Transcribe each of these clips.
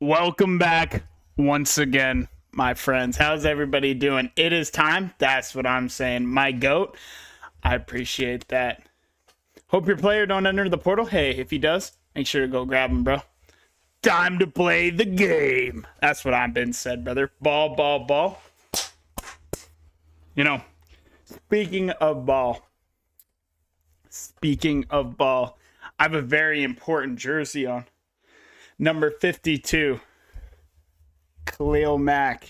Welcome back once again, my friends. How's everybody doing? It is time. That's what I'm saying. My GOAT. I appreciate that. Hope your player don't enter the portal. Hey, if he does, make sure to go grab him, bro. Time to play the game. That's what I've been said, brother. Ball, ball, ball. You know, speaking of ball, I have a very important jersey on. Number 52, Khalil Mack.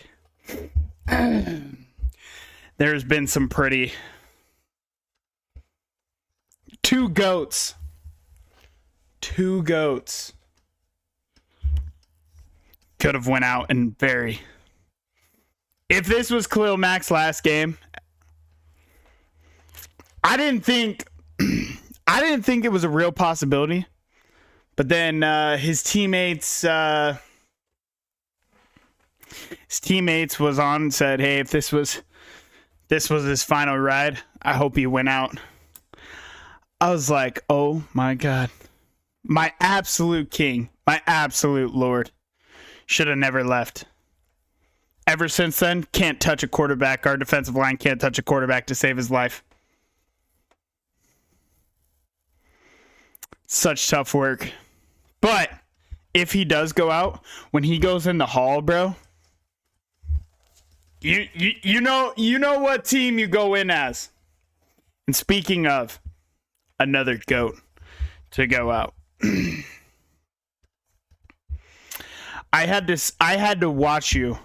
There's been some pretty... Two goats. Could have went out and very... If this was Khalil Mack's last game, I didn't think it was a real possibility. But then his teammates was on and said, "Hey, if this was his final ride, I hope he went out." I was like, "Oh my God, my absolute king, my absolute lord, should have never left." Ever since then, can't touch a quarterback. Our defensive line can't touch a quarterback to save his life. Such tough work. But if he does go out, when he goes in the hall, bro, you know what team you go in as. And speaking of another GOAT to go out, I had to watch you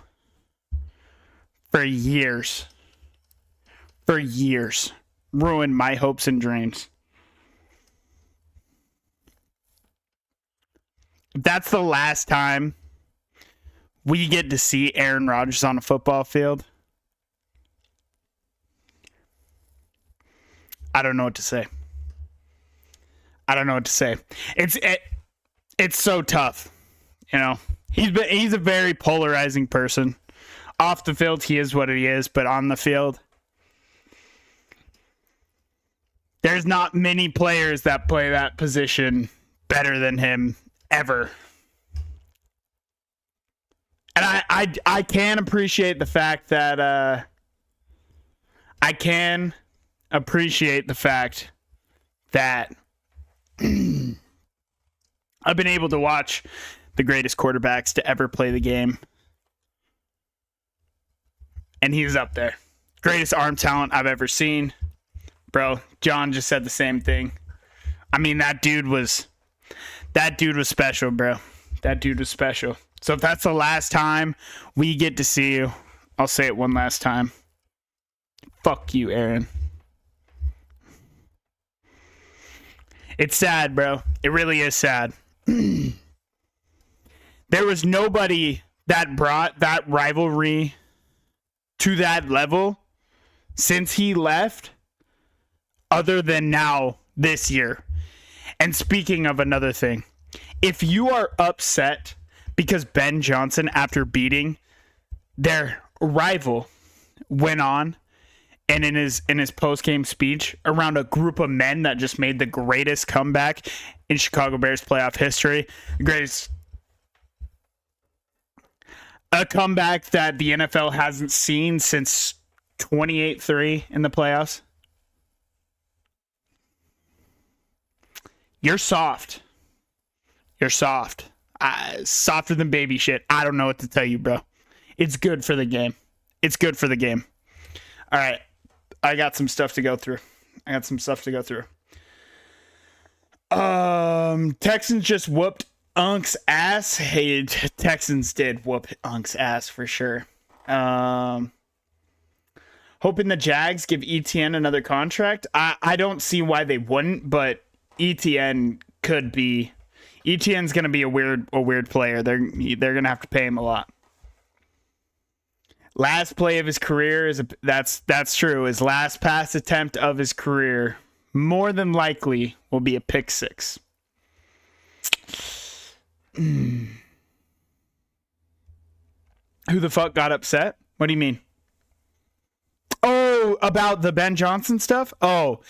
for years ruin my hopes and dreams. That's the last time we get to see Aaron Rodgers on a football field. I don't know what to say. It's so tough. You know, he's a very polarizing person. Off the field, he is what he is, but on the field, there's not many players that play that position better than him. Ever. And I can appreciate the fact that I've been able to watch the greatest quarterbacks to ever play the game. And he's up there. Greatest arm talent I've ever seen. Bro, John just said the same thing. I mean, that dude was special, bro. That dude was special. So if that's the last time we get to see you, I'll say it one last time. Fuck you, Aaron. It's sad, bro. It really is sad. There was nobody that brought that rivalry to that level since he left other than now this year. And speaking of another thing, if you are upset because Ben Johnson, after beating their rival, went on and in his post-game speech around a group of men that just made the greatest comeback in Chicago Bears playoff history, a comeback that the NFL hasn't seen since 28-3 in the playoffs. You're soft. Softer than baby shit. I don't know what to tell you, bro. It's good for the game. All right. I got some stuff to go through. Texans just whooped Unk's ass. Hey, Texans did whoop Unk's ass for sure. Hoping the Jags give ETN another contract. I don't see why they wouldn't, but ETN's going to be a weird player. They're going to have to pay him a lot. Last play of his career that's true. His last pass attempt of his career more than likely will be a pick six. Who the fuck got upset? What do you mean? Oh, about the Ben Johnson stuff? Oh,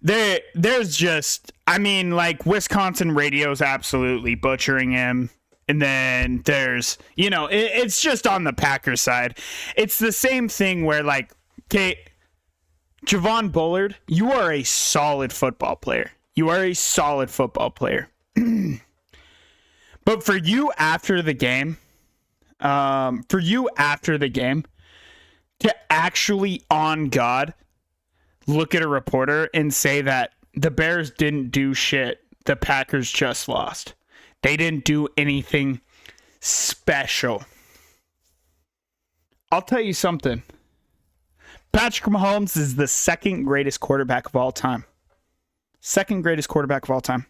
there's just, I mean, like, Wisconsin radio's absolutely butchering him. And then there's, it's just on the Packers side. It's the same thing where, like, okay, Javon Bullard, you are a solid football player. You are a solid football player. But for you after the game, to actually, on God, look at a reporter and say that the Bears didn't do shit, the Packers just lost. They didn't do anything special. I'll tell you something. Patrick Mahomes is the second greatest quarterback of all time. Second greatest quarterback of all time.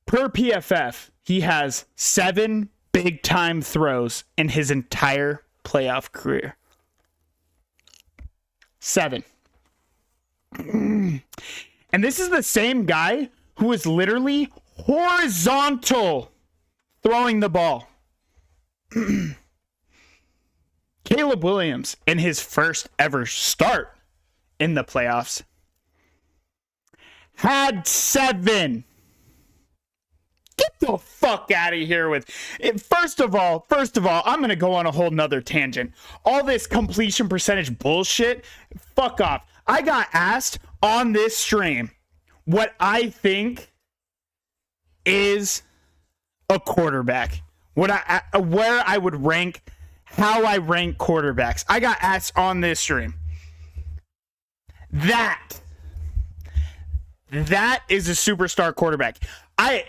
Per PFF, he has 7 big-time throws in his entire playoff career. 7. And this is the same guy who is literally horizontal throwing the ball. Caleb Williams, in his first ever start in the playoffs, had 7. Get the fuck out of here with it. First of all, I'm going to go on a whole nother tangent. All this completion percentage bullshit, fuck off. I got asked on this stream what I think is a quarterback. Where I would rank, how I rank quarterbacks. I got asked on this stream. That is a superstar quarterback. I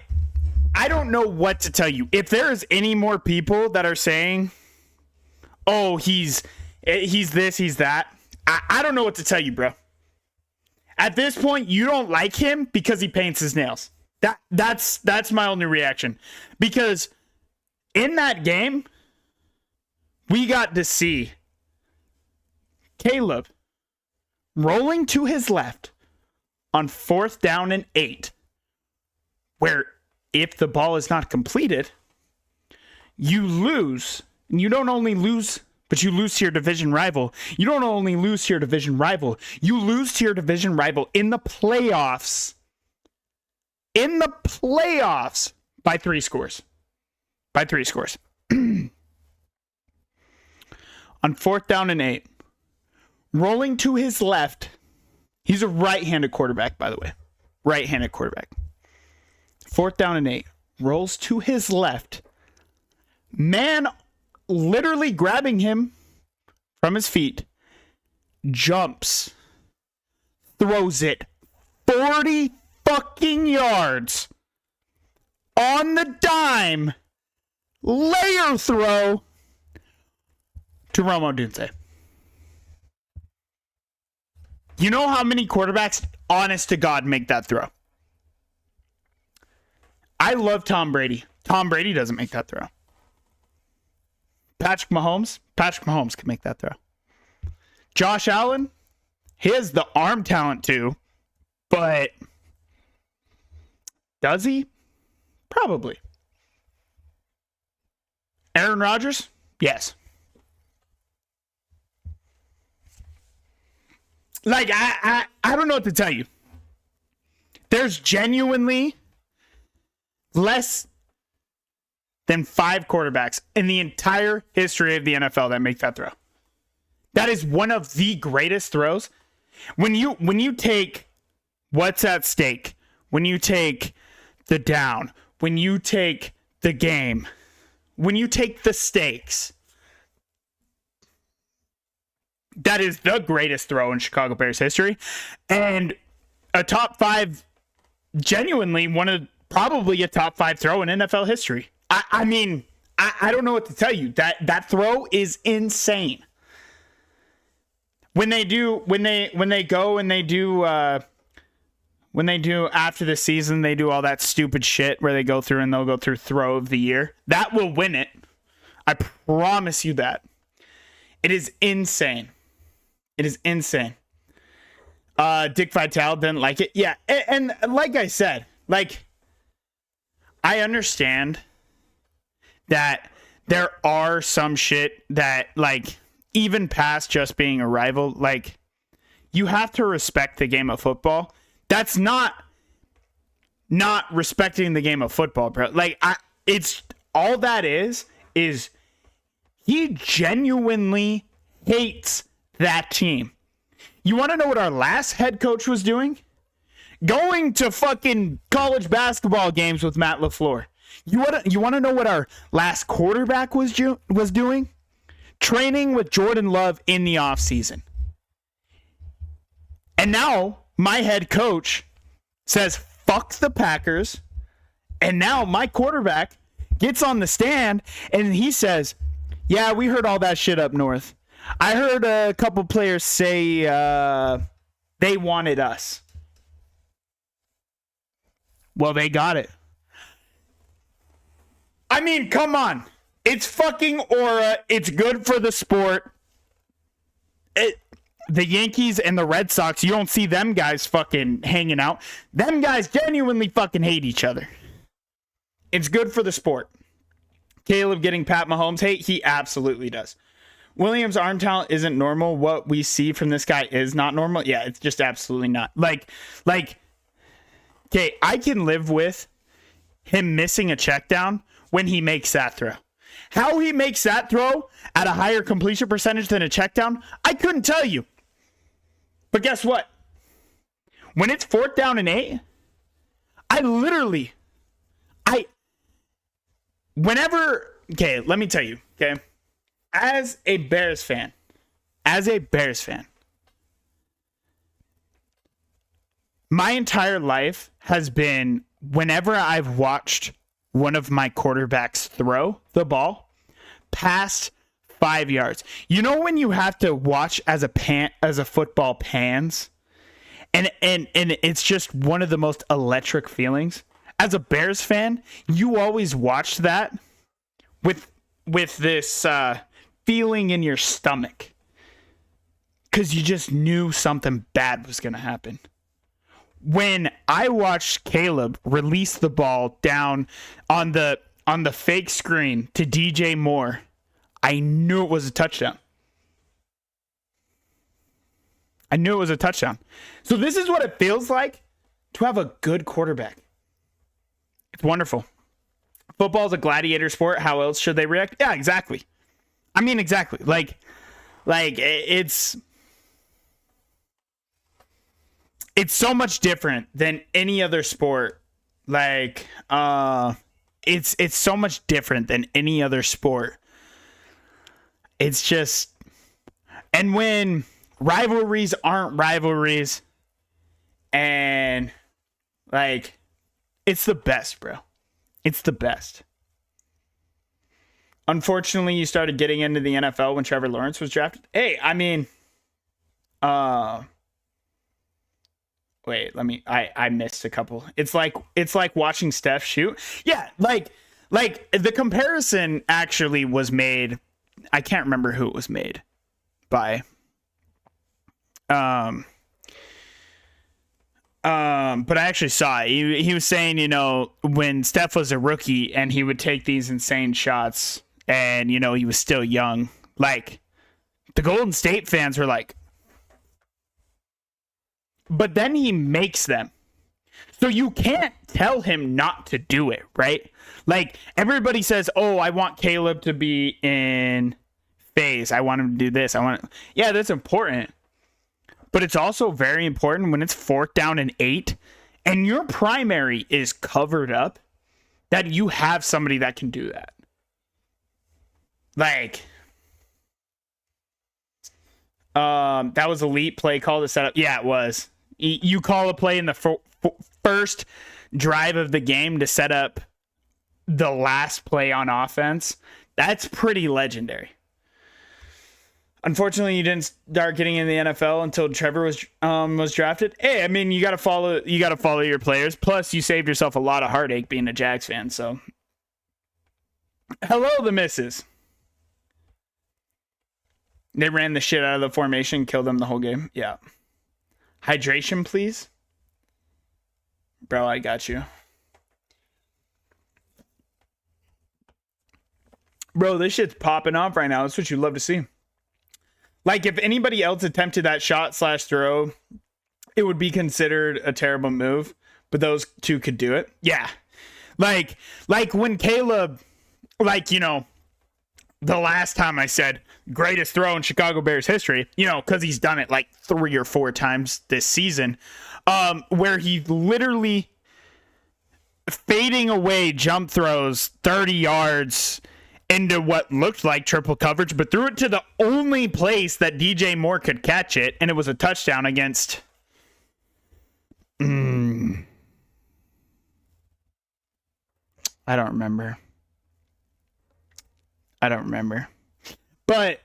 don't know what to tell you. If there is any more people that are saying, oh, he's this, he's that, I don't know what to tell you, bro. At this point, you don't like him because he paints his nails. That's my only reaction. Because in that game, we got to see Caleb rolling to his left on 4th down and 8, where if the ball is not completed, you lose. And you don't only lose, but you lose to your division rival. You don't only lose to your division rival, you lose to your division rival in the playoffs. In the playoffs by 3 scores. By 3 scores. On 4th down and 8, rolling to his left. He's a right-handed quarterback, by the way. Right-handed quarterback. 4th down and 8. Rolls to his left. Man literally grabbing him from his feet. Jumps. Throws it 40 fucking yards. On the dime. Layer throw to Rome Odunze. You know how many quarterbacks, honest to God, make that throw? I love Tom Brady. Tom Brady doesn't make that throw. Patrick Mahomes can make that throw. Josh Allen, he has the arm talent too, but does he? Probably. Aaron Rodgers? Yes. Like, I don't know what to tell you. There's genuinely less than 5 quarterbacks in the entire history of the NFL that make that throw. That is one of the greatest throws. When you take what's at stake, when you take the down, when you take the game, when you take the stakes, that is the greatest throw in Chicago Bears history. And a top 5, genuinely probably a top 5 throw in NFL history. I mean, I don't know what to tell you. That throw is insane. When they do after the season, they do all that stupid shit where they go through and they'll go through throw of the year. That will win it. I promise you that. It is insane. It is insane. Dick Vitale didn't like it. Yeah, and like I said, like, I understand that there are some shit that, like, even past just being a rival, like, you have to respect the game of football. That's not respecting the game of football, bro. Like, It's all that is he genuinely hates that team. You want to know what our last head coach was doing? Going to fucking college basketball games with Matt LaFleur. You want to know what our last quarterback was doing? Training with Jordan Love in the offseason. And now my head coach says, fuck the Packers. And now my quarterback gets on the stand and he says, yeah, we heard all that shit up north. I heard a couple players say they wanted us. Well, they got it. I mean, come on. It's fucking aura. It's good for the sport. The Yankees and the Red Sox, you don't see them guys fucking hanging out. Them guys genuinely fucking hate each other. It's good for the sport. Caleb getting Pat Mahomes hate? He absolutely does. Williams' arm talent isn't normal. What we see from this guy is not normal. Yeah, it's just absolutely not. Like, okay, I can live with him missing a check down when he makes that throw. How he makes that throw at a higher completion percentage than a check down, I couldn't tell you. But guess what? When it's 4th down and 8, okay, let me tell you, okay? As a Bears fan, my entire life has been whenever I've watched one of my quarterbacks throw the ball past 5 yards. You know when you have to watch as a football pans, and it's just one of the most electric feelings. As a Bears fan, you always watched that with this feeling in your stomach because you just knew something bad was going to happen. When I watched Caleb release the ball down on the fake screen to DJ Moore, I knew it was a touchdown. So this is what it feels like to have a good quarterback. It's wonderful. Football is a gladiator sport. How else should they react? Yeah, exactly. I mean, exactly. Like it's so much different than any other sport. Like, it's so much different than any other sport. It's just, and when rivalries aren't rivalries, and like, it's the best, bro. It's the best. Unfortunately, you started getting into the NFL when Trevor Lawrence was drafted. Hey, I mean, wait, I missed a couple. It's like watching Steph shoot. Yeah, like the comparison actually was made. I can't remember who it was made by. But I actually saw it. He was saying, you know, when Steph was a rookie and he would take these insane shots and, you know, he was still young, like the Golden State fans were like, but then he makes them. So you can't tell him not to do it, right? Like everybody says, oh, I want Caleb to be in phase. I want him to do this. Yeah, that's important. But it's also very important when it's 4th down and 8 and your primary is covered up that you have somebody that can do that. Like, that was elite play call to set up. Yeah, it was. You call a play in the first drive of the game to set up the last play on offense. That's pretty legendary. Unfortunately, you didn't start getting in the NFL until Trevor was drafted. Hey, I mean, you got to follow your players. Plus, you saved yourself a lot of heartache being a Jags fan. So, hello, the misses. They ran the shit out of the formation, killed them the whole game. Yeah. Hydration, please. Bro, I got you. Bro, this shit's popping off right now. That's what you'd love to see. Like, if anybody else attempted that shot/throw, it would be considered a terrible move. But those two could do it. Yeah. Like when Caleb, the last time I said greatest throw in Chicago Bears history, because he's done it like 3 or 4 times this season, where he literally fading away jump throws 30 yards into what looked like triple coverage, but threw it to the only place that DJ Moore could catch it, and it was a touchdown against... I don't remember. But,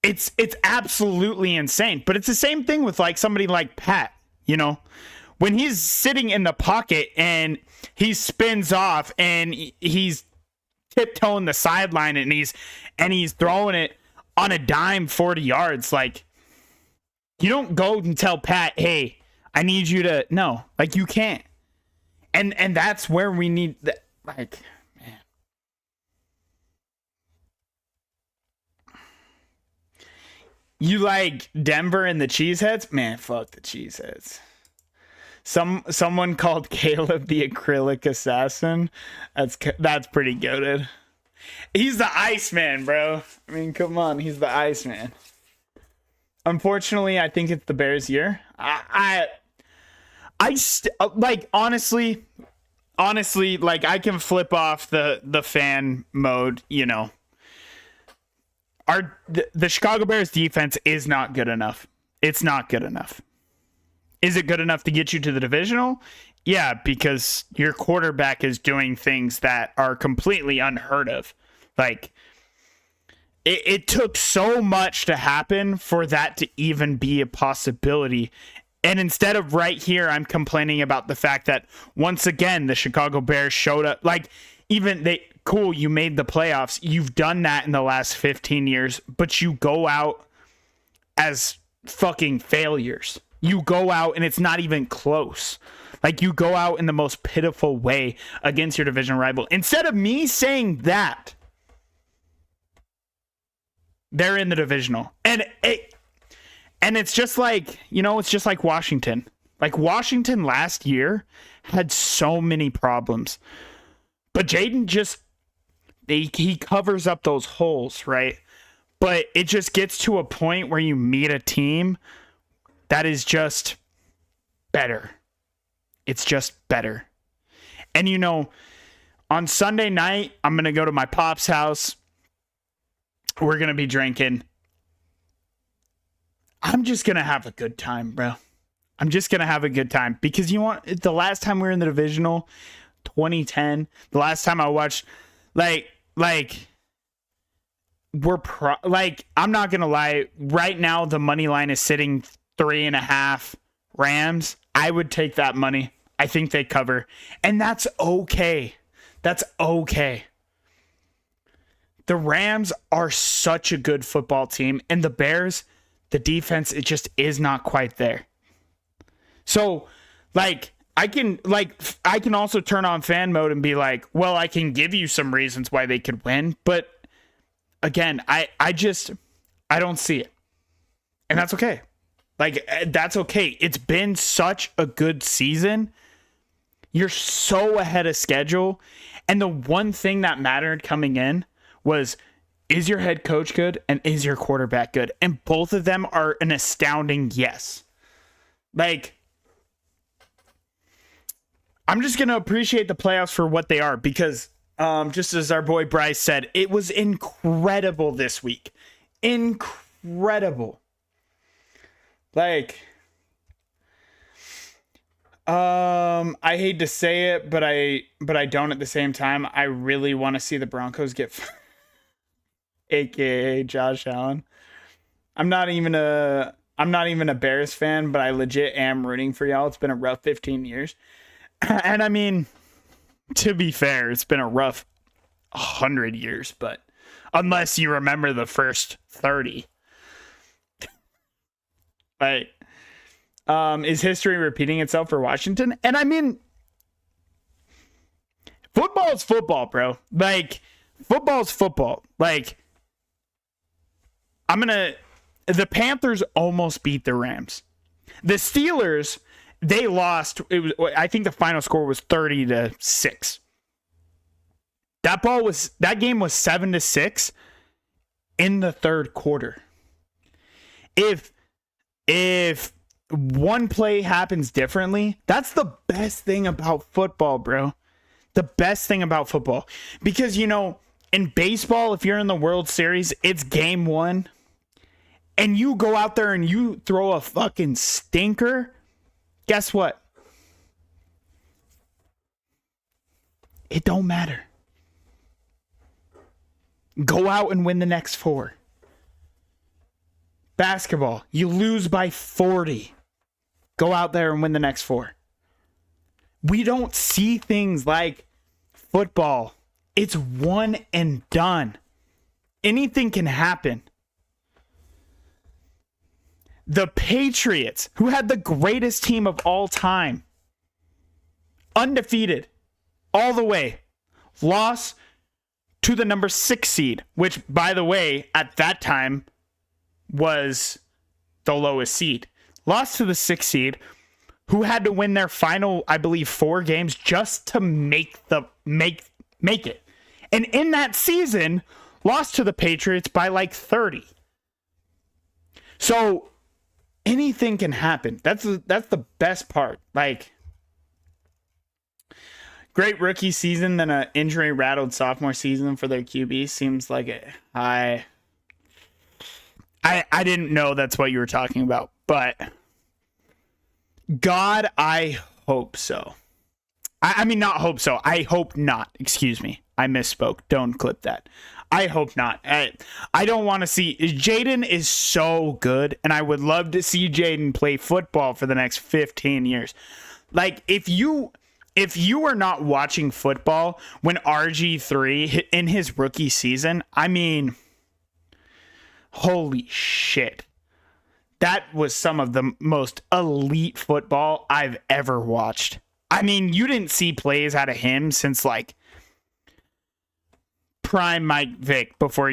it's absolutely insane. But it's the same thing with, somebody like Pat, When he's sitting in the pocket and he spins off and he's tiptoeing the sideline and he's throwing it on a dime 40 yards, you don't go and tell Pat, hey, I need you to... No, you can't. And that's where we need... man. You like Denver and the Cheeseheads? Man, fuck the Cheeseheads. Someone called Caleb the acrylic assassin. That's pretty goated. He's the Iceman, bro. I mean, come on, he's the Iceman. Unfortunately, I think it's the Bears' year. Honestly, I can flip off the fan mode, The Chicago Bears defense is not good enough. It's not good enough. Is it good enough to get you to the divisional? Yeah, because your quarterback is doing things that are completely unheard of. It took so much to happen for that to even be a possibility. And instead of right here, I'm complaining about the fact that once again, the Chicago Bears showed up. Cool, you made the playoffs. You've done that in the last 15 years, but you go out as fucking failures. You go out and it's not even close. You go out in the most pitiful way against your division rival. Instead of me saying that, they're in the divisional. And it's just it's just like Washington. Washington last year had so many problems. But Jaden he covers up those holes, right? But it just gets to a point where you meet a team that is just better. It's just better. And on Sunday night, I'm going to go to my pop's house. We're going to be drinking. I'm just going to have a good time, bro. I'm just going to have a good time. Because the last time we were in the divisional, 2010, the last time I watched, I'm not going to lie. Right now, the money line is sitting 3.5 Rams. I would take that money. I think they cover. And that's okay. That's okay. The Rams are such a good football team. And the Bears, the defense, it just is not quite there. So, I can also turn on fan mode and be like, well, I can give you some reasons why they could win. But again, I don't see it. And that's okay. That's okay. It's been such a good season. You're so ahead of schedule. And the one thing that mattered coming in was, is your head coach good and is your quarterback good? And both of them are an astounding yes. I'm just going to appreciate the playoffs for what they are because, just as our boy Bryce said, it was incredible this week. Incredible. I hate to say it, but I don't at the same time. I really want to see the Broncos get AKA Josh Allen. I'm not even a Bears fan, but I legit am rooting for y'all. It's been a rough 15 years. And I mean, to be fair, it's been a rough 100 years, but unless you remember the first 30. Is history repeating itself for Washington? And I mean, football is football, bro. Football's football. The Panthers almost beat the Rams. The Steelers, They lost. I think the final score was 30-6. That game was 7-6 in the third quarter. If one play happens differently, that's the best thing about football, bro. The best thing about football. Because, in baseball, if you're in the World Series, it's game 1. And you go out there and you throw a fucking stinker. Guess what? It don't matter. Go out and win the next 4. Basketball, you lose by 40. Go out there and win the next 4. We don't see things like football. It's one and done. Anything can happen. The Patriots, who had the greatest team of all time, undefeated all the way, lost to the number 6 seed, which, by the way, at that time was the lowest seed. Lost to the 6th seed, who had to win their final, I believe, 4 games just to make it. And in that season, lost to the Patriots by like 30. So anything can happen. That's the best part. Like, great rookie season, then an injury rattled sophomore season for their QB seems like it. I didn't know that's what you were talking about, but God, I hope so. I mean, not hope so. I hope not. Excuse me. I misspoke. Don't clip that. I hope not. I don't want to see. Jaden is so good, and I would love to see Jaden play football for the next 15 years. Like, if you are not watching football when RG3 hit in his rookie season, I mean, holy shit. That was some of the most elite football I've ever watched. I mean, you didn't see plays out of him since, like, prime Mike Vick before,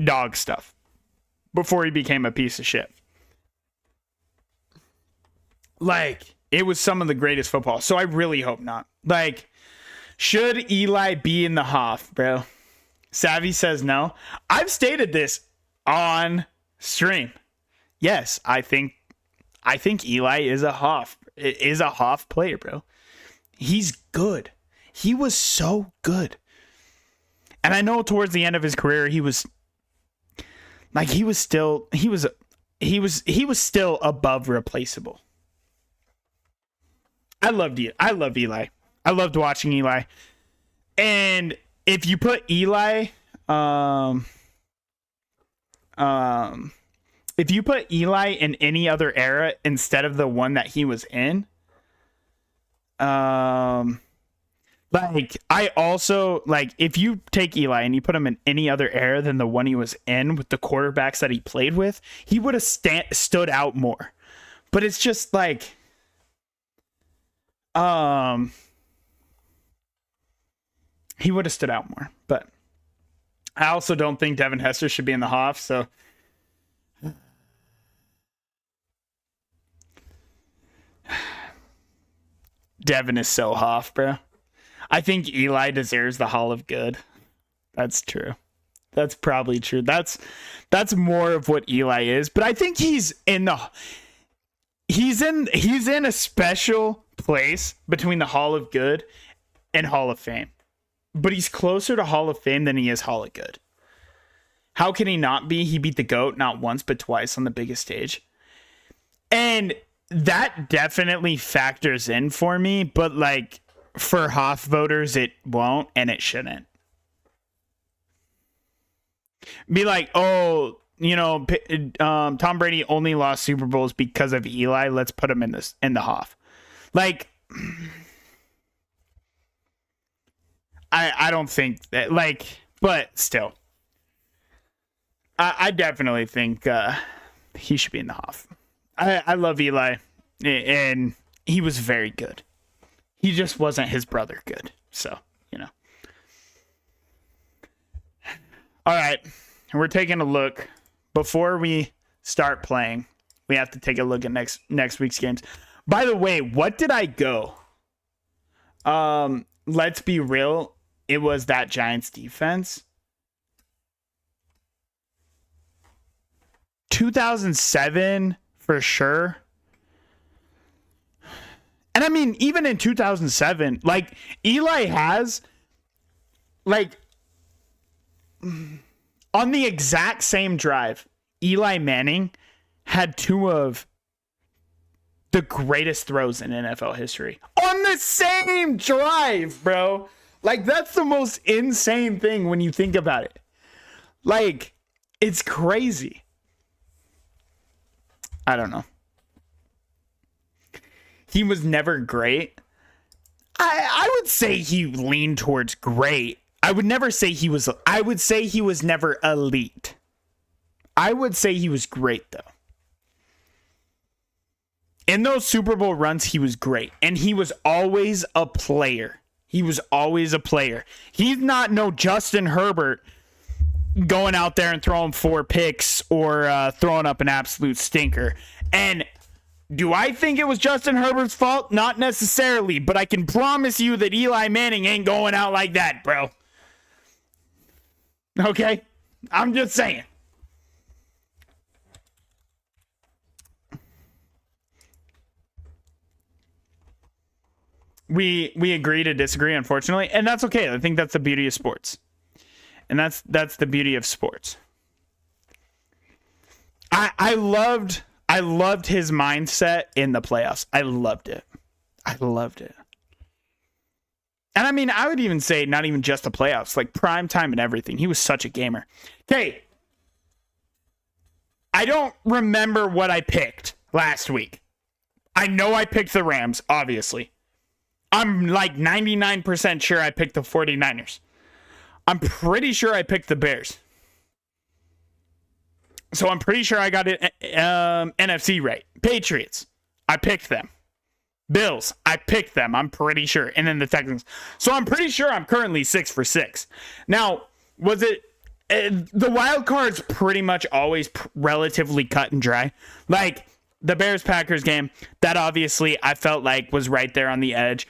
dog stuff. Before he became a piece of shit. Like, it was some of the greatest football. So I really hope not. Like, should Eli be in the Hoff, bro? Savvy says no. I've stated this on stream. Yes, I think Eli is a Hoff. Is a Hoff player, bro. He's good. He was so good. And I know towards the end of his career he was still above replaceable. I love Eli. I loved watching Eli. And if you put Eli in any other era instead of the one that he was in, if you take Eli and you put him in any other era than the one he was in with the quarterbacks that he played with, he would have stood out more. But it's just like, he would have stood out more. But I also don't think Devin Hester should be in the Hoff, so Devin is so Hoff, bro. I think Eli deserves the Hall of Good. That's true. That's probably true. That's more of what Eli is. But I think he's in a special place between the Hall of Good and Hall of Fame. But he's closer to Hall of Fame than he is Hall of Good. How can he not be? He beat the GOAT not once but twice on the biggest stage. And that definitely factors in for me, but like for Hoff voters, it won't and it shouldn't. Be like, oh, Tom Brady only lost Super Bowls because of Eli. Let's put him in the Hoff. Like, I don't think that, like, but still, I definitely think he should be in the Hoff. I love Eli, and he was very good. He just wasn't his brother good. So, All right, we're taking a look. Before we start playing, We have to take a look at next week's games. By the way, what did I go? Let's be real. It was that Giants defense. 2007 for sure. And I mean, even in 2007, like Eli has, like, on the exact same drive, Eli Manning had two of the greatest throws in NFL history. On the same drive, bro. Like, that's the most insane thing when you think about it. Like, it's crazy. I don't know. He was never great. I would say he leaned towards great. I would say he was never elite. I would say he was great, though. In those Super Bowl runs, he was great. And he was always a player. He's not no Justin Herbert going out there and throwing 4 picks or throwing up an absolute stinker. And do I think it was Justin Herbert's fault? Not necessarily, but I can promise you that Eli Manning ain't going out like that, bro. Okay? I'm just saying. We agree to disagree, unfortunately, and that's okay. I think that's the beauty of sports. And that's the beauty of sports. I loved his mindset in the playoffs. I loved it. And I mean, I would even say not even just the playoffs, like prime time and everything. He was such a gamer. Okay. I don't remember what I picked last week. I know I picked the Rams, obviously. I'm like 99% sure I picked the 49ers. I'm pretty sure I picked the Bears. So I'm pretty sure I got it NFC right. Patriots, I picked them. Bills, I picked them. I'm pretty sure. And then the Texans. So I'm pretty sure I'm currently 6 for 6. Now, was it the wild card's pretty much always relatively cut and dry. Like the Bears-Packers game, that obviously I felt like was right there on the edge.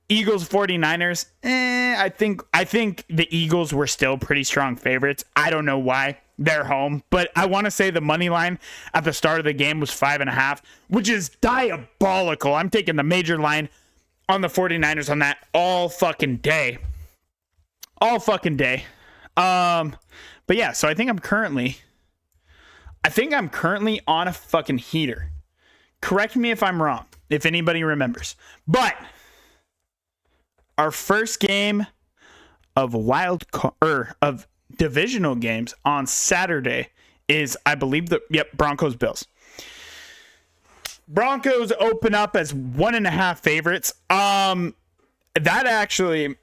Eagles 49ers, I think the Eagles were still pretty strong favorites. I don't know why. They're home. But I want to say the money line at the start of the game was 5.5, which is diabolical. I'm taking the major line on the 49ers on that all fucking day. But yeah, so I think I'm currently on a fucking heater. Correct me if I'm wrong, if anybody remembers. But our first game of of divisional games on Saturday is, I believe, Broncos Bills. Broncos open up as 1.5 favorites. That actually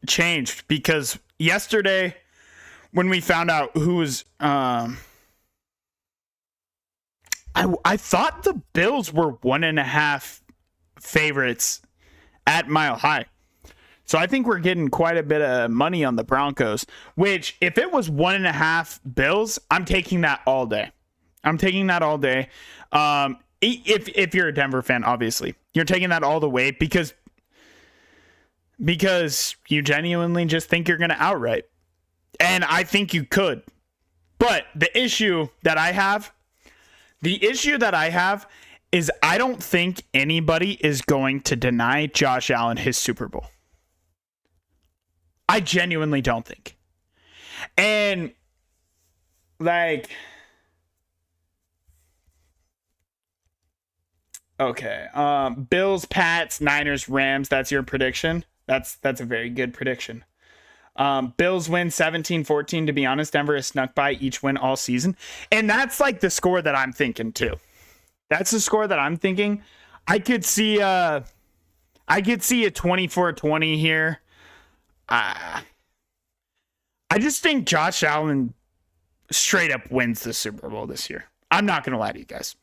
changed because yesterday when we found out who was I thought the Bills were 1.5 favorites at Mile High. So I think we're getting quite a bit of money on the Broncos, which if it was 1.5 Bills, I'm taking that all day. If you're a Denver fan, obviously, you're taking that all the way because you genuinely just think you're going to outright. And I think you could. But the issue that I have is I don't think anybody is going to deny Josh Allen his Super Bowl. I genuinely don't think. And like, okay, Bills, Pats, Niners, Rams, that's your prediction. That's a very good prediction. Bills win 17-14. To be honest, Denver has snuck by each win all season. And that's like the score that I'm thinking too. That's the score that I'm thinking. I could see a 24-20 here. I just think Josh Allen straight up wins the Super Bowl this year. I'm not going to lie to you guys.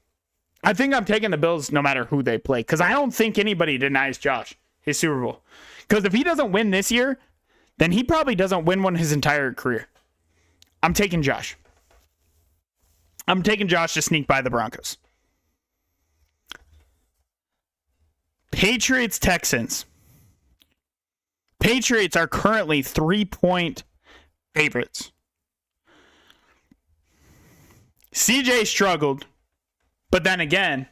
I think I'm taking the Bills no matter who they play because I don't think anybody denies Josh his Super Bowl. Because if he doesn't win this year, then he probably doesn't win one his entire career. I'm taking Josh. I'm taking Josh to sneak by the Broncos. Patriots, Texans. Patriots are currently 3-point favorites. CJ struggled, but then again,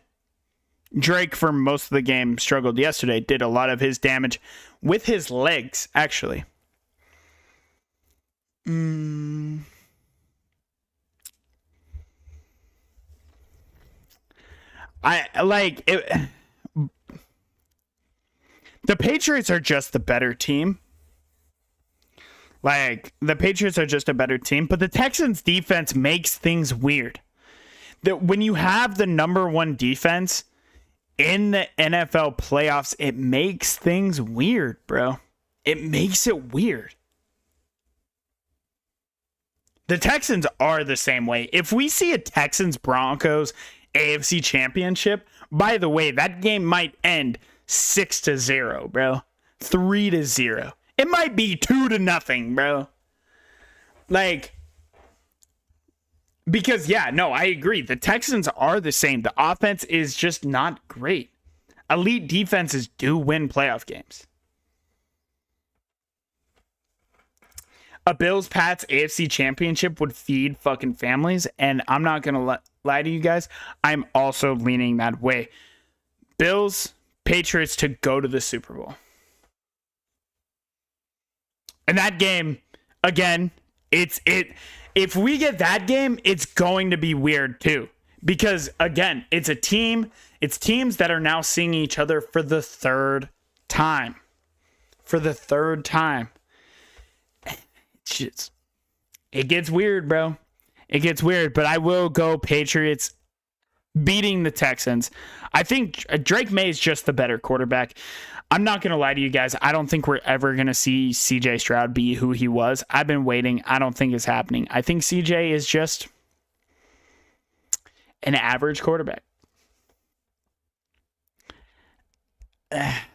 Drake for most of the game struggled yesterday, did a lot of his damage with his legs, actually. I like it. The Patriots are just the better team. Like, the Patriots are just a better team, but the Texans defense makes things weird. That when you have the number one defense in the NFL playoffs, it makes things weird, bro. It makes it weird. The Texans are the same way. If we see a Texans-Broncos AFC Championship, by the way, that game might end 6-0, bro. 3-0. It might be 2-0, bro. Like, because, yeah, no, I agree. The Texans are the same. The offense is just not great. Elite defenses do win playoff games. A Bills-Pats AFC Championship would feed fucking families, and I'm not going to lie to you guys. I'm also leaning that way. Bills, Patriots to go to the Super Bowl. And that game, again, if we get that game, it's going to be weird too. Because, again, it's teams that are now seeing each other for the third time. For the third time. It gets weird, bro. It gets weird, but I will go Patriots beating the Texans. I think Drake May is just the better quarterback. I'm not going to lie to you guys. I don't think we're ever going to see CJ Stroud be who he was. I've been waiting. I don't think it's happening. I think CJ is just an average quarterback.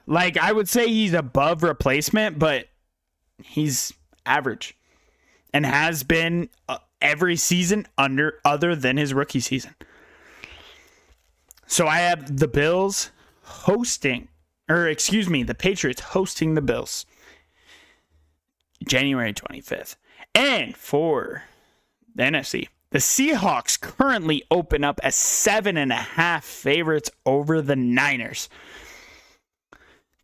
Like, I would say he's above replacement, but he's average and has been every season other than his rookie season. So I have the Bills the Patriots hosting the Bills January 25th. And for the NFC, the Seahawks currently open up as 7.5 favorites over the Niners.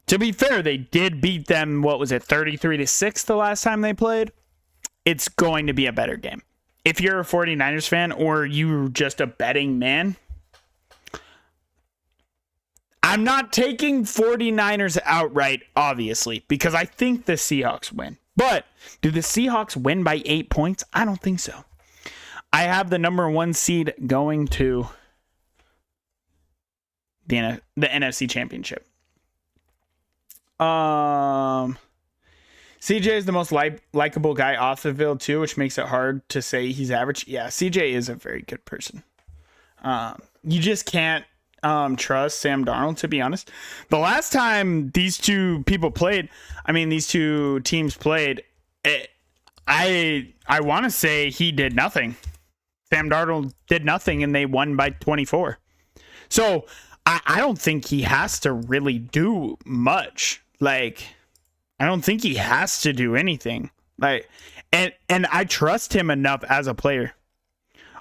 To be fair, they did beat them, 33-6 the last time they played? It's going to be a better game. If you're a 49ers fan or you're just a betting man, I'm not taking 49ers outright, obviously, because I think the Seahawks win. But do the Seahawks win by 8 points? I don't think so. I have the number one seed going to the NFC Championship. CJ is the most likable guy off the field too, which makes it hard to say he's average. Yeah, CJ is a very good person. You just can't trust Sam Darnold, to be honest. The last time these two teams played, I want to say he did nothing. Sam Darnold did nothing, and they won by 24. So I don't think he has to really do much. Like, I don't think he has to do anything. Like, and I trust him enough as a player.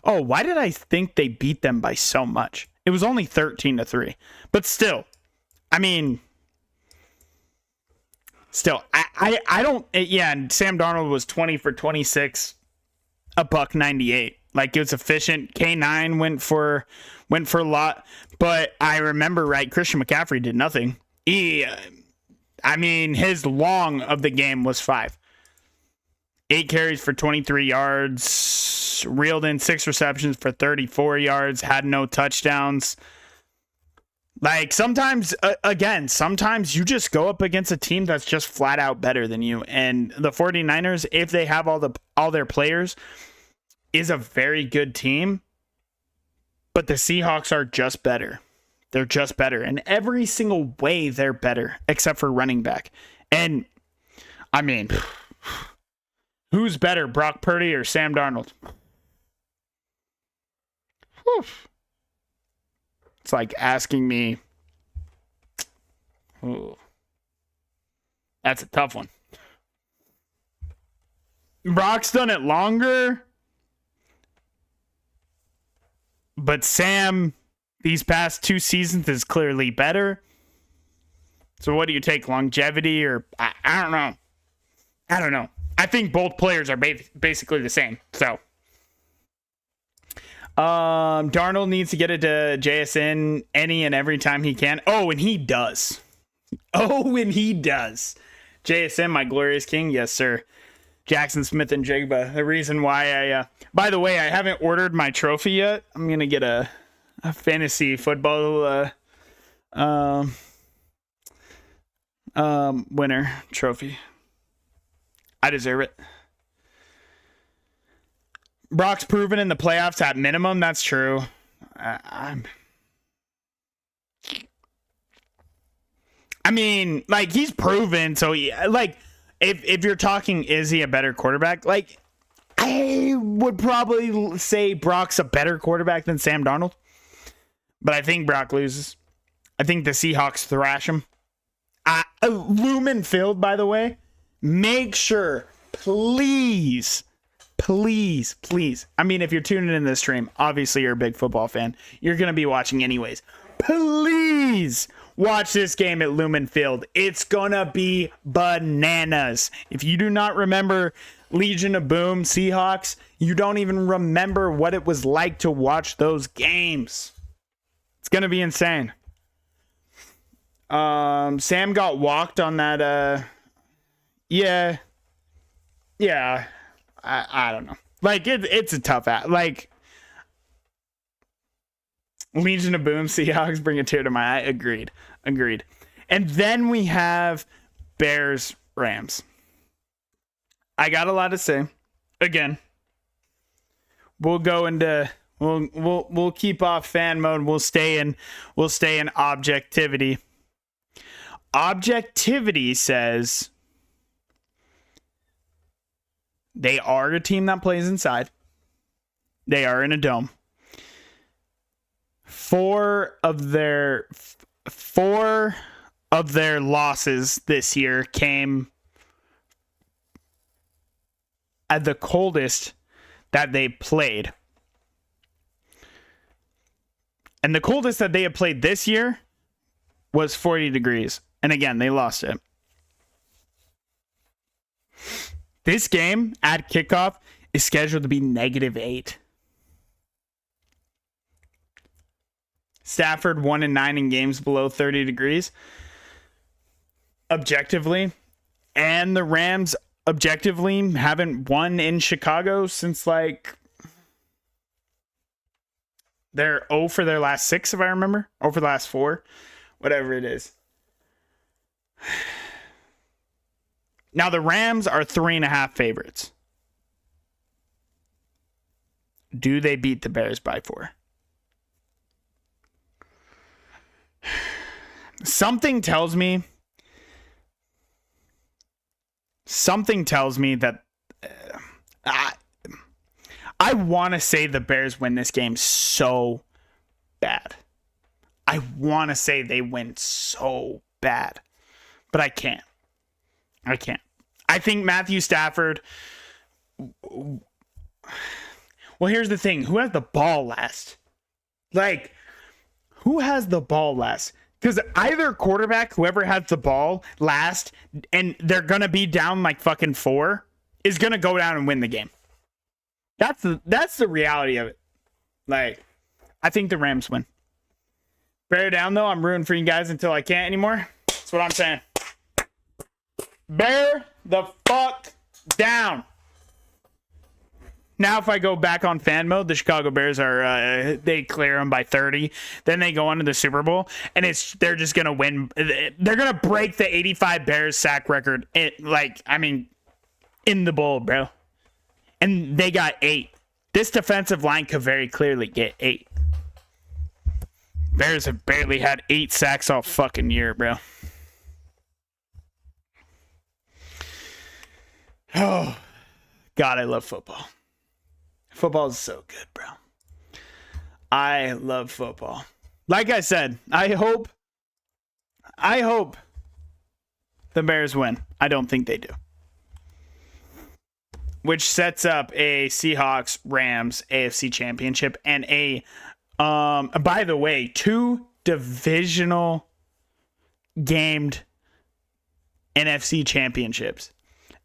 Oh, why did I think they beat them by so much? It was only 13-3. But still, I don't, and Sam Darnold was 20 for 26, $198. Like, it was efficient. K9 went for a lot. But I remember, right, Christian McCaffrey did nothing. His long of the game was 5. 8 carries for 23 yards, reeled in 6 receptions for 34 yards, had no touchdowns. Like, sometimes you just go up against a team that's just flat out better than you. And the 49ers, if they have all their players, is a very good team. But the Seahawks are just better. They're just better. In every single way, they're better, except for running back. And, Who's better, Brock Purdy or Sam Darnold? Whew. It's like asking me. Ooh. That's a tough one. Brock's done it longer. But Sam, these past 2 seasons, is clearly better. So what do you take, longevity or... I don't know. I don't know. I think both players are basically the same. So, Darnold needs to get it to JSN any and every time he can. Oh, and he does. JSN, my glorious king. Yes, sir. Jackson Smith and Jigba. The reason why I... by the way, I haven't ordered my trophy yet. I'm going to get a fantasy football winner trophy. I deserve it. Brock's proven in the playoffs at minimum. That's true. I mean, like, he's proven. So, like, if you're talking, is he a better quarterback? Like, I would probably say Brock's a better quarterback than Sam Darnold. But I think Brock loses. I think the Seahawks thrash him. Lumen Field, by the way. Make sure, please. I mean, if you're tuning in this stream, obviously you're a big football fan. You're going to be watching anyways. Please watch this game at Lumen Field. It's going to be bananas. If you do not remember Legion of Boom, Seahawks, you don't even remember what it was like to watch those games. It's going to be insane. Sam got walked on that, yeah. I don't know. Like, it's a tough like, Legion of Boom, Seahawks, bring a tear to my eye. Agreed. And then we have Bears, Rams. I got a lot to say. Again, we'll go into we'll keep off fan mode. We'll stay in objectivity. Objectivity says they are a team that plays inside. They are in a dome. 4 of their losses this year came at the coldest that they played. And the coldest that they have played this year was 40 degrees. And again, they lost it. This game at kickoff is scheduled to be -8. Stafford 1-9 in games below 30 degrees. Objectively. And the Rams objectively haven't won in Chicago since they're 0 for their last 6, if I remember. 0 for the last 4. Whatever it is. Now the Rams are 3.5 favorites. Do they beat the Bears by 4? Something tells me that I want to say the Bears win this game so bad. I want to say they win so bad, but I can't. I think Matthew Stafford. Well, here's the thing. Who has the ball last? Who has the ball last? Because either quarterback, whoever has the ball last, and they're going to be down fucking 4, is going to go down and win the game. That's the reality of it. I think the Rams win. Bear down, though. I'm rooting for you guys until I can't anymore. That's what I'm saying. Bear the fuck down. Now, if I go back on fan mode, the Chicago Bears they clear them by 30. Then they go on to the Super Bowl, and they're just going to win. They're going to break the 85 Bears sack record, in the bowl, bro. And they got 8. This defensive line could very clearly get 8. Bears have barely had 8 sacks all fucking year, bro. Oh, God, I love football. Football is so good, bro. I love football. Like I said, I hope the Bears win. I don't think they do. Which sets up a Seahawks Rams AFC championship and a by the way, 2 divisional gamed NFC championships.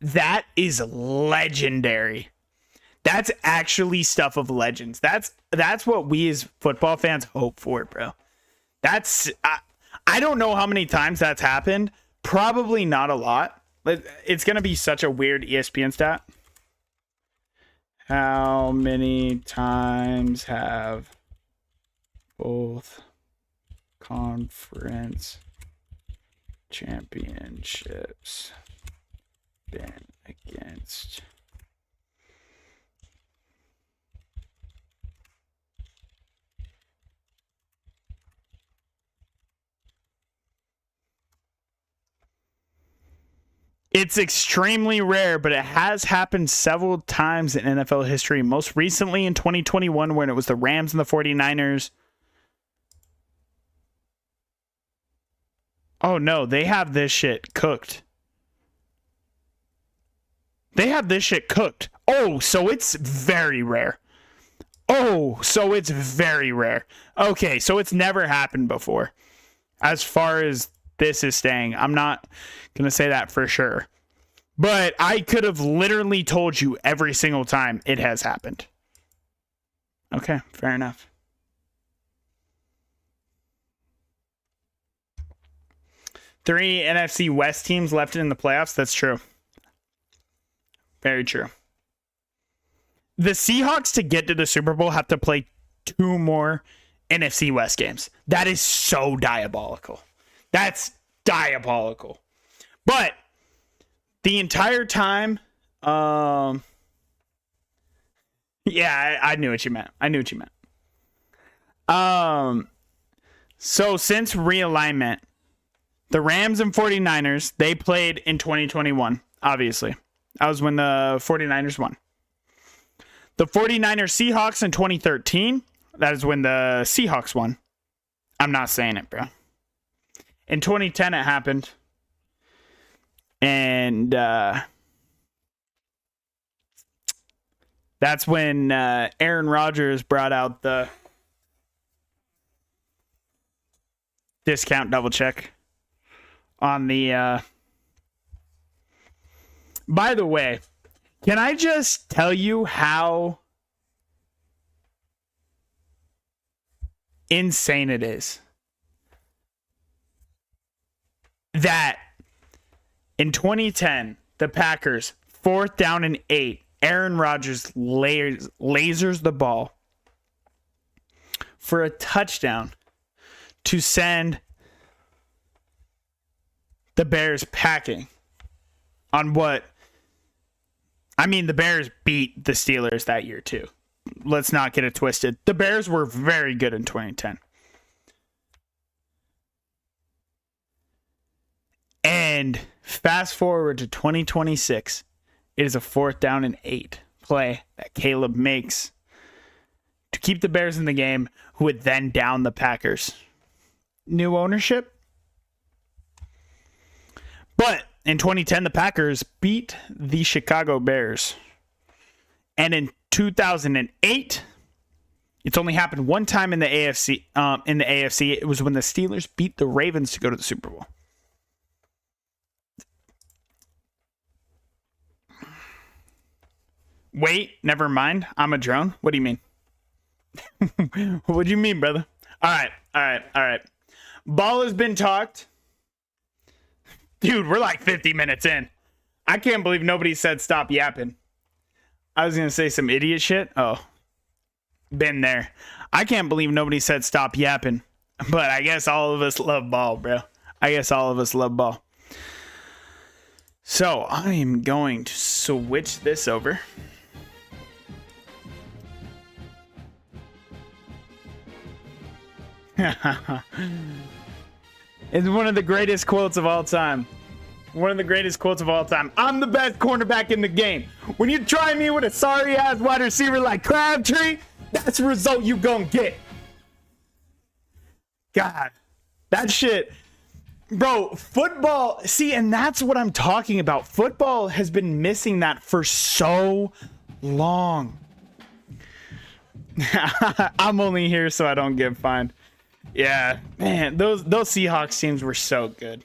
That is legendary. That's actually stuff of legends. That's what we as football fans hope for, bro. That's I don't know how many times that's happened. Probably not a lot. It's going to be such a weird ESPN stat. How many times have both conference championships been against It's extremely rare, but it has happened several times in NFL history. Most recently in 2021 when it was the Rams and the 49ers. Oh no, they have this shit cooked. They have this shit cooked. Oh, so it's very rare. Oh, so it's very rare. Okay, so it's never happened before. As far as this is staying, I'm not going to say that for sure. But I could have literally told you every single time it has happened. Okay, fair enough. Three NFC West teams left in the playoffs. That's true. Very true. The Seahawks, to get to the Super Bowl, have to play 2 more NFC West games. That is so diabolical. That's diabolical. But the entire time, yeah, I knew what you meant. So since realignment, the Rams and 49ers, they played in 2021, obviously. That was when the 49ers won. The 49ers Seahawks in 2013, that is when the Seahawks won. I'm not saying it, bro. In 2010, it happened. And that's when Aaron Rodgers brought out the discount double check on the... By the way, can I just tell you how insane it is that in 2010, the Packers, 4th down and 8, Aaron Rodgers lasers the ball for a touchdown to send the Bears packing on what... I mean, the Bears beat the Steelers that year, too. Let's not get it twisted. The Bears were very good in 2010. And fast forward to 2026. It is a 4th down and 8 play that Caleb makes to keep the Bears in the game, who would then down the Packers. New ownership. But in 2010, the Packers beat the Chicago Bears. And in 2008, it's only happened one time in the AFC. It was when the Steelers beat the Ravens to go to the Super Bowl. Wait, never mind. I'm a drone. What do you mean? What do you mean, brother? All right. Ball has been talked. Dude, we're like 50 minutes in. I can't believe nobody said stop yapping. I was going to say some idiot shit. Oh, been there. I can't believe nobody said stop yapping. But I guess all of us love ball, bro. So I am going to switch this over. It's one of the greatest quotes of all time. One of the greatest quotes of all time. I'm the best cornerback in the game. When you try me with a sorry-ass wide receiver like Crabtree, that's the result you gonna get. God, that shit. Bro, football, see, and that's what I'm talking about. Football has been missing that for so long. I'm only here so I don't get fined. Yeah, man, those Seahawks teams were so good.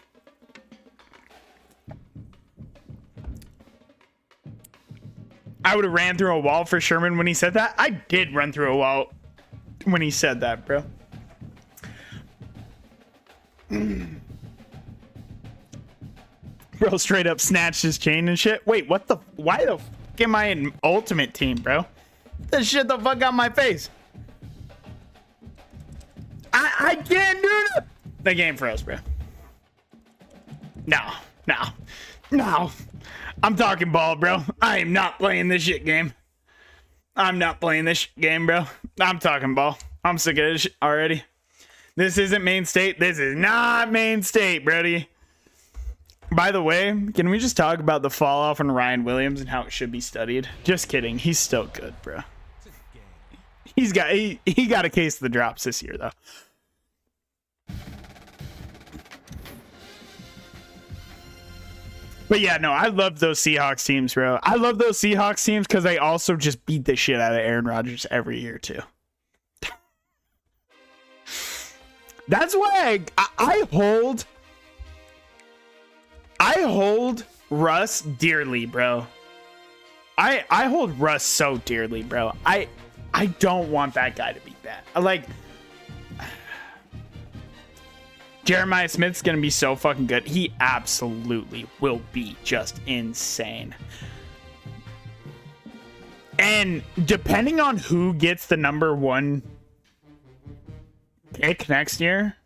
I would have ran through a wall for Sherman when he said that. I did run through a wall when he said that, bro. Bro straight up snatched his chain and shit. Wait, what the? Why the fuck am I in Ultimate Team, bro? This shit the fuck out my face. I can't do it. The game froze, bro. No. I'm talking ball, bro. I am not playing this shit game. I'm not playing this shit game, bro. I'm talking ball. I'm sick of this shit already. This isn't Maine State. This is not Maine State, Brody. By the way, can we just talk about the fall off on Ryan Williams and how it should be studied? Just kidding. He's still good, bro. He got a case of the drops this year, though. But yeah, no, I love those Seahawks teams, bro. I love those Seahawks teams because they also just beat the shit out of Aaron Rodgers every year, too. That's why I hold Russ dearly, bro. I hold Russ so dearly, bro. I don't want that guy to be bad. Like, Jeremiah Smith's gonna be so fucking good. He absolutely will be just insane. And depending on who gets the number 1 pick next year,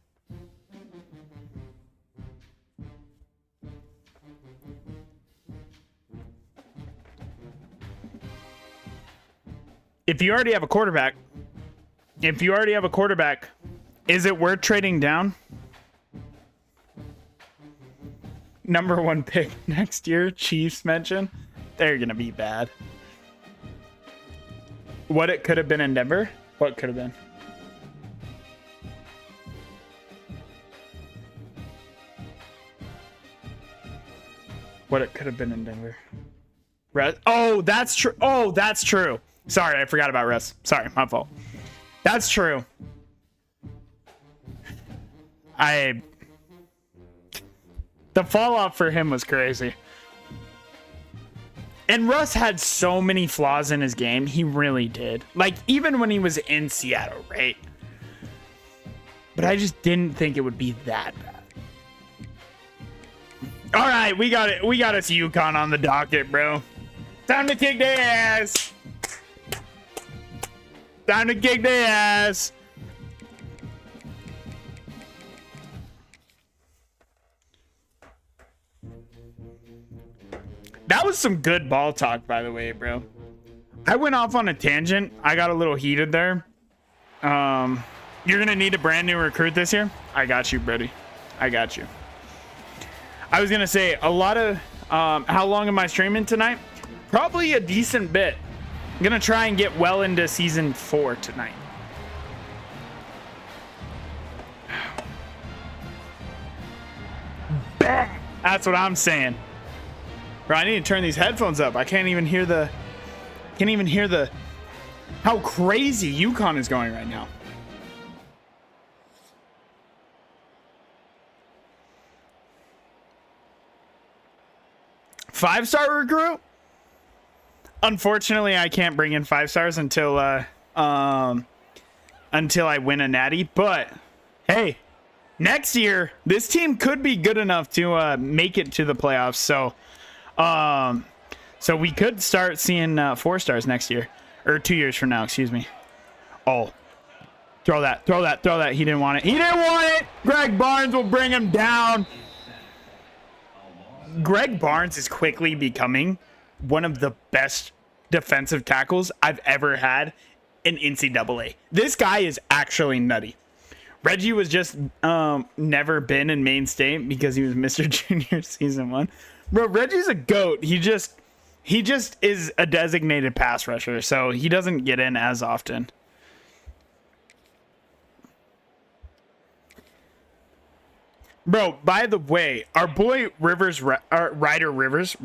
if you already have a quarterback, is it worth trading down? Number 1 pick next year, Chiefs mention. They're gonna be bad. What it could have been in Denver? What could have been? What it could have been in Denver. Russ. Oh, that's true. Oh, that's true. Sorry, I forgot about Russ. Sorry, my fault. That's true. The fall off for him was crazy. And Russ had so many flaws in his game. He really did. Like, even when he was in Seattle, right? But I just didn't think it would be that bad. All right, we got it. We got us UConn on the docket, bro. Time to kick their ass. Time to kick their ass. That was some good ball talk, by the way, bro. I went off on a tangent. I got a little heated there. You're going to need a brand new recruit this year? I got you, buddy. I got you. I was going to say, a lot of... how long am I streaming tonight? Probably a decent bit. I'm going to try and get well into season 4 tonight. That's what I'm saying. Bro, I need to turn these headphones up. I can't even hear the... How crazy UConn is going right now. Five-star recruit? Unfortunately, I can't bring in 5 stars until I win a natty. But hey, next year this team could be good enough to make it to the playoffs. So we could start seeing 4 stars next year, or 2 years from now. Excuse me. Oh, throw that. He didn't want it. Greg Barnes will bring him down. Greg Barnes is quickly becoming one of the best defensive tackles I've ever had in NCAA. This guy is actually nutty. Reggie was just never been in Maine State because he was Mr. Junior season 1. Bro, Reggie's a goat. He just is a designated pass rusher, so he doesn't get in as often. Bro, by the way, our boy Ryder Rivers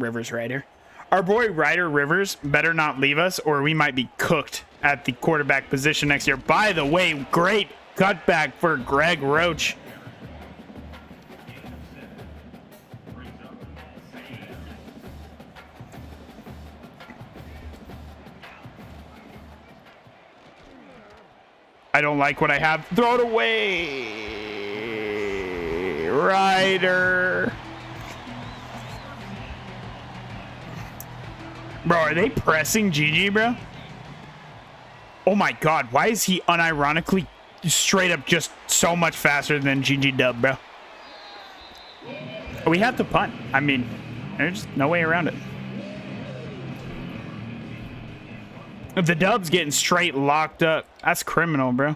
better not leave us, or we might be cooked at the quarterback position next year. By the way, great cutback for Greg Roach. I don't like what I have. Throw it away. Ryder. Bro, are they pressing GG, bro? Oh my god, why is he unironically straight up just so much faster than GG Dub, bro? We have to punt. I mean, there's no way around it. The Dub's getting straight locked up. That's criminal, bro.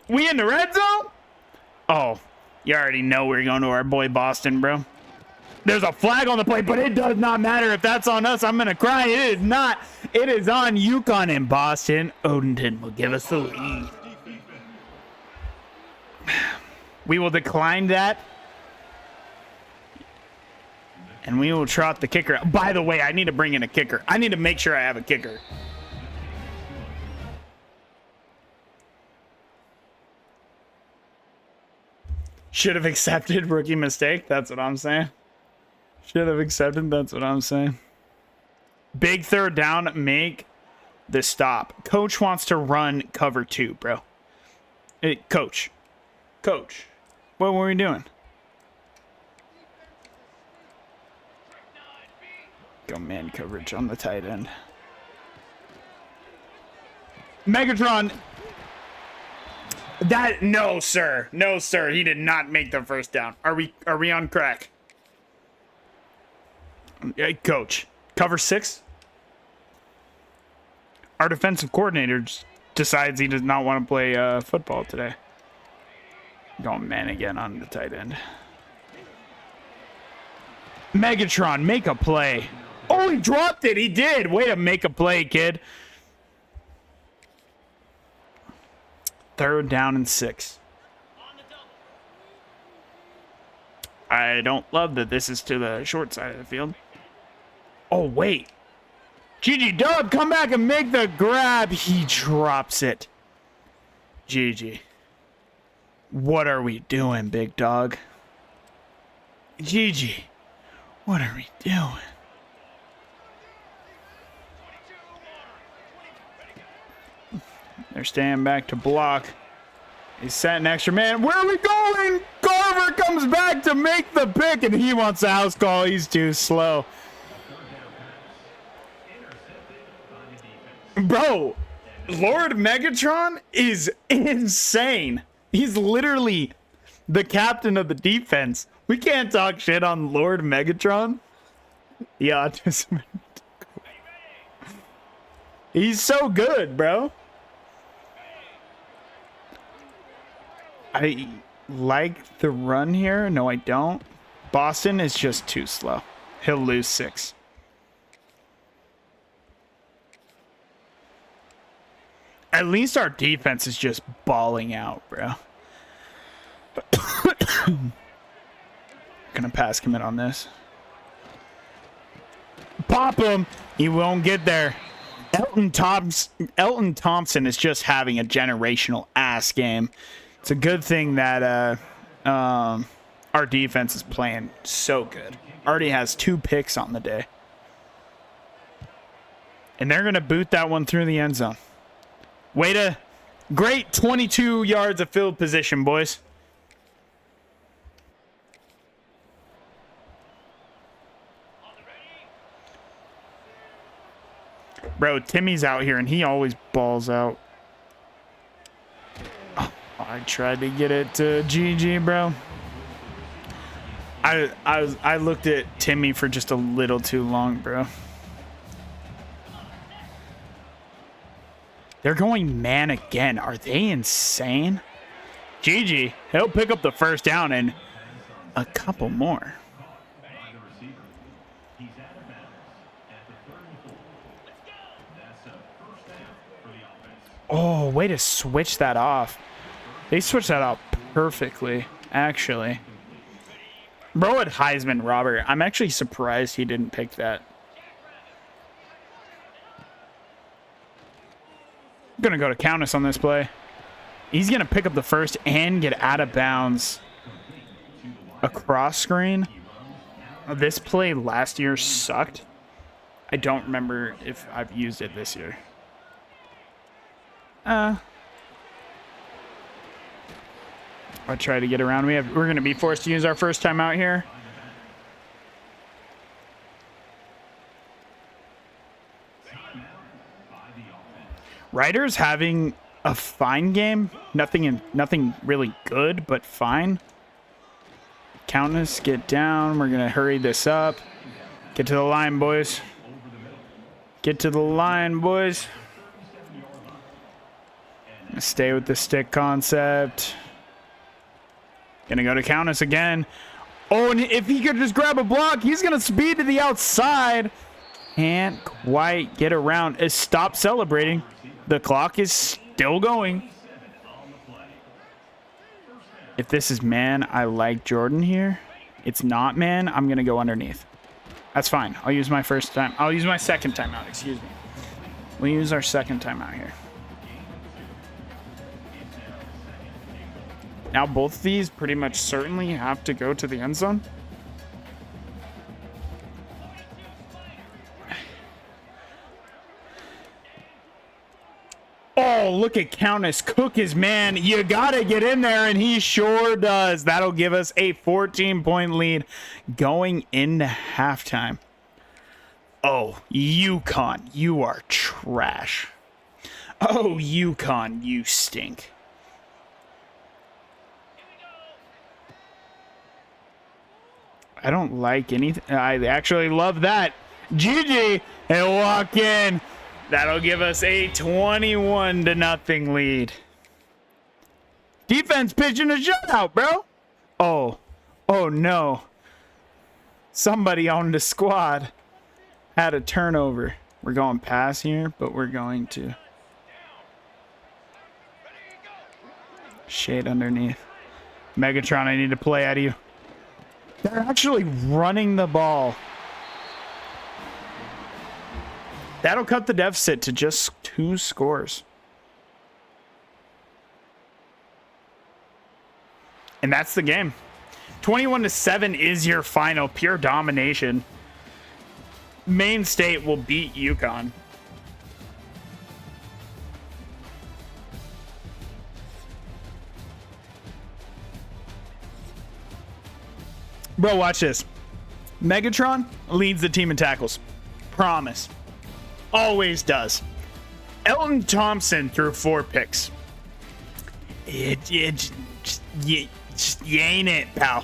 We in the red zone? Oh, you already know we're going to our boy Boston, bro. There's a flag on the play, but it does not matter if that's on us. I'm going to cry. It is not. It is on UConn and Boston. Odenton will give us the lead. We will decline that. And we will trot the kicker. By the way, I need to bring in a kicker. I need to make sure I have a kicker. Should have accepted rookie mistake. That's what I'm saying. Should have accepted. That's what I'm saying. Big third down. Make the stop. Coach wants to run cover 2, bro. Hey, Coach. Coach. What were we doing? Go man coverage on the tight end. Megatron. No, sir. No, sir. He did not make the first down. Are we on crack? Hey, Coach. Cover 6. Our defensive coordinator decides he does not want to play football today. Going man again on the tight end. Megatron, make a play. Oh, he dropped it. He did. Way to make a play, kid. Third down and 6. I don't love that this is to the short side of the field. Oh, wait. GG Dub, come back and make the grab. He drops it. GG. What are we doing, big dog? GG. What are we doing? They're staying back to block. He's setting extra man. Where are we going? Carver comes back to make the pick, and he wants a house call. He's too slow. Bro, Lord Megatron is insane. He's literally the captain of the defense. We can't talk shit on Lord Megatron. The autism. He's so good, bro. I like the run here. No, I don't. Boston is just too slow. He'll lose 6. At least our defense is just balling out, bro. Gonna pass commit on this. Pop him. He won't get there. Elton Thompson is just having a generational ass game. It's a good thing that our defense is playing so good. Already has 2 picks on the day. And they're going to boot that one through the end zone. Way to... Great 22 yards of field position, boys. Bro, Timmy's out here, and he always balls out. I tried to get it to GG, bro. I looked at Timmy for just a little too long, bro. They're going man again. Are they insane? GG. He'll pick up the first down and a couple more. Oh, way to switch that off. They switched that off perfectly, actually. Bro had Heisman, Robert. I'm actually surprised he didn't pick that. I'm going to go to Countess on this play. He's going to pick up the first and get out of bounds. A cross screen. This play last year sucked. I don't remember if I've used it this year. I'll try to get around. We're going to be forced to use our first time out here. Ryder's having a fine game. Nothing really good, but fine. Countess, get down. We're going to hurry this up. Get to the line, boys. Get to the line, boys. Stay with the stick concept. Gonna go to Countess again. Oh, and if he could just grab a block, he's gonna speed to the outside. Can't quite get around. Stop celebrating. The clock is still going. If this is man, I like Jordan here. It's not man, I'm gonna go underneath. That's fine. I'll use my first time. I'll use my second time out, excuse me. We'll use our second time out here. Now both of these pretty much certainly have to go to the end zone. Oh, look at Countess cook his man. You gotta get in there, and he sure does. That'll give us a 14-point lead going into halftime. Oh, UConn, you are trash. Oh, UConn, you stink. I don't like anything. I actually love that. GG and walk in. That'll give us a 21-0 lead. Defense pitching a shutout, bro. Oh no. Somebody on the squad had a turnover. We're going pass here, but we're going to shade underneath. Megatron, I need to play out of you. They're actually running the ball. That'll cut the deficit to just 2 scores. And that's the game. 21-7 is your final. Pure domination. Maine State will beat UConn. Bro, watch this. Megatron leads the team in tackles. Promise. Always does. Elton Thompson threw 4 picks. You ain't it, pal.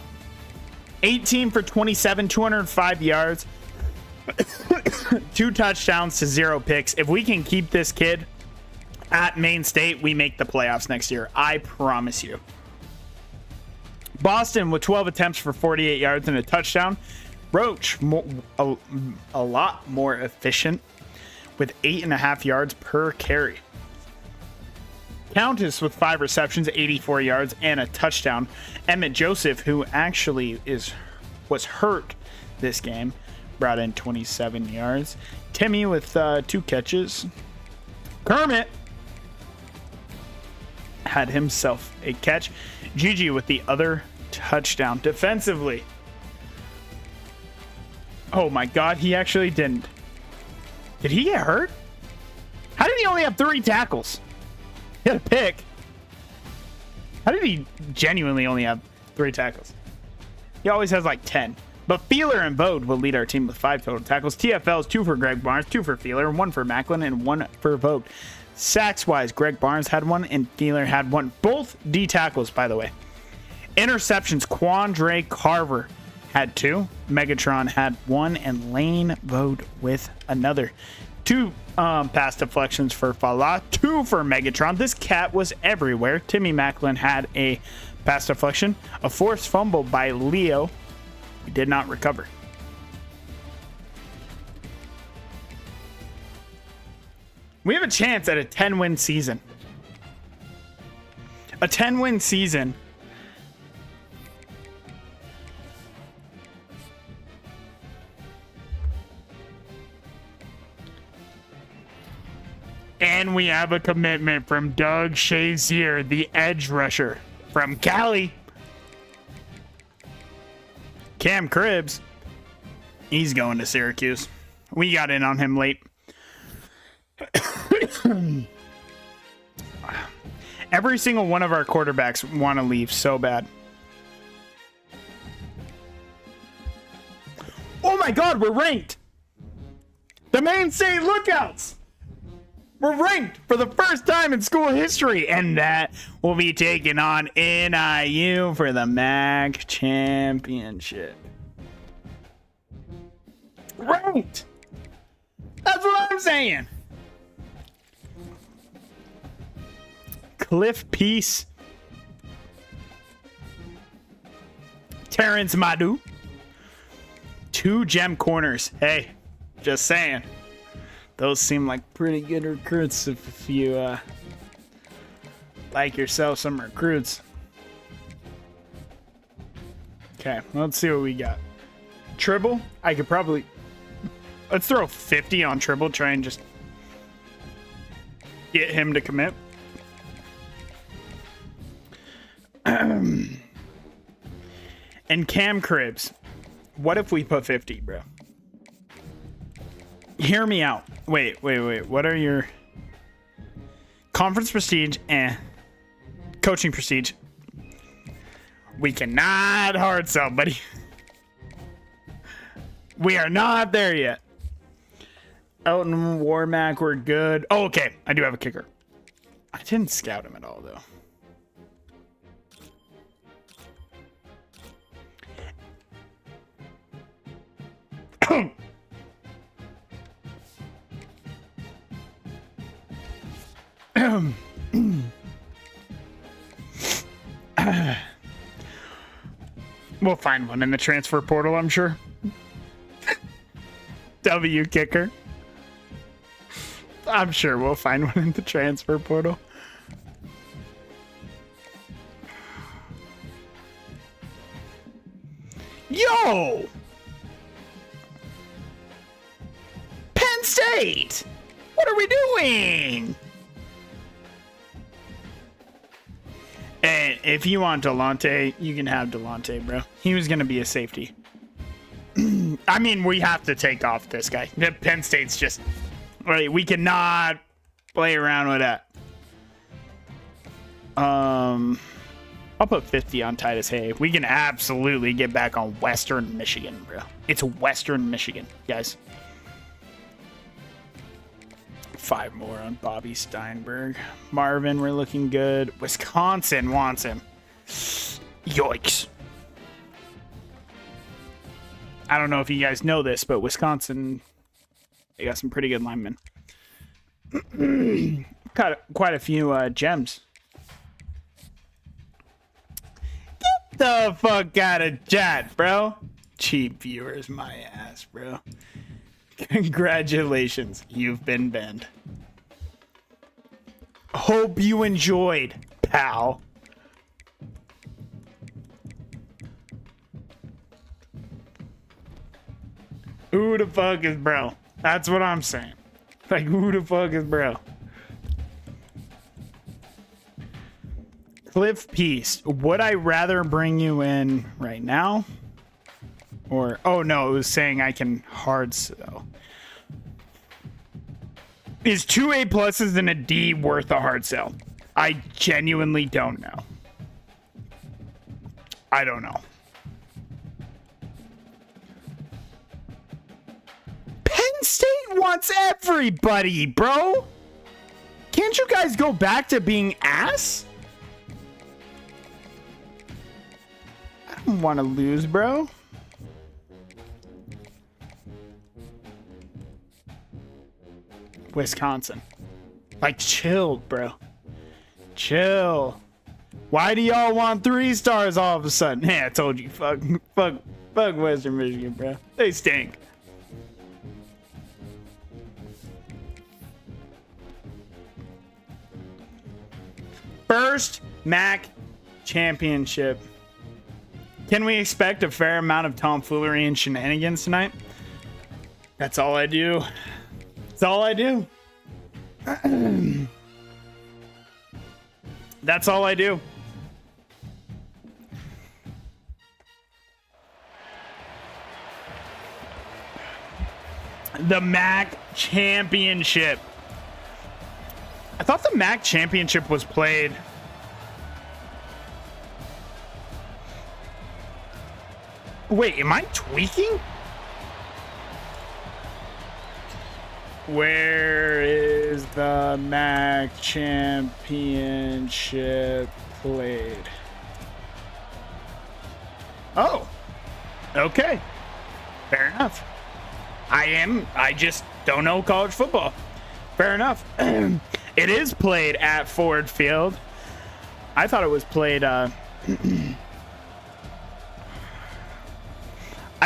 18 for 27, 205 yards. 2 touchdowns to 0 picks. If we can keep this kid at Maine State, we make the playoffs next year. I promise you. Boston with 12 attempts for 48 yards and a touchdown. Roach, a lot more efficient with 8.5 yards per carry. Countess with 5 receptions, 84 yards, and a touchdown. Emmett Joseph, who actually was hurt this game, brought in 27 yards. Timmy with 2 catches. Kermit had himself a catch. Gigi with the other touchdown. Defensively, oh my god, he actually didn't. Did he get hurt? How did he only have 3 tackles? He had a pick. How did he genuinely only have 3 tackles? He always has like 10. But Feeler and Bode will lead our team with 5 total tackles. TFLs, 2 for Greg Barnes, 2 for Feeler, 1 for Macklin, and 1 for Vogt. Sacks-wise, Greg Barnes had 1 and Feeler had 1. Both D tackles, by the way. Interceptions, Quandre Carver had 2, Megatron had 1, and Lane Vote with another. 2 pass deflections for Fala, 2 for Megatron. This cat was everywhere. Timmy Macklin had a pass deflection, a forced fumble by Leo. He did not recover. We have a chance at a 10-win season. A 10-win season. And we have a commitment from Doug Shazier, the edge rusher from Cali. Cam Cribbs, he's going to Syracuse. We got in on him late. Every single one of our quarterbacks want to leave so bad. Oh my God, we're ranked. The Maine St. Lookouts. We're ranked for the first time in school history, and that will be taking on NIU for the MAC championship. Ranked. That's what I'm saying. Cliff Peace, Terrence Madu, 2 gem corners. Hey, just saying. Those seem like pretty good recruits if you like yourself some recruits. Okay, let's see what we got. Tribble, I could probably... Let's throw 50 on Tribble, try and just get him to commit. And Cam Cribbs, what if we put 50, bro? Hear me out. Wait. What are your conference prestige and coaching prestige? We cannot hard sell, buddy. We are not there yet. Elton Warmack, we're good. Oh, okay. I do have a kicker. I didn't scout him at all, though. We'll find one in the transfer portal, I'm sure. W kicker. I'm sure we'll find one in the transfer portal. Yo! Penn State! What are we doing? And if you want Delonte, you can have Delonte, bro. He was going to be a safety. I mean, we have to take off this guy. Penn State's just... Right, we cannot play around with that. I'll put 50 on Titus Hay. We can absolutely get back on Western Michigan, bro. It's Western Michigan, guys. 5 more on Bobby Steinberg. Marvin, we're looking good. Wisconsin wants him. Yikes. I don't know if you guys know this, but Wisconsin, they got some pretty good linemen. Got quite a few gems. Get the fuck out of chat, bro. Cheap viewers, my ass, bro. Congratulations, you've been banned. Hope you enjoyed, pal. Who the fuck is bro? That's what I'm saying. Like, who the fuck is bro? Cliff Peace, would I rather bring you in right now? Or, oh no, it was saying I can hard sell. Is 2 A pluses and a D worth a hard sell? I genuinely don't know. I don't know. Penn State wants everybody, bro. Can't you guys go back to being ass? I don't want to lose, bro. Wisconsin. Like, chill, bro. Chill. Why do y'all want 3 stars all of a sudden? Hey, I told you. Fuck Western Michigan, bro. They stink. First MAC championship. Can we expect a fair amount of tomfoolery and shenanigans tonight? That's all I do. That's all I do. That's all I do. The MAC championship. I thought the MAC championship was played. Wait, am I tweaking? Where is the MAC championship played? Oh, okay. Fair enough. I just don't know college football. Fair enough. It is played at Ford Field. I thought it was played, I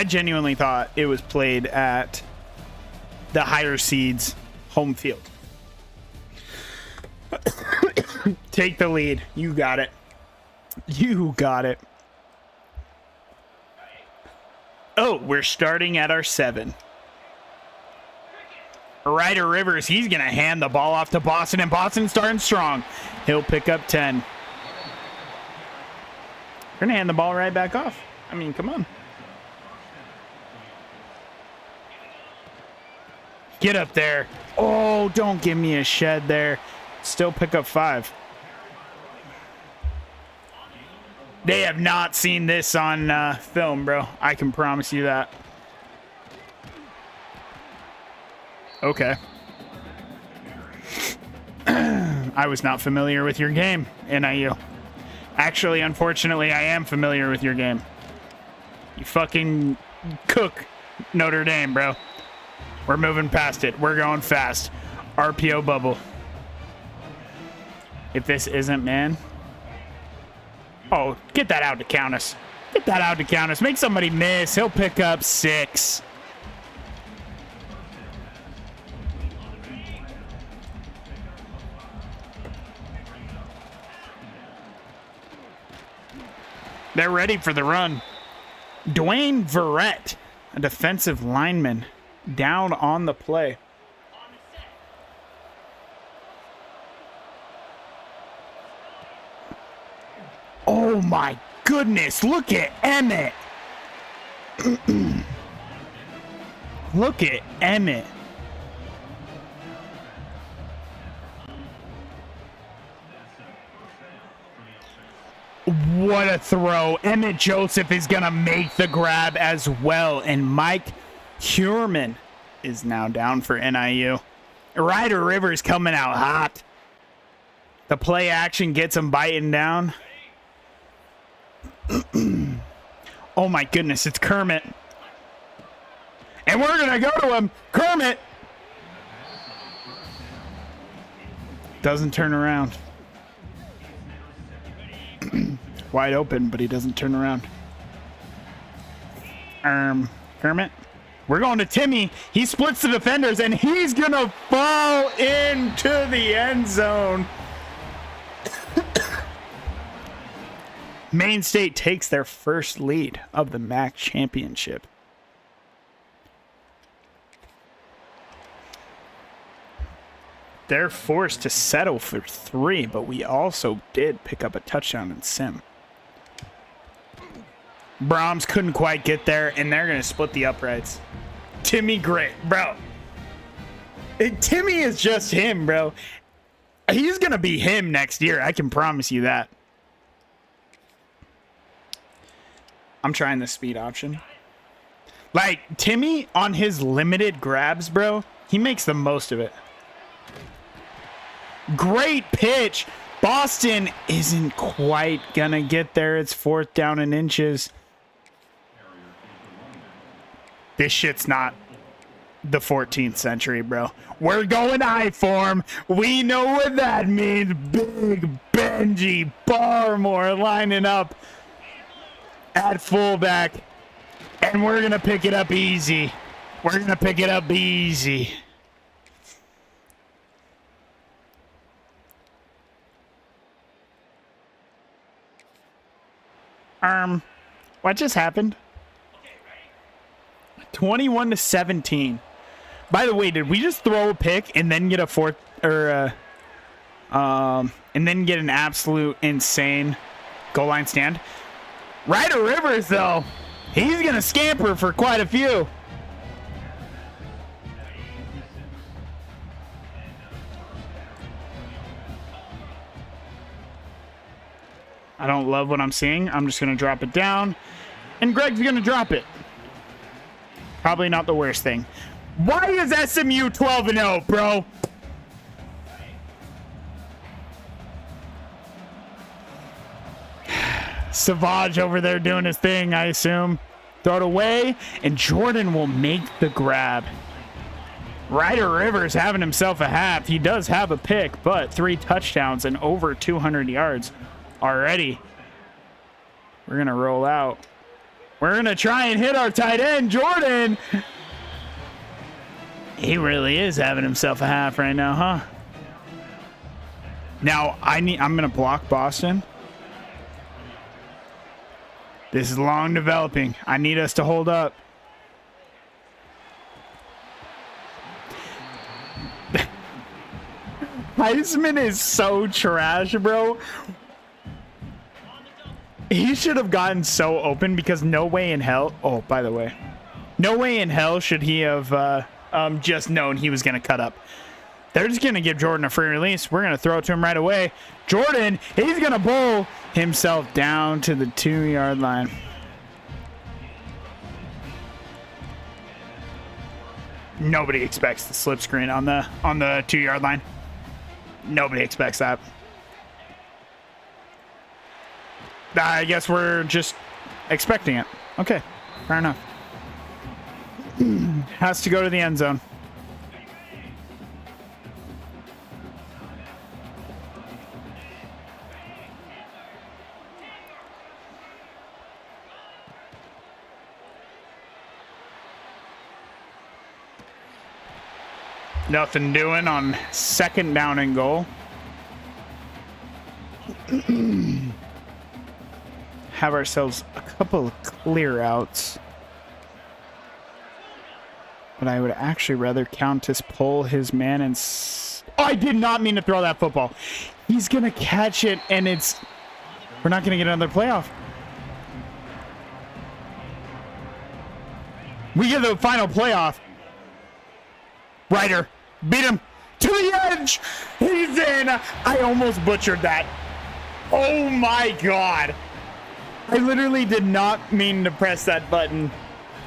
genuinely thought it was played at the higher seeds home field. Take the lead. You got it. You got it. Oh, we're starting at our 7. Ryder Rivers, he's going to hand the ball off to Boston, and Boston's starting strong. He'll pick up 10. We're going to hand the ball right back off. I mean, come on. Get up there. Oh, don't give me a shed there. Still pick up 5. They have not seen this on film, bro. I can promise you that. Okay. I was not familiar with your game, NIU. Actually, unfortunately, I am familiar with your game. You fucking cook Notre Dame, bro. We're moving past it. We're going fast. RPO bubble. If this isn't, man. Oh, get that out to Countess. Get that out to Countess. Make somebody miss. He'll pick up 6. They're ready for the run. Dwayne Verrett, a defensive lineman, down on the play. Oh my goodness, look at Emmett. Look at Emmett. What a throw. Emmett Joseph is going to make the grab as well. And Mike Hurman is now down for NIU. Ryder Rivers coming out hot. The play action gets him biting down. Oh my goodness, it's Kermit. And we're going to go to him. Kermit doesn't turn around. Wide open, but he doesn't turn around. Kermit. We're going to Timmy. He splits the defenders, and he's going to fall into the end zone. Maine State takes their first lead of the MAC championship. They're forced to settle for 3, but we also did pick up a touchdown in sim. Brahms couldn't quite get there, and they're going to split the uprights. Timmy Gray, bro. Timmy is just him, bro. He's going to be him next year. I can promise you that. I'm trying the speed option. Like, Timmy, on his limited grabs, bro, he makes the most of it. Great pitch. Boston isn't quite going to get there. It's 4th down and inches. This shit's not. the 14th century, bro. We're going I form. We know what that means. Big Benji Barmore lining up at fullback. And we're going to pick it up easy. We're going to pick it up easy. What just happened? 21-17. By the way, did we just throw a pick and then get a fourth or and then get an absolute insane goal line stand? Ryder Rivers though, he's gonna scamper for quite a few. I don't love what I'm seeing. I'm just gonna drop it down, and Greg's gonna drop it. Probably not the worst thing. Why is SMU 12-0, bro? Savage over there doing his thing, I assume. Throw it away, and Jordan will make the grab. Ryder Rivers having himself a half. He does have a pick, but 3 touchdowns and over 200 yards already. We're going to roll out. We're going to try and hit our tight end, Jordan. He really is having himself a half right now, huh? Now, I'm going to block Boston. This is long developing. I need us to hold up. Heisman is so trash, bro. He should have gotten so open because no way in hell. Oh, by the way, no way in hell should he have just known he was going to cut up. They're just going to give Jordan a free release. We're going to throw it to him right away. Jordan, he's going to bowl himself down to the 2-yard line. Nobody expects the slip screen on the 2-yard line. Nobody expects that. I guess we're just expecting it. Okay, fair enough. Has to go to the end zone. Nothing doing on 2nd down and goal. Have ourselves a couple of clear outs. But I would actually rather Countess pull his man and... Oh, I did not mean to throw that football. He's going to catch it, and it's... We're not going to get another playoff. We get the final playoff. Ryder, beat him to the edge. He's in. I almost butchered that. Oh, my God. I literally did not mean to press that button,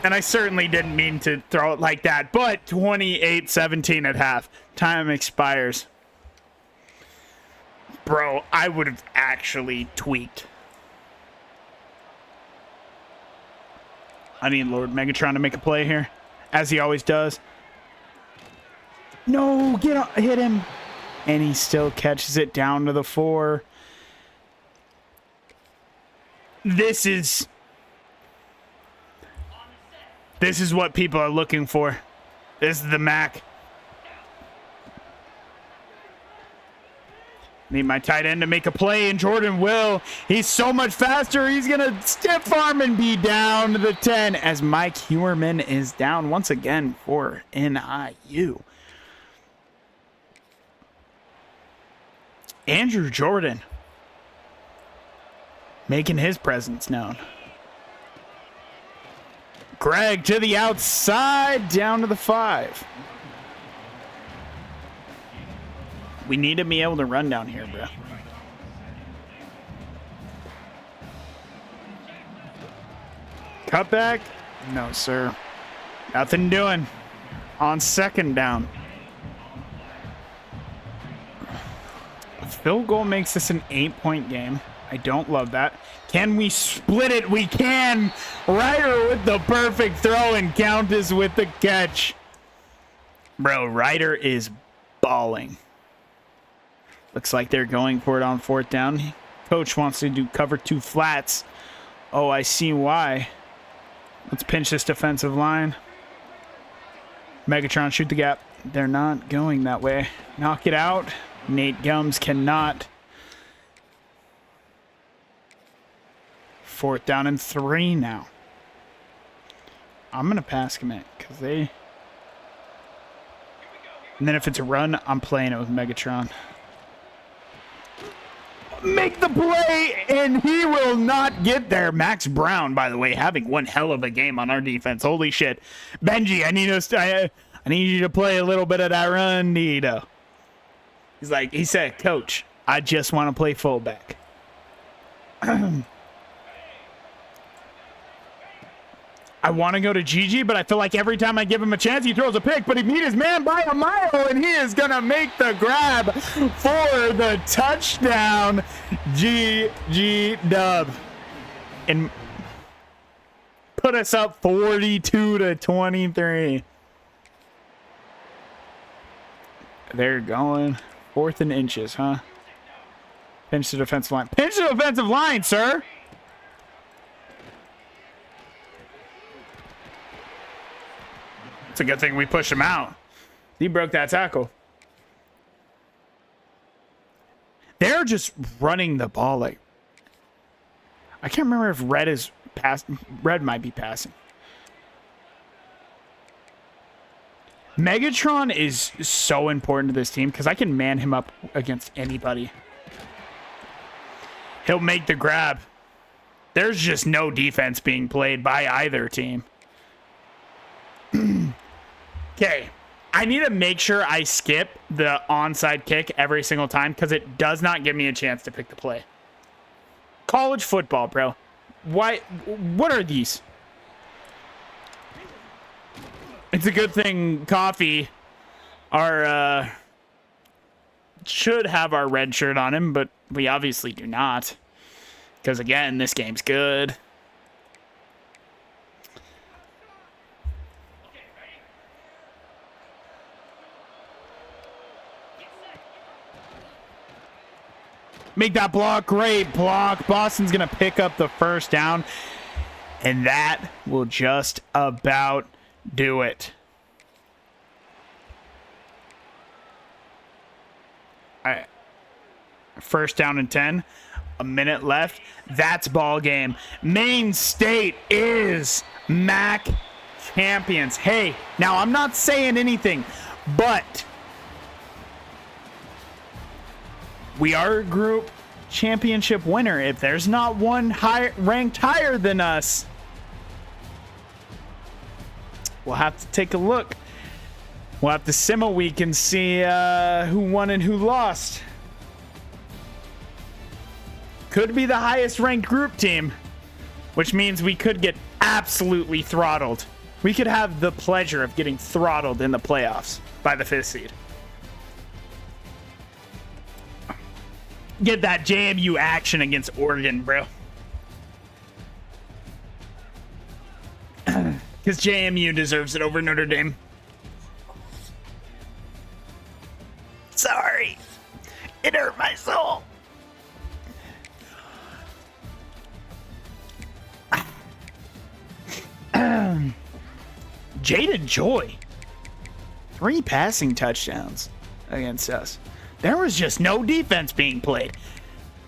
and I certainly didn't mean to throw it like that, but 28-17 at half. Time expires. Bro, I would have actually tweaked. I need Lord Megatron to make a play here, as he always does. No, hit him. And he still catches it down to the 4. This is what people are looking for. This is the Mac. Need my tight end to make a play, and Jordan will. He's so much faster. He's going to stiff arm and be down to the 10 as Mike Hewerman is down once again for NIU. Andrew Jordan making his presence known. Greg to the outside, down to the 5. We need to be able to run down here, bro. Cutback? No, sir. Nothing doing. On 2nd down. A field goal makes this an 8-point game. I don't love that. Can we split it? We can. Ryder with the perfect throw and Countess with the catch. Bro, Ryder is balling. Looks like they're going for it on 4th down. Coach wants to do cover 2 flats. Oh, I see why. Let's pinch this defensive line. Megatron, shoot the gap. They're not going that way. Knock it out. Nate Gums cannot. 4th down and 3 now. I'm going to pass commit because they... And then if it's a run, I'm playing it with Megatron. Make the play, and he will not get there. Max Brown, by the way, having one hell of a game on our defense. Holy shit. Benji, I need you to play a little bit of that run, Nito. He said, Coach, I just want to play fullback. I want to go to Gigi, but I feel like every time I give him a chance, he throws a pick, but he beat his man by a mile, and he is going to make the grab for the touchdown. GG dub. And put us up 42-23. They're going 4th and inches, huh? Pinch the defensive line. Pinch the defensive line, sir! It's a good thing we pushed him out. He broke that tackle. They're just running the ball like... I can't remember if Red is pass. Red might be passing. Megatron is so important to this team because I can man him up against anybody. He'll make the grab. There's just no defense being played by either team. Okay, I need to make sure I skip the onside kick every single time because it does not give me a chance to pick the play. College football, bro. Why? What are these? It's a good thing Coffee should have our red shirt on him, but we obviously do not. Because, again, this game's good. Make that block. Great block. Boston's going to pick up the 1st down. And that will just about do it. All right. 1st down and 10. A minute left. That's ball game. Maine State is MAC champions. Hey, now I'm not saying anything, but... we are a group championship winner. If there's not one ranked higher than us, we'll have to take a look. We'll have to sim a week and see who won and who lost. Could be the highest ranked group team, which means we could get absolutely throttled. We could have the pleasure of getting throttled in the playoffs by the 5th seed. Get that JMU action against Oregon, bro. Because JMU deserves it over Notre Dame. Sorry. It hurt my soul. Jaden Joy. 3 passing touchdowns against us. There was just no defense being played.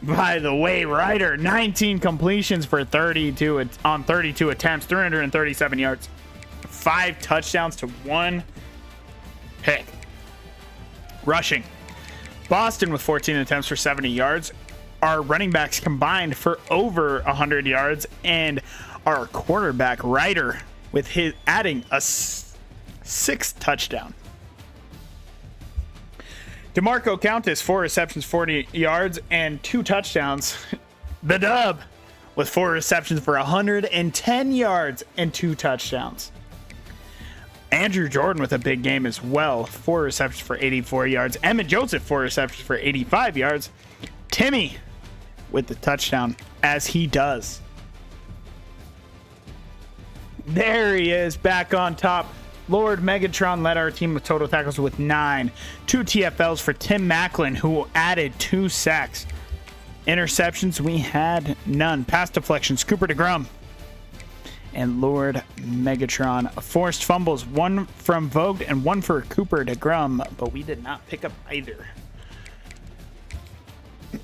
By the way, Ryder, 19 completions for 32 attempts, 337 yards, 5 touchdowns to 1 pick. Rushing. Boston with 14 attempts for 70 yards. Our running backs combined for over 100 yards, and our quarterback Ryder with his adding a 6th touchdown. DeMarco Countess, 4 receptions, 40 yards, and 2 touchdowns. The dub with 4 receptions for 110 yards and 2 touchdowns. Andrew Jordan with a big game as well. 4 receptions for 84 yards. Emmett Joseph, 4 receptions for 85 yards. Timmy with the touchdown, as he does. There he is, back on top. Lord Megatron led our team with total tackles with 9. 2 TFLs for Tim Macklin, who added 2 sacks. Interceptions, we had none. Pass deflections, Cooper DeGrum and Lord Megatron. Forced fumbles, 1 from Vogt and 1 for Cooper DeGrum, but we did not pick up either.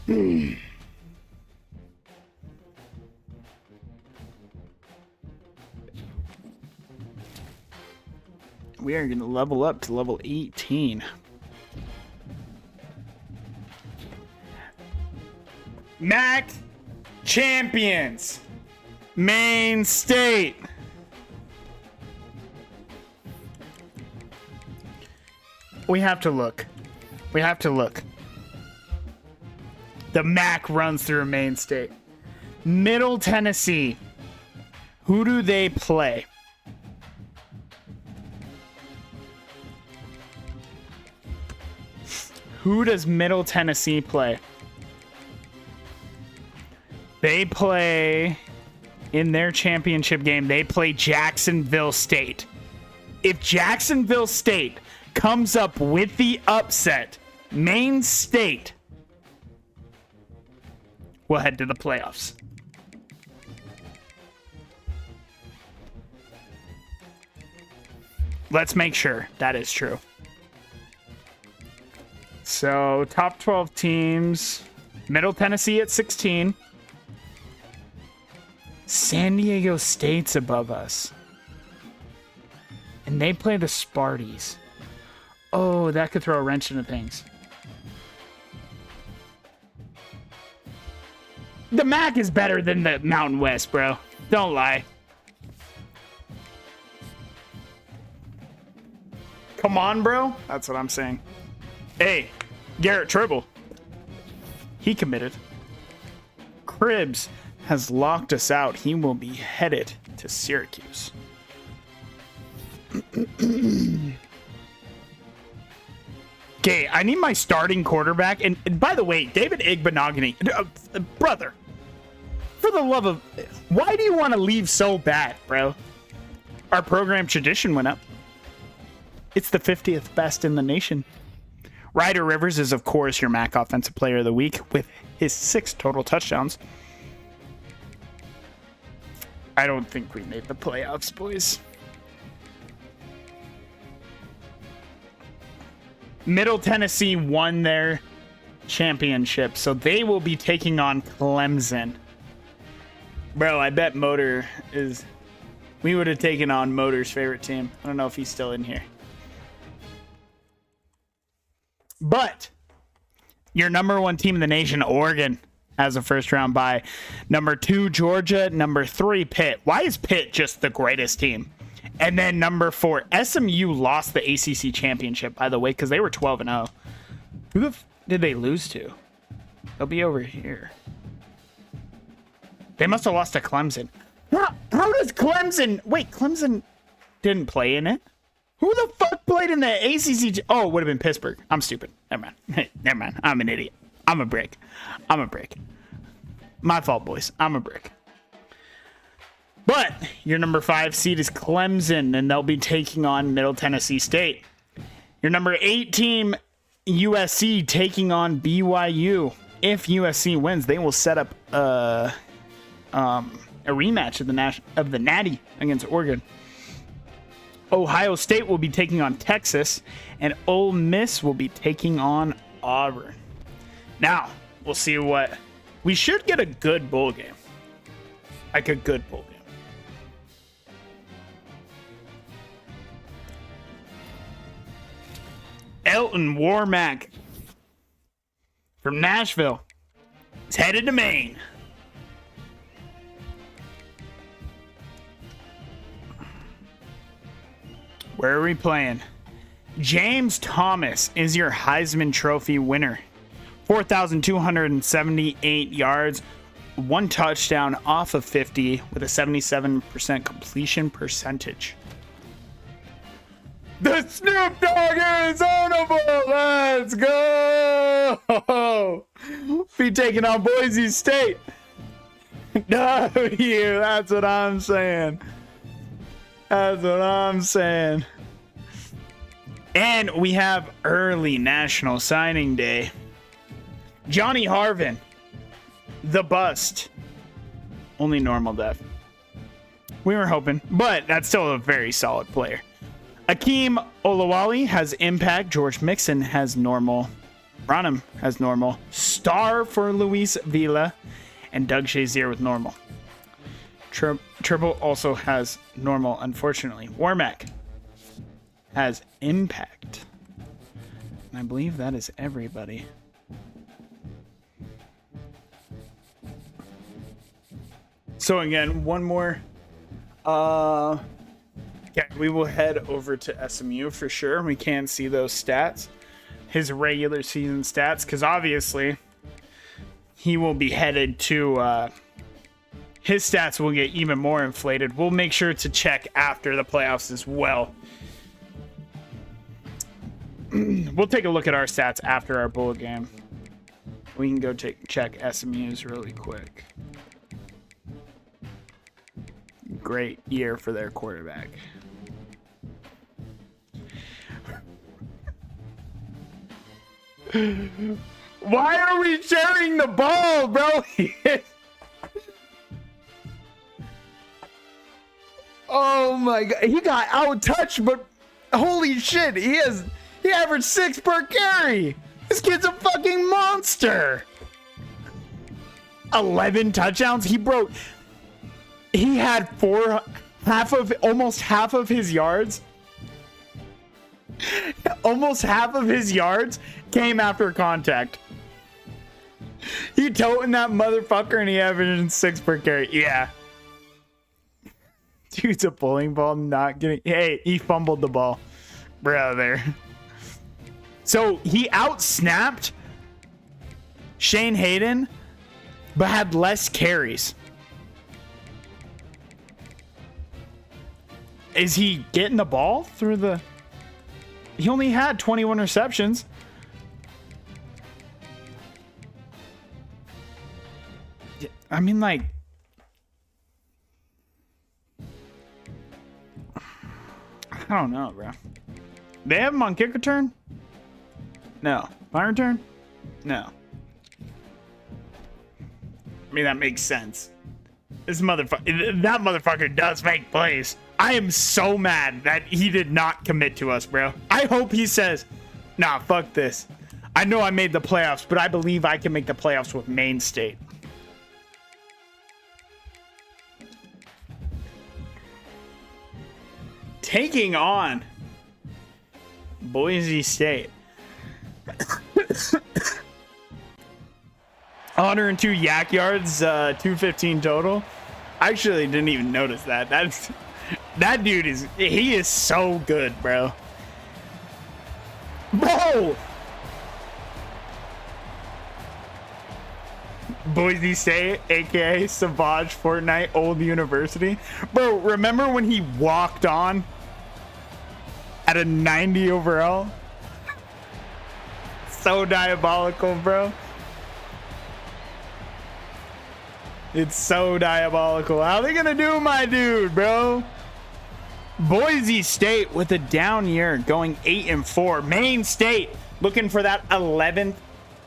We are going to level up to level 18. MAC champions, Maine State. We have to look. We have to look. The MAC runs through Maine State. Middle Tennessee. Who do they play? Who does Middle Tennessee play? They play, in their championship game, they play Jacksonville State. If Jacksonville State comes up with the upset, Maine State will head to the playoffs. Let's make sure that is true. So, top 12 teams. Middle Tennessee at 16. San Diego State's above us. And they play the Sparties. Oh, that could throw a wrench into things. The MAC is better than the Mountain West, bro. Don't lie. Come on, bro. That's what I'm saying. Hey, Garrett Tribble. He committed. Cribbs has locked us out. He will be headed to Syracuse. Okay, I need my starting quarterback. And by the way, David Igbenogany, brother, for the love of... Why do you want to leave so bad, bro? Our program tradition went up. It's the 50th best in the nation. Ryder Rivers is, of course, your MAC Offensive Player of the Week with his 6 total touchdowns. I don't think we made the playoffs, boys. Middle Tennessee won their championship, so they will be taking on Clemson. Bro, I bet Motor is... We would have taken on Motor's favorite team. I don't know if he's still in here. But your number 1 team in the nation, Oregon, has a first round bye. Number 2, Georgia. Number 3, Pitt. Why is Pitt just the greatest team? And then number 4, SMU lost the ACC championship, by the way, because they were 12-0. Who the did they lose to? They'll be over here. They must have lost to Clemson. How does Clemson... Wait, Clemson didn't play in it? Who the fuck played in the ACC? Oh, it would have been Pittsburgh. I'm stupid. Never mind. Never mind. I'm an idiot. I'm a brick. My fault, boys. I'm a brick. But your number 5 seed is Clemson, and they'll be taking on Middle Tennessee State. Your number 8 team, USC, taking on BYU. If USC wins, they will set up a rematch of the Natty against Oregon. Ohio State will be taking on Texas, and Ole Miss will be taking on Auburn. Now, we'll see what... We should get a good bowl game. Like a good bowl game. Elton Warmack from Nashville is headed to Maine. Where are we playing? James Thomas is your Heisman Trophy winner. 4,278 yards, 1 touchdown off of 50 with a 77% completion percentage. The Snoop Dogg Arizona Bowl, let's go! Be taking on Boise State. W, that's what I'm saying. That's what I'm saying. And we have early National Signing Day. Johnny Harvin, the bust. Only normal def. We were hoping, but that's still a very solid player. Akeem Olawale has impact. George Mixon has normal. Branham has normal. Star for Luis Villa. And Doug Shazier with normal. Triple also has normal, unfortunately. Warmack has impact. And I believe that is everybody. So again, one more. Yeah, we will head over to SMU for sure. We can see those stats. His regular season stats, because obviously he will be headed to his stats will get even more inflated. We'll make sure to check after the playoffs as well. We'll take a look at our stats after our bowl game. We can go check SMU's really quick. Great year for their quarterback. Why are we sharing the ball, bro? Oh my god, he got out touched, but holy shit, he averaged 6 per carry. This kid's a fucking monster. 11 touchdowns. He had almost half of his yards. Almost half of his yards came after contact. He toting that motherfucker and he averaged 6 per carry. Yeah. Dude's a bowling ball, not getting. Hey, he fumbled the ball, brother. So he outsnapped Shane Hayden, but had less carries. Is he getting the ball through the? He only had 21 receptions. I mean, like. I don't know, bro. They have him on kick return? No. Punt return? No. I mean, that makes sense. That motherfucker does make plays. I am so mad that he did not commit to us, bro. I hope he says, nah, fuck this. I know I made the playoffs, but I believe I can make the playoffs with Maine State. Taking on Boise State. 102 yak yards, 215 total. I actually didn't even notice that. That dude is so good, bro. Bro! Boise State, aka Savage Fortnite Old University. Bro, remember when he walked on at a 90 overall? So diabolical, bro. It's so diabolical. How are they gonna do, my dude, bro? Boise State with a down year, going 8-4. Maine State looking for that 11th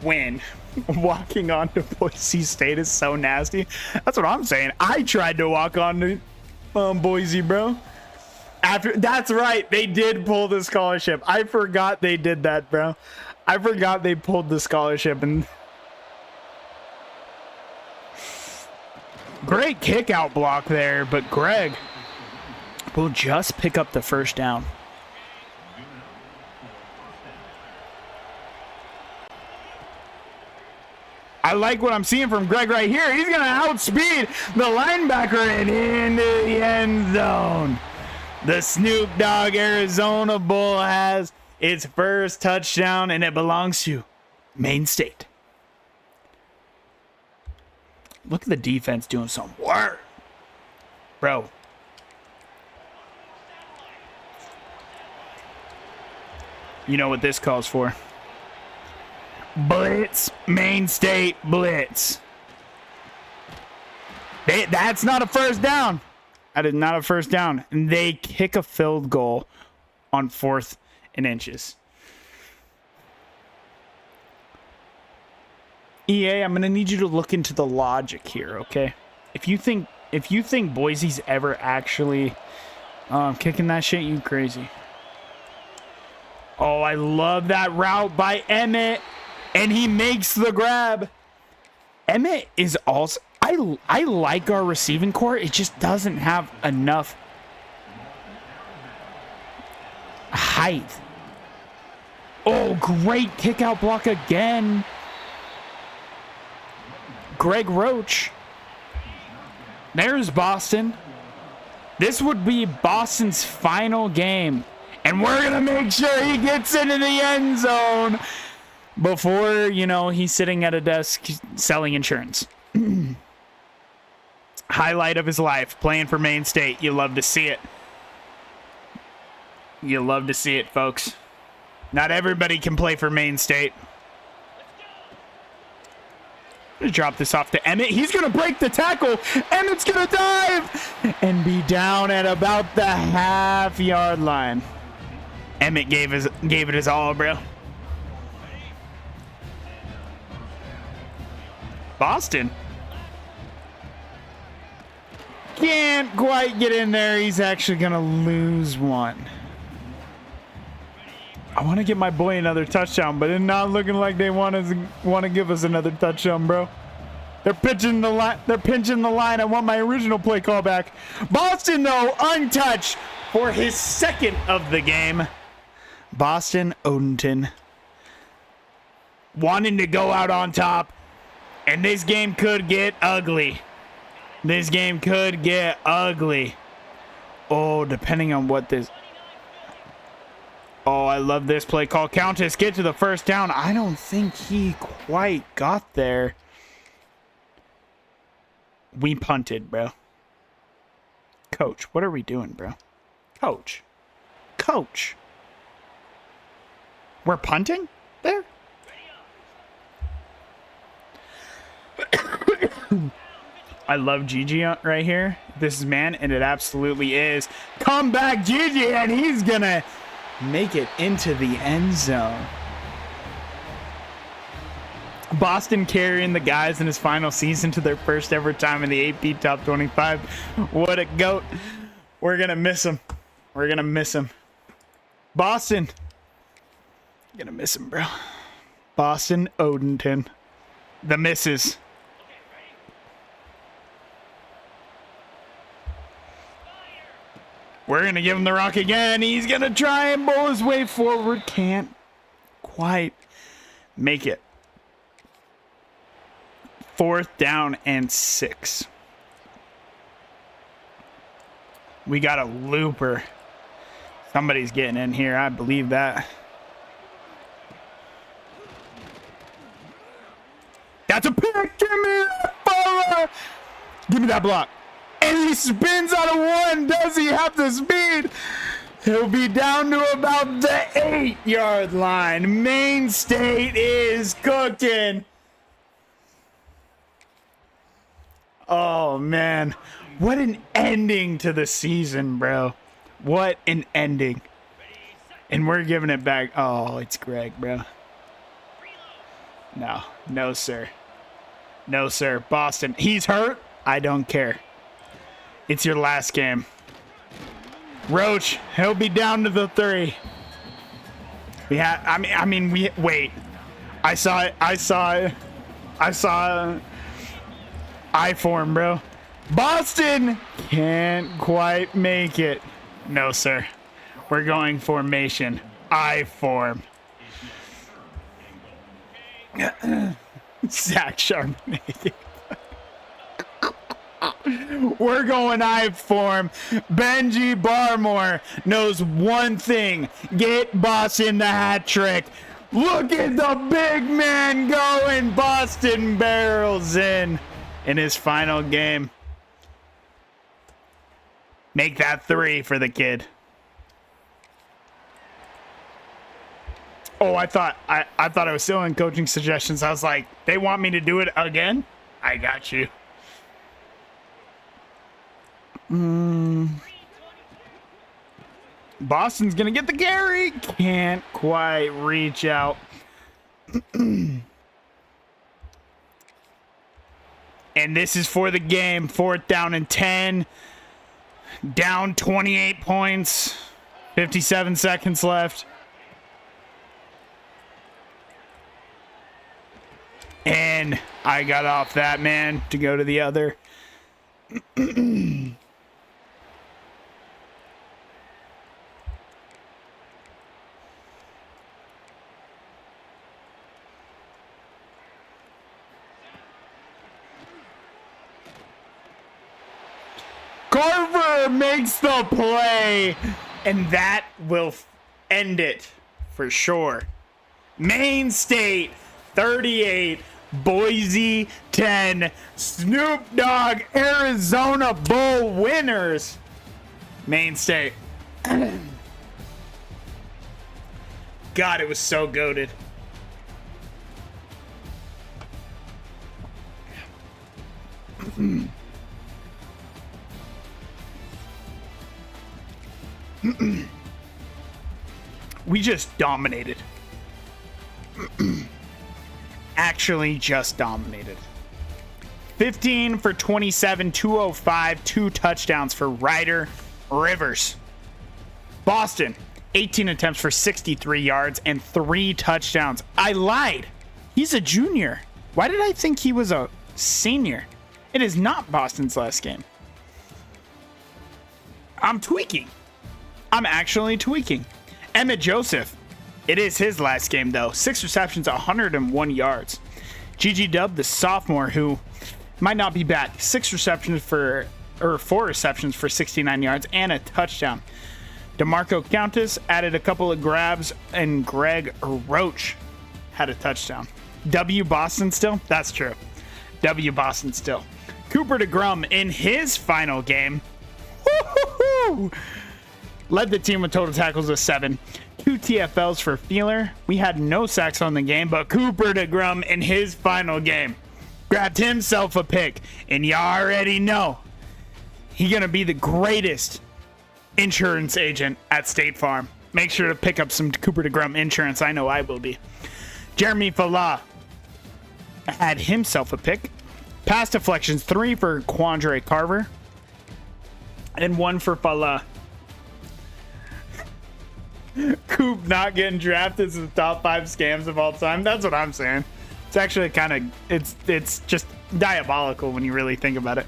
win. Walking on to Boise State is so nasty. That's what I'm saying. I tried to walk on to Boise, bro. That's right. They did pull the scholarship. I forgot they did that, bro. I forgot they pulled the scholarship. And great kick out block there, but Greg will just pick up the first down. I like what I'm seeing from Greg right here. He's going to outspeed the linebacker and into the end zone. The Snoop Dogg Arizona Bull has its first touchdown, and it belongs to Maine State. Look at the defense doing some work. Bro. You know what this calls for. Blitz. Maine State blitz. That's not a first down. That is not a first down. And they kick a field goal on 4th in inches. EA, I'm going to need you to look into the logic here, okay? If you think Boise's ever actually kicking that shit, you crazy. Oh, I love that route by Emmett, and he makes the grab. Emmett is also... I like our receiving core. It just doesn't have enough height. Oh, great kick out block again. Greg Roach. There's Boston. This would be Boston's final game. And we're going to make sure he gets into the end zone before, you know, he's sitting at a desk selling insurance. Highlight of his life, playing for Maine State. You love to see it. You love to see it, folks. Not everybody can play for Maine State. I'm gonna drop this off to Emmett. He's gonna break the tackle. Emmett's gonna dive and be down at about the half-yard line. Emmett gave it his all, bro. Boston can't quite get in there. He's actually gonna lose one. I want to get my boy another touchdown, but it's not looking like they want to give us another touchdown, bro. They're pitching the line. They're pinching the line. I want my original play call back. Boston, though, untouched for his second of the game. Boston Odenton wanting to go out on top, and this game could get ugly. This game could get ugly. Oh, depending on what this... Oh, I love this play call. Countess, get to the first down. I don't think he quite got there. We punted, bro. Coach, what are we doing, bro? Coach. Coach. We're punting there? I love Gigi right here. This is man, and it absolutely is. Come back, Gigi, and he's gonna make it into the end zone. Boston carrying the guys in his final season to their first ever time in the AP Top 25. What a goat. We're gonna miss him. We're gonna miss him. Boston. Gonna miss him, bro. Boston Odenton. The misses. We're going to give him the rock again. He's going to try and bowl his way forward. Can't quite make it. 4th down and 6. We got a looper. Somebody's getting in here. I believe that. That's a pick. Give me that ball. Give me that block. And he spins out of one. Does he have the speed? He'll be down to about the 8-yard line. Maine State is cooking. Oh, man. What an ending to the season, bro. What an ending. And we're giving it back. Oh, it's Greg, bro. No. No, sir. No, sir. Boston. He's hurt. I don't care. It's your last game. Roach, he'll be down to the 3. We had, wait. I saw it. I form, bro. Boston can't quite make it. No, sir. We're going formation. I form. Zach Charbonnet. We're going I form. Benji Barmore knows one thing. Get Boston the hat trick. Look at the big man going. Boston barrels in his final game. Make that 3 for the kid. Oh, I thought I was still in coaching suggestions. I was like, they want me to do it again? I got you. Boston's going to get the carry. Can't quite reach out. And this is for the game. 4th down and 10. Down 28 points. 57 seconds left. And I got off that man to go to the other. Carver makes the play, and that will end it for sure. Maine State 38, Boise 10. Snoop Dogg Arizona Bowl winners. Maine State. God, it was so goated. We just dominated. Actually just dominated. 15 for 27, 205, 2 touchdowns for Ryder Rivers. Boston, 18 attempts for 63 yards and 3 touchdowns. I lied. He's a junior. Why did I think he was a senior? It is not Boston's last game. I'm tweaking. I'm actually tweaking. Emmett Joseph. It is his last game, though. 6 receptions, 101 yards. GG Dub, the sophomore, who might not be back. 4 receptions for 69 yards and a touchdown. DeMarco Countess added a couple of grabs, and Greg Roach had a touchdown. W Boston still? That's true. W Boston still. Cooper DeGrum in his final game. Woo-hoo-hoo! Led the team with total tackles of 7. 2 TFLs for Feeler. We had no sacks on the game, but Cooper DeGrum in his final game grabbed himself a pick. And you already know he's going to be the greatest insurance agent at State Farm. Make sure to pick up some Cooper DeGrum insurance. I know I will be. Jeremy Falah had himself a pick. Pass deflections, 3 for Quandre Carver and 1 for Falah. Coop not getting drafted is the top 5 scams of all time. That's what I'm saying. It's actually kind of, it's just diabolical when you really think about it.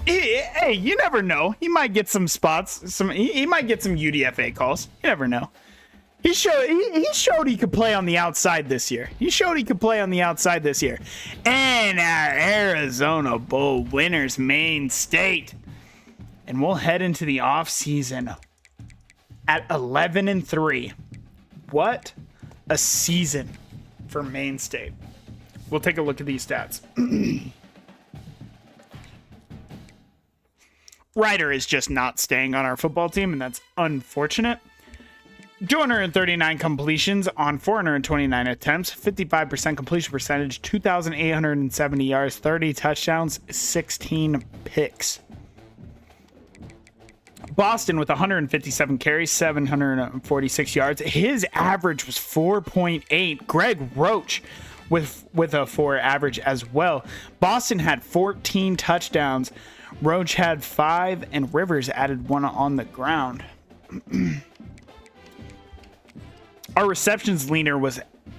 Hey, you never know. He might get some spots. He might get some UDFA calls. You never know. He showed he could play on the outside this year. And our Arizona Bowl winners, Maine State. And we'll head into the offseason at 11-3. What a season for Maine State. We'll take a look at these stats. Ryder is just not staying on our football team, and that's unfortunate. 239 completions on 429 attempts, 55% completion percentage, 2,870 yards, 30 touchdowns, 16 picks. Boston with 157 carries, 746 yards. His average was 4.8. Greg Roach with a 4 average as well. Boston had 14 touchdowns. Roach had 5, and Rivers added 1 on the ground. Our receptions leader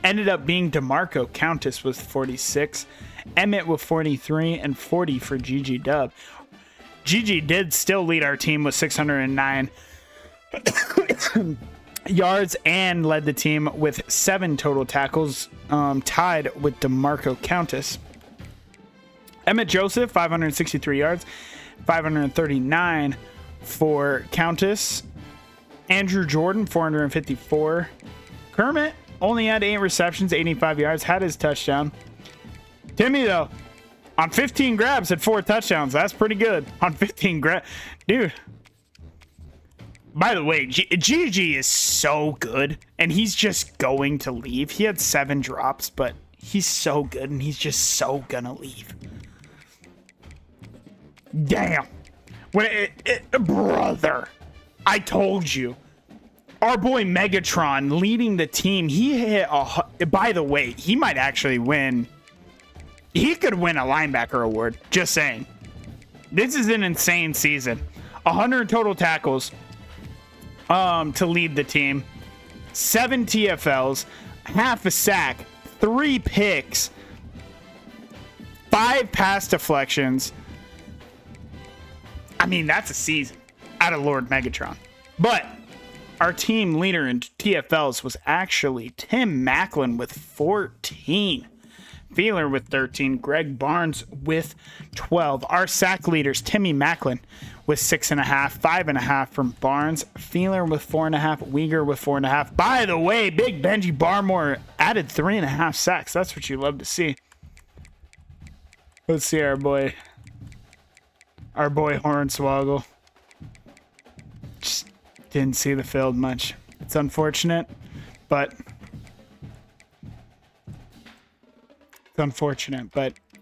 ended up being DeMarco Countess with 46, Emmett with 43, and 40 for GG Dub. GG did still lead our team with 609 yards and led the team with 7 total tackles, tied with DeMarco Countess. Emmett Joseph, 563 yards, 539 for Countess. Andrew Jordan, 454. Kermit only had 8 receptions, 85 yards, had his touchdown. Timmy, though, on 15 grabs, had 4 touchdowns. That's pretty good. On 15 grabs. Dude. By the way, GG is so good, and he's just going to leave. He had 7 drops, but he's so good, and he's just so gonna leave. Damn. Brother, I told you. Our boy Megatron leading the team. He hit by the way, he might actually win. He could win a linebacker award. Just saying. This is an insane season. 100 total tackles to lead the team. 7 TFLs, half a sack, 3 picks, 5 pass deflections. I mean, that's a season out of Lord Megatron. But our team leader in TFLs was actually Tim Macklin with 14. Feeler with 13. Greg Barnes with 12. Our sack leaders, Timmy Macklin with 6.5. 5.5 from Barnes. Feeler with 4.5. Uyghur with 4.5. By the way, Big Benji Barmore added 3.5 sacks. That's what you love to see. Let's see our boy Hornswoggle. Just didn't see the field much. It's unfortunate, but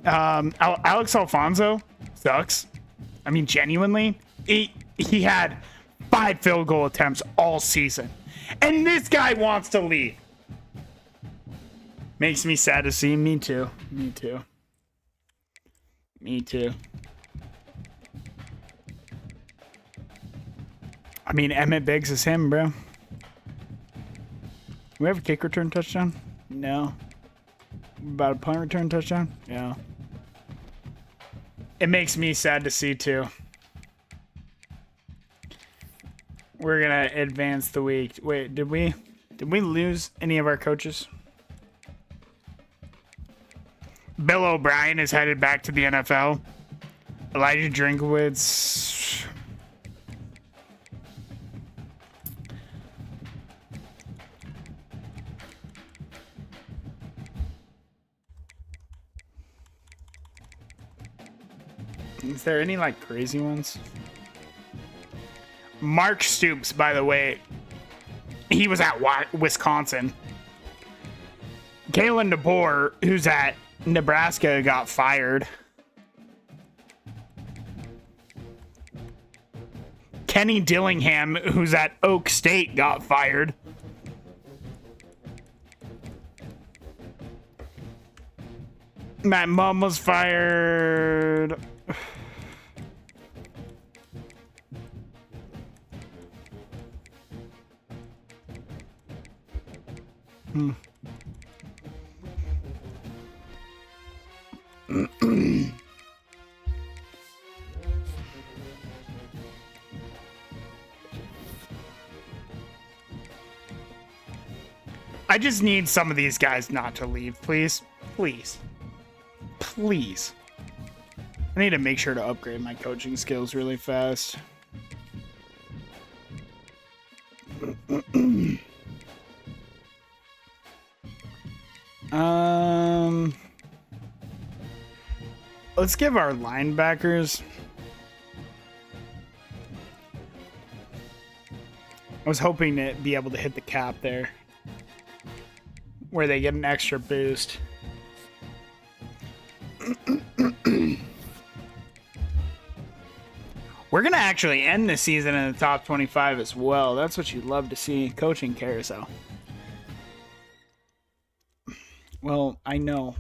Alex Alfonso sucks. I mean, genuinely, he had 5 field goal attempts all season, and this guy wants to leave. Makes me sad to see. Me too. I mean, Emmett Biggs is him, bro. Do we have a kick return touchdown? No. About a punt return touchdown? Yeah. It makes me sad to see, too. We're going to advance the week. Wait, did we lose any of our coaches? Bill O'Brien is headed back to the NFL. Elijah Drinkowitz... Is there any, like, crazy ones? Mark Stoops, by the way, he was at Wisconsin. Kalen DeBoer, who's at Nebraska, got fired. Kenny Dillingham, who's at Oak State, got fired. Matt Mum was fired. I just need some of these guys not to leave, please. Please. Please. I need to make sure to upgrade my coaching skills really fast. Let's give our linebackers. I was hoping to be able to hit the cap there, where they get an extra boost. We're going to actually end the season in the top 25 as well. That's what you'd love to see. Coaching carousel. Well, I know.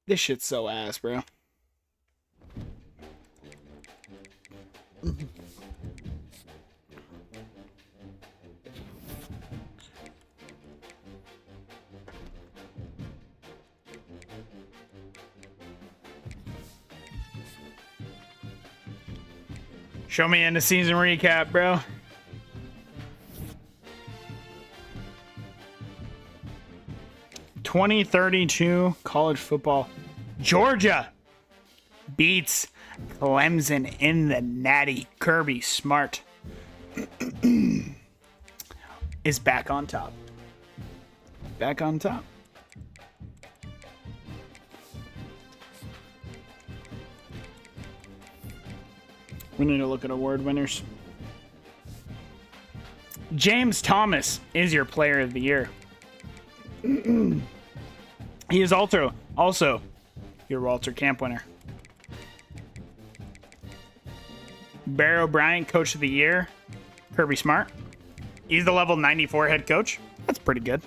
This shit's so ass, bro. Show me in the season recap, bro. (2032) college football. Georgia beats Clemson in the Natty. Kirby Smart is back on top. Back on top. We need to look at award winners. James Thomas is your player of the year. He is also your Walter Camp winner. Bear O'Brien, Coach of the Year, Kirby Smart. He's the level 94 head coach. That's pretty good.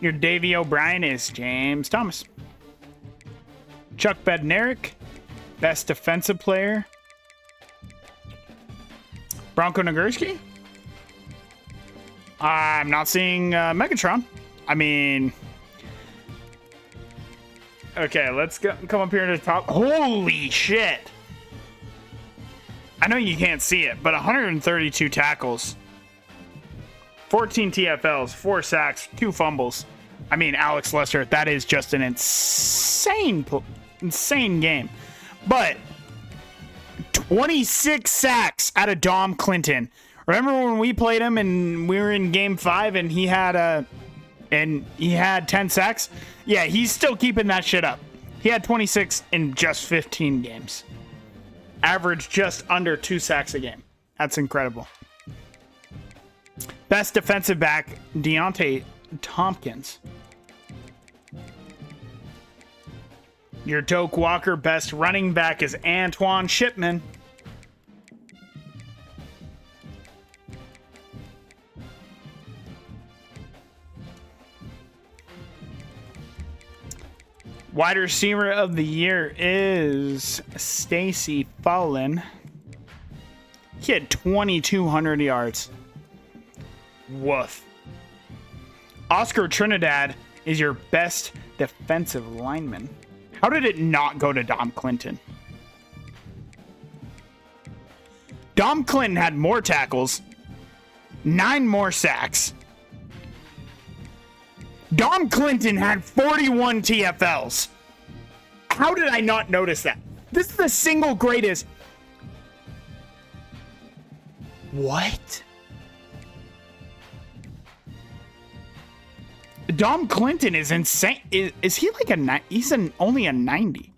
Your Davey O'Brien is James Thomas. Chuck Bednarik, Best Defensive Player, Bronco Nagurski. I'm not seeing Megatron. I mean, okay, let's come up here to the top. Holy shit. I know you can't see it, but 132 tackles, 14 TFLs, 4 sacks, 2 fumbles. I mean, Alex Lester, that is just an insane game. But 26 sacks out of Dom Clinton. Remember when we played him and we were in game 5 and he had 10 sacks? Yeah, he's still keeping that shit up. He had 26 in just 15 games. Average just under 2 sacks a game. That's incredible. Best defensive back, Deontay Tompkins. Your Doak Walker best running back is Antoine Shipman. Wide receiver of the year is Stacy Fallon. He had 2,200 yards. Woof. Oscar Trinidad is your best defensive lineman. How did it not go to Dom Clinton? Dom Clinton had more tackles, 9 more sacks. Dom Clinton had 41 TFLs. How did I not notice that? This is the single greatest. What? Dom Clinton is insane. Is he like he's only a 90.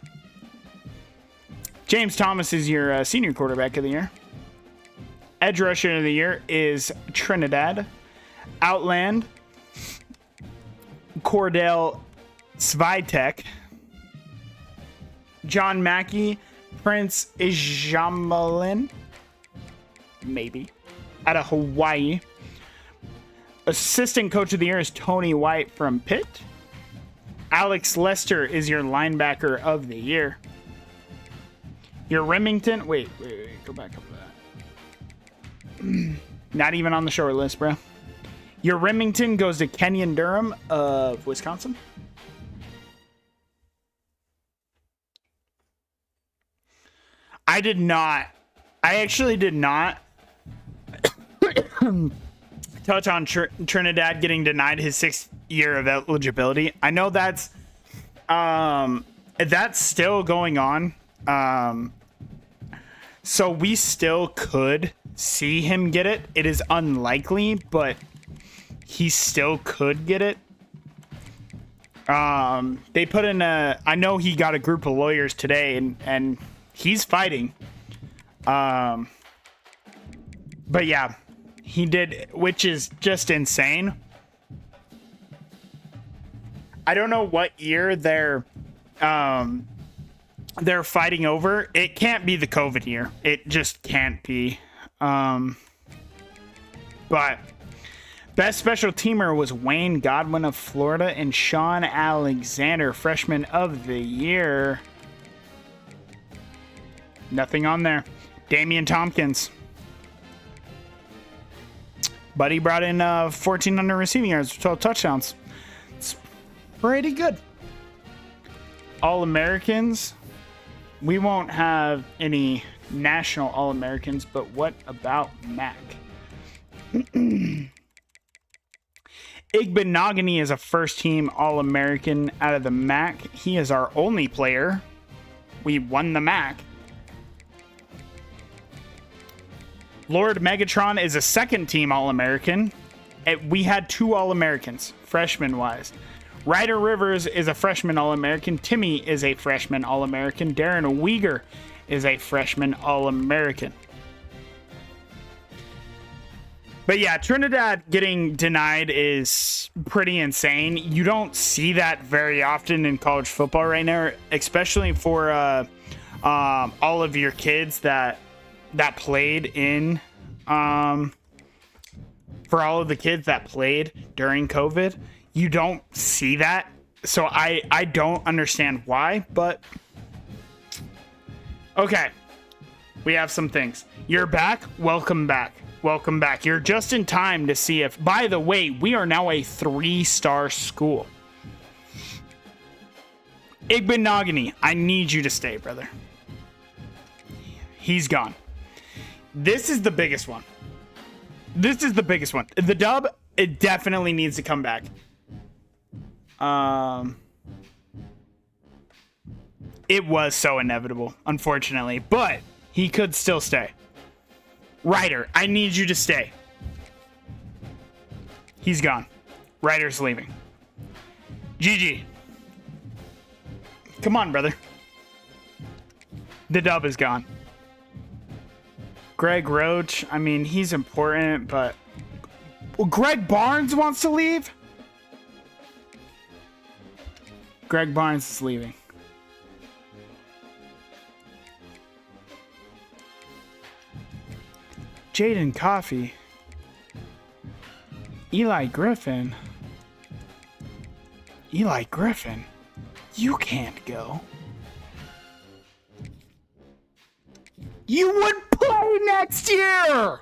James Thomas is your senior quarterback of the year. Edge rusher of the year is Trinidad. Outland, Cordell Svitek. John Mackey, Prince Ijamalin, maybe, out of Hawaii. Assistant coach of the year is Tony White from Pitt. Alex Lester is your linebacker of the year. Your Remington, wait, go back up to that. Not even on the short list, bro. Your Remington goes to Kenyon Durham of Wisconsin. I actually did not touch on Trinidad getting denied his 6th year of eligibility. I know that's still going on. So we still could see him get it. It is unlikely, but he still could get it. They put in I know he got a group of lawyers today and he's fighting. But yeah, he did, which is just insane. I don't know what year they're fighting over. It can't be the COVID year. It just can't be. But best special teamer was Wayne Godwin of Florida and Sean Alexander, freshman of the year. Nothing on there. Damian Tompkins. Buddy brought in 1,400 receiving yards, 12 touchdowns. It's pretty good. All-Americans. We won't have any national All-Americans, but what about MAC? Igbenogany is a first-team All-American out of the MAC. He is our only player. We won the MAC. Lord Megatron is a second-team All-American. We had 2 All-Americans, freshman-wise. Ryder Rivers is a freshman All-American. Timmy is a freshman All-American. Darren Uyghur is a freshman All-American. But yeah, Trinidad getting denied is pretty insane. You don't see that very often in college football right now, especially for a all of your kids that played in for all of the kids that played during COVID. You don't see that. So I don't understand why, but okay. We have some things. You're back. Welcome back. Welcome back. You're just in time to see if, by the way, we are now a 3-star school. Igbenogany, I need you to stay, brother. He's gone. This is the biggest one. This is the biggest one. The dub, it definitely needs to come back. It was so inevitable, unfortunately, but he could still stay. Ryder, I need you to stay. He's gone. Ryder's leaving. GG. Come on, brother. The dub is gone. Greg Roach, I mean, he's important, but... Well, Greg Barnes wants to leave? Greg Barnes is leaving. Jaden Coffey. Eli Griffin. Eli Griffin? You can't go. You would play next year!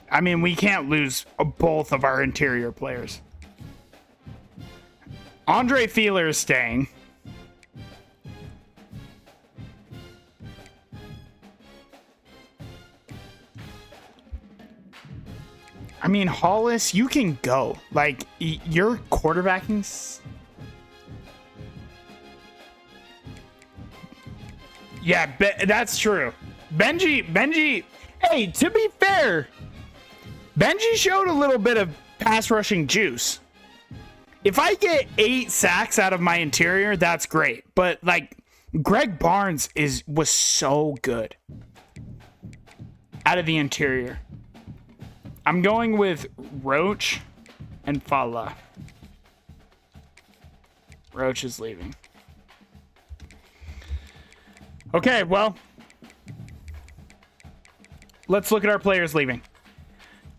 I mean, we can't lose both of our interior players. Andre Feeler is staying. I mean, Hollis, you can go. Like, you're quarterbacking. Yeah, that's true. Benji, hey, to be fair, Benji showed a little bit of pass rushing juice. If I get 8 sacks out of my interior, that's great. But, like, Greg Barnes was so good out of the interior. I'm going with Roach and Fala. Roach is leaving. Okay, well, let's look at our players leaving.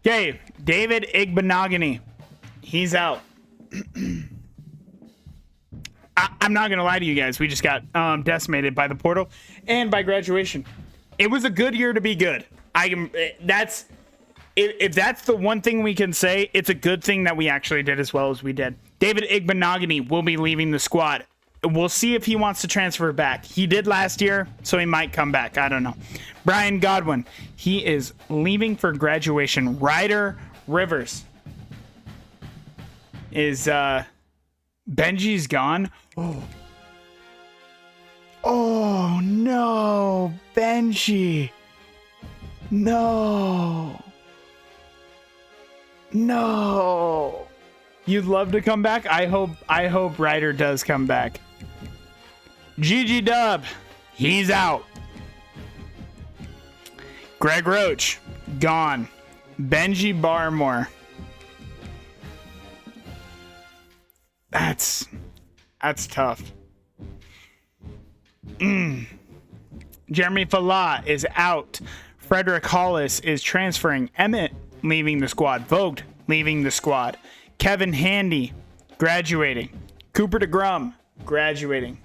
Okay, David Igbenogany. He's out. I'm not going to lie to you guys. We just got decimated by the portal and by graduation. It was a good year to be good. If that's the one thing we can say, it's a good thing that we actually did as well as we did. David Igbenogany will be leaving the squad. We'll see if he wants to transfer back. He did last year, so he might come back. I don't know. Brian Godwin, he is leaving for graduation. Ryder Rivers is, Benji's gone. Oh, no. Benji. No. No. You'd love to come back? I hope Ryder does come back. GG Dub. He's out. Greg Roach. Gone. Benji Barmore. That's tough. Jeremy Fala is out. Frederick Hollis is transferring. Emmett leaving the squad. Vogt leaving the squad. Kevin Handy graduating. Cooper DeGrum graduating.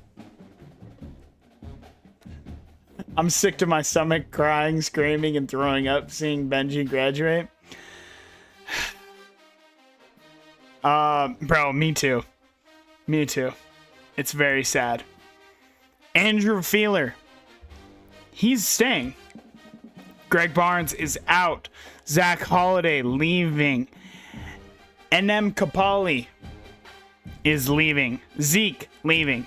I'm sick to my stomach crying, screaming, and throwing up seeing Benji graduate. Bro, me too. Me too. It's very sad. Andrew Feeler. He's staying. Greg Barnes is out. Zach Holiday leaving. NM Kapali is leaving. Zeke leaving.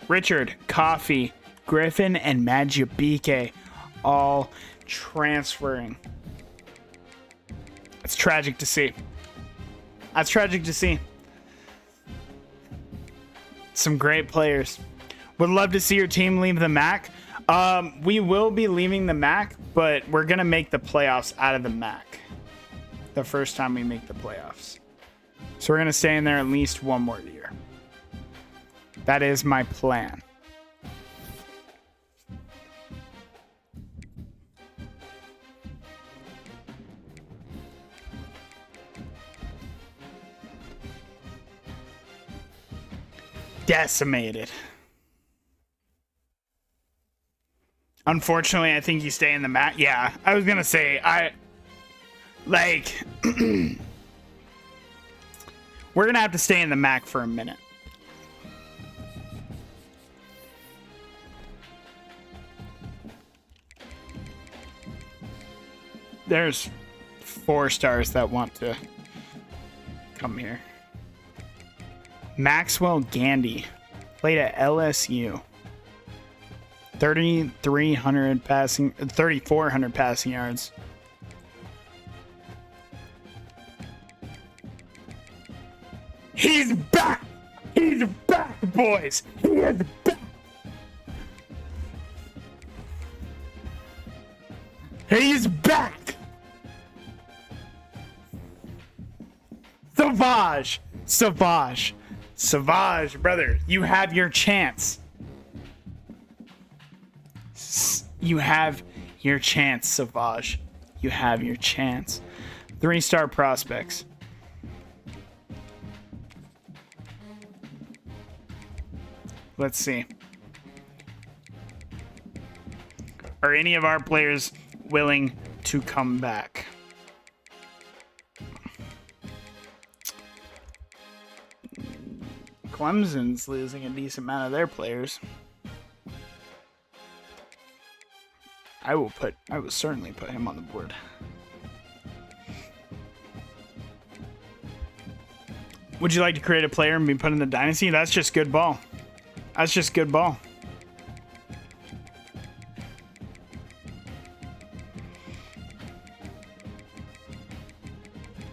Richard, Coffee, Griffin, and Majabike all transferring. It's tragic to see. That's tragic to see. Some great players. Would love to see your team leave the MAC. We will be leaving the MAC, but we're gonna make the playoffs out of the MAC. The first time we make the playoffs. So we're gonna stay in there at least one more year. That is my plan. Decimated. Unfortunately, I think you stay in the MAC. Yeah, I was gonna say, we're gonna have to stay in the MAC for a minute. There's 4 stars that want to come here. Maxwell Gandy played at LSU. 3,400 passing yards. He's back! He's back, boys! He is back! He's back! Savage, brother, you have your chance. You have your chance, Savage. You have your chance. 3-star prospects. Let's see. Are any of our players willing to come back? Clemson's losing a decent amount of their players. I will certainly put him on the board. Would you like to create a player and be put in the dynasty? That's just good ball. That's just good ball.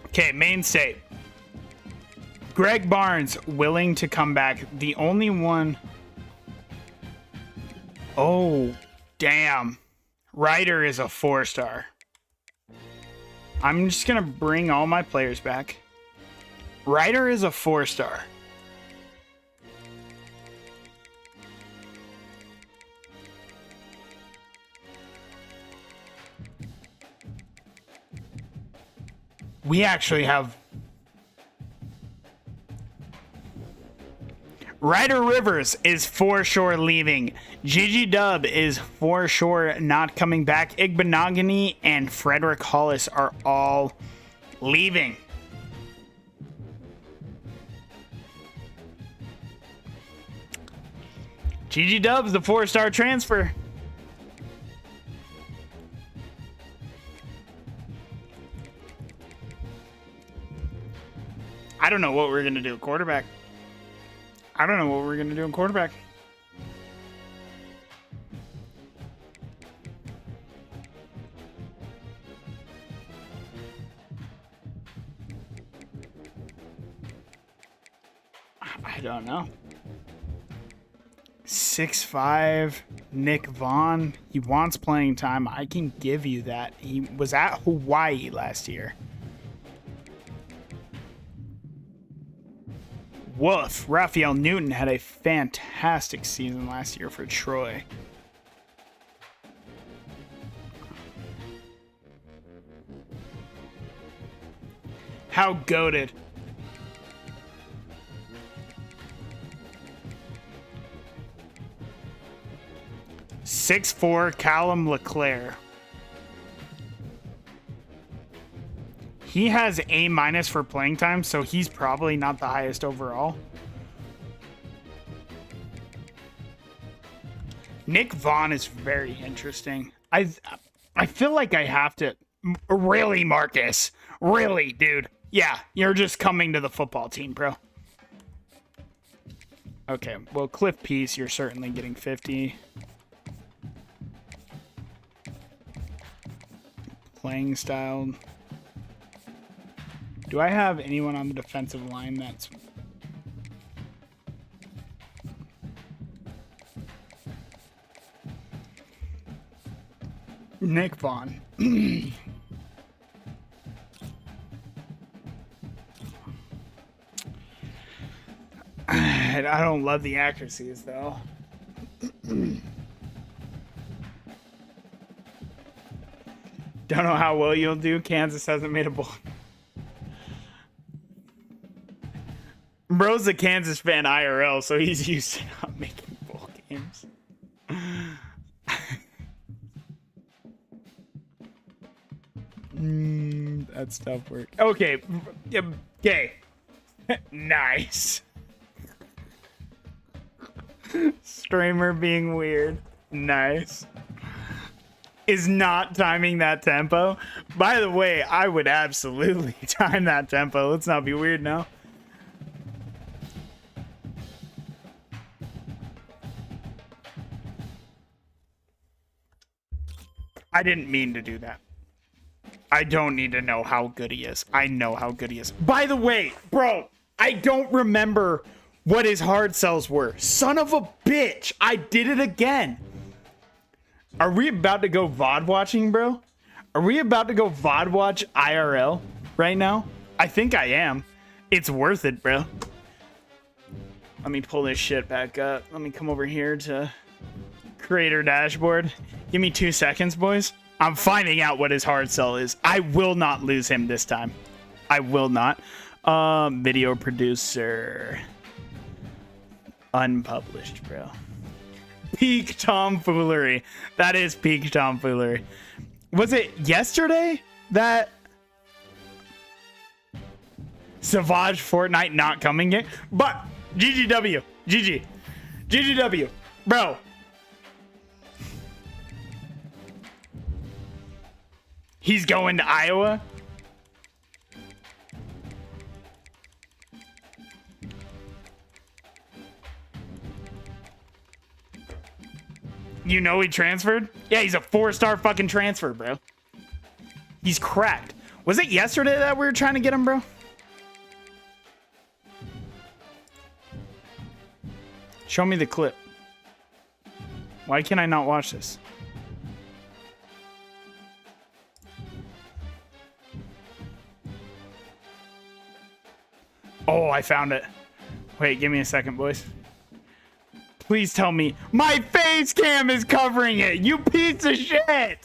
Okay, Maine State. Greg Barnes willing to come back. The only one. Oh, damn. Ryder is a 4-star. I'm just going to bring all my players back. Ryder is a 4-star. We actually have Ryder Rivers is for sure leaving. Gigi Dub is for sure not coming back. Igbenogany and Frederick Hollis are all leaving. Gigi Dub's the 4-star transfer. I don't know what we're going to do at quarterback. I don't know what we're going to do in quarterback. I don't know. 6'5", Nick Vaughn. He wants playing time. I can give you that. He was at Hawaii last year. Woof. Raphael Newton had a fantastic season last year for Troy. How goated. .6'4", Callum LeClaire. He has A- for playing time, so he's probably not the highest overall. Nick Vaughn is very interesting. I feel like I have to... Really, Marcus? Really, dude? Yeah, you're just coming to the football team, bro. Okay, well, Cliff Peace, you're certainly getting 50. Playing style... Do I have anyone on the defensive line that's... Nick Vaughn. I don't love the accuracies though. Don't know how well you'll do. Kansas hasn't made a bowl. Bro's a Kansas fan IRL, so he's used to not making bowl games. That's tough work. Okay. Okay. Nice. Streamer being weird. Nice. Is not timing that tempo. By the way, I would absolutely time that tempo. Let's not be weird now. I didn't mean to do that. I don't need to know how good he is. I know how good he is. By the way, bro, I don't remember what his hard sells were. Son of a bitch. I did it again. Are we about to go VOD watching, bro? Are we about to go VOD watch IRL right now? I think I am. It's worth it, bro. Let me pull this shit back up. Let me come over here to creator dashboard. Give me 2 seconds, boys. I'm finding out what his hard sell is. I will not lose him this time. I will not. Video producer. Unpublished, bro. Peak tomfoolery. That is peak tomfoolery. Was it yesterday that Savage Fortnite not coming in? But GGW. GG. GGW. Bro. He's going to Iowa? You know he transferred? Yeah, he's a 4-star fucking transfer, bro. He's cracked. Was it yesterday that we were trying to get him, bro? Show me the clip. Why can I not watch this? Oh, I found it. Wait, give me a second, boys. Please tell me my face cam is covering it. You piece of shit.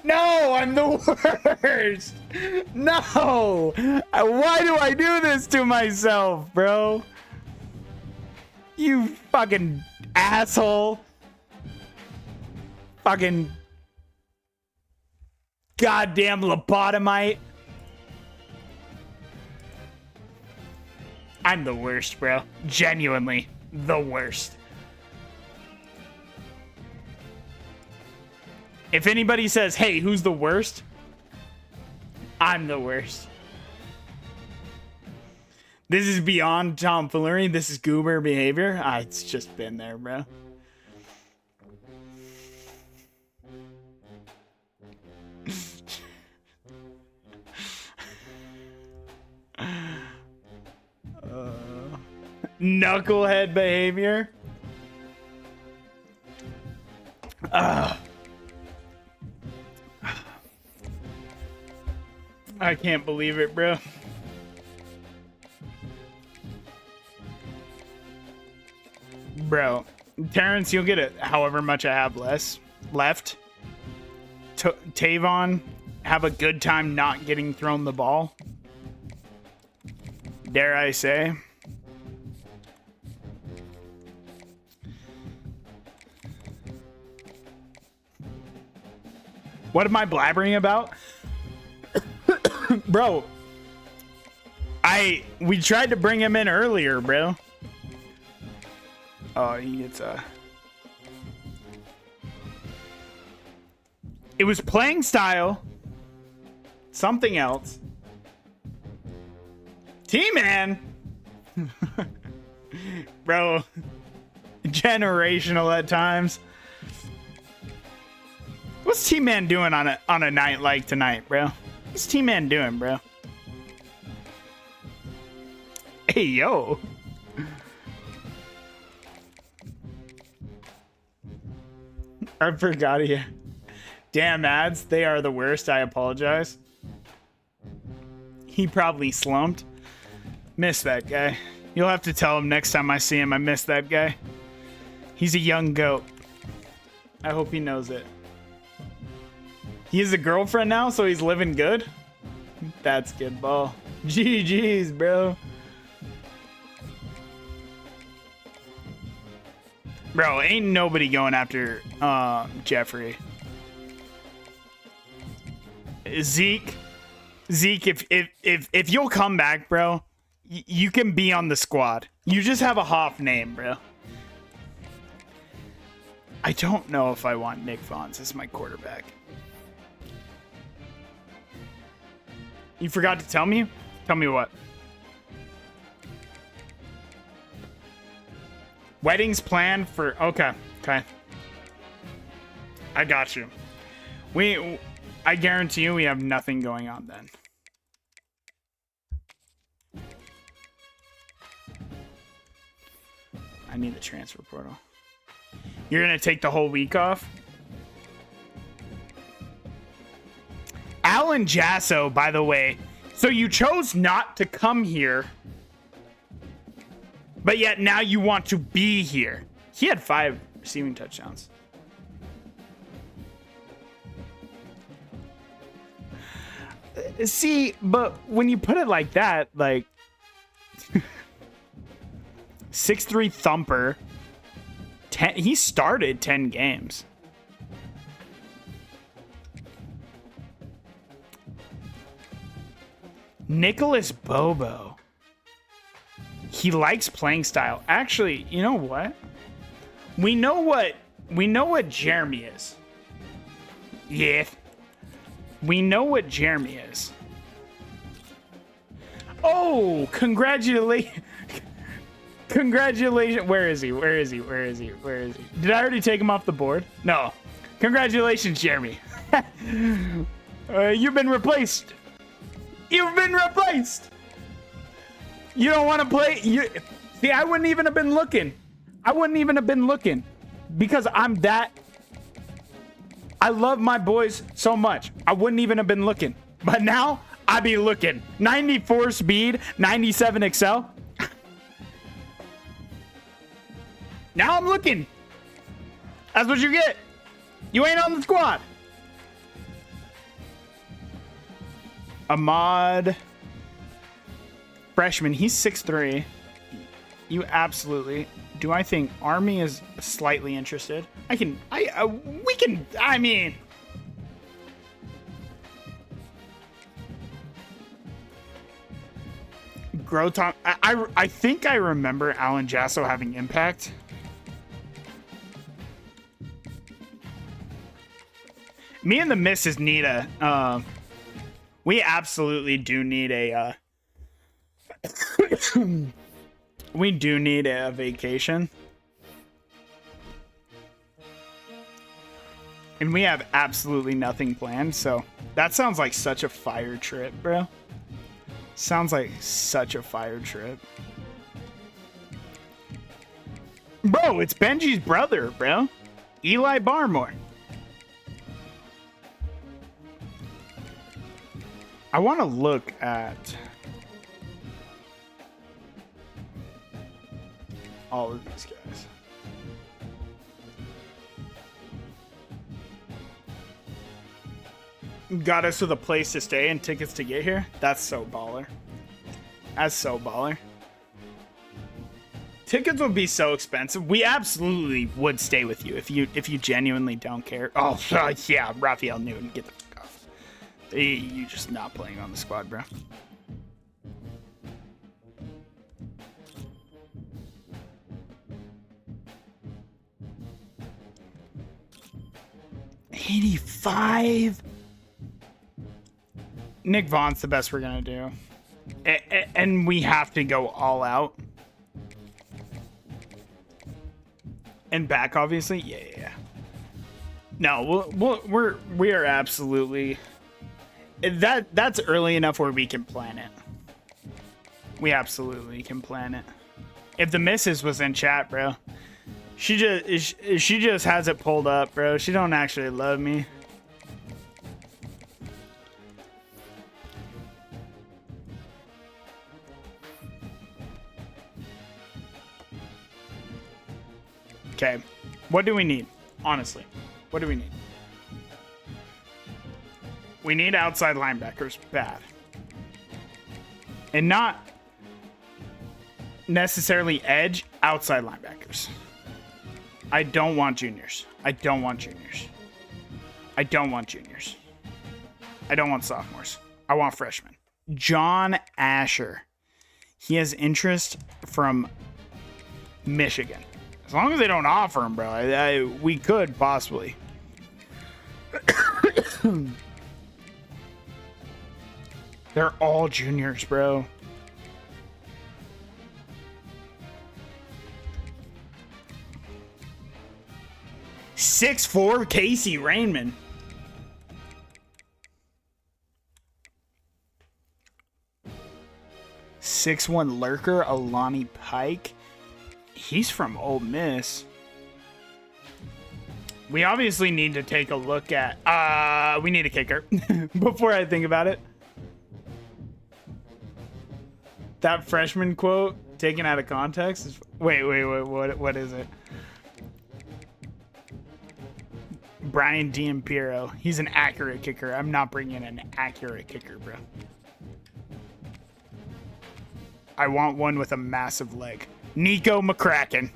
No, I'm the worst. No. Why do I do this to myself, bro? You fucking asshole. Fucking goddamn lobotomite. I'm the worst, bro. Genuinely the worst. If anybody says, hey, who's the worst? I'm the worst. This is beyond tomfoolery. This is goober behavior. It's just been there, bro. Knucklehead behavior. I can't believe it, bro. Bro, Terrence, you'll get it however much I have left. Tavon, have a good time not getting thrown the ball. Dare I say. What am I blabbering about? Bro, we tried to bring him in earlier, bro. Oh, he gets it was playing style. Something else. T-Man. Bro. Generational at times. What's T-Man doing on a night like tonight, bro? What's T-Man doing, bro? Hey, yo. I forgot he... Damn ads, they are the worst. I apologize. He probably slumped. Miss that guy. You'll have to tell him next time I see him I miss that guy. He's a young goat. I hope he knows it. He has a girlfriend now, so he's living good? That's good ball. GG's, bro. Bro, ain't nobody going after Jeffrey. Zeke, if you'll come back, bro, you can be on the squad. You just have a Hoff name, bro. I don't know if I want Nick Vaughns as my quarterback. You forgot to tell me? Tell me what? Weddings planned for... Okay. I got you. I guarantee you we have nothing going on then. I need the transfer portal. You're going to take the whole week off? Alan Jasso, by the way. So you chose not to come here, but yet now you want to be here. He had 5 receiving touchdowns. See, but when you put it like that, like 6'3" thumper, he started 10 games. Nicholas Bobo. He likes playing style. Actually, you know what? We know what Jeremy is. Yeah. We know what Jeremy is. Oh, congratulations. Congratulations. Where is he? Did I already take him off the board? No. Congratulations, Jeremy. You've been replaced. You've been replaced. You don't want to play. See, I wouldn't even have been looking. Because I'm that. I love my boys so much. I wouldn't even have been looking. But now, I be looking. 94 speed, 97 excel. Now I'm looking. That's what you get. You ain't on the squad. Ahmad. Freshman. He's 6'3". You absolutely... Do I think Army is slightly interested? I mean... Groton... I think I remember Alan Jasso having impact. Me and the missus need a... we absolutely do need a... we do need a vacation. And we have absolutely nothing planned, so... That sounds like such a fire trip, bro. Sounds like such a fire trip. Bro, it's Benji's brother, bro. Eli Barmore. I want to look at all of these guys. Got us with a place to stay and tickets to get here. That's so baller. That's so baller. Tickets would be so expensive. We absolutely would stay with you if you genuinely don't care. Oh yeah, Raphael Newton, get the fuck off. You just not playing on the squad, bro. $85. Nick Vaughn's the best we're gonna do, and we have to go all out. And back, obviously, yeah. No, we are absolutely. That's early enough where we can plan it. We absolutely can plan it. If the missus was in chat, bro, she just has it pulled up, bro. She don't actually love me. Okay. What do we need? Honestly. What do we need? We need outside linebackers. Bad. And not necessarily edge, outside linebackers. I don't want juniors. I don't want juniors. I don't want juniors. I don't want sophomores. I want freshmen. John Asher. He has interest from Michigan. As long as they don't offer him, bro, we could possibly. They're all juniors, bro. .6'4" Casey Rainman. .6'1" lurker Alani Pike. He's from Ole Miss. We obviously need to take a look at... we need a kicker before I think about it. That freshman quote taken out of context is... Wait, what is it? Brian D'Ampiro. He's an accurate kicker. I'm not bringing an accurate kicker, bro. I want one with a massive leg. Nico McCracken.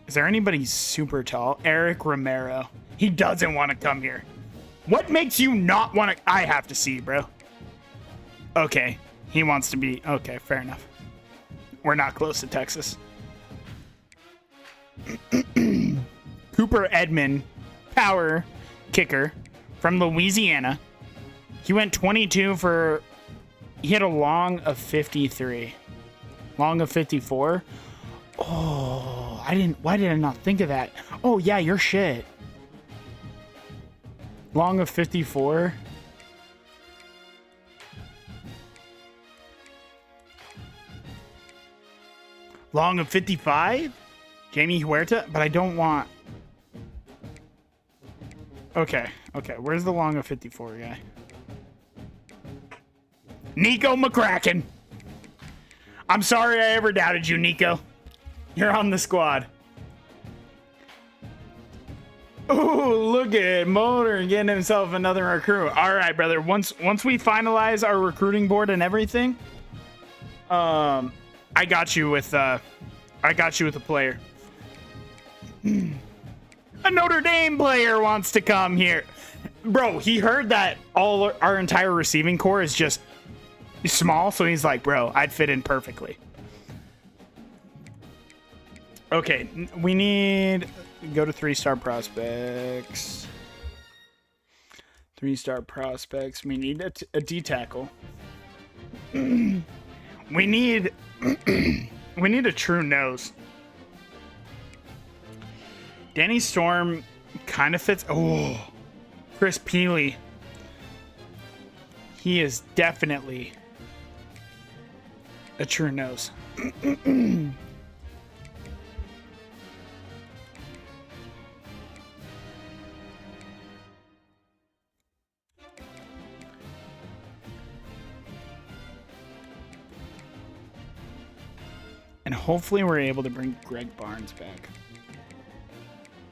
Is there anybody super tall? Eric Romero. He doesn't want to come here. What makes you not want to... I have to see, bro. Okay. He wants to be... Okay, fair enough. We're not close to Texas. Cooper Edmond, power kicker from Louisiana. He went 22 for... He had a long of 53. Long of 54. Oh, why did I not think of that? Oh, yeah, you're shit. Long of 54. Long of 55? Jamie Huerta? But I don't want... Okay. Where's the long of 54 guy? Nico McCracken. I'm sorry I ever doubted you, Nico. You're on the squad. Ooh, look at Motor getting himself another recruit. All right, brother. Once we finalize our recruiting board and everything, I got you with a player. A Notre Dame player wants to come here. Bro, he heard that all our entire receiving core is just small, so he's like, bro, I'd fit in perfectly. Okay, we need... Go to 3-star prospects. 3-star prospects. We need a D-tackle. We need... we need a true nose. Danny Storm kind of fits... Oh, Chris Peely. He is definitely a true nose. And hopefully we're able to bring Greg Barnes back.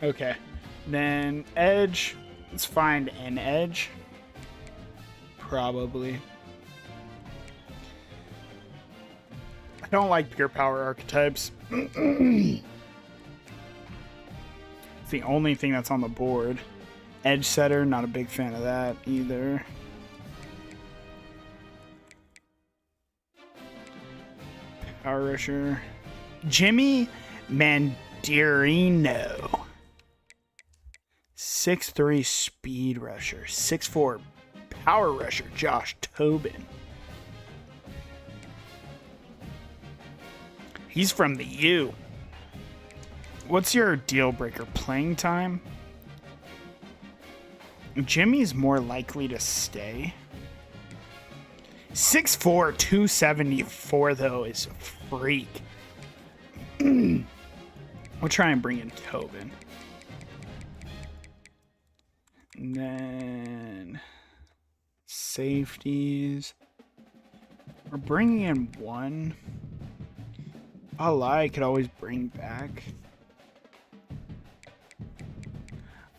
Okay. Then edge. Let's find an edge. Probably. I don't like pure power archetypes. It's the only thing that's on the board. Edge setter, not a big fan of that either. Power rusher. Jimmy Mandarino. 6'3" speed rusher. 6'4" power rusher. Josh Tobin. He's from the U. What's your deal breaker? Playing time? Jimmy's more likely to stay. 6'4", 274 though is freak. We'll try and bring in Tobin. And then safeties. We're bringing in one. I could always bring back.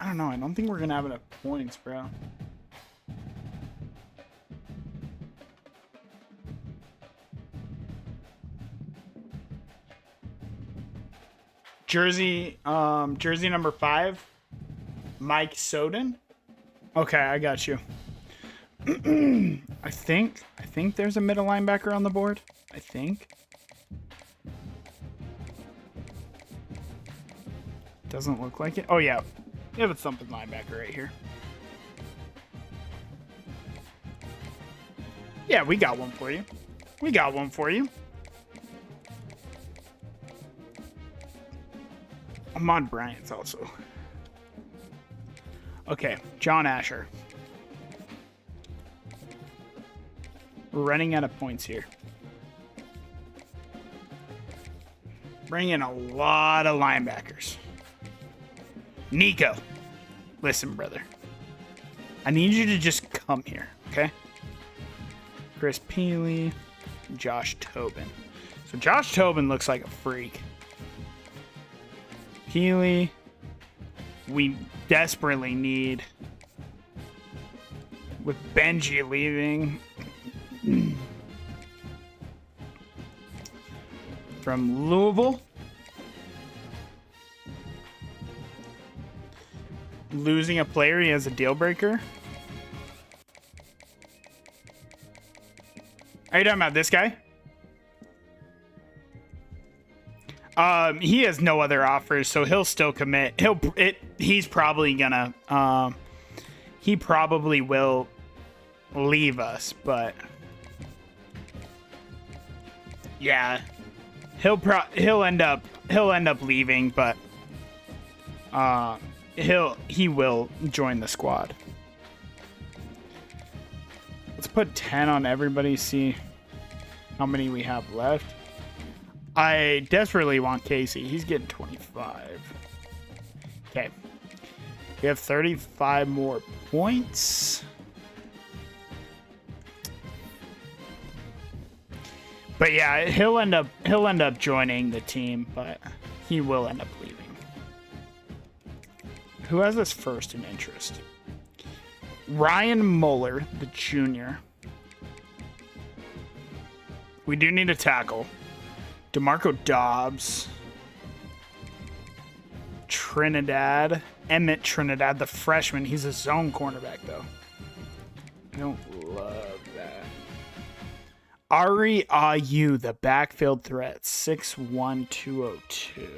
I don't know. I don't think we're going to have enough points, bro. Jersey number 5, Mike Soden. Okay, I got you. I think there's a middle linebacker on the board. I think. Doesn't look like it. Oh yeah, you have a thumping linebacker right here. Yeah, we got one for you. We got one for you. Ahmad Bryant's also. Okay, John Asher. We're running out of points here. Bring in a lot of linebackers. Nico, listen, brother. I need you to just come here, okay? Chris Peely, Josh Tobin. So Josh Tobin looks like a freak. Peely, we desperately need. With Benji leaving from Louisville, losing a player he has a deal breaker. Are you talking about this guy? He has no other offers, so he'll still commit. He's probably gonna. He probably will leave us, but yeah, he'll end up leaving, but he will join the squad. Let's put 10 on everybody. See how many we have left. I desperately want Casey. He's getting 25. Okay. We have 35 more points. But yeah, he'll end up joining the team, but he will end up leaving. Who has us first in interest? Ryan Muller, the junior. We do need a tackle. DeMarco Dobbs. Trinidad. Emmett Trinidad, the freshman. He's a zone cornerback, though. I don't love that. Ari Ayu, the backfield threat. 6'1", 202.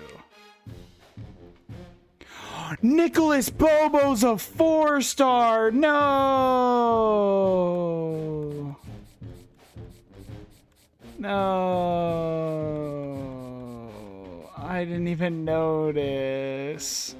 Nicholas Bobo's a 4-star. No. No. I didn't even notice.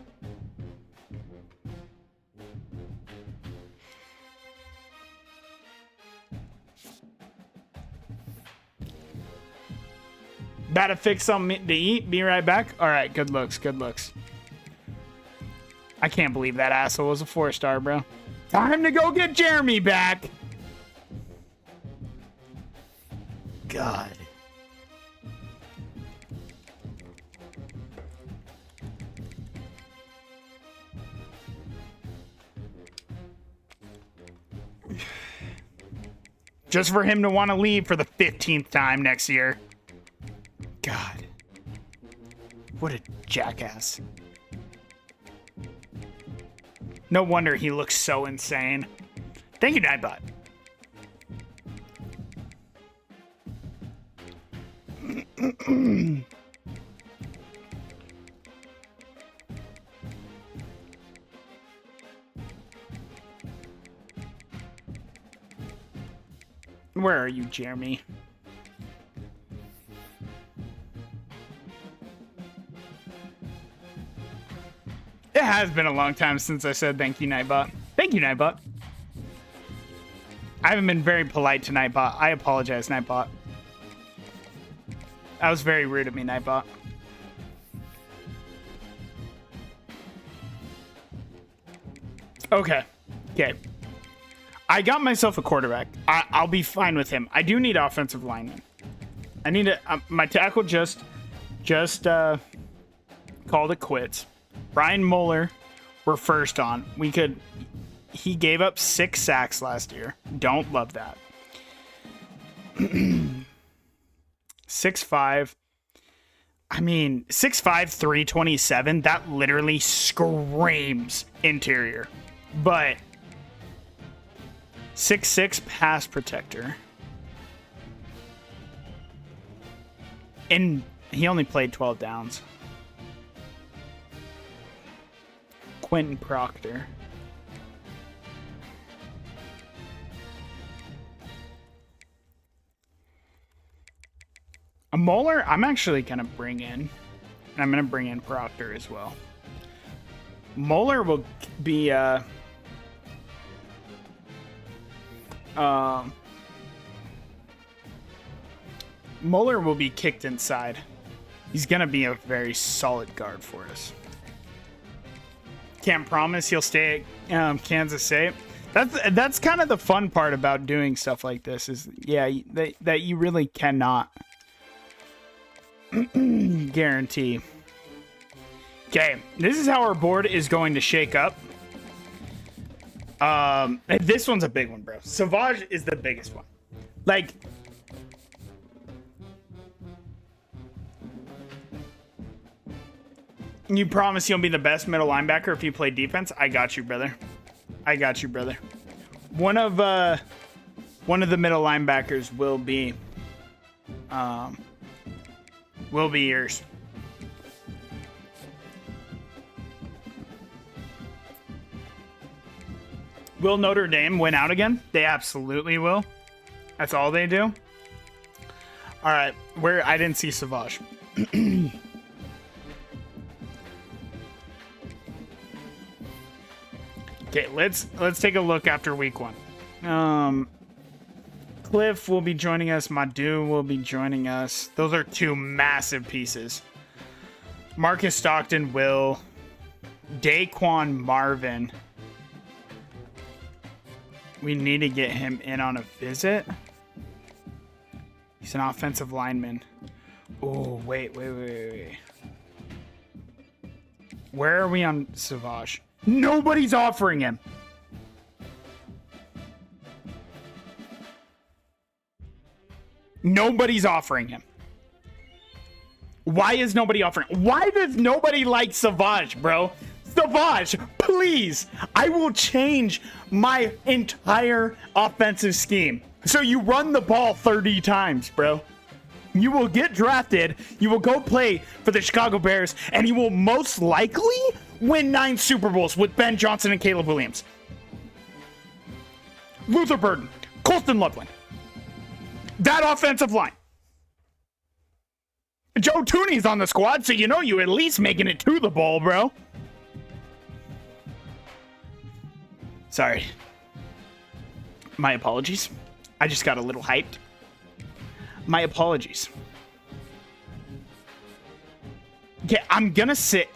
About to fix something to eat. Be right back. All right. Good looks. Good looks. I can't believe that asshole was a 4-star, bro. Time to go get Jeremy back. God. Just for him to want to leave for the 15th time next year. God. What a jackass. No wonder he looks so insane. Thank you, Nightbot. Where are you, Jeremy? It has been a long time since I said thank you, Nightbot. Thank you, Nightbot. I haven't been very polite to Nightbot. I apologize, Nightbot. That was very rude of me, Nightbot. Okay. Okay. I got myself a quarterback. I'll be fine with him. I do need offensive linemen. I need my tackle just just called it quits. Brian Mueller, we're first on. He gave up 6 sacks last year. Don't love that. 6'5". I mean, 6'5", 327. That literally screams interior. But 6'6" pass protector. And he only played 12 downs. Quentin Proctor. A Moeller, I'm actually going to bring in. And I'm going to bring in Proctor as well. Moeller will be... Moeller will be kicked inside. He's going to be a very solid guard for us. Can't promise he'll stay at Kansas State. That's kind of the fun part about doing stuff like this is, yeah, that you really cannot guarantee. Okay, this is how our board is going to shake up. This one's a big one, bro. Savage is the biggest one. Like, you promise you'll be the best middle linebacker if you play defense? I got you, brother. I got you, brother. One of the middle linebackers will be yours. Will Notre Dame win out again? They absolutely will. That's all they do. All right, I didn't see Savage. Okay, let's take a look after week 1. Cliff will be joining us. Madu will be joining us. Those are 2 massive pieces. Marcus Stockton will. Daquan Marvin. We need to get him in on a visit. He's an offensive lineman. Oh, wait. Where are we on Savage? Nobody's offering him. Nobody's offering him. Why is nobody offering? Why does nobody like Savage, bro? Savage, please. I will change my entire offensive scheme. So you run the ball 30 times, bro. You will get drafted. You will go play for the Chicago Bears, and you will most likely win 9 Super Bowls with Ben Johnson and Caleb Williams. Luther Burden, Colston Loveland. That offensive line. Joe Tooney's on the squad, so you know you at least making it to the bowl, bro. Sorry. My apologies. I just got a little hyped. My apologies. Okay, I'm gonna sit...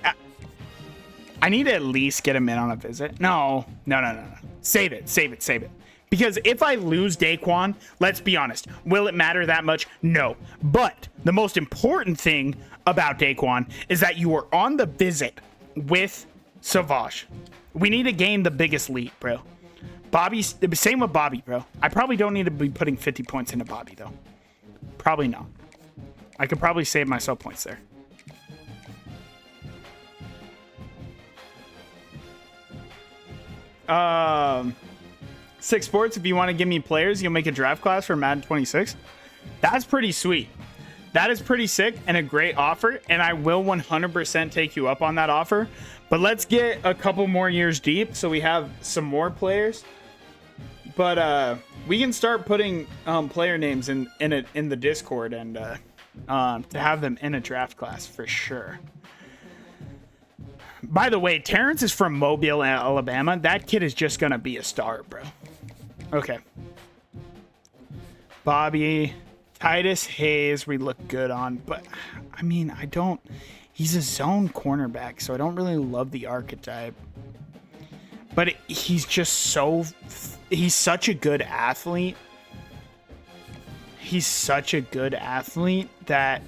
I need to at least get him in on a visit. No. Save it. Because if I lose Daquan, let's be honest, will it matter that much? No. But the most important thing about Daquan is that you are on the visit with Savage. We need to gain the biggest lead, bro. Same with Bobby, bro. I probably don't need to be putting 50 points into Bobby, though. Probably not. I could probably save myself points there. Six Sports, if you want to give me players, you'll make a draft class for Madden 26. That's pretty sweet. That is pretty sick and a great offer, and I will 100% take you up on that offer. But let's get a couple more years deep so we have some more players. But we can start putting player names in the Discord and to have them in a draft class for sure. By the way, Terrence is from Mobile, Alabama. That kid is just going to be a star, bro. Okay. Bobby, Titus Hayes, we look good on. But, I mean, he's a zone cornerback, so I don't really love the archetype. But he's such a good athlete. He's such a good athlete that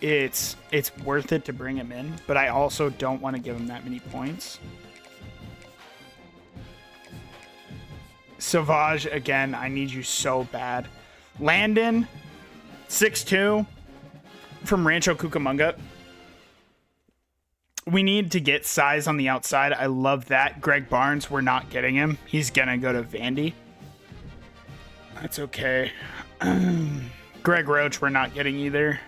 it's worth it to bring him in, but I also don't want to give him that many points. Sauvage, again, I need you so bad. Landon, 6'2", from Rancho Cucamonga. We need to get size on the outside. I love that. Greg Barnes, we're not getting him. He's going to go to Vandy. That's okay. Greg Roach, we're not getting either.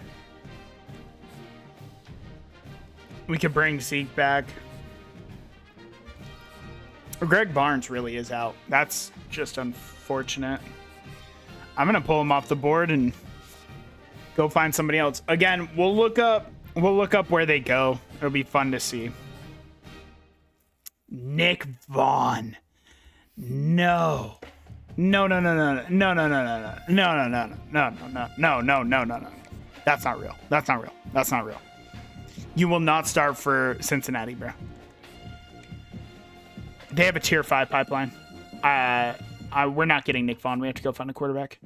We could bring Zeke back. Greg Barnes really is out. That's just unfortunate. I'm going to pull him off the board and go find somebody else. Again, we'll look up where they go. It'll be fun to see. Nick Vaughn. No. No. That's not real. You will not start for Cincinnati, bro. They have a tier 5 pipeline. We're not getting Nick Vaughn. We have to go find a quarterback.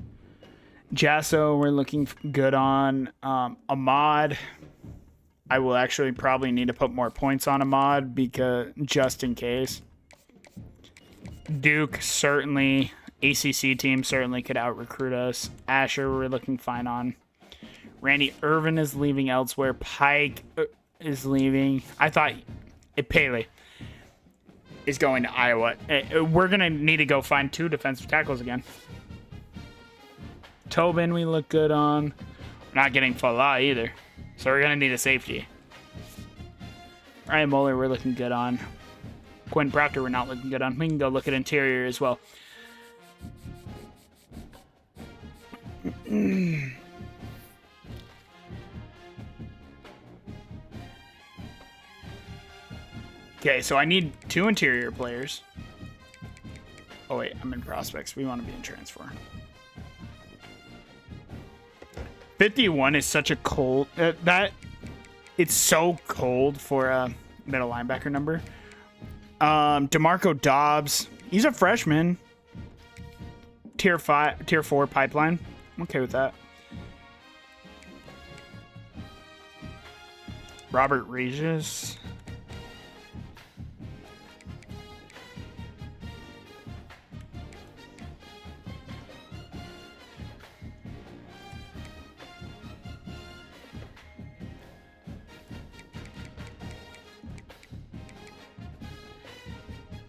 Jasso, we're looking good on. Ahmad, I will actually probably need to put more points on Ahmad because just in case. Duke, certainly. ACC team certainly could out-recruit us. Asher, we're looking fine on. Randy Irvin is leaving elsewhere. Pike is leaving. I thought Pele is going to Iowa. We're going to need to go find 2 defensive tackles again. Tobin, we look good on. We're not getting Falah either. So we're going to need a safety. Ryan Moeller, we're looking good on. Quinn Proctor, we're not looking good on. We can go look at interior as well. Okay, so I need 2 interior players. Oh, wait, I'm in prospects. We want to be in transfer. 51 is such a cold... it's so cold for a middle linebacker number. DeMarco Dobbs. He's a freshman. Tier 4 pipeline. I'm okay with that. Robert Regis.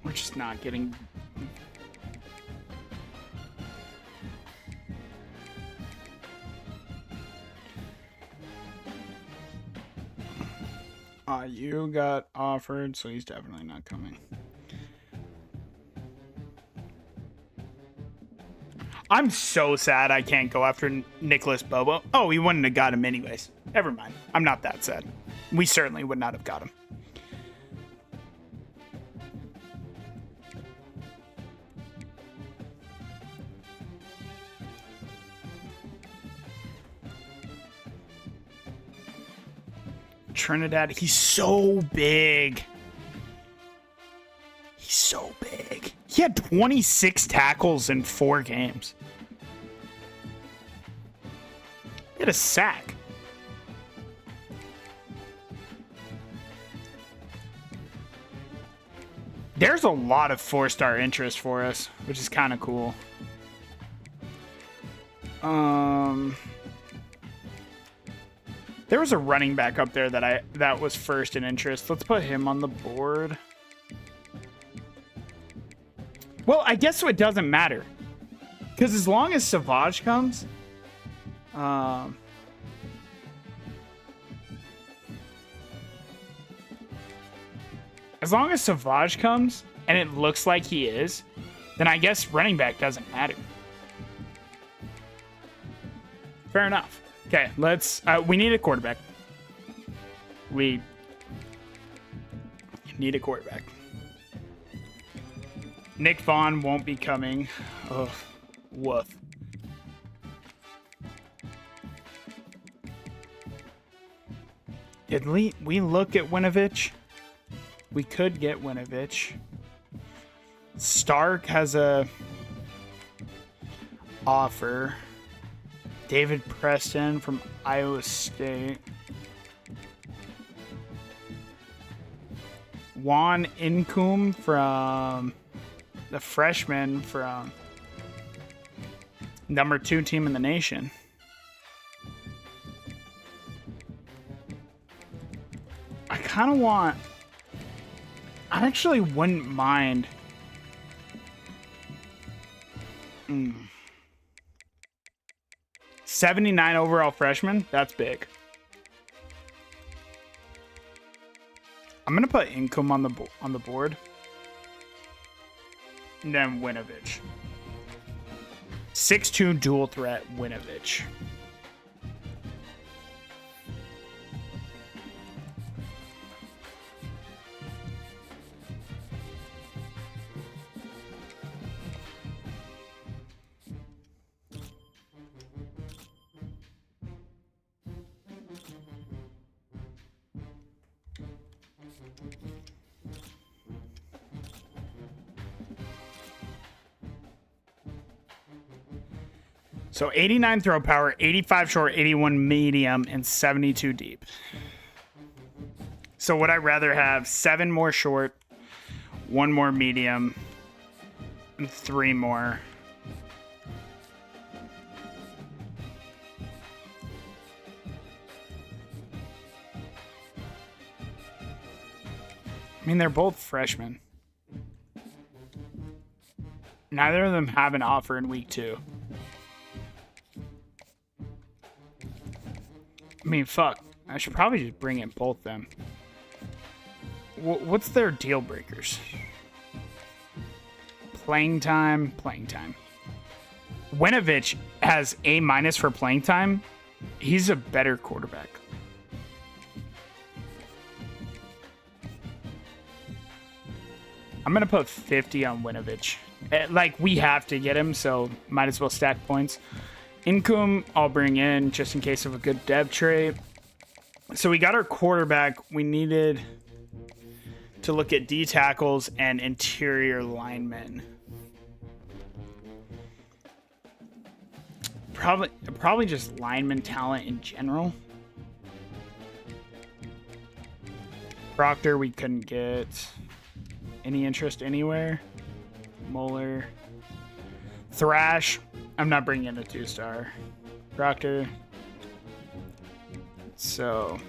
We're just not getting... You got offered, so he's definitely not coming. I'm so sad I can't go after Nicholas Bobo. Oh, we wouldn't have got him anyways. Never mind. I'm not that sad. We certainly would not have got him. Trinidad, he's so big. He's so big. He had 26 tackles in 4 games. He had a sack. There's a lot of 4-star interest for us, which is kind of cool. There was a running back up there that was first in interest. Let's put him on the board. Well, I guess it doesn't matter. Because as long as Savage comes... as long as Savage comes, and it looks like he is, then I guess running back doesn't matter. Fair enough. Okay, let's... we need a quarterback. We need a quarterback. Nick Vaughn won't be coming. Oh, woof. Did we look at Winovich? We could get Winovich. Stark has a offer. David Preston from Iowa State. Juan Incum from the freshman from number 2 team in the nation. I kind of want... I actually wouldn't mind... 79 overall freshman? That's big. I'm going to put Income on the board. And then Winovich. 6'2" dual threat Winovich. So 89 throw power, 85 short, 81 medium, and 72 deep. So would I rather have 7 more short, 1 more medium, and 3 more? I mean, they're both freshmen. Neither of them have an offer in week 2. I mean, fuck. I should probably just bring in both them. What's their deal breakers? Playing time. Winovich has A- for playing time. He's a better quarterback. I'm going to put 50 on Winovich. Like, we have to get him, so might as well stack points. Income, I'll bring in just in case of a good dev trade. So we got our quarterback. We needed to look at D tackles and interior linemen. Probably just lineman talent in general. Proctor, we couldn't get any interest anywhere. Moeller. Thrash, I'm not bringing in a 2-star. Proctor. So.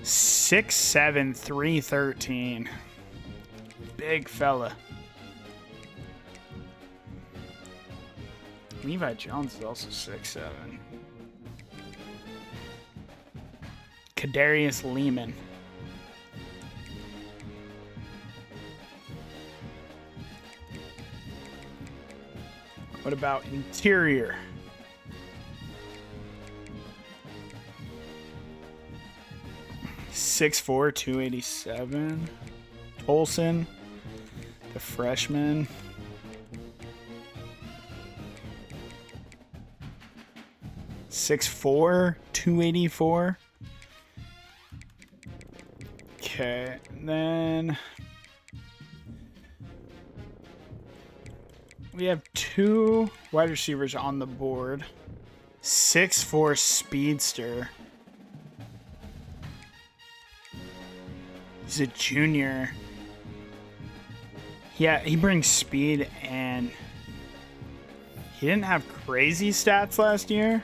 Six, 7, 313. Big fella. Levi Jones is also 6'7". Kadarius Lehman. What about interior? (6'4", 287. Tolson, the freshman. (6'4", 284. Okay, and then we have 2 wide receivers on the board. 6'4" speedster. He's a junior. Yeah, he brings speed, and he didn't have crazy stats last year,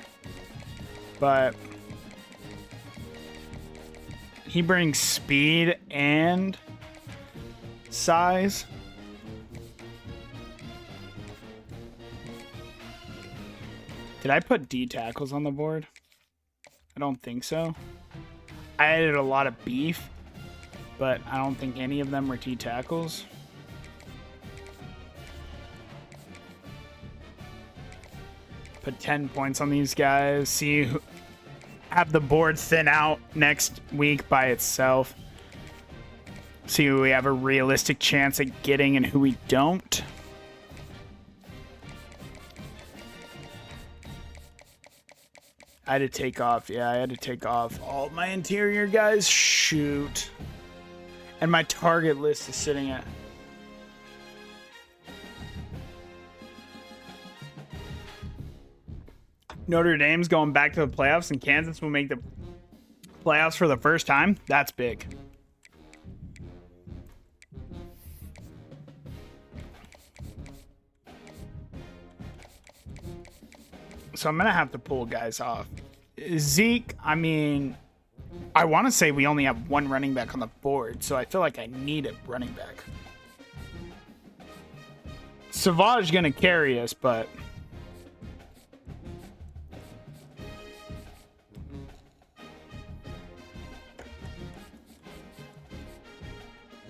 but he brings speed and size. Did I put D tackles on the board? I don't think so. I added a lot of beef, but I don't think any of them were D tackles. Put 10 points on these guys. See who, have the board thin out next week by itself. See who we have a realistic chance at getting and who we don't. I had to take off. Yeah, I had to take off all my interior guys. Shoot. And my target list is sitting at... Notre Dame's going back to the playoffs, and Kansas will make the playoffs for the first time. That's big. So I'm going to have to pull guys off. Zeke, I mean, I want to say we only have one running back on the board, so I feel like I need a running back. Savage going to carry us, but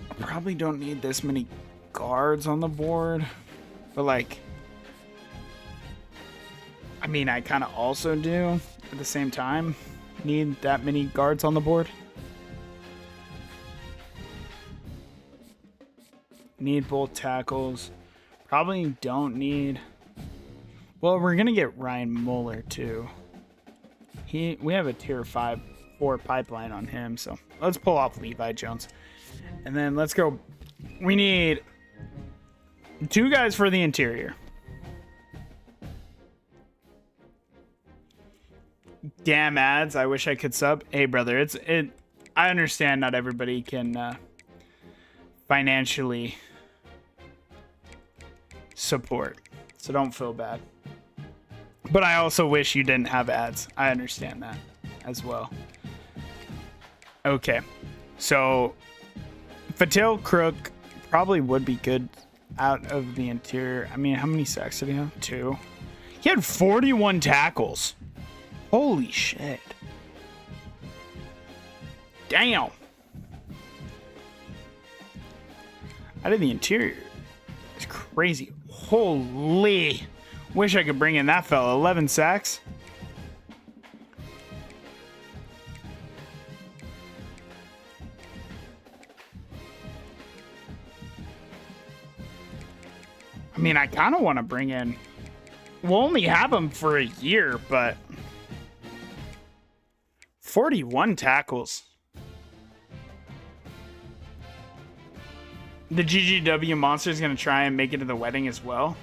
I probably don't need this many guards on the board, but like, I mean, I kind of also do at the same time need that many guards on the board. Need both tackles. Probably don't need. Well, we're gonna get Ryan Mueller too. We have a tier 4 pipeline on him, so let's pull off Levi Jones, and then let's go. We need 2 guys for the interior. Damn ads! I wish I could sub. Hey, brother, I understand not everybody can financially support, so don't feel bad. But I also wish you didn't have ads. I understand that as well. Okay, so Fatil Crook probably would be good out of the interior. I mean, how many sacks did he have? 2. He had 41 tackles. Holy shit. Damn. Out of the interior. It's crazy. Holy. Wish I could bring in that fella. 11 sacks. I mean, I kind of want to bring in. We'll only have him for a year, but 41 tackles. The GGW monster is going to try and make it to the wedding as well.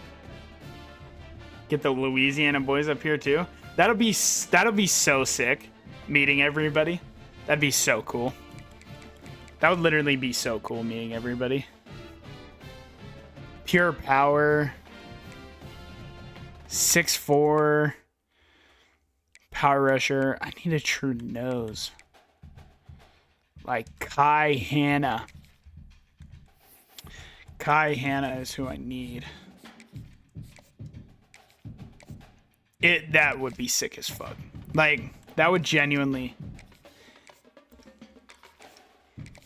Get the Louisiana boys up here too. That'll be so sick. Meeting everybody. That'd be so cool. That would literally be so cool, meeting everybody. Pure power. 6'4". Power rusher. I need a true nose. Like Kai Hanna. Kai Hanna is who I need. That would be sick as fuck. Like, that would genuinely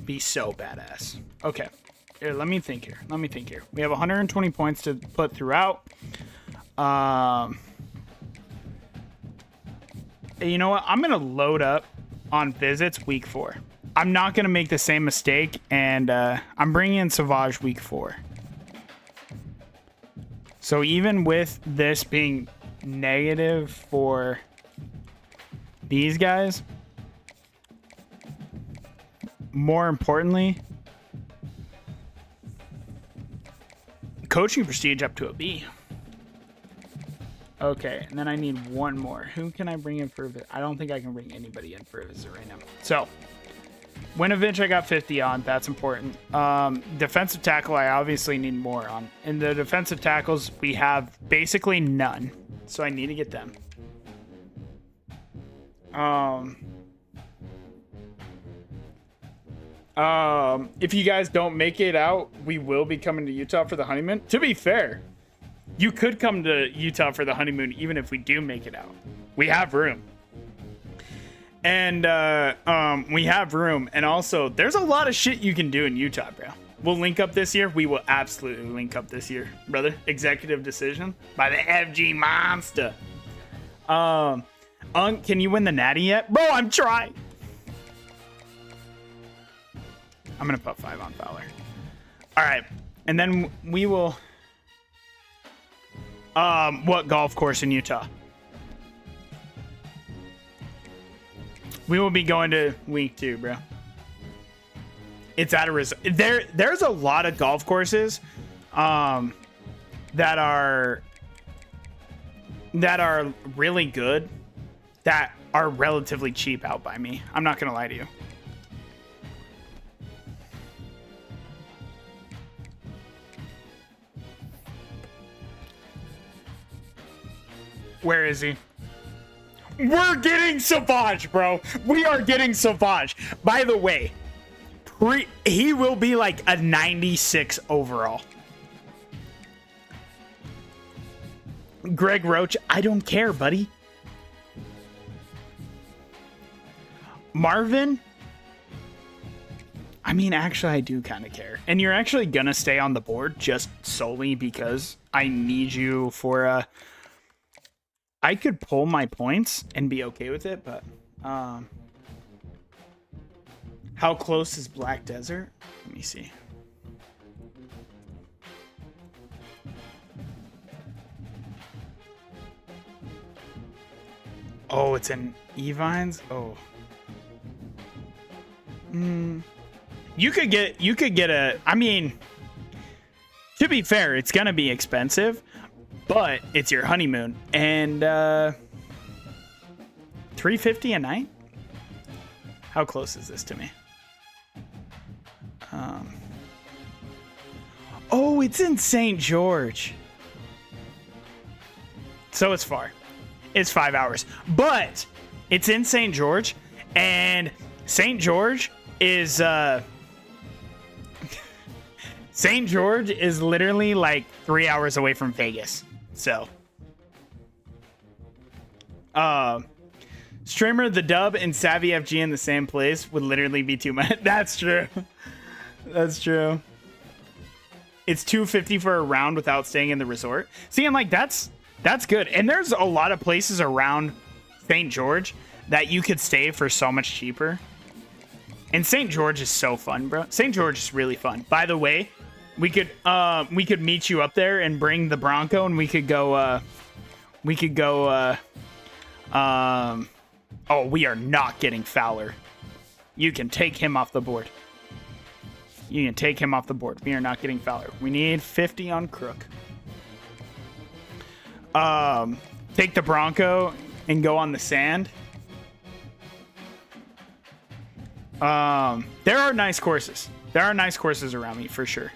be so badass. Okay. Here, let me think here. We have 120 points to put throughout. You know what? I'm going to load up on visits week 4. I'm not going to make the same mistake, and I'm bringing in Savage week 4. So even with this being negative for these guys, more importantly, coaching prestige up to a B. Okay, and then I need one more. Who can I bring in for a visit? I don't think I can bring anybody in for a visit right now. So, Winovich I got 50 on. That's important. Defensive tackle I obviously need more on. In the defensive tackles, we have basically none. So I need to get them. If you guys don't make it out, we will be coming to Utah for the honeymoon. To be fair, you could come to Utah for the honeymoon even if we do make it out. We have room. And we have room. And also, there's a lot of shit you can do in Utah, bro. We'll link up this year. We will absolutely link up this year, brother. Executive decision by the FG Monster. Can you win the natty yet? Bro, I'm trying. I'm going to put 5 on Fowler. All right. And then we will... what golf course in Utah? We will be going to week 2, bro. It's at a resort. There's a lot of golf courses that are that are really good that are relatively cheap out by me. I'm not gonna lie to you. Where is he? We're getting Savage, bro. We are getting Savage. By the way, he will be like a 96 overall. Greg Roach, I don't care, buddy. Marvin, I mean, actually, I do kind of care. And you're actually going to stay on the board just solely because I need you for a... I could pull my points and be okay with it, but... how close is Black Desert? Let me see. Oh, it's in Evines? Oh. You could get a, I mean, to be fair, it's gonna be expensive, but it's your honeymoon. And $350 a night? How close is this to me? Oh, it's in St. George. So it's far. It's 5 hours. But it's in St. George, and St. George is St. George is literally like 3 hours away from Vegas. So Streamer, the Dub, and Savvy FG in the same place would literally be too much. That's true. That's true. It's $250 for a round without staying in the resort. See, I'm like, that's good. And there's a lot of places around St. George that you could stay for so much cheaper. And St. George is so fun, bro. St. George is really fun. By the way, we could meet you up there and bring the Bronco, and we could go oh, we are not getting Fowler. You can take him off the board. You can take him off the board. We are not getting Fowler. We need 50 on Crook. Take the Bronco and go on the sand. There are nice courses. There are nice courses around me for sure.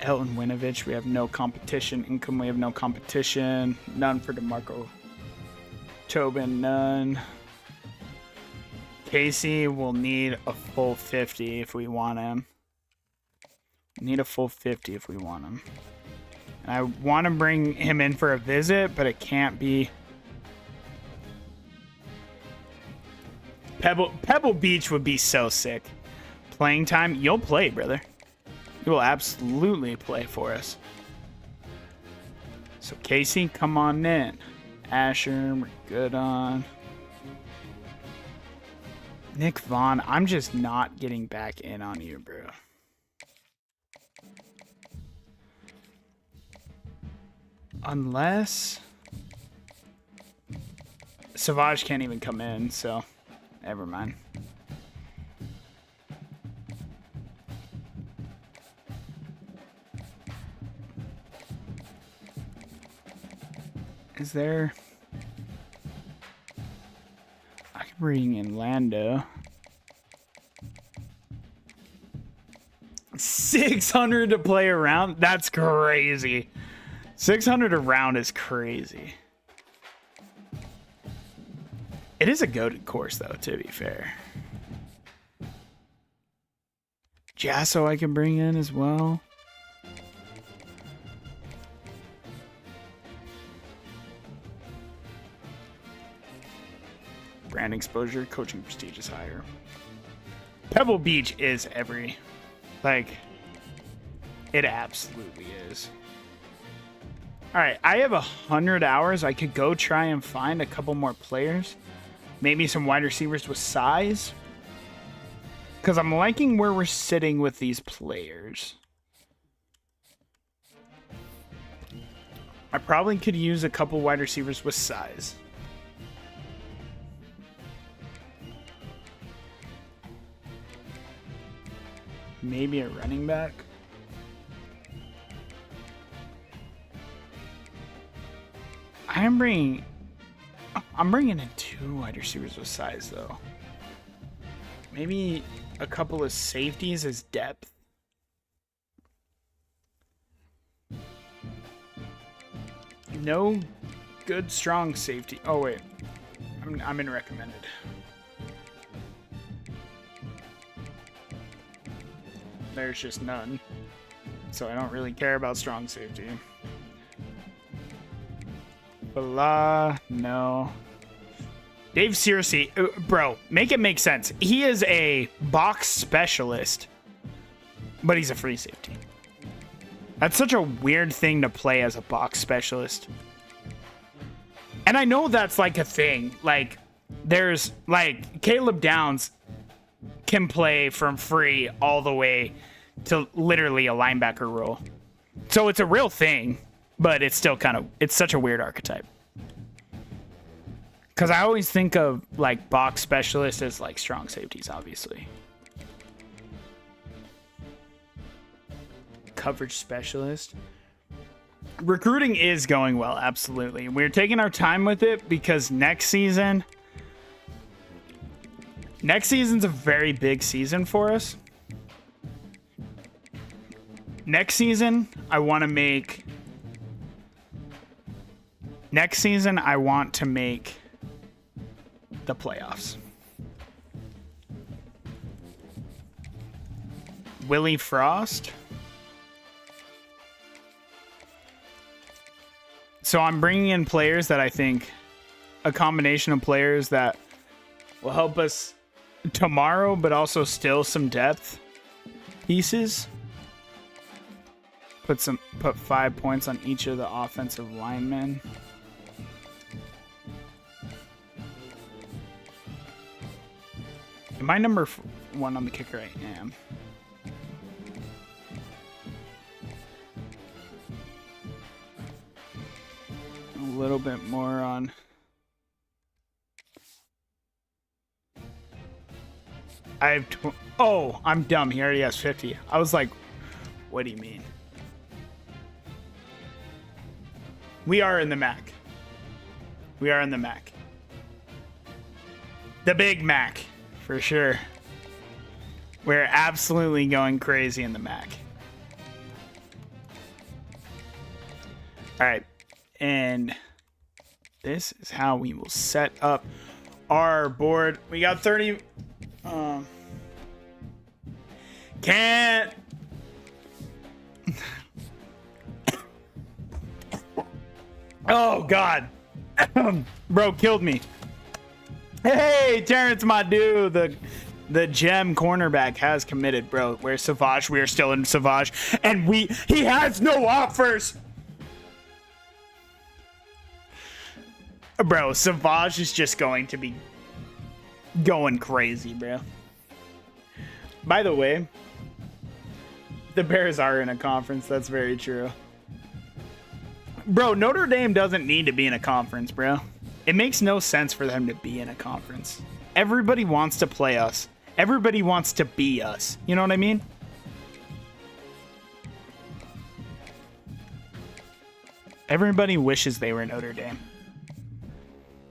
Elton Winovich, we have no competition. Income, we have no competition. None for DeMarco. Tobin, none. Casey will need a full 50 if we want him. Need a full 50 if we want him. And I want to bring him in for a visit, but it can't be... Pebble Beach would be so sick. Playing time, you'll play, brother. You will absolutely play for us. So Casey, come on in. Asher, we're good on. Nick Vaughn, I'm just not getting back in on you, bro. Unless... Savage can't even come in, so... Never mind. Is there... I can bring in Lando. 600 to play around? That's crazy. 600 a round is crazy. It is a goated course, though, to be fair. Jasso I can bring in as well. Brand exposure, coaching prestige is higher. Pebble Beach is every... Like, it absolutely is. Alright, I have 100 hours. I could go try and find a couple more players. Maybe some wide receivers with size. Because I'm liking where we're sitting with these players. I probably could use a couple wide receivers with size. Maybe a running back. I'm bringing in 2 wide receivers with size, though. Maybe a couple of safeties as depth. No good, strong safety. Oh, wait. I'm in recommended. There's just none. So I don't really care about strong safety. Blah, no. Dave Searcy, bro, make it make sense. He is a box specialist, but he's a free safety. That's such a weird thing to play as a box specialist. And I know that's like a thing. Like, there's, like, Caleb Downs can play from free all the way to literally a linebacker role. So it's a real thing, but it's still kind of, it's such a weird archetype. Because I always think of, like, box specialists as, like, strong safeties, obviously. Coverage specialist. Recruiting is going well, absolutely. We're taking our time with it because next season's a very big season for us. Next season, I want to make the playoffs. Willie Frost. So I'm bringing in players that I think, a combination of players that will help us tomorrow, but also still some depth pieces. Put 5 points on each of the offensive linemen. Am I number 1 on the kicker? I am. A little bit more on. I have. Oh, I'm dumb. He already has 50. I was like, what do you mean? We are in the Mac. We are in the Mac. The Big Mac, for sure. We're absolutely going crazy in the Mac. All right. And this is how we will set up our board. We got 30. Can't. Oh, God. Bro, killed me. Hey, Terrence, my dude. The gem cornerback has committed, bro. Where's Savage? We are still in Savage. And he has no offers. Bro, Savage is just going to be going crazy, bro. By the way, the Bears are in a conference. That's very true. Bro, Notre Dame doesn't need to be in a conference, bro. It makes no sense for them to be in a conference. Everybody wants to play us. Everybody wants to be us. You know what I mean? Everybody wishes they were Notre Dame.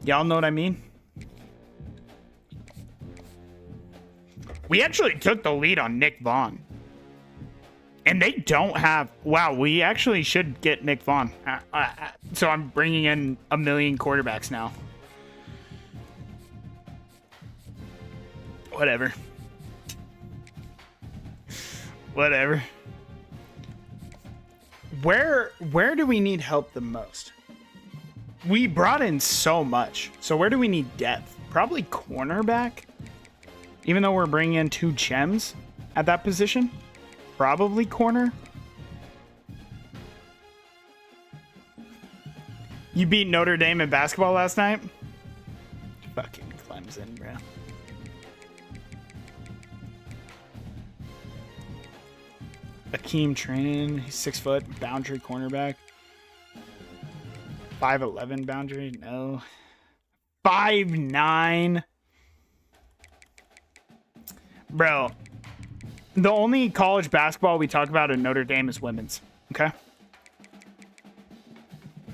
Y'all know what I mean? We actually took the lead on Nick Vaughn. And they don't have... Wow, we actually should get Nick Vaughn. So I'm bringing in a million quarterbacks now. Whatever. Whatever. Where do we need help the most? We brought in so much. So where do we need depth? Probably cornerback. Even though we're bringing in 2 gems at that position. Probably corner. You beat Notre Dame in basketball last night? Fucking Clemson, bro. Akeem training. He's 6 foot. Boundary cornerback. 5'11 boundary. No. 5'9. Bro. The only college basketball we talk about in Notre Dame is women's. Okay?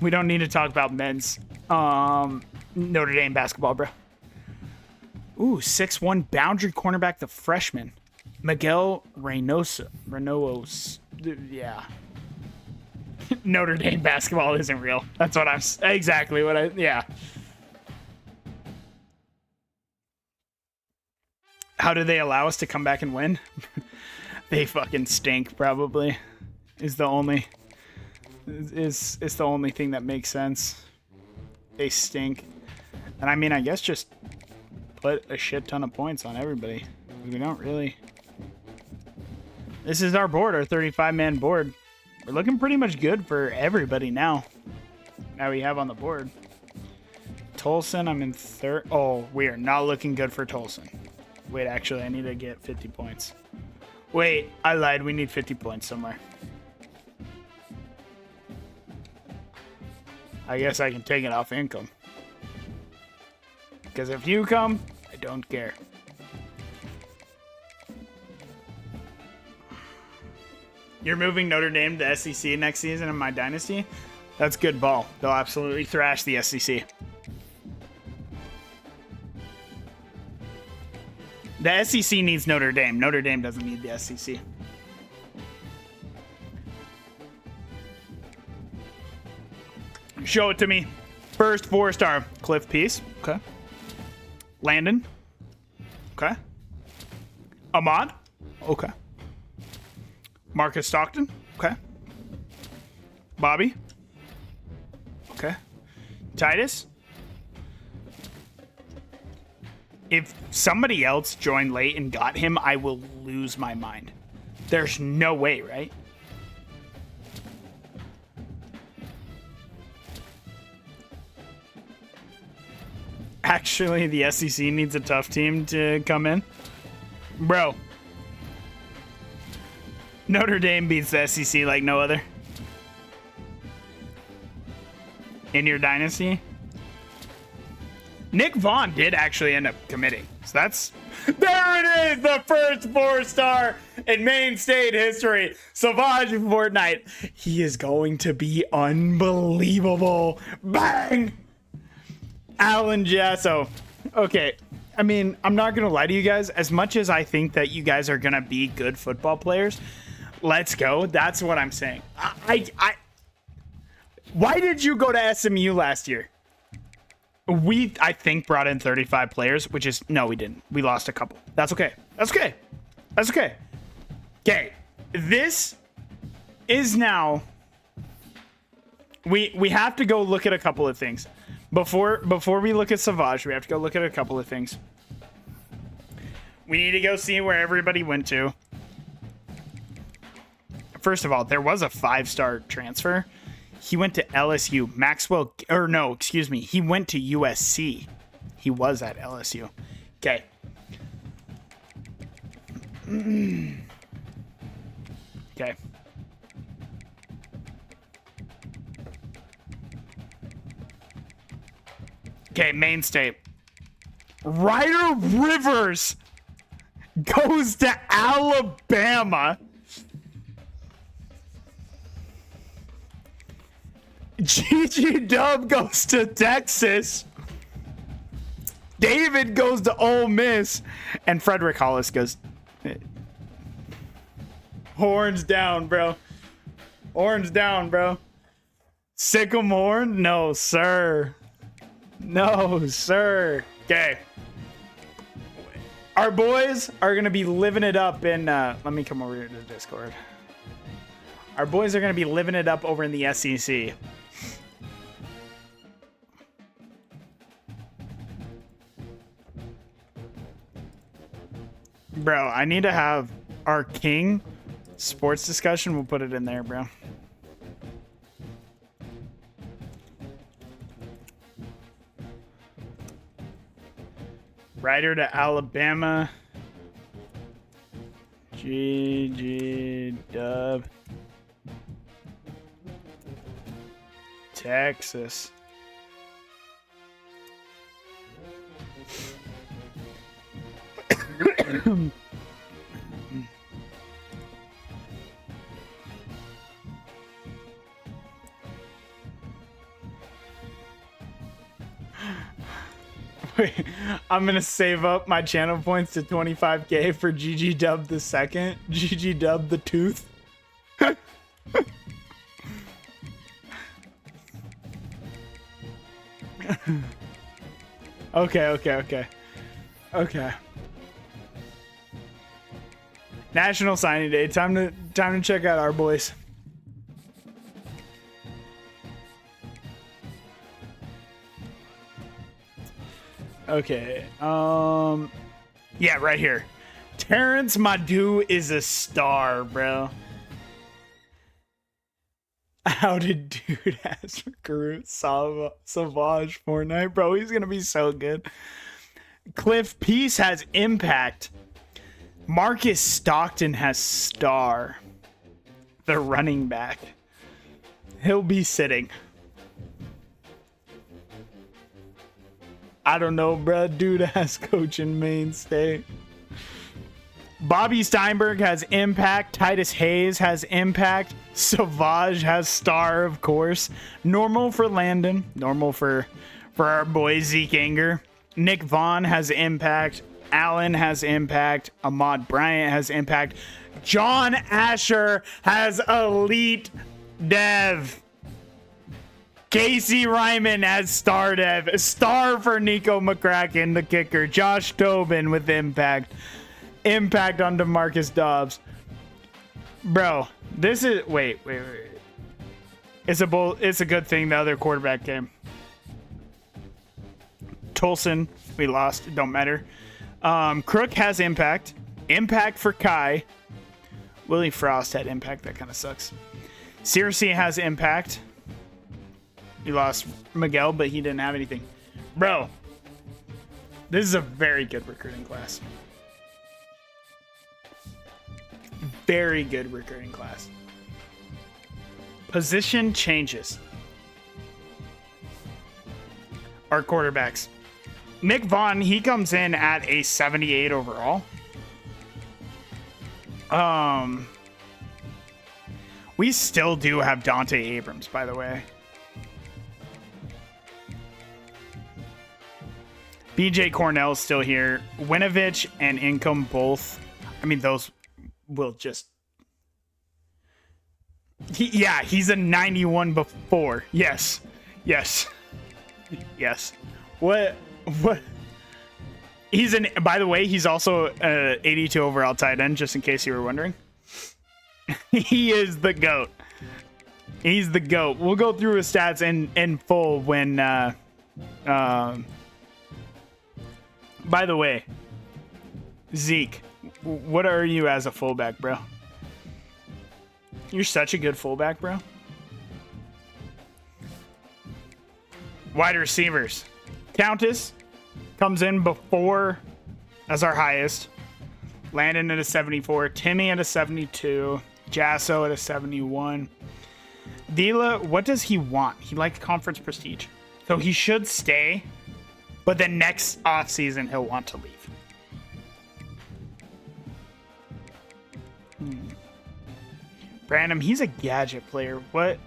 We don't need to talk about men's Notre Dame basketball, bro. Ooh, 6'1" boundary cornerback, the freshman. Miguel Reynoso. Yeah. Notre Dame basketball isn't real. That's what I'm... Exactly what I... Yeah. How do they allow us to come back and win? They fucking stink, probably. Is the only thing that makes sense. They stink. And I mean, I guess just put a shit ton of points on everybody. We don't really... This is our board, our 35-man board. We're looking pretty much good for everybody now. Now we have on the board. Tolson, I'm in third. Oh, we are not looking good for Tolson. Wait, actually, I need to get 50 points. Wait, I lied. We need 50 points somewhere. I guess I can take it off income. Because if you come, I don't care. You're moving Notre Dame to SEC next season in my dynasty? That's good ball. They'll absolutely thrash the SEC. The SEC needs Notre Dame. Notre Dame doesn't need the SEC. Show it to me. First 4-star. Cliff Peace. Okay. Landon. Okay. Ahmad. Okay. Marcus Stockton. Okay. Bobby. Okay. Titus. If somebody else joined late and got him, I will lose my mind. There's no way, right? Actually, the SEC needs a tough team to come in. Bro. Notre Dame beats the SEC like no other. In your dynasty. Nick Vaughn did actually end up committing. So that's... There it is! The first 4-star in Maine State history. Savage Fortnite. He is going to be unbelievable. Bang! Alan Jasso. Okay. I mean, I'm not going to lie to you guys. As much as I think that you guys are going to be good football players, let's go. That's what I'm saying. Why did you go to SMU last year? We, I think, brought in 35 players, which is... No, we didn't. We lost a couple. That's okay. That's okay. That's okay. Okay. This is now... We have to go look at a couple of things. Before we look at Savage, we have to go look at a couple of things. We need to go see where everybody went to. First of all, there was a 5-star transfer. He went to LSU. Maxwell, or no, excuse me. He went to USC. He was at LSU. Okay. Okay. Okay, Maine State. Ryder Rivers goes to Alabama. Gigi Dub goes to Texas. David goes to Ole Miss. And Frederick Hollis goes... Horns down, bro. Horns down, bro. Sycamore? No, sir. No, sir. Okay. Our boys are going to be living it up in... let me come over here to the Discord. Our boys are going to be living it up over in the SEC. Bro, I need to have our king sports discussion. We'll put it in there, bro. Ryder to Alabama. GG Dub. Texas. Wait, I'm gonna save up my channel points to 25k for GG Dub the second. GG Dub the tooth. Okay. National Signing Day. Time to check out our boys. Okay. Yeah, right here. Terrence Madu is a star, bro. How did dude ask for Karut Savage Fortnite? Bro, he's gonna be so good. Cliff Peace has impact. Marcus Stockton has star. The running back. He'll be sitting. I don't know, bro. Dude has coach in Maine State. Bobby Steinberg has impact. Titus Hayes has impact. Savage has star, of course. Normal for Landon. Normal for our boy Zeke Anger. Nick Vaughn has impact. Allen has impact. Ahmad Bryant has impact. John Asher has elite dev. Casey Ryman has star dev. Star for Nico McCracken, the kicker. Josh Tobin with impact. Impact on DeMarcus Dobbs. Bro, this is... Wait. It's a good thing the other quarterback came. Tolson, we lost. It don't matter. Crook has impact. Impact for Kai. Willie Frost had impact. That kind of sucks. Searcy has impact. We lost Miguel, but he didn't have anything. Bro, this is a very good recruiting class. Very good recruiting class. Position changes. Our quarterbacks. Nick Vaughn, he comes in at a 78 overall. We still do have Dante Abrams, by the way. BJ Cornell's still here. Winovich and Income both. I mean, those will just... he's a 91 before. Yes. What? He's an... By the way, he's also an 82 overall tight end, just in case you were wondering. He is the GOAT. He's the GOAT. We'll go through his stats in full when... By the way, Zeke, what are you as a fullback, bro? You're such a good fullback, bro. Wide receivers. Countess comes in before as our highest. Landon at a 74. Timmy at a 72. Jasso at a 71. Dila, what does he want? He likes conference prestige. So he should stay. But then next offseason, he'll want to leave. Branham, he's a gadget player. What?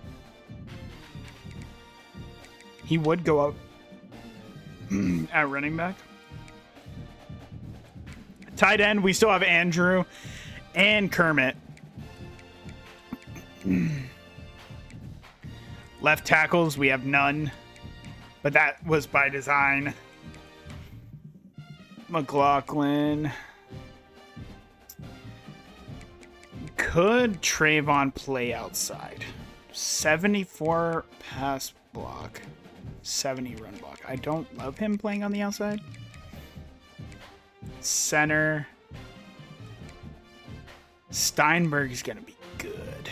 He would go up at running back. Tight end, we still have Andrew and Kermit. Left tackles, we have none. But that was by design. McLaughlin. Could Trayvon play outside? 74 pass block. 70 run block. I don't love him playing on the outside. Center. Steinberg is going to be good.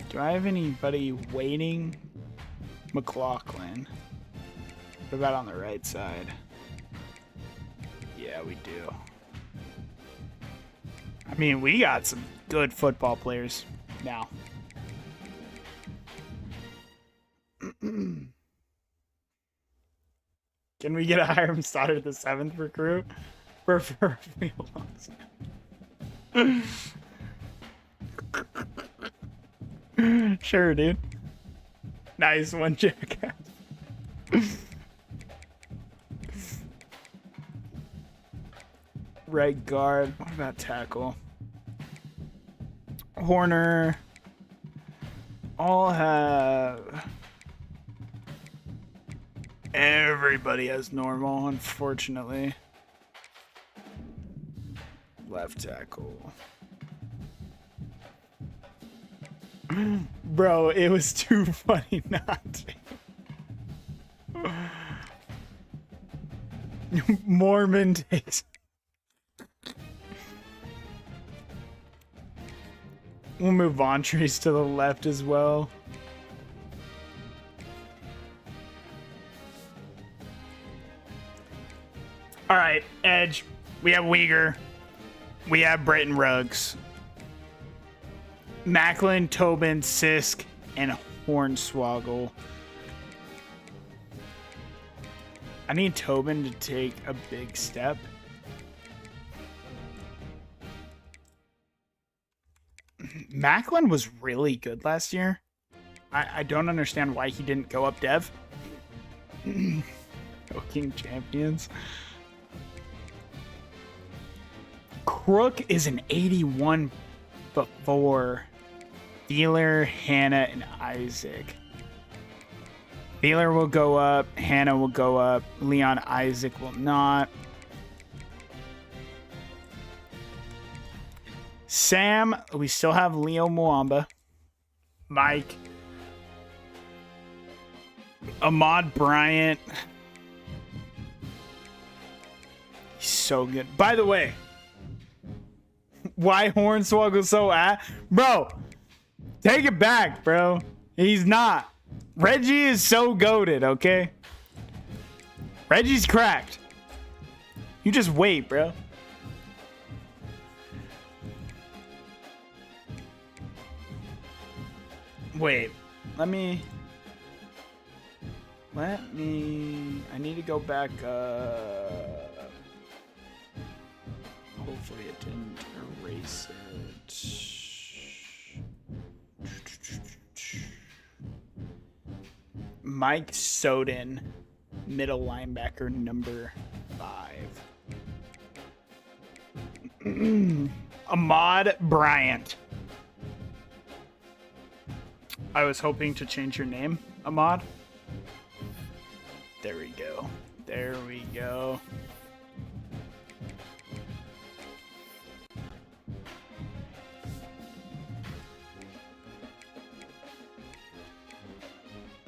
Do I have anybody waiting? McLaughlin. What about on the right side? Yeah, we do. I mean, we got some good football players now. Can we get a Hiram Stoddard the 7th recruit for field loss? Sure, dude. Nice one, Jackass. Right guard. What about tackle? Horner. All have... Everybody has normal, unfortunately. Left tackle. Bro, it was too funny not to. Mormon takes. We'll move Vontaze to the left as well. All right, edge. We have Uyghur. We have Britton Ruggs. Macklin, Tobin, Sisk, and Hornswoggle. I need Tobin to take a big step. Macklin was really good last year. I don't understand why he didn't go up dev. King champions. Crook is an 81 before Thieler, Hannah, and Isaac. Thieler will go up. Hannah will go up. Leon Isaac will not. Sam, we still have Leo Mwamba. Mike. Ahmad Bryant. He's so good. By the way, why Hornswoggle so bro, take it back, bro. He's not. Reggie is so goated, okay? Reggie's cracked. You just wait, bro. Wait, I need to go back, hopefully it didn't erase it. Mike Soden, middle linebacker, number 5. Ahmad Bryant. I was hoping to change your name, Ahmad. There we go. There we go.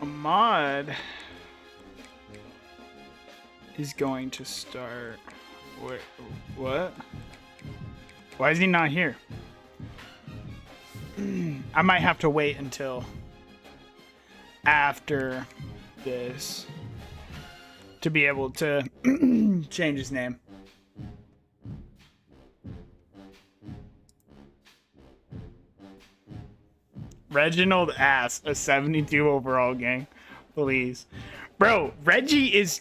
Ahmad is going to start. Wait, what? Why is he not here? I might have to wait until after this to be able to change his name. Reginald Ass, a 72 overall, gang. Please. Bro, Reggie is...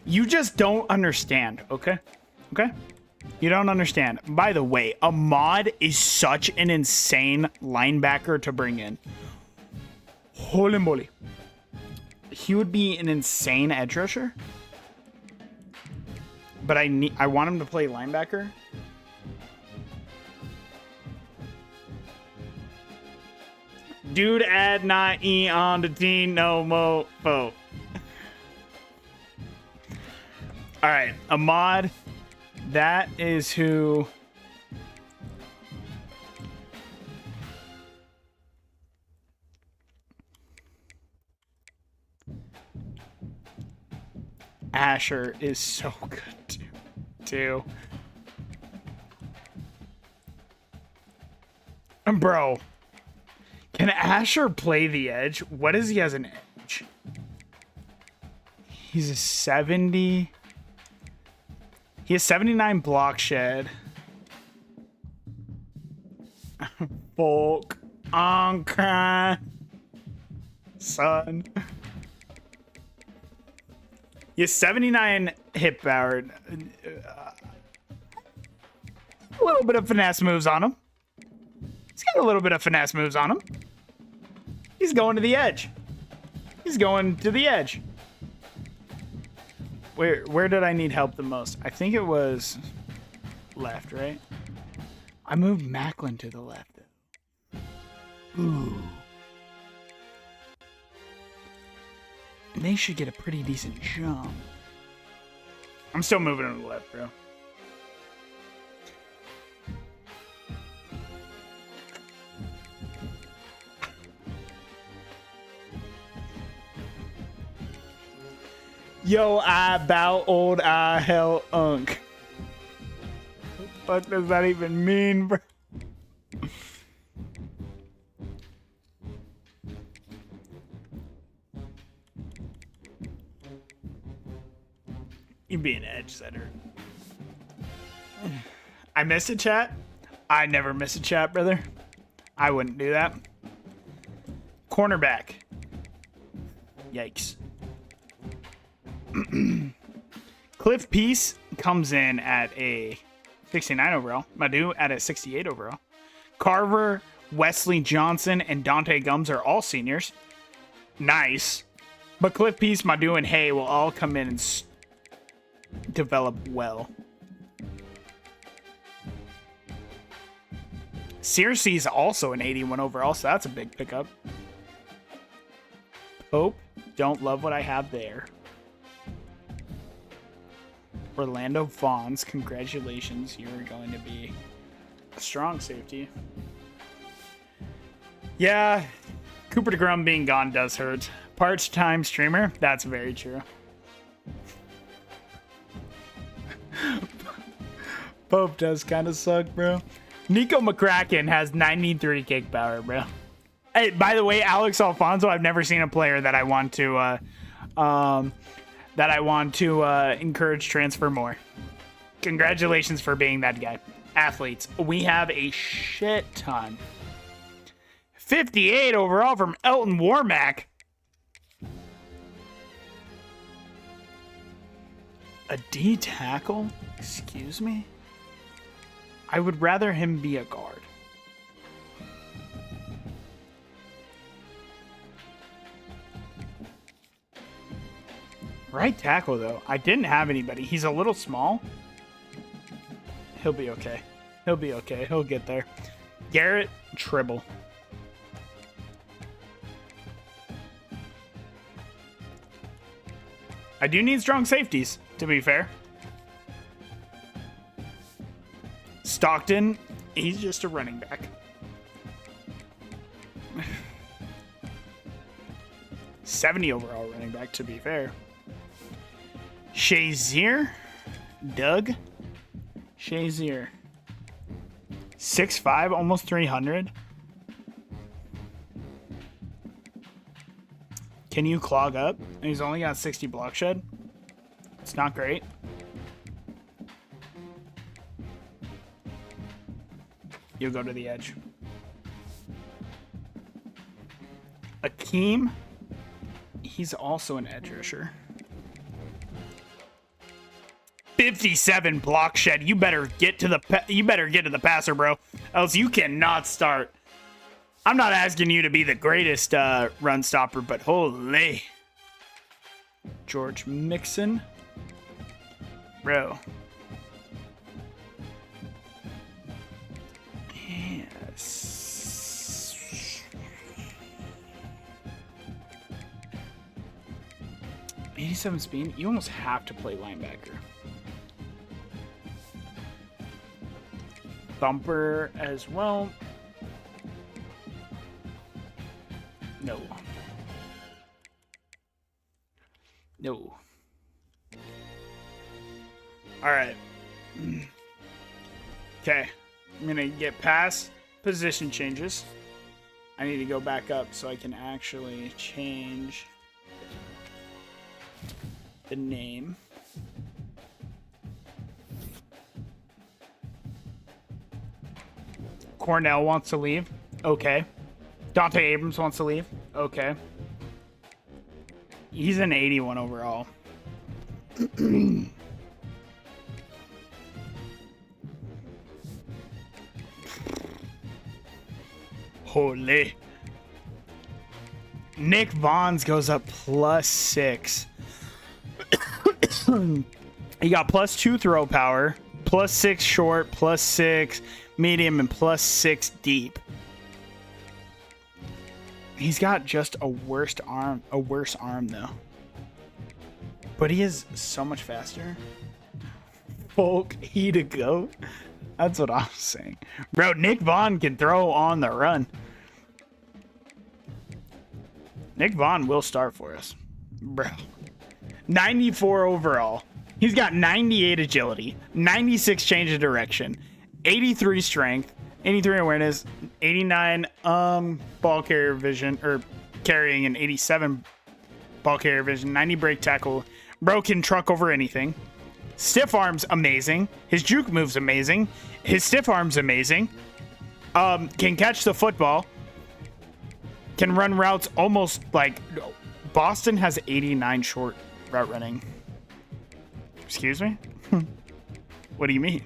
You just don't understand, okay? Okay? You don't understand. By the way, Ahmad is such an insane linebacker to bring in. Holy moly. He would be an insane edge rusher. But I want him to play linebacker. Dude, add not E on the team, no mo fo. All right, Ahmad. That is who. Asher is so good too. Bro, can Asher play the edge? What is he as an edge? He's a 70. He has 79 block shed. Bulk. Anka. Son. He has 79 hip power. A little bit of finesse moves on him. He's got a little bit of finesse moves on him. He's going to the edge. He's going to the edge. Where did I need help the most? I think it was left, right? I moved Macklin to the left. Ooh. And they should get a pretty decent jump. I'm still moving to the left, bro. Yo, I bow old I hell unk. What the fuck does that even mean, bro? You be an edge setter. I missed a chat? I never miss a chat, brother. I wouldn't do that. Cornerback. Yikes. Cliff Peace comes in at a 69 overall. Madu at a 68 overall. Carver, Wesley Johnson, and Dante Gums are all seniors. Nice. But Cliff Peace, Madu, and Hay will all come in and develop well. Searcy's also an 81 overall, so that's a big pickup. Pope, don't love what I have there. Orlando Fawns, congratulations. You're going to be a strong safety. Yeah, Cooper DeGrom being gone does hurt. Part-time streamer, that's very true. Pope does kind of suck, bro. Nico McCracken has 93 kick power, bro. Hey, by the way, Alex Alfonso, I've never seen a player that I want to encourage transfer more. Congratulations for being that guy. Athletes, we have a shit ton. 58 overall from Elton Warmack. A D tackle? Excuse me? I would rather him be a guard. Right tackle, though. I didn't have anybody. He's a little small. He'll be okay. He'll be okay. He'll get there. Garrett Tribble. I do need strong safeties, to be fair. Stockton, he's just a running back. $70 overall running back, to be fair. Shazier, Doug. Shazier. 6'5", almost 300. Can you clog up? And he's only got 60 block shed. It's not great. You'll go to the edge. Akeem. He's also an edge rusher. 57 block shed. You better get to the passer, bro. Else you cannot start. I'm not asking you to be the greatest run stopper, but holy. George Mixon. Bro. Yes. 87 speed. You almost have to play linebacker. Thumper as well. No. No. All right. Okay. I'm going to get past position changes. I need to go back up so I can actually change the name. Cornell wants to leave. Okay. Dante Abrams wants to leave. Okay. He's an 81 overall. Holy. Nick Vaughn's goes up +6. He got +2 throw power, +6 short, +6 medium, and +6 deep. He's got just a worse arm though. But he is so much faster. Folk, he to go. That's what I'm saying. Bro, Nick Vaughn can throw on the run. Nick Vaughn will start for us. Bro. 94 overall. He's got 98 agility, 96 change of direction, 83 strength, 83 awareness, 89 ball carrier vision, or carrying, and 87 ball carrier vision, 90 break tackle. Bro can truck over anything. Stiff arm's amazing. His juke move's amazing. His stiff arm's amazing. Can catch the football. Can run routes almost like Boston has 89 short route running. Excuse me? What do you mean?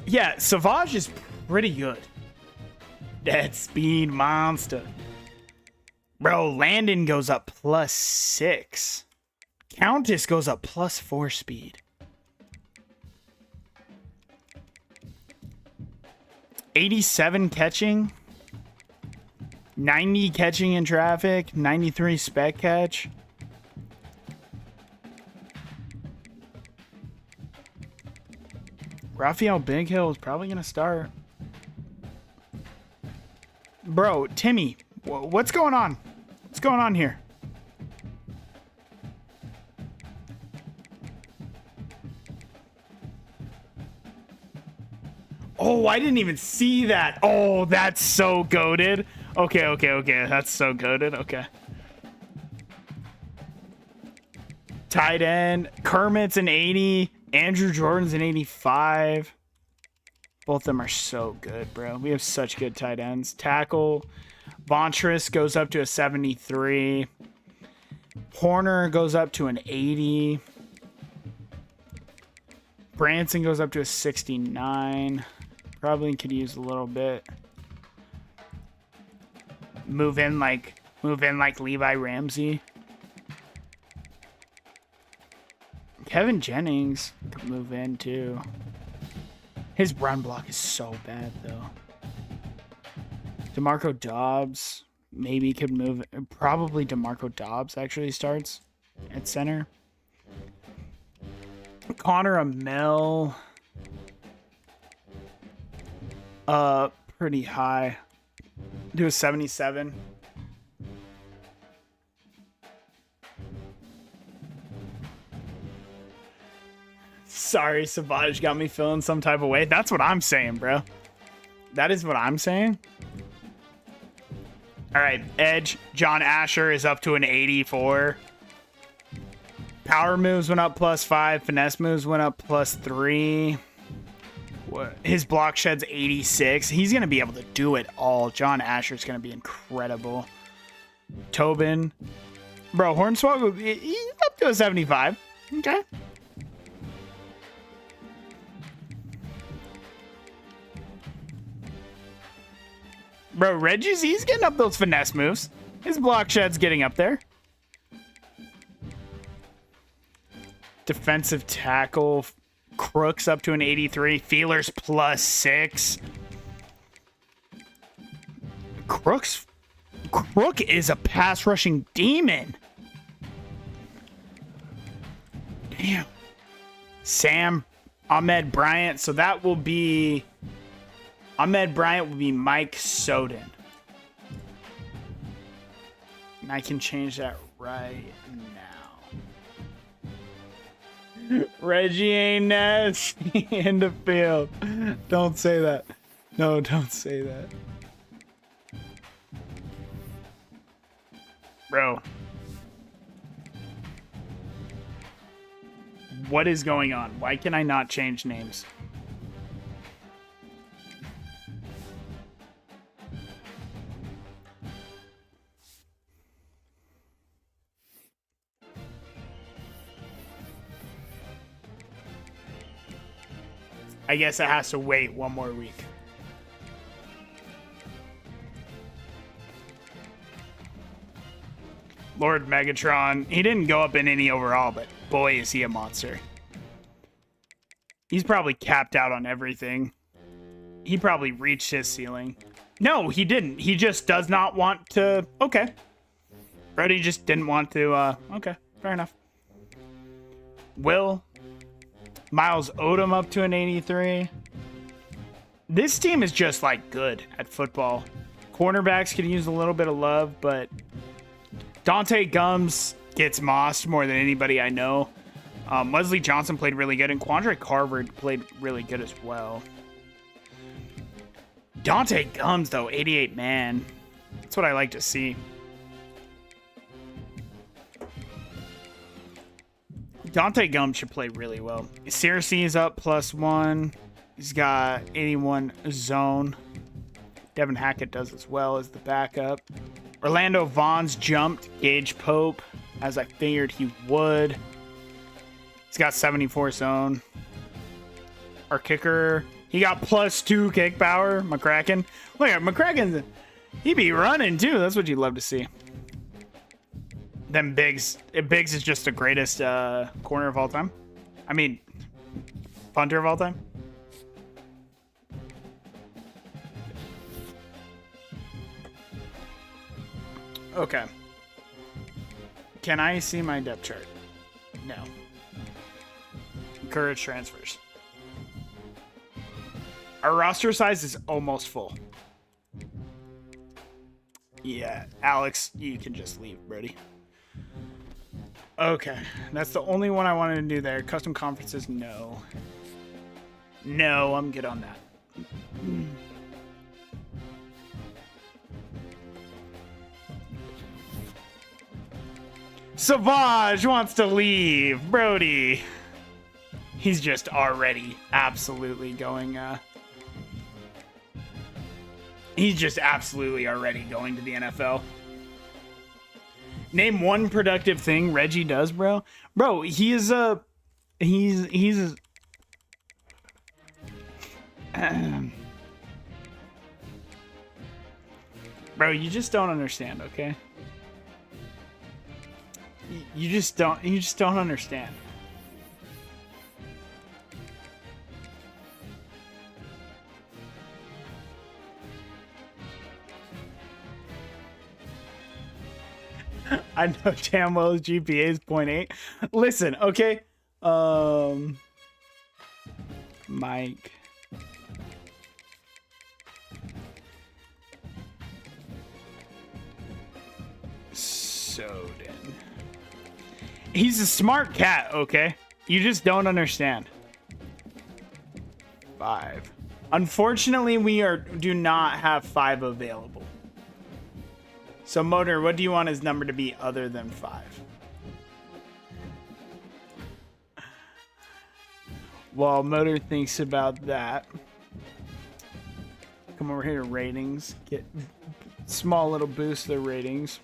Yeah, Savage is pretty good. That speed monster. Bro, Landon goes up +6. Countess goes up +4 speed. 87 catching. 90 catching in traffic. 93 spec catch. Raphael Big Hill is probably going to start. Bro, Timmy, what's going on? What's going on here? Oh, I didn't even see that. Oh, that's so goated. Okay. That's so goated. Okay. Tight end. Kermit's an 80. Andrew Jordan's an 85. Both of them are so good, bro. We have such good tight ends. Tackle. Vontress goes up to a 73. Horner goes up to an 80. Branson goes up to a 69. Probably could use a little bit. Move in like Levi Ramsey. Kevin Jennings could move in too. His run block is so bad though. DeMarco Dobbs maybe could move. Probably DeMarco Dobbs actually starts at center. Connor Amell. Pretty high. Do a 77. Sorry, Savage got me feeling some type of way. That's what I'm saying, bro. That is what I'm saying. All right, Edge. John Asher is up to an 84. Power moves went up +5. Finesse moves went up +3. His block shed's 86. He's going to be able to do it all. John Asher's going to be incredible. Tobin. Bro, Hornswoggle, he's up to a 75. Okay. Bro, Reggie's, he's getting up those finesse moves. His block shed's getting up there. Defensive tackle. Crooks up to an 83. Feelers +6. Crook is a pass rushing demon. Damn. Sam Ahmed Bryant. So that will be Ahmed Bryant will be Mike Soden. And I can change that right now. Reggie ain't nasty in the field. Don't say that. No, don't say that. Bro. What is going on? Why can I not change names? I guess it has to wait one more week. Lord Megatron. He didn't go up in any overall, but boy, is he a monster. He's probably capped out on everything. He probably reached his ceiling. No, he didn't. He just does not want to... Okay. Brody just didn't want to... Okay, fair enough. Will. Miles Odom up to an 83. This team is just, like, good at football. Cornerbacks can use a little bit of love, but... Dante Gums gets mossed more than anybody I know. Wesley Johnson played really good, and Quandre Carver played really good as well. Dante Gums, though, 88 man. That's what I like to see. Dante Gums should play really well. Searcy is up +1. He's got 81 zone. Devin Hackett does as well as the backup. Orlando Vaughn's jumped Gage Pope, as I figured he would. He's got 74 zone. Our kicker, he got +2 kick power. McCracken. Look at McCracken. He be running too. That's what you love to see. Then Biggs. Biggs is just the greatest corner of all time. I mean, punter of all time. Okay. Can I see my depth chart? No. Encourage transfers. Our roster size is almost full. Yeah, Alex, you can just leave, Brody. Okay, that's the only one I wanted to do there. Custom conferences, no. No, I'm good on that. Savage wants to leave. Brody. He's just already absolutely going, he's just absolutely already going to the NFL. Name one productive thing Reggie does, bro. Bro, he is a... He's... Bro, you just don't understand, okay? You just don't understand. I know Jamwell's GPA is 0.8. Listen, okay? Mike. Soden. He's a smart cat, okay? You just don't understand. 5. Unfortunately, we do not have 5 available. So, Motor, what do you want his number to be other than 5? While Motor thinks about that, come over here to ratings. Get small little boost to the ratings.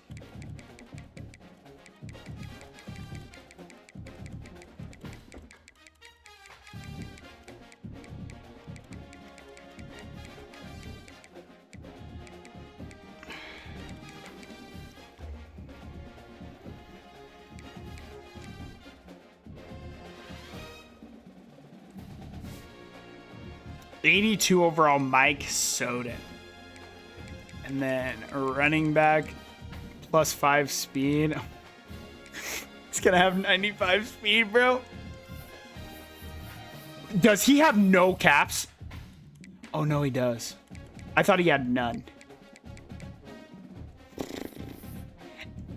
'82 overall, Mike Soden. And then a running back, +5 speed. He's gonna have 95 speed, bro. Does he have no caps? Oh, no, he does. I thought he had none.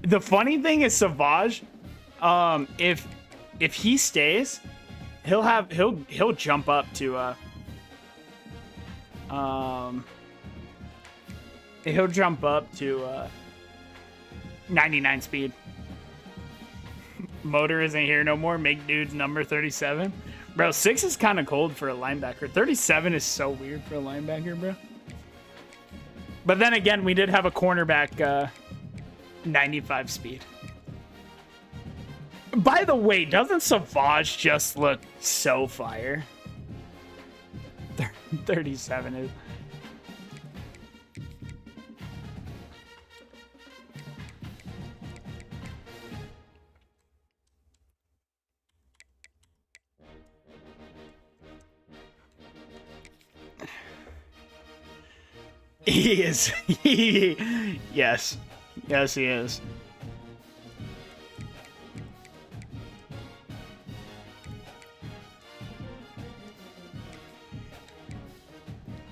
The funny thing is Savage, if he stays, he'll jump up to he'll jump up to 99 speed. Motor isn't here no more. Make dude's number 37. Bro, 6 is kind of cold for a linebacker. 37 is so weird for a linebacker, bro. But then again, we did have a cornerback 95 speed. By the way, doesn't Savage just look so fire? 37 is... He is. Yes. Yes, he is.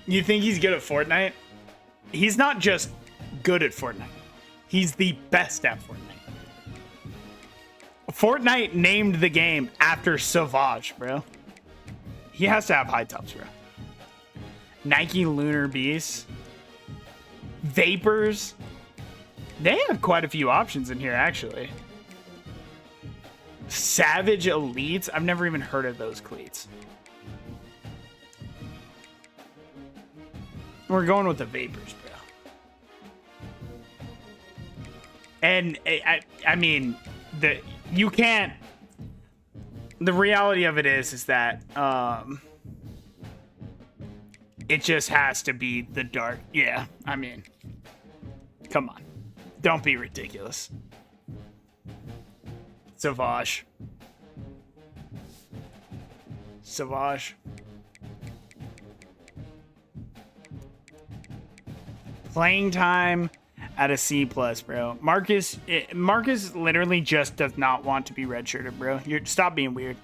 You think he's good at Fortnite? He's not just good at Fortnite. He's the best at Fortnite. Fortnite named the game after Sauvage, bro. He has to have high tops, bro. Nike Lunar Beast. Vapors. They have quite a few options in here, actually. Savage Elites. I've never even heard of those cleats. We're going with the Vapors, bro. And I mean, you can't. The reality of it is that it just has to be the dark. Yeah, I mean, come on, don't be ridiculous. Sauvage. Playing time at a C+, bro. Marcus literally just does not want to be redshirted, bro. Stop being weird.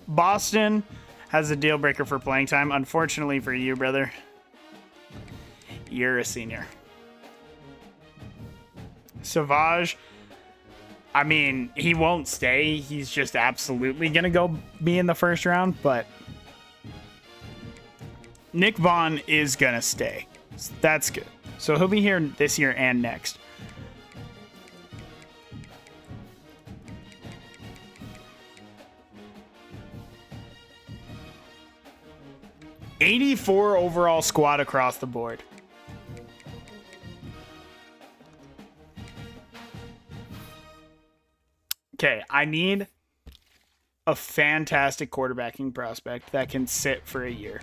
Boston has a deal breaker for playing time. Unfortunately for you, brother, you're a senior. Sauvage, I mean, he won't stay. He's just absolutely gonna go be in the first round, but Nick Vaughn is gonna stay. So that's good. So he'll be here this year and next. '84 overall squad across the board. Okay, I need a fantastic quarterbacking prospect that can sit for a year.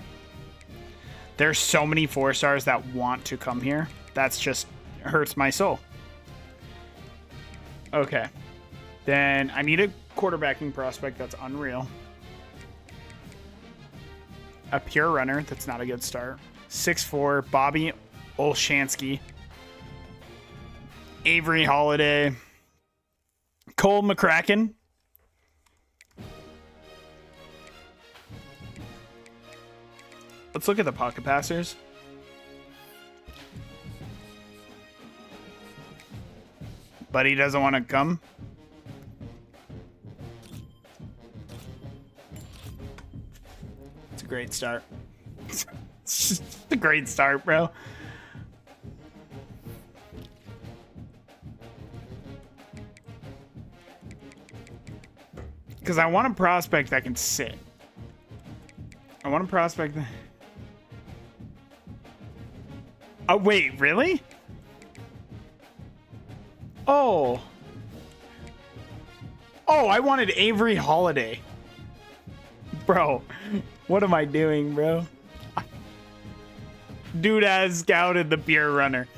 There's so many 4-stars that want to come here. That's just hurts my soul. Okay. Then I need a quarterbacking prospect that's unreal. A pure runner. That's not a good start. 6'4", Bobby Olshansky. Avery Holiday. Cole McCracken. Let's look at the pocket passers. But he doesn't want to come. It's a great start. It's just a great start, bro. Because I want a prospect that can sit. I want a prospect that... Oh, wait, really? Oh. Oh, I wanted Avery Holiday. Bro, what am I doing, bro? Dude has scouted the pure runner.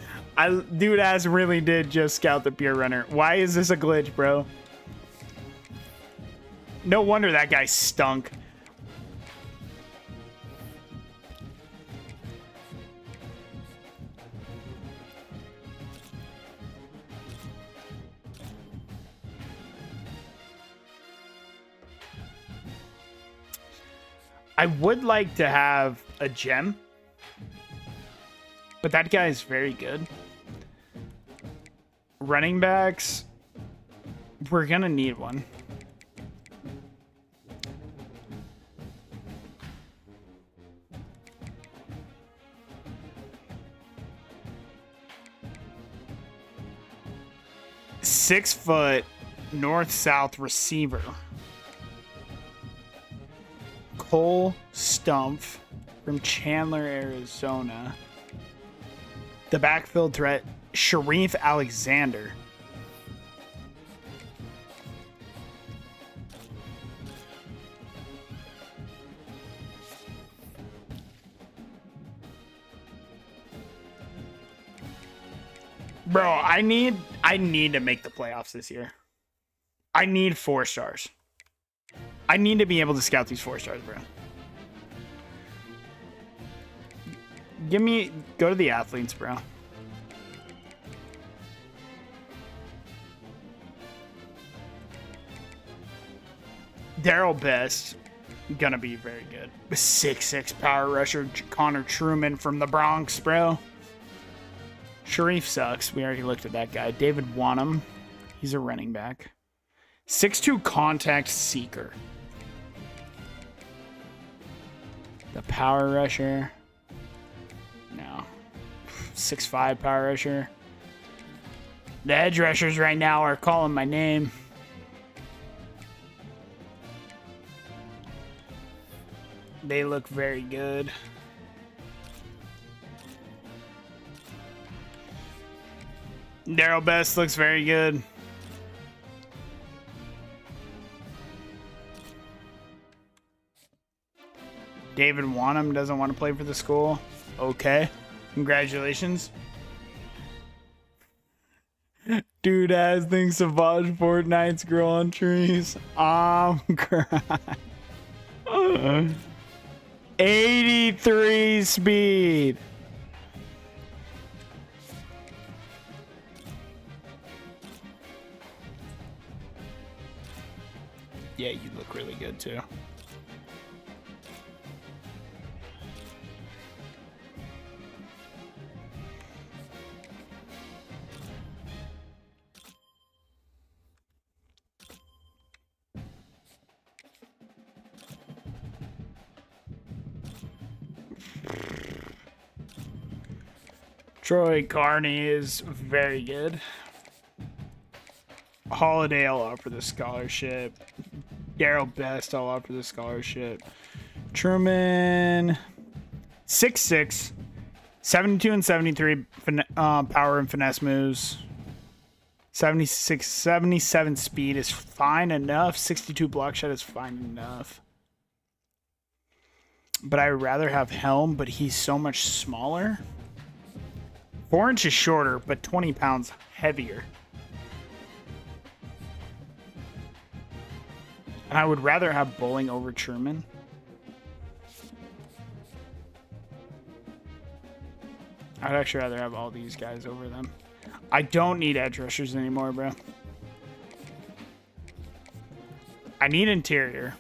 Dude has really did just scout the pure runner. Why is this a glitch, bro? No wonder that guy stunk. I would like to have a gem, but that guy is very good. Running backs, we're gonna need one. Six-foot north-south receiver. Cole Stumpf from Chandler, Arizona. The backfield threat, Sharif Alexander. Bro, I need to make the playoffs this year. I need 4 stars. I need to be able to scout these 4 stars, bro. Go to the athletes, bro. Daryl Best, gonna be very good. 6'6" power rusher, Connor Truman from the Bronx, bro. Sharif sucks. We already looked at that guy. David Wanham, he's a running back. 6'2" contact seeker. The power rusher. No. 6'5" power rusher. The edge rushers right now are calling my name. They look very good. Daryl Best looks very good. David Wanham doesn't want to play for the school. Okay. Congratulations. Dude ass thinks Savage Fortnite's grow on trees. I'm crying. 83 speed. Yeah, you look really good too. Troy Carney is very good. Holiday, I'll offer the scholarship. Daryl Best, I'll offer the scholarship. Truman, 6'6", 72 and 73 power and finesse moves. 77 speed is fine enough. 62 block shot is fine enough. But I would rather have Helm, but he's so much smaller. 4 inches shorter, but 20 pounds heavier. And I would rather have Bowling over Truman. I'd actually rather have all these guys over them. I don't need edge rushers anymore, bro. I need interior.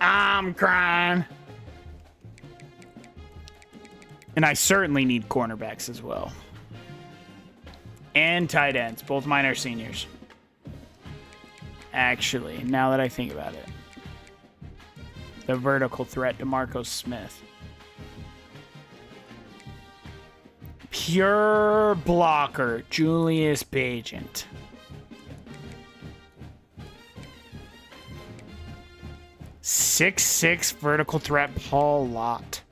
I'm crying. And I certainly need cornerbacks as well. And tight ends. Both mine are seniors. Actually, now that I think about it. The vertical threat, DeMarco Smith. Pure blocker, Julius Bagent. Six vertical threat, Paul Lott.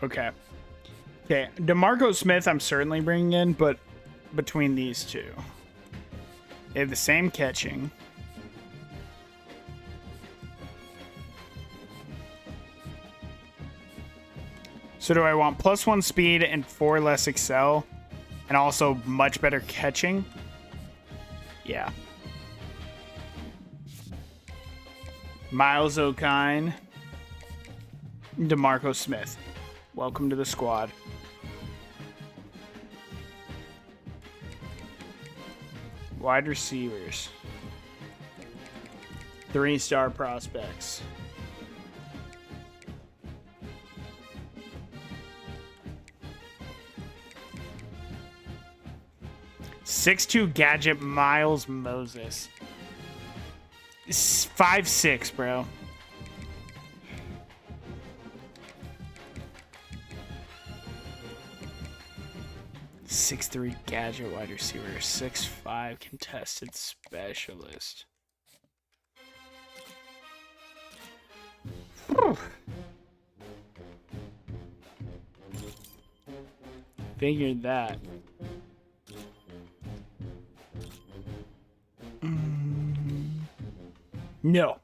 Okay. Okay, DeMarco Smith I'm certainly bringing in, but between these two. They have the same catching. So do I want +1 speed and 4 less excel? And also much better catching? Yeah. Miles O'Kine. DeMarco Smith. Welcome to the squad. Wide receivers. 3-star prospects. .62 gadget Miles Moses. 5'6", bro. .63 gadget wide receiver, 6'5" contested specialist. Whew. Figured that. No.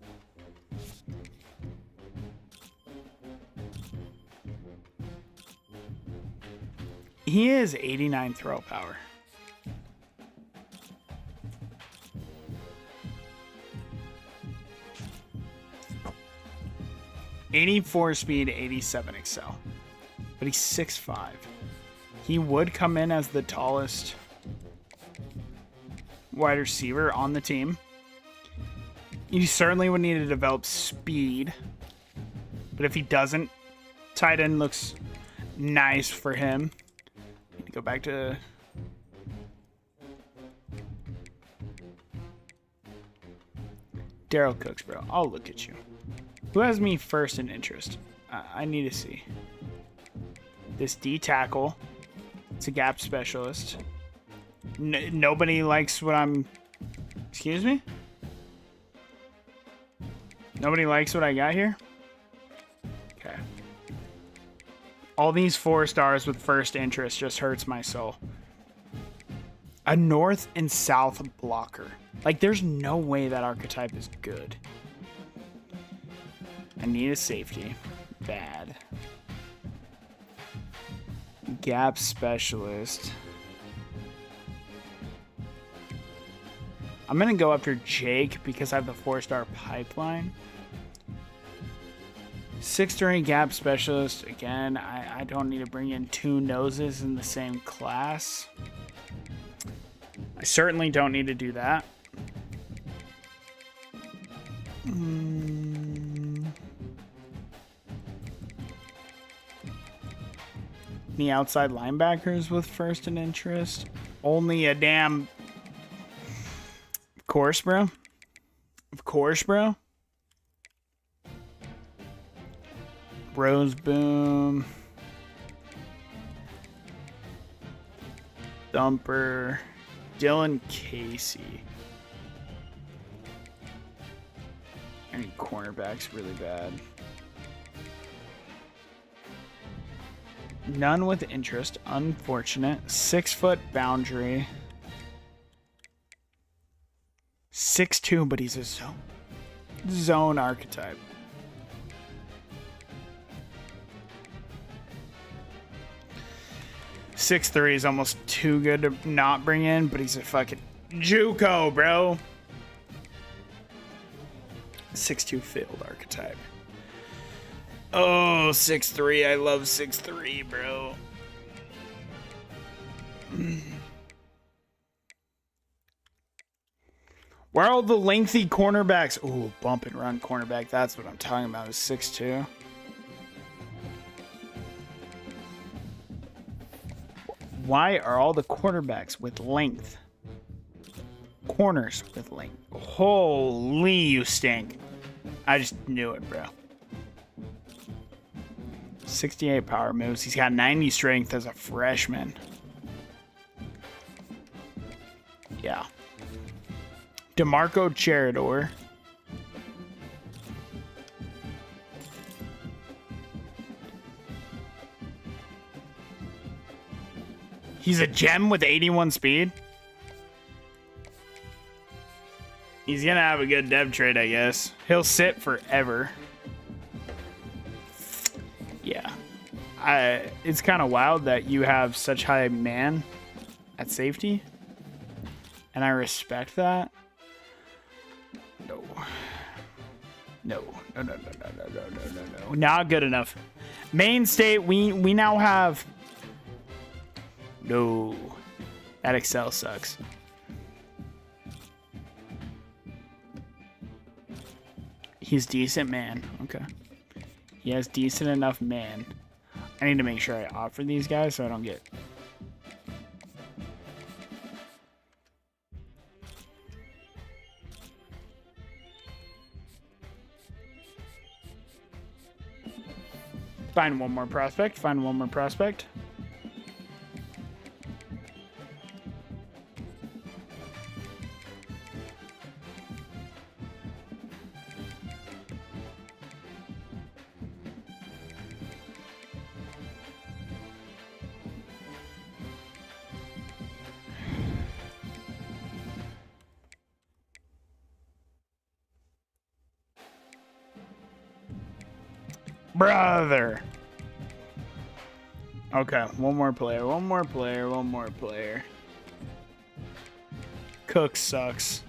He is 89 throw power. '84 speed, 87 excel. But he's 6'5". He would come in as the tallest wide receiver on the team. You certainly would need to develop speed. But if he doesn't, tight end looks nice for him. Need to go back to... Daryl Cooks, bro. I'll look at you. Who has me first in interest? I need to see. This D tackle. It's a gap specialist. Nobody likes what I'm... Excuse me? Nobody likes what I got here? Okay. All these 4 stars with first interest just hurts my soul. A north and south blocker. Like, there's no way that archetype is good. I need a safety. Bad. Gap specialist. I'm going to go after Jake because I have the 4-star pipeline. 6'3" gap specialist. Again, I don't need to bring in 2 noses in the same class. I certainly don't need to do that. Any outside linebackers with first in interest? Only a damn... Of course, bro. Of course, bro. Rose Boom. Thumper. Dylan Casey. I need cornerbacks really bad. None with interest. Unfortunate. 6-foot boundary. 6'2", but he's a zone archetype. .6'3" is almost too good to not bring in, but he's a fucking JUCO, bro. 6'2" field archetype. Oh, 6'3". I love 6'3", bro. Where are all the lengthy cornerbacks? Ooh, bump and run cornerback. That's what I'm talking about, is 6'2". Why are all the quarterbacks with length? Corners with length. Holy, you stink. I just knew it, bro. 68 power moves. He's got 90 strength as a freshman. Yeah. DeMarco Cheridor. He's a gem with 81 speed. He's gonna have a good dev trade, I guess. He'll sit forever. Yeah. It's kind of wild that you have such high man at safety. And I respect that. No. No. No, no, no, no, no, no, no, no, no. Not good enough. Maine State, we now have... No. That Excel sucks. He's decent man. Okay. He has decent enough man. I need to make sure I offer these guys so I don't get... Find one more prospect. Find one more prospect. Brother. Okay, one more player, one more player, one more player. Cook sucks.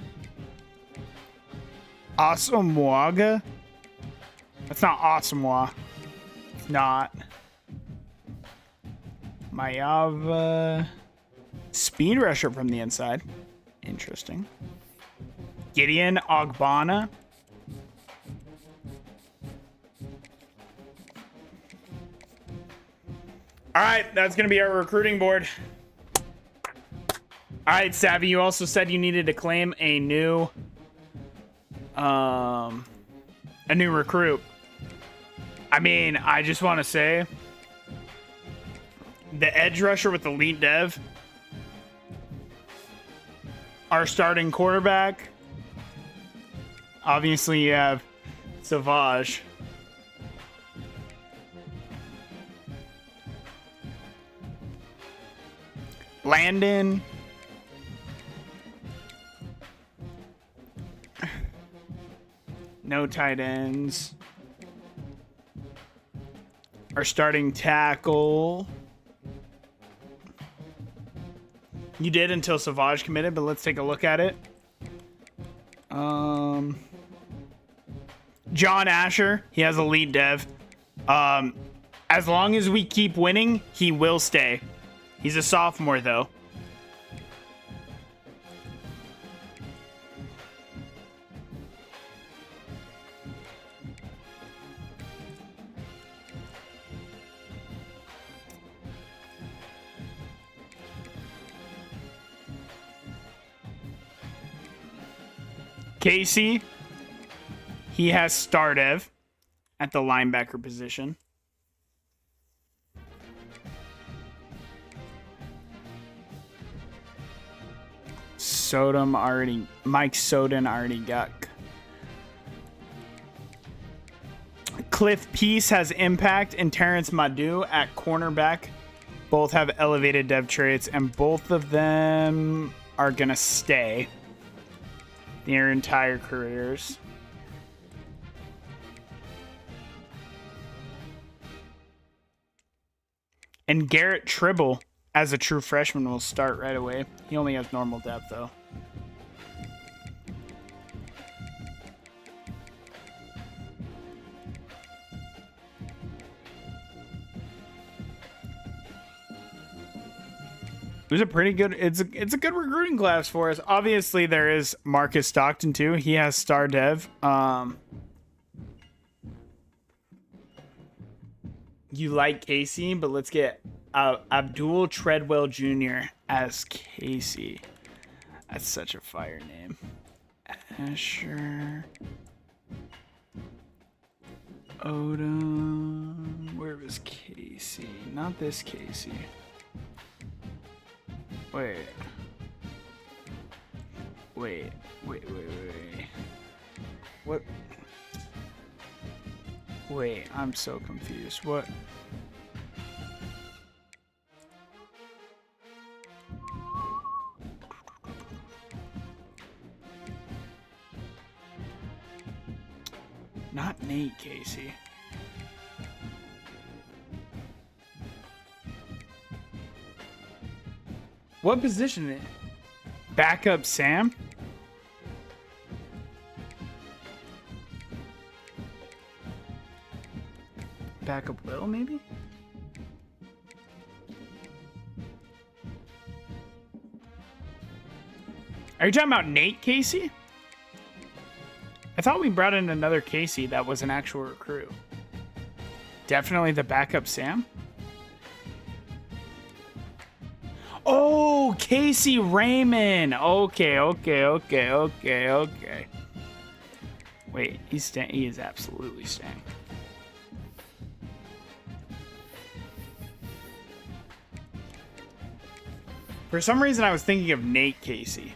Asamoah? That's not Asamoah. It's not. Mayava. Speed rusher from the inside. Interesting. Gideon Ogbonna. All right, that's going to be our recruiting board. All right, Savvy, you also said you needed to claim a new recruit. I mean, I just want to say the edge rusher with elite dev, our starting quarterback. Obviously, you have Savage. Landon. No tight ends. Our starting tackle. You did until Savage committed, but let's take a look at it. John Asher, he has a lead dev. As long as we keep winning, he will stay. He's a sophomore, though. Casey, he has star dev at the linebacker position. Mike Soden already got. Cliff Peace has impact, and Terrence Madu at cornerback. Both have elevated dev traits, and both of them are going to stay their entire careers. And Garrett Tribble, as a true freshman, will start right away. He only has normal depth, though. It was a pretty good. It's a good recruiting class for us. Obviously, there is Marcus Stockton too. He has star dev. You like Casey, but let's get Abdul Treadwell Jr. as Casey. That's such a fire name. Asher. Odom. Where was Casey? Not this Casey. Wait. What? Wait, I'm so confused. What? Not Nate Casey. What position is it? Backup Sam? Backup Will, maybe? Are you talking about Nate Casey? I thought we brought in another Casey that was an actual recruit. Definitely the backup Sam? Oh, Casey Raymond. Okay. Wait, he's staying. He is absolutely staying. For some reason, I was thinking of Nate Casey.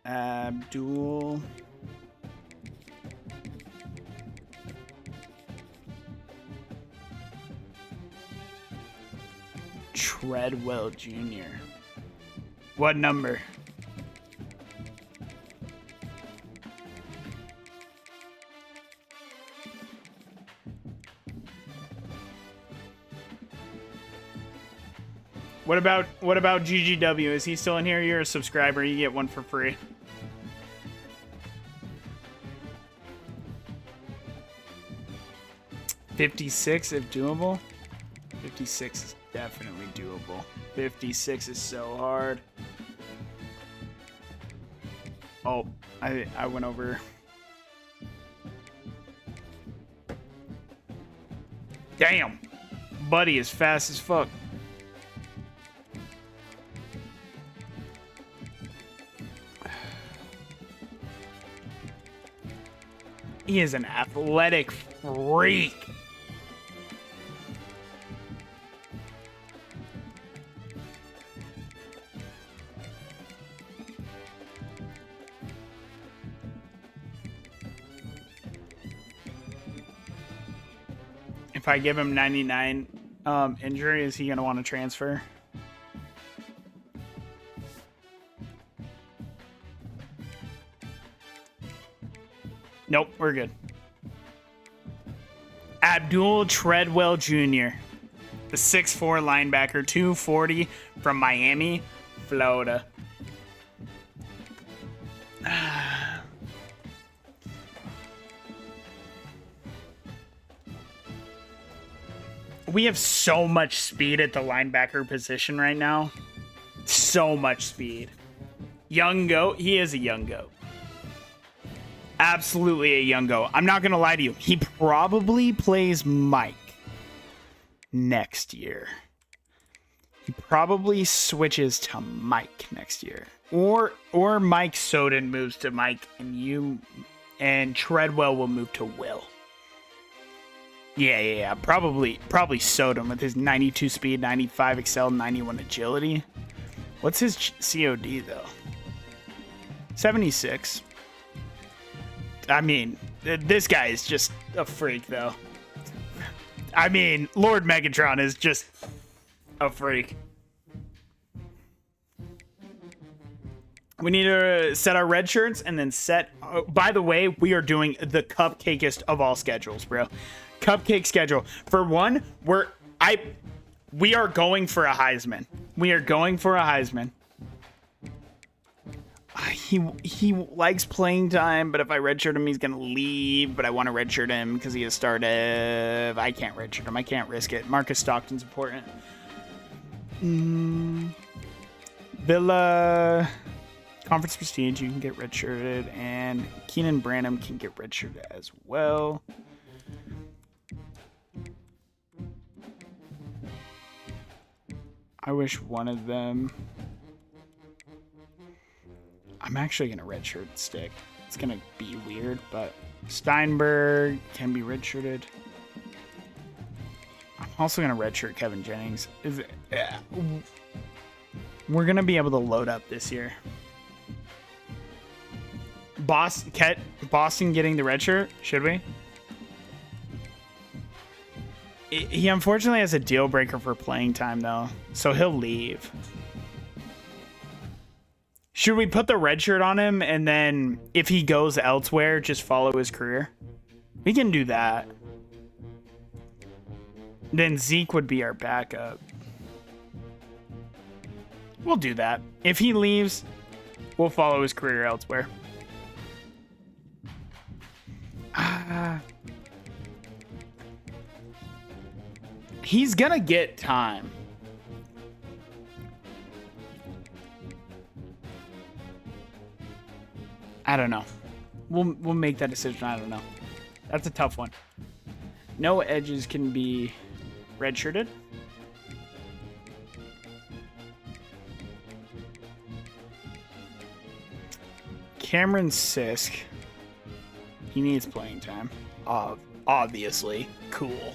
Abdul Treadwell Jr. What number? What about GGW? Is he still in here? You're a subscriber. You get one for free. $56 if doable. 56 is definitely doable. 56 is so hard. Oh, I went over. Damn. Buddy is fast as fuck. He is an athletic freak. If I give him 99 injury, is he going to want to transfer? Nope, we're good. Abdul Treadwell Jr., the 6'4" linebacker, 240 from Miami, Florida. We have so much speed at the linebacker position right now. So much speed. Young goat. He is a young goat. Absolutely a young goat. I'm not going to lie to you. He probably plays Mike next year. He probably switches to Mike next year. Or Mike Soden moves to Mike and Treadwell will move to Will. Yeah. Probably Soden with his 92 speed, 95 excel, 91 agility. What's his COD though? 76. I mean, this guy is just a freak though. I mean, Lord Megatron is just a freak. We need to set our red shirts and then set... by the way, we are doing the cupcakeest of all schedules, bro. Cupcake schedule. For one, we are going for a Heisman. We are going for a Heisman. He likes playing time, but if I redshirt him, he's going to leave. But I want to redshirt him because he is started. I can't redshirt him. I can't risk it. Marcus Stockton's important. Villa... Conference Prestige, you can get redshirted, and Keenan Branham can get redshirted as well. I wish one of them... I'm actually going to redshirt Stick. It's going to be weird, but Steinberg can be redshirted. I'm also going to redshirt Kevin Jennings. We're going to be able to load up this year. Boston getting the red shirt? Should we? He unfortunately has a deal breaker for playing time, though, so he'll leave. Should we put the red shirt on him, and then if he goes elsewhere, just follow his career? We can do that. Then Zeke would be our backup. We'll do that. If he leaves, we'll follow his career elsewhere. He's gonna get time. I don't know. We'll make that decision. I don't know. That's a tough one. No edges can be redshirted. Cameron Sisk. He needs playing time. Obviously. Cool.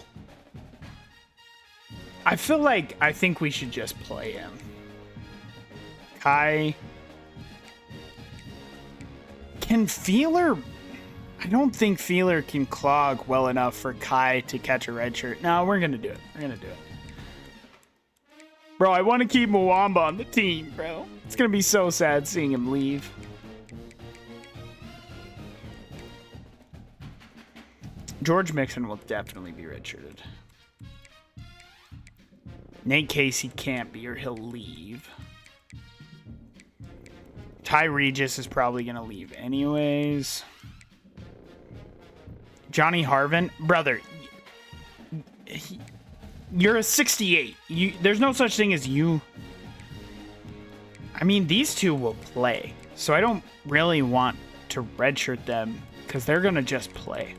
I think we should just play him. Kai. Can Feeler... I don't think Feeler can clog well enough for Kai to catch a red shirt. No, we're going to do it. Bro, I want to keep Mwamba on the team, bro. It's going to be so sad seeing him leave. George Mixon will definitely be redshirted. Nate Casey can't be or he'll leave. Ty Regis is probably going to leave anyways. Johnny Harvin. Brother, you're a 68. There's no such thing as you. I mean, these two will play. So I don't really want to redshirt them because they're going to just play.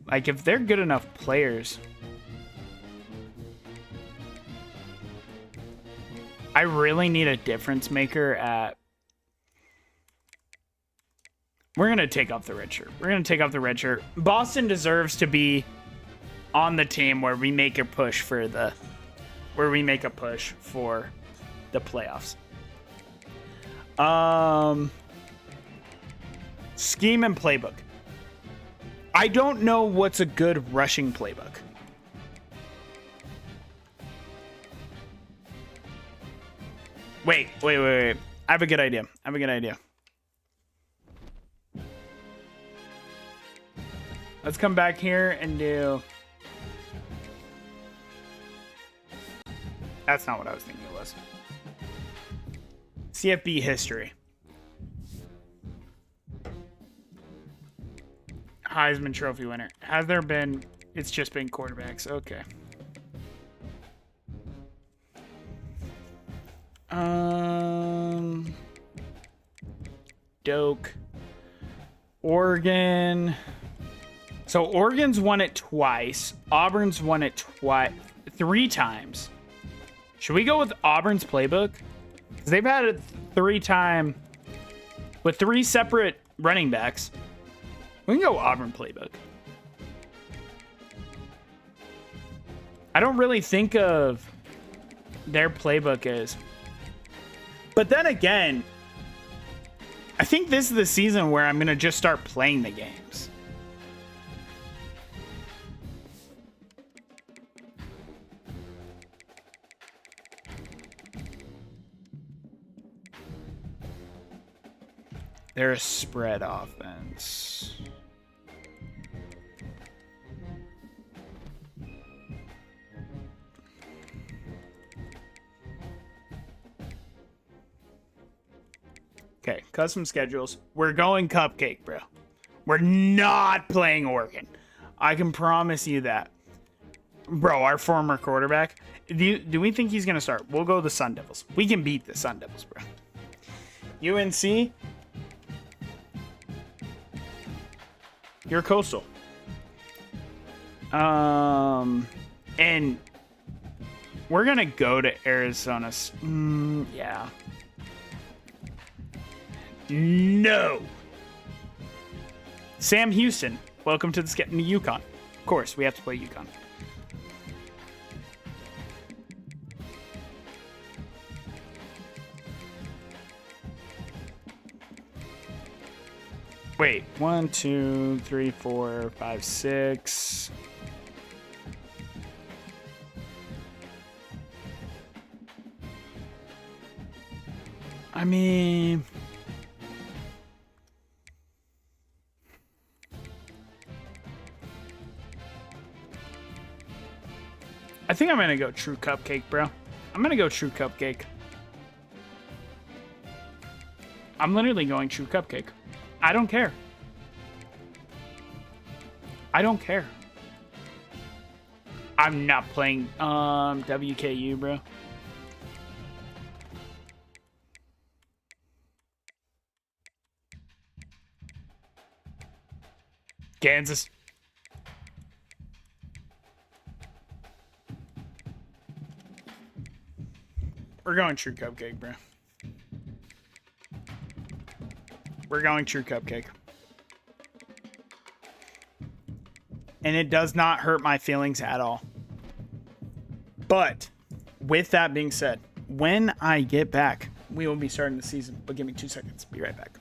Like, if they're good enough players, I really need a difference maker at... We're going to take off the red shirt. We're going to take off the red shirt. Boston deserves to be on the team where we make a push for the... Where we make a push for the playoffs. Scheme and playbook. I don't know what's a good rushing playbook. Wait. I have a good idea. Let's come back here and do... That's not what I was thinking it was. CFB history. Heisman Trophy winner. Has there been... It's just been quarterbacks. Okay. Doak. Oregon. So Oregon's won it twice. Auburn's won it 3 times. Should we go with Auburn's playbook? Because they've had it 3 with 3 separate running backs. We can go Auburn playbook. I don't really think of their playbook as... But then again, I think this is the season where I'm going to just start playing the games. They're a spread offense. Okay, custom schedules. We're going cupcake, bro. We're not playing Oregon. I can promise you that. Bro, our former quarterback. Do we think he's going to start? We'll go the Sun Devils. We can beat the Sun Devils, bro. UNC. You're Coastal. And we're going to go to Arizona. Yeah. No. Sam Houston, welcome to the UConn. Of course, we have to play UConn. Wait, 1, 2, 3, 4, 5, 6. I mean... I think I'm going to go true cupcake, bro. I'm going to go true cupcake. I'm literally going true cupcake. I don't care. I don't care. I'm not playing WKU, bro. Kansas. We're going true cupcake, bro. We're going true cupcake. And it does not hurt my feelings at all. But with that being said, when I get back, we will be starting the season. But give me 2 seconds. Be right back.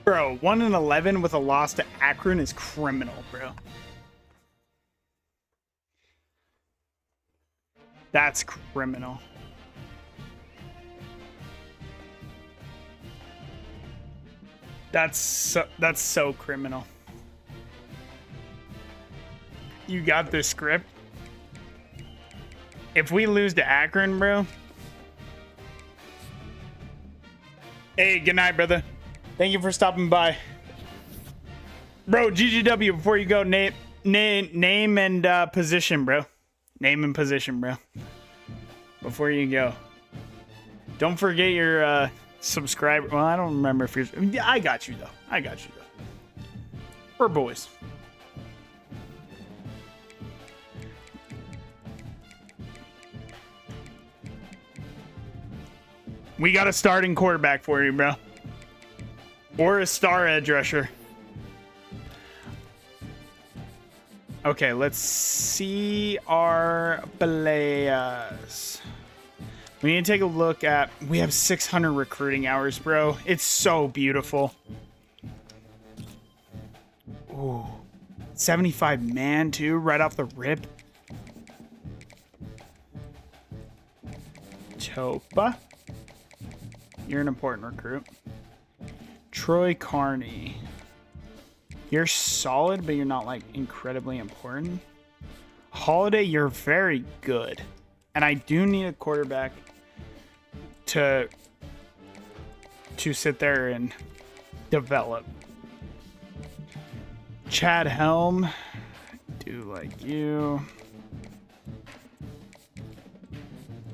Bro, 1-11 with a loss to Akron is criminal, bro. That's criminal. That's so criminal. You got this script. If we lose to Akron, bro. Hey, good night, brother. Thank you for stopping by. Bro, GGW, before you go, name and position, bro. Name and position, bro. Before you go. Don't forget your subscriber. Well, I don't remember if you're... I got you, though. I got you, though. We're boys. We got a starting quarterback for you, bro. Or a star edge rusher. Okay, let's see our players. We need to take a look at... We have 600 recruiting hours, bro. It's so beautiful. Ooh. 75 man, too, right off the rip. Topa. You're an important recruit. Troy Carney. You're solid, but you're not, like, incredibly important. Holiday, you're very good. And I do need a quarterback to sit there and develop. Chad Helm. Do like you.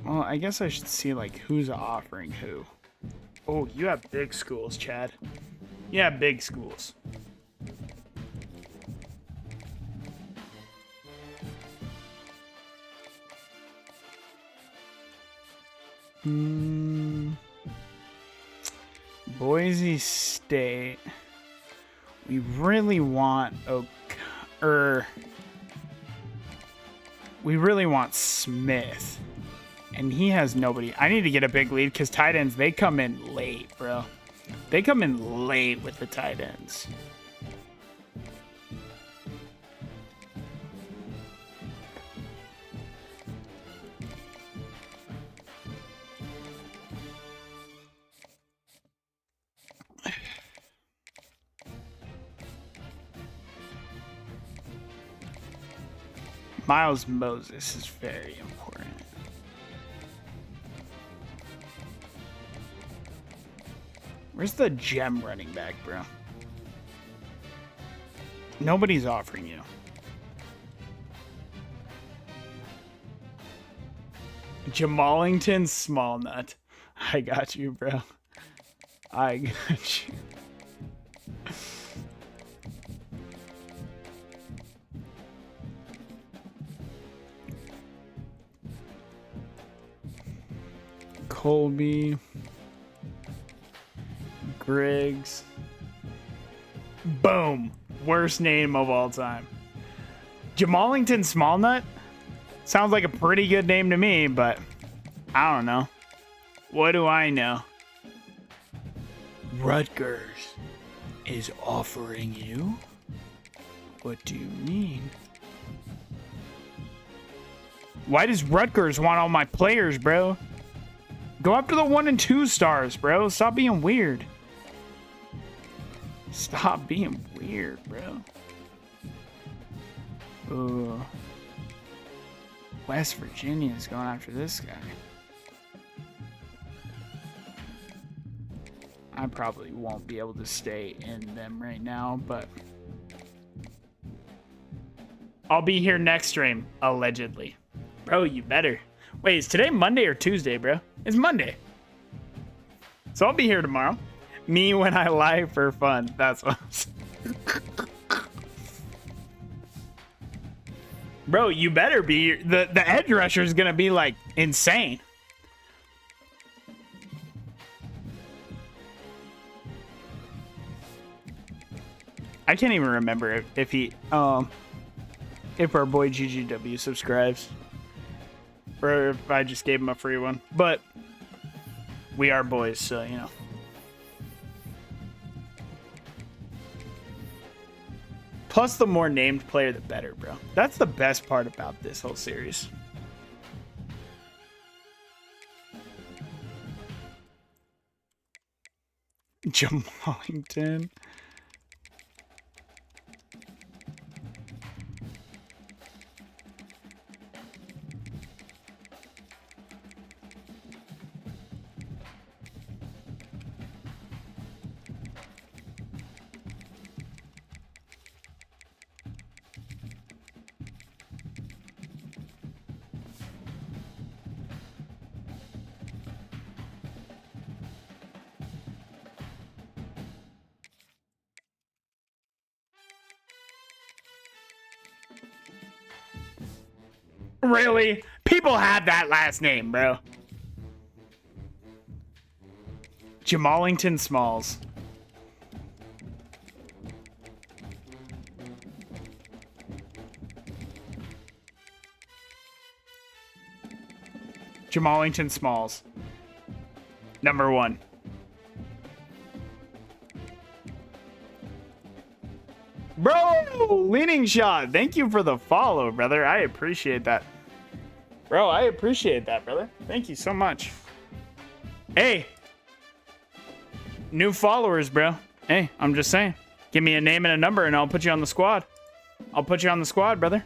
Well, I guess I should see, like, who's offering who. Oh, you have big schools, Chad. You have big schools. Boise State. We really want we really want Smith. And he has nobody. I need to get a big lead because tight ends, they come in late, bro. They come in late with the tight ends. Miles Moses is very important. Where's the gem running back, bro? Nobody's offering you. Jamalington Small Nut. I got you, bro. I got you. Colby. Griggs. Boom. Worst name of all time. Jamalington Smallnut? Sounds like a pretty good name to me, but I don't know. What do I know? Rutgers is offering you? What do you mean? Why does Rutgers want all my players, bro? Go after the 1 and 2 stars, bro. Stop being weird. Stop being weird, bro. West Virginia is going after this guy. I probably won't be able to stay in them right now, but I'll be here next stream, allegedly. Bro, you better. Wait, is today Monday or Tuesday, bro? It's Monday. So I'll be here tomorrow. Me when I lie for fun. That's what I'm saying. Bro, you better be. The edge rusher is going to be, like, insane. I can't even remember if he, if our boy GGW subscribes. Or if I just gave him a free one. But we are boys, so, you know. Plus, the more named player, the better, bro. That's the best part about this whole series. Jamallington. Really? People have that last name, bro. Jamallington Smalls. Jamallington Smalls. Number 1. Bro, leaning shot. Thank you for the follow, brother. I appreciate that. Bro, I appreciate that, brother. Thank you so much. Hey. New followers, bro. Hey, I'm just saying. Give me a name and a number and I'll put you on the squad. I'll put you on the squad, brother.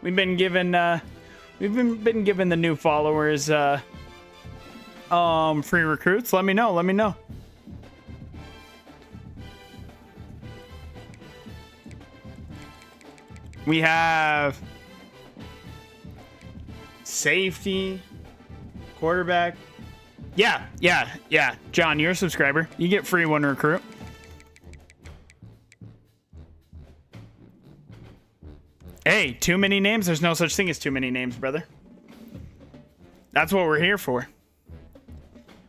We've been given the new followers free recruits. Let me know. Let me know. We have safety, quarterback. Yeah. John, you're a subscriber. You get free 1 recruit. Hey, too many names? There's no such thing as too many names, brother. That's what we're here for.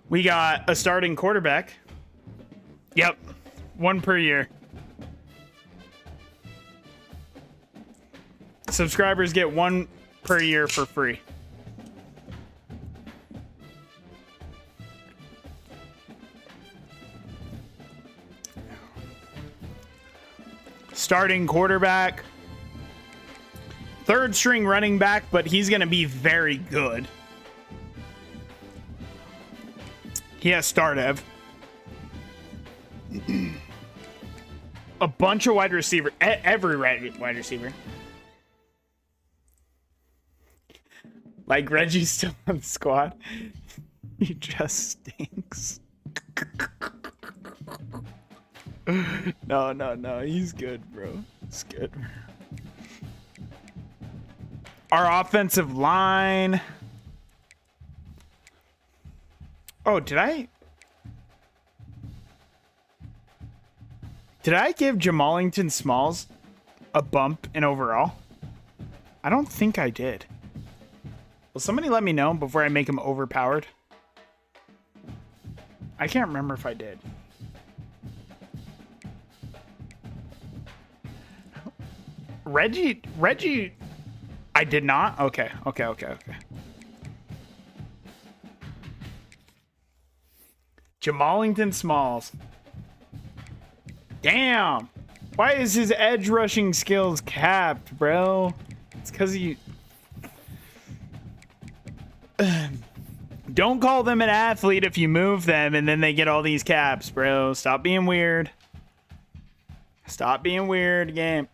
We got a starting quarterback. Yep. 1 per year. Subscribers get 1 per year for free. Starting quarterback. 3rd string running back, but he's going to be very good. He has Stardev. A bunch of wide receiver. Every wide receiver. Like Reggie's still on the squad. He just stinks. No. He's good, bro. He's good. Our offensive line. Oh, did I give Jamallington Smalls a bump in overall? I don't think I did. Will somebody let me know before I make him overpowered? I can't remember if I did. Reggie, I did not? Okay. Jamallington Smalls. Damn. Why is his edge rushing skills capped, bro? It's because he... Don't call them an athlete if you move them and then they get all these caps, bro. Stop being weird. Stop being weird, game.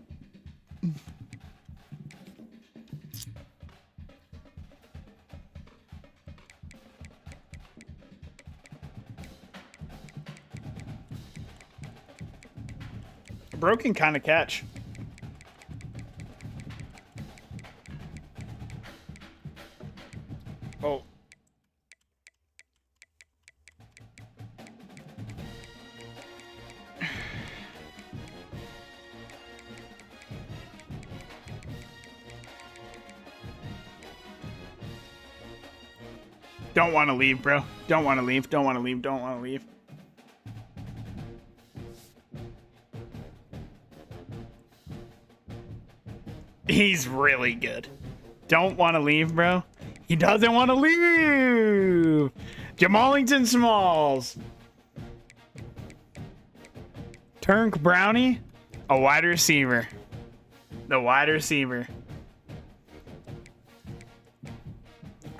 A broken kind of catch. Oh. Don't want to leave, bro. Don't want to leave. Don't want to leave. Don't want to leave. He's really good. Don't want to leave, bro. He doesn't want to leave. Jamallington Smalls. Turnk Brownie. A wide receiver. The wide receiver.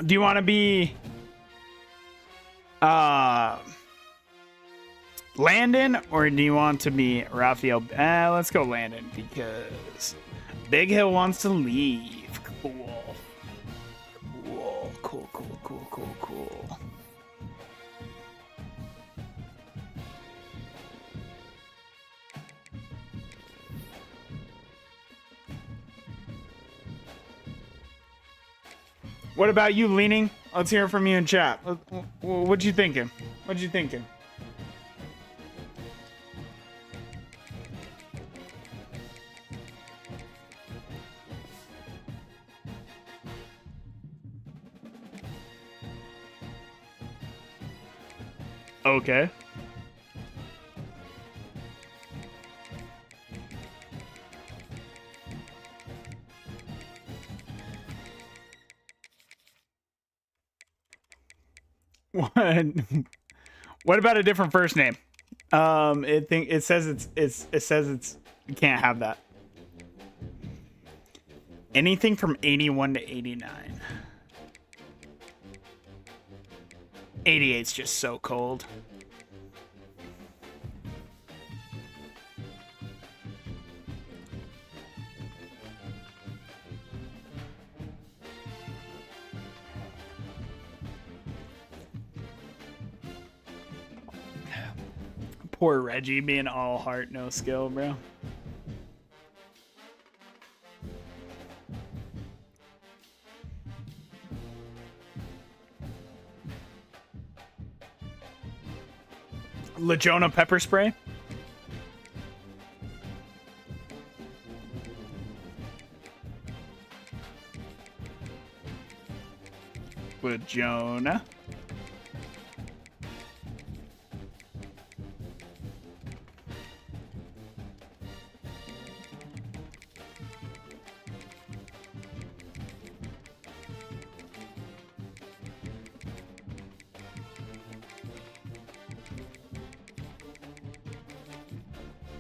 Do you want to be Landon, or do you want to be Raphael? Let's go Landon, because Big Hill wants to leave. Cool. Cool. What about you, Leaning? Let's hear from you in chat. What you thinking? Okay. What about a different first name? It says you can't have that. Anything from 81 to 89. 88's just so cold. Poor Reggie being all heart, no skill, bro. LaJona pepper spray. LaJona.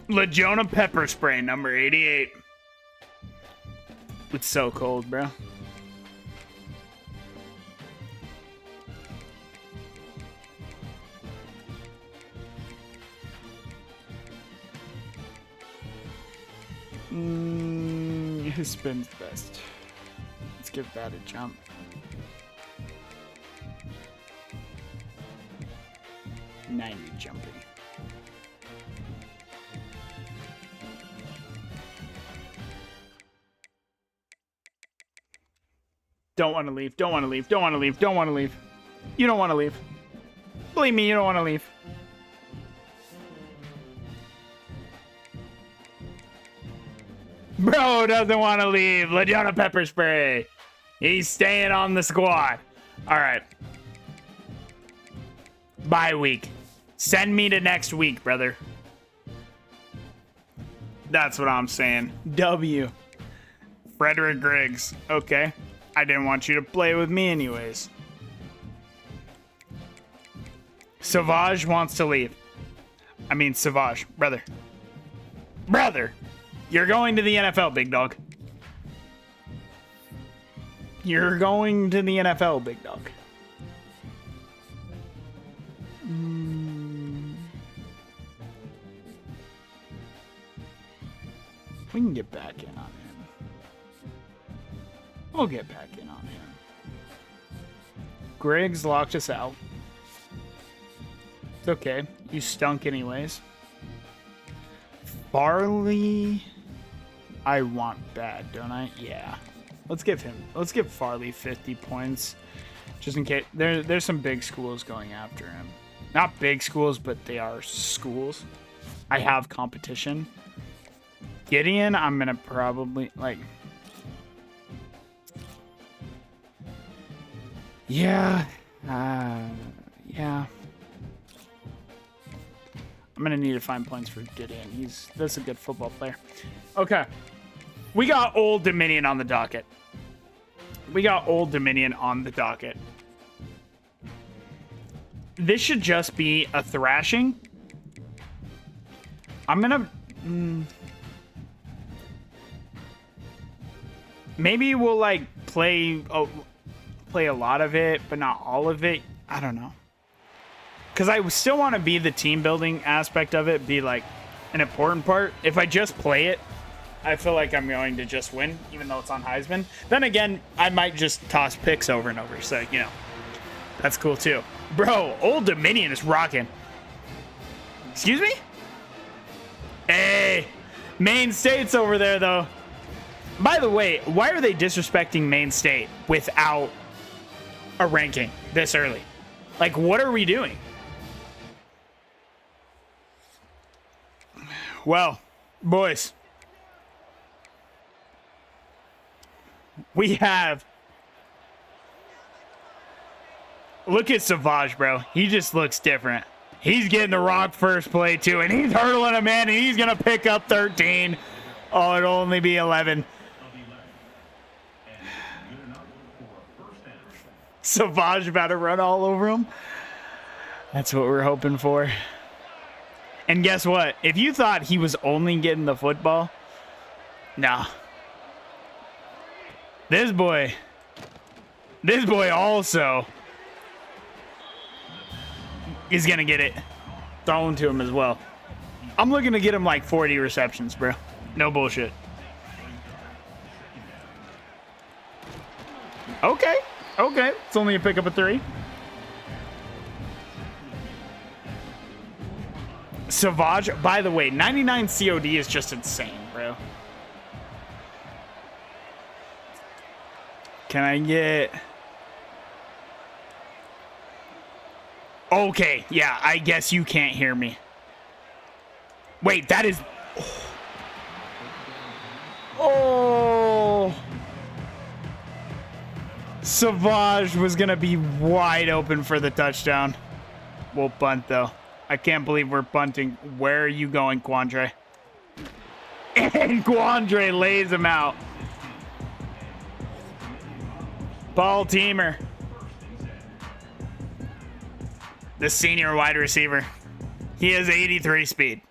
LaJona pepper spray, number 88. It's so cold, bro. Who spins best? Let's give that a jump. Jumping. Don't want to leave. You don't want to leave. Believe me, you don't want to leave. Bro doesn't want to leave. LaJona pepper spray. He's staying on the squad. All right. Bye week. Send me to next week, brother. That's what I'm saying. W. Frederick Griggs. Okay. I didn't want you to play with me anyways. Savage wants to leave. I mean, Savage. Brother. You're going to the NFL, big dog. You're going to the NFL, big dog. We can get back in on him. We'll get back in on him. Griggs locked us out. It's okay. You stunk anyways. Farley, I want bad, don't I? Yeah. Let's give Farley 50 points. Just in case. There's some big schools going after him. Not big schools, but they are schools. I have competition. Gideon, I'm gonna probably like. Yeah. Yeah. I'm gonna need to find points for Gideon. That's a good football player. Okay. We got Old Dominion on the docket. This should just be a thrashing. I'm gonna Maybe we'll like play a lot of it, but not all of it. I don't know. Because I still want to be the team building aspect of it, be like an important part. If I just play it, I feel like I'm going to just win, even though it's on Heisman. Then again, I might just toss picks over and over. So, you know, that's cool too. Bro, Old Dominion is rocking. Excuse me? Hey, Maine State's over there, though. By the way, why are they disrespecting Maine State without a ranking this early? Like, what are we doing? Well, boys, we have... Look at Savage, bro. He just looks different. He's getting the rock first play, too, and he's hurdling him in, and he's going to pick up 13. Oh, it'll only be 11. Savage about to run all over him. That's what we're hoping for. And guess what? If you thought he was only getting the football, nah. This boy also is going to get it thrown to him as well. I'm looking to get him like 40 receptions, bro. No bullshit. Okay. It's only a pickup of 3. Savage, by the way, 99 COD is just insane, bro. Can I get... Okay, yeah, I guess you can't hear me. Wait, that is... Oh! Savage was going to be wide open for the touchdown. We'll punt, though. I can't believe we're punting. Where are you going, Quandre? And Quandre lays him out. Ball teamer. The senior wide receiver. He has 83 speed.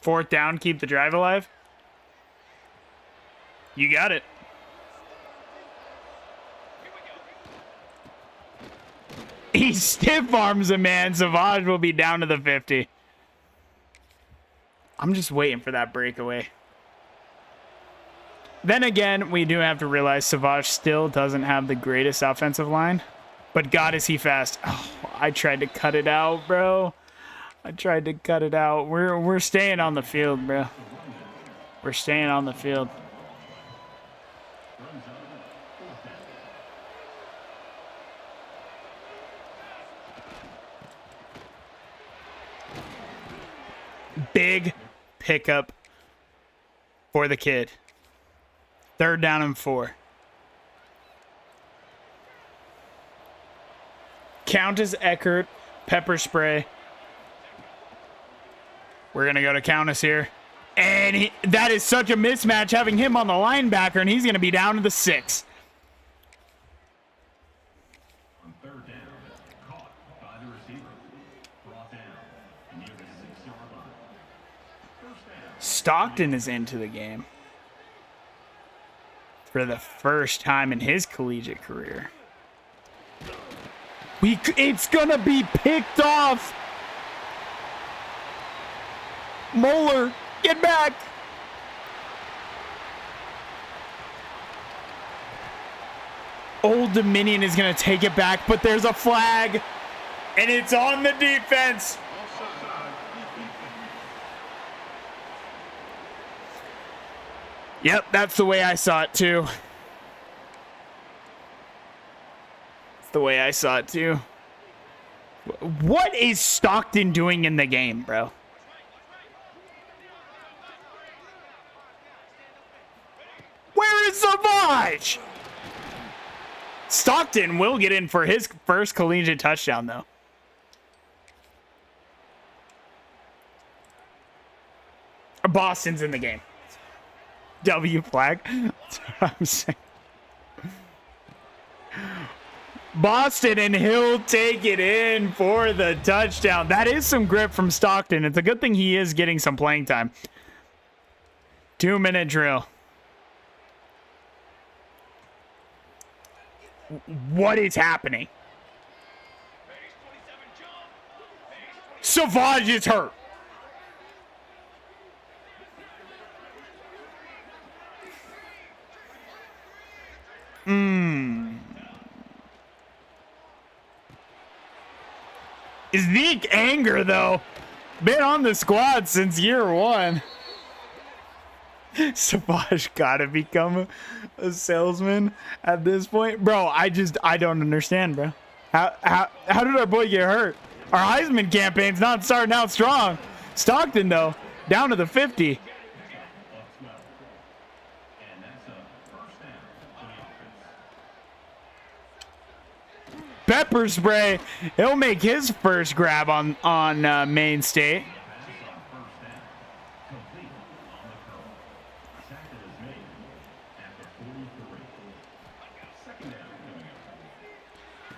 Fourth down, keep the drive alive. You got it. He stiff arms a man. Savage will be down to the 50. I'm just waiting for that breakaway. Then again, we do have to realize Savage still doesn't have the greatest offensive line. But God, is he fast. Oh, I tried to cut it out, bro. I tried to cut it out. We're staying on the field, bro. We're staying on the field. Big pickup for the kid. 3rd down and 4. Count as Eckert. Pepper spray. We're going to go to Countess here. And that is such a mismatch having him on the linebacker, and he's going to be down to the 6. On 3rd down, caught by the receiver. Brought down near the 6-yard line. First down. Stockton is into the game for the first time in his collegiate career. It's gonna be picked off. Moeller, get back. Old Dominion is gonna take it back, but there's a flag, and it's on the defense. Yep, that's the way I saw it too. That's the way I saw it too. What is Stockton doing in the game, bro? Where is Savage? Stockton will get in for his first collegiate touchdown, though. Boston's in the game. W flag. That's what I'm saying. Boston, and he'll take it in for the touchdown. That is some grip from Stockton. It's a good thing he is getting some playing time. 2-minute drill. What is happening? Savage is hurt. Zeke Anger, though, been on the squad since year one. Savage gotta become a salesman at this point. Bro, I don't understand, bro. How did our boy get hurt? Our Heisman campaign's not starting out strong. Stockton, though, down to the 50. Pepper spray. He'll make his first grab on Maine State.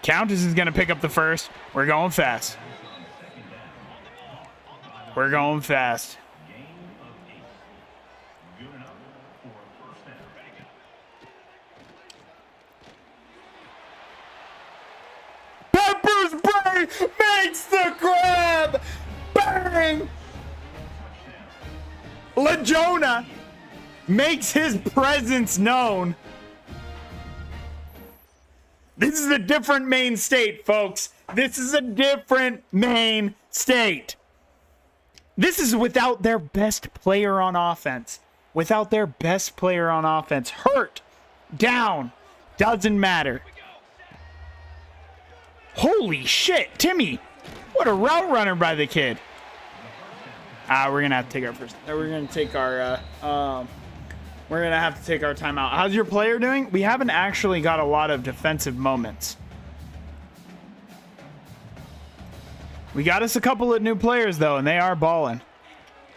Countess is going to pick up the first. We're going fast. We're going fast. Pepper spray makes the grab. Bang! LaJona makes his presence known. This is a different Maine State, folks. This is a different Maine State. This is without their best player on offense. Without their best player on offense. Hurt. Down. Doesn't matter. Holy shit, Timmy. What a route runner by the kid. We're going to have to take our first. We're going to take our we're going to have to take our timeout. How's your player doing? We haven't actually got a lot of defensive moments. We got us a couple of new players, though, and they are balling.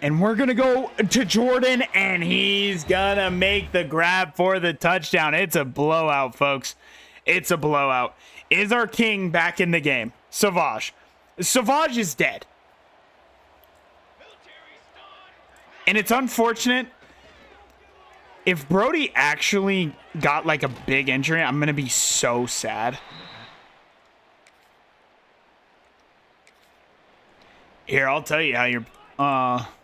And we're going to go to Jordan, and he's going to make the grab for the touchdown. It's a blowout, folks. It's a blowout. Is our king back in the game? Savage. Savage is dead. And it's unfortunate. If Brody actually got like a big injury, I'm going to be so sad. Here, I'll tell you how your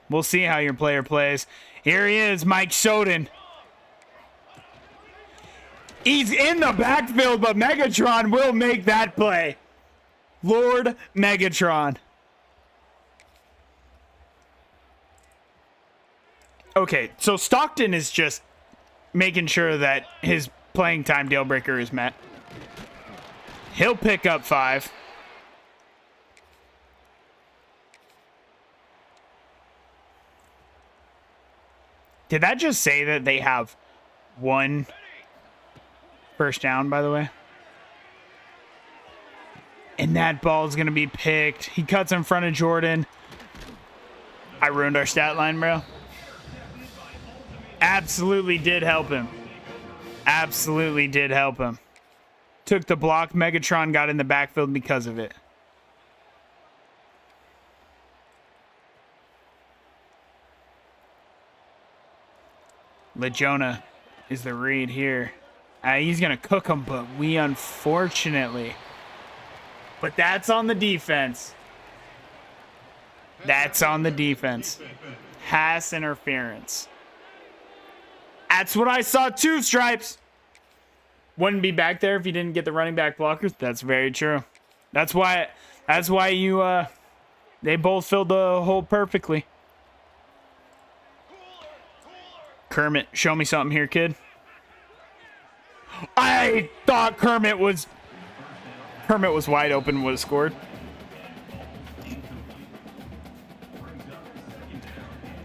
we'll see how your player plays. Here he is, Mike Soden. He's in the backfield, but Megatron will make that play. Lord Megatron. Okay, so Stockton is just making sure that his playing time deal breaker is met. He'll pick up 5. Did that just say that they have 1 first down, by the way? And that ball is going to be picked. He cuts in front of Jordan. I ruined our stat line, bro. Absolutely did help him. Absolutely did help him. Took the block. Megatron got in the backfield because of it. LaJona is the read here. He's going to cook him, but we unfortunately. But that's on the defense. That's on the defense. Pass interference. That's what I saw too, Stripes. Wouldn't be back there if you didn't get the running back blockers. That's very true. That's why you they both filled the hole perfectly. Kermit, show me something here, kid. I thought Kermit was wide open, would have scored.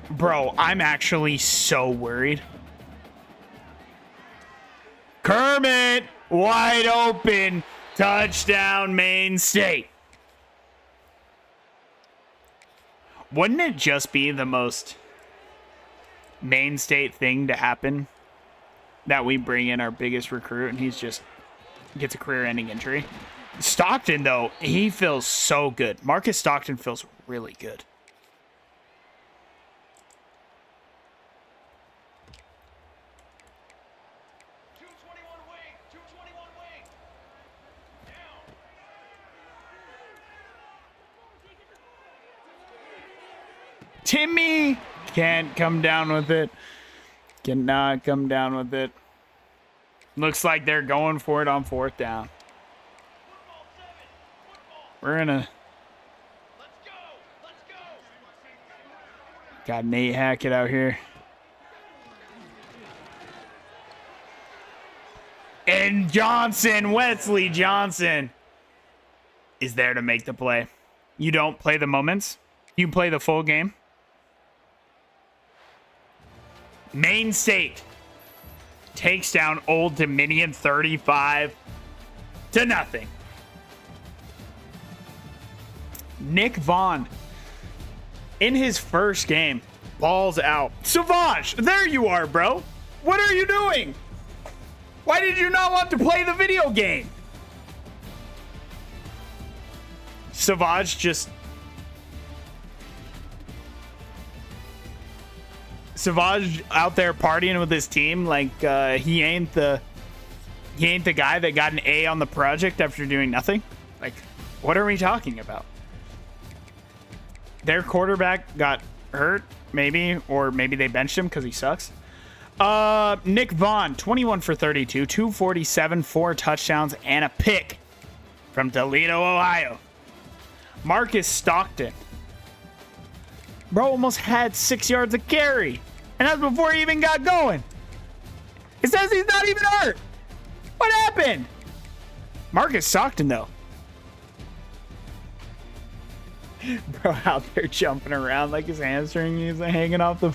Bro, I'm actually so worried. Kermit, wide open, touchdown, Maine State. Wouldn't it just be the most Maine State thing to happen that we bring in our biggest recruit and he's just gets a career-ending injury. Stockton, though, he feels so good. Marcus Stockton feels really good. Timmy can't come down with it. Cannot come down with it. Looks like they're going for it on 4th down. We're gonna. Got Nate Hackett out here. And Johnson, Wesley Johnson, is there to make the play. You don't play the moments. You play the full game. Maine State takes down Old Dominion 35-0. Nick Vaughn, in his first game, balls out. Savage, there you are, bro. What are you doing? Why did you not want to play the video game? Savage just... Savage out there partying with his team like he ain't the guy that got an A on the project after doing nothing. Like, what are we talking about? Their quarterback got hurt, maybe, or maybe they benched him because he sucks. Nick Vaughn, 21 for 32, 247, 4 touchdowns, and a pick from Toledo, Ohio. Marcus Stockton. Bro almost had 6 yards of carry. And that's before he even got going. It says he's not even hurt. What happened? Marcus Stockton, though. Bro out there jumping around like his hamstring is hanging off the...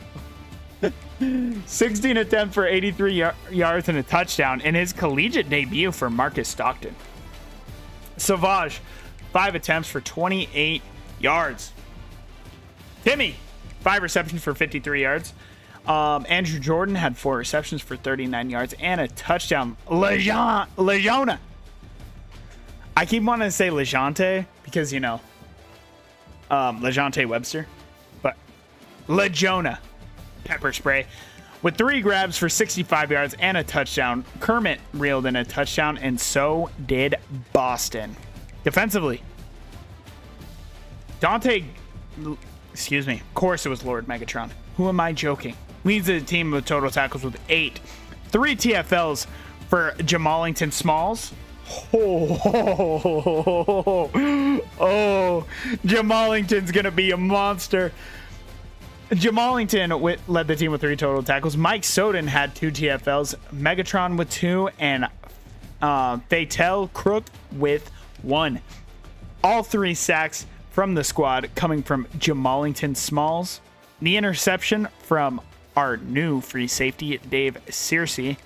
16 attempts for 83 yards and a touchdown in his collegiate debut for Marcus Stockton. Savage, 5 attempts for 28 yards. Timmy, 5 receptions for 53 yards. Andrew Jordan had 4 receptions for 39 yards and a touchdown. Lejona. I keep wanting to say Lejante because, you know, Lejante Webster. But Lejona. Pepper spray. With 3 grabs for 65 yards and a touchdown. Kermit reeled in a touchdown, and so did Boston. Defensively, excuse me. Of course it was Lord Megatron. Who am I joking? Leads the team with total tackles with 8. 3 TFLs for Jamallington Smalls. Oh, Jamallington's going to be a monster. Jamallington led the team with 3 total tackles. Mike Soden had 2 TFLs. Megatron with 2. And Fatel Crook with 1. All 3 sacks from the squad coming from Jamallington Smalls. The interception from our new free safety, Dave Searcy.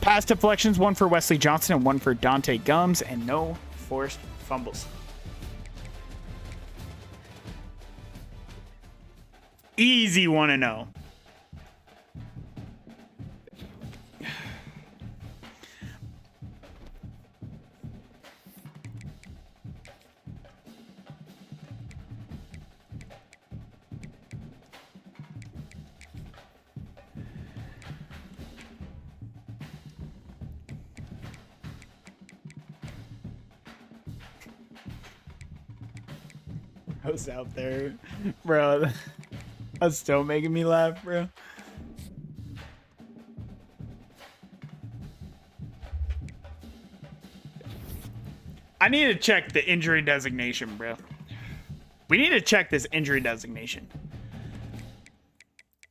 Pass deflections, 1 for Wesley Johnson and 1 for Dante Gums, and no forced fumbles. Easy 1-0. I was out there, bro. That's still making me laugh, bro. I need to check the injury designation, bro. We need to check this injury designation.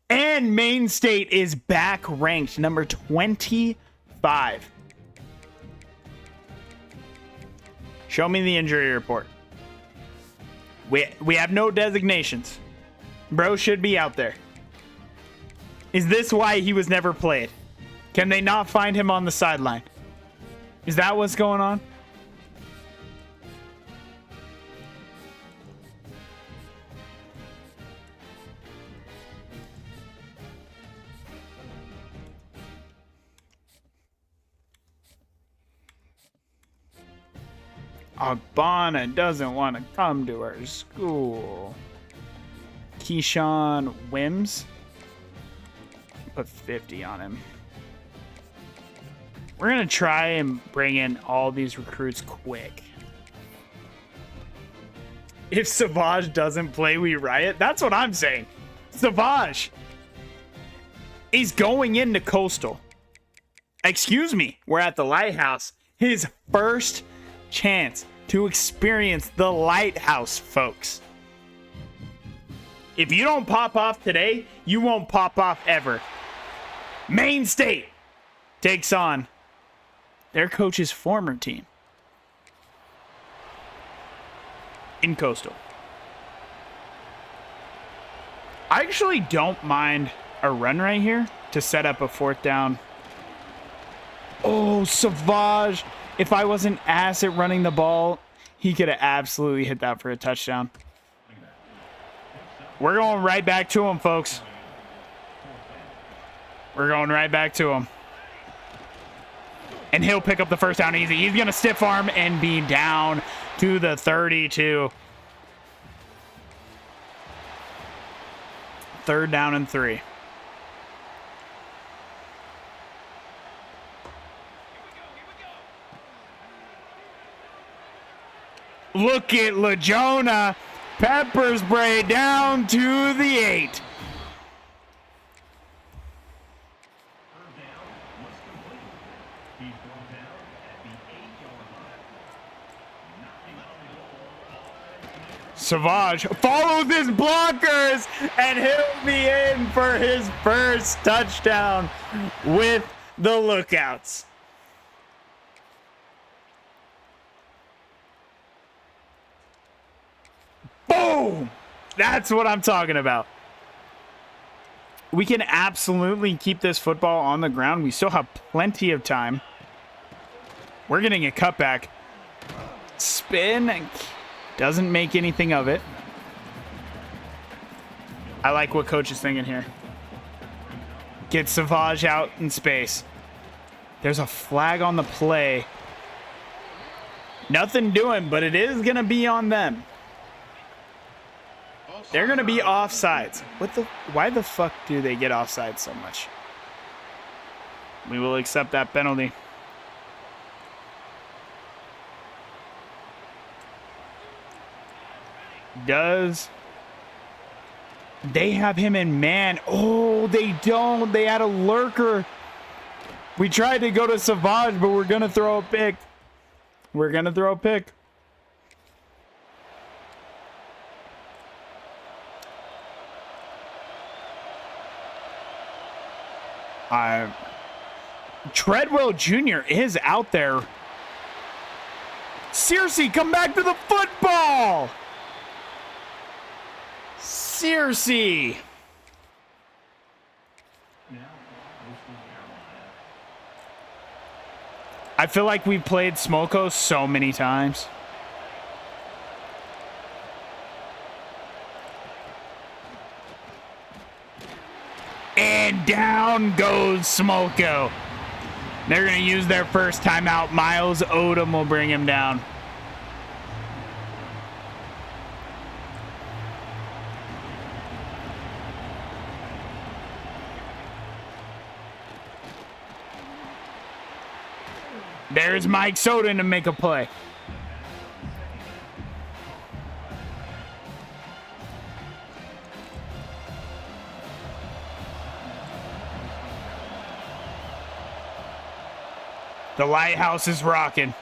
And Maine State is back ranked number 25. Show me the injury report. We have no designations. Bro should be out there. Is this why he was never played? Can they not find him on the sideline? Is that what's going on? Ogbonna doesn't want to come to our school. Keyshawn Wims. Put 50 on him. We're going to try and bring in all these recruits quick. If Savage doesn't play, we riot. That's what I'm saying. Savage is going into Coastal. Excuse me. We're at the Lighthouse. His first chance to experience the Lighthouse, folks. If you don't pop off today, you won't pop off ever. Maine State takes on their coach's former team in Coastal. I actually don't mind a run right here to set up a 4th down. Oh, Savage. If I wasn't ass at running the ball, he could have absolutely hit that for a touchdown. We're going right back to him, folks. We're going right back to him. And he'll pick up the first down easy. He's going to stiff arm and be down to the 32. 3rd down and 3. Look at LaJona. Pepper spray down to the 8. Savage follows his blockers, and he'll be in for his first touchdown with the Lookouts. Boom! That's what I'm talking about. We can absolutely keep this football on the ground. We still have plenty of time. We're getting a cutback. Spin. Doesn't make anything of it. I like what coach is thinking here. Get Savage out in space. There's a flag on the play. Nothing doing, but it is going to be on them. They're going to be offsides. Why the fuck do they get offsides so much? We will accept that penalty. Does they have him in man? Oh, they don't. They had a lurker. We tried to go to Savage, but we're going to throw a pick. We're going to throw a pick. Treadwell Jr. is out there. Searcy, come back to the football. Searcy. I feel like we've played Smoko so many times. And down goes Smoko. They're going to use their first timeout. Miles Odom will bring him down. There's Mike Soden to make a play. The Lighthouse is rocking.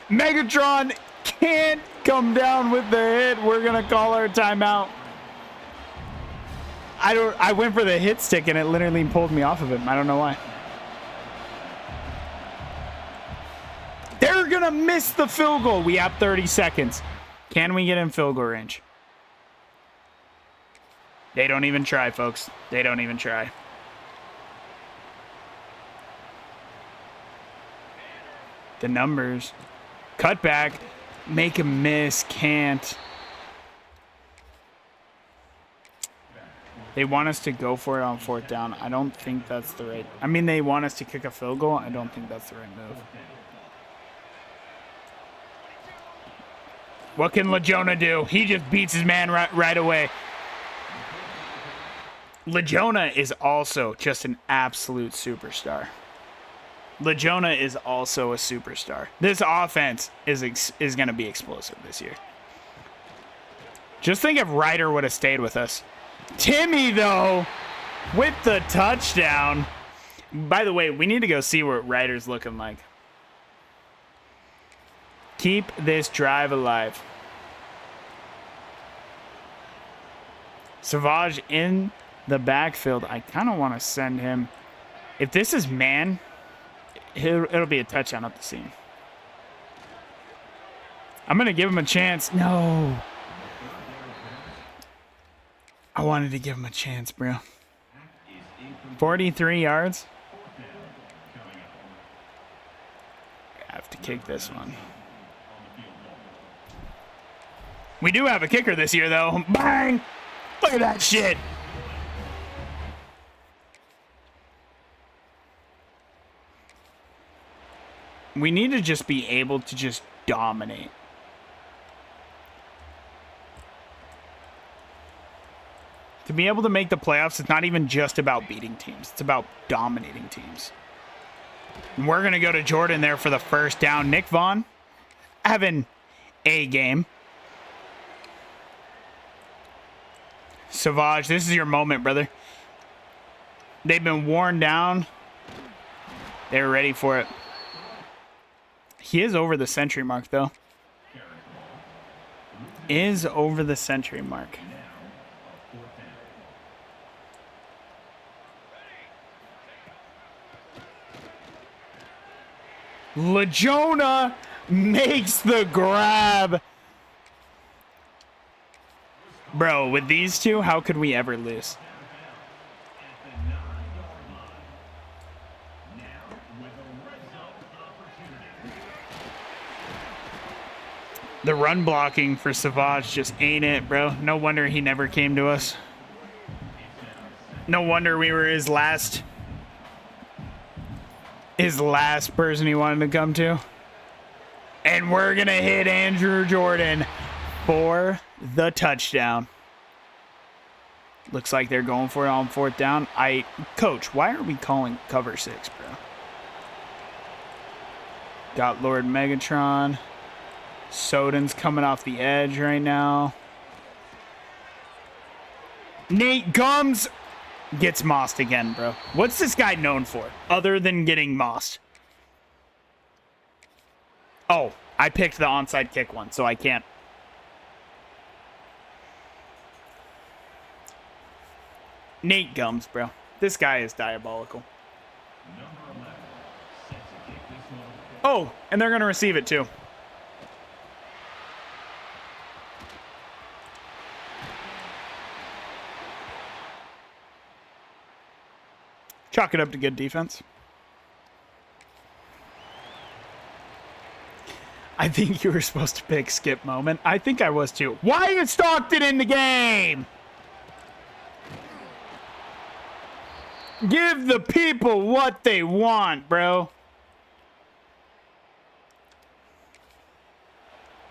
Megatron can't come down with the hit. We're going to call our timeout. I went for the hit stick and it literally pulled me off of him. I don't know why. They're going to miss the field goal. We have 30 seconds. Can we get in field goal range? They don't even try, folks. They don't even try. The numbers. Cut back. Make a miss. Can't. They want us to go for it on 4th down. I don't think that's the right. I mean, they want us to kick a field goal. I don't think that's the right move. What can LaJona do? He just beats his man right away. LaJona is also just an absolute superstar. LaJona is also a superstar. This offense is going to be explosive this year. Just think if Ryder would have stayed with us. Timmy, though, with the touchdown. By the way, we need to go see what Ryder's looking like. Keep this drive alive. Savage in the backfield. I kind of want to send him. If this is man, it'll be a touchdown up the seam. I'm going to give him a chance. No. I wanted to give him a chance, bro. 43 yards. I have to kick this one. We do have a kicker this year, though. Bang! Look at that shit. We need to just be able to just dominate. To be able to make the playoffs, it's not even just about beating teams. It's about dominating teams. And we're going to go to Jordan there for the first down. Nick Vaughn having a game. Savage, this is your moment, brother. They've been worn down. They're ready for it. He is over the century mark, though. Is over the century mark. LaJona makes the grab. Bro, with these two, how could we ever lose? The run blocking for Savage just ain't it, bro. No wonder he never came to us. No wonder we were his last person he wanted to come to. And we're going to hit Andrew Jordan for the touchdown. Looks like they're going for it on fourth down. Coach, why are we calling cover 6, bro? Got Lord Megatron. Soden's coming off the edge right now. Nate Gums gets mossed again, bro. What's this guy known for other than getting mossed? Oh, I picked the onside kick one, so I can't. Nate Gums, bro. This guy is diabolical. Oh, and they're going to receive it too. Chalk it up to good defense. I think you were supposed to pick skip moment. I think I was too. Why is Stockton in the game? Give the people what they want, bro.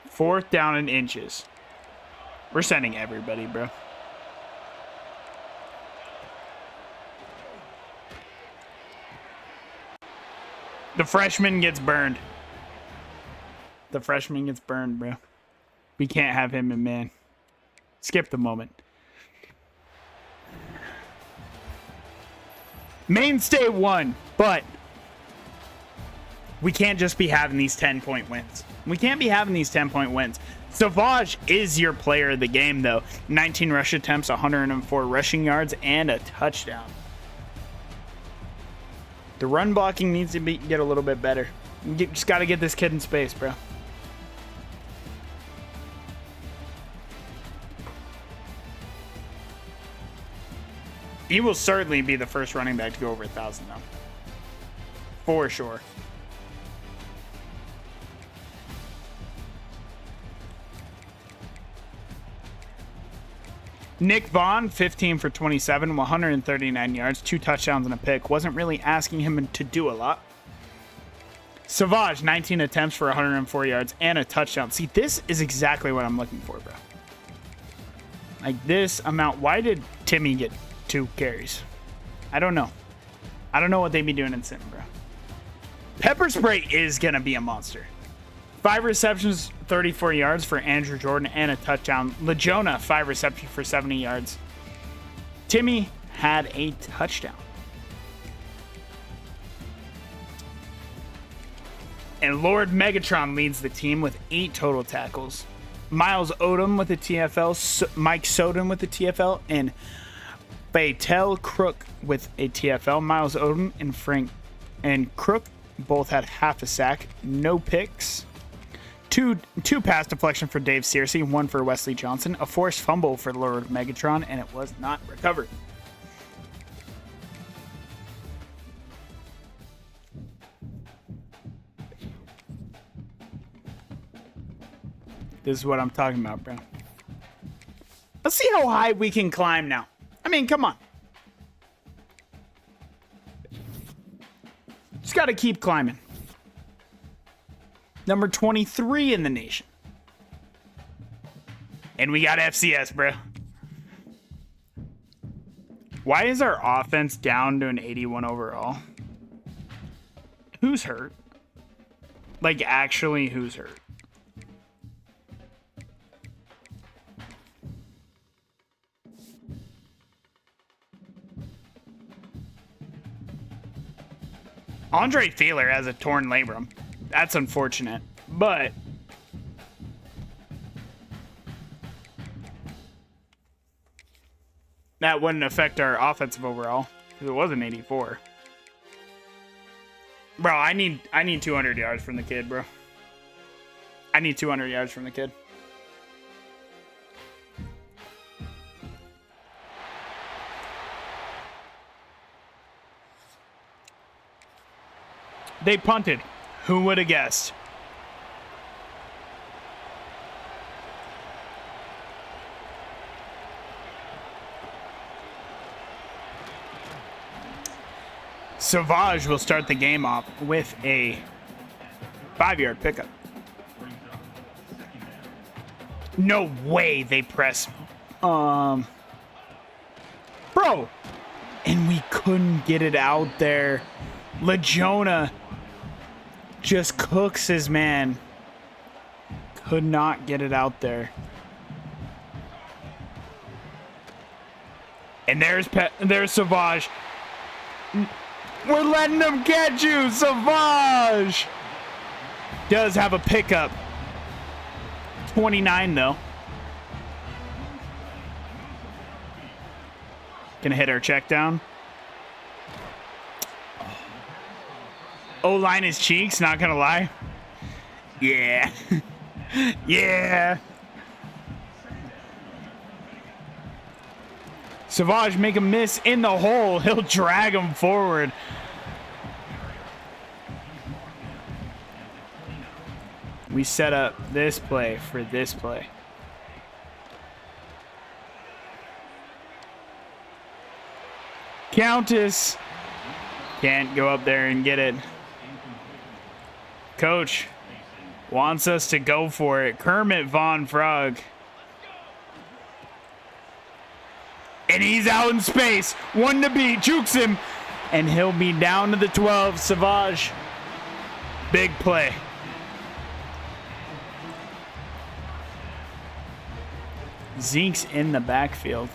Fourth down in inches. We're sending everybody, bro. The freshman gets burned. The freshman gets burned, bro. We can't have him in man. Skip the moment. Maine State won, but we can't just be having these 10-point wins. We can't be having these 10-point wins. Savage is your player of the game, though. 19 rush attempts, 104 rushing yards, and a touchdown. The run blocking needs to get a little bit better. Just got to get this kid in space, bro. He will certainly be the first running back to go over 1,000, though. For sure. Nick Vaughn, 15 for 27, 139 yards, 2 touchdowns and a pick. Wasn't really asking him to do a lot. Savage, 19 attempts for 104 yards and a touchdown. See, this is exactly what I'm looking for, bro. Like this amount. Why did Timmy get 2 carries? I don't know. I don't know what they be doing in Sim, bro. Pepper Spray is going to be a monster. 5 receptions, 34 yards for Andrew Jordan and a touchdown. LeJona, 5 receptions for 70 yards. Timmy had a touchdown. And Lord Megatron leads the team with 8 total tackles. Miles Odom with the TFL, Mike Soden with the TFL, and Batel Crook with a TFL. Miles Odom and Frank and Crook both had half a sack, no picks. Two pass deflection for Dave Searcy, 1 for Wesley Johnson, a forced fumble for Lord Megatron, and it was not recovered. This is what I'm talking about, bro. Let's see how high we can climb now. I mean, come on. Just got to keep climbing. Number 23 in the nation. And we got FCS, bro. Why is our offense down to an 81 overall? Who's hurt? Like, actually, who's hurt? Andre Feeler has a torn labrum. That's unfortunate, but that wouldn't affect our offensive overall because it wasn't 84. Bro, I need 200 yards from the kid, bro. I need 200 yards from the kid. They punted. Who would have guessed? Savage will start the game off with a 5-yard pickup. No way they press. Bro. And we couldn't get it out there. LeJona just cooks his man. Could not get it out there. And there's Savage. We're letting them catch you, Savage. Does have a pickup. 29 though. Gonna hit our check down. O-line his cheeks, not gonna lie. Yeah. Yeah. Savage make a miss in the hole. He'll drag him forward. We set up this play for this play. Countess can't go up there and get it. Coach wants us to go for it. Kermit Von Frog. And he's out in space. 1 to beat. Jukes him. And he'll be down to the 12. Savage. Big play. Zeke's in the backfield.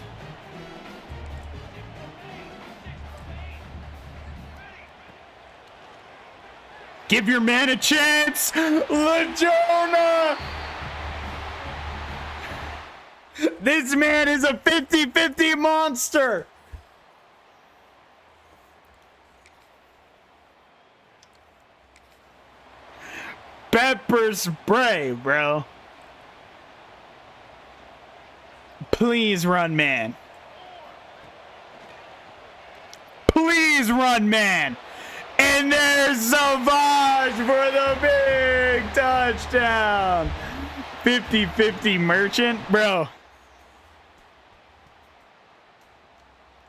Give your man a chance. LeJona. This man is a 50-50 monster. Pepper spray, bro. Please run, man. Please run, man. And there's Savage for the big touchdown. 50-50 merchant, bro.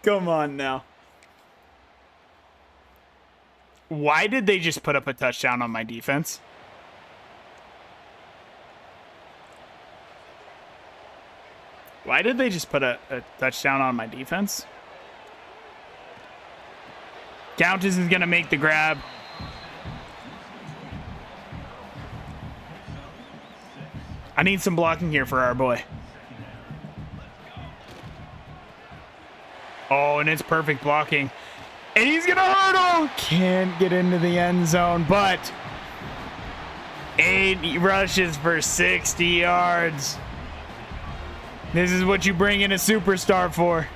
Come on now. Why did they just put up a touchdown on my defense? Why did they just put a touchdown on my defense? Countess is going to make the grab. I need some blocking here for our boy. Oh, and it's perfect blocking. And he's going to hurdle. Can't get into the end zone, but 8 rushes for 60 yards. This is what you bring in a superstar for.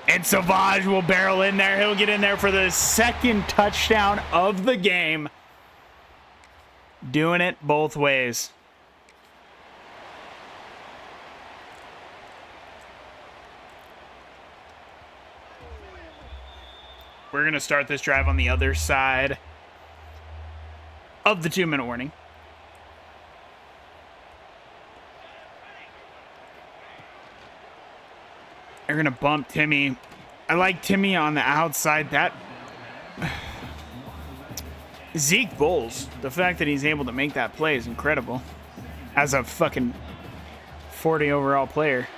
And Savage will barrel in there. He'll get in there for the second touchdown of the game. Doing it both ways. We're going to start this drive on the other side of the 2-minute warning. They're going to bump Timmy. I like Timmy on the outside. That Zeke Bowles, the fact that he's able to make that play is incredible. As a fucking 40 overall player.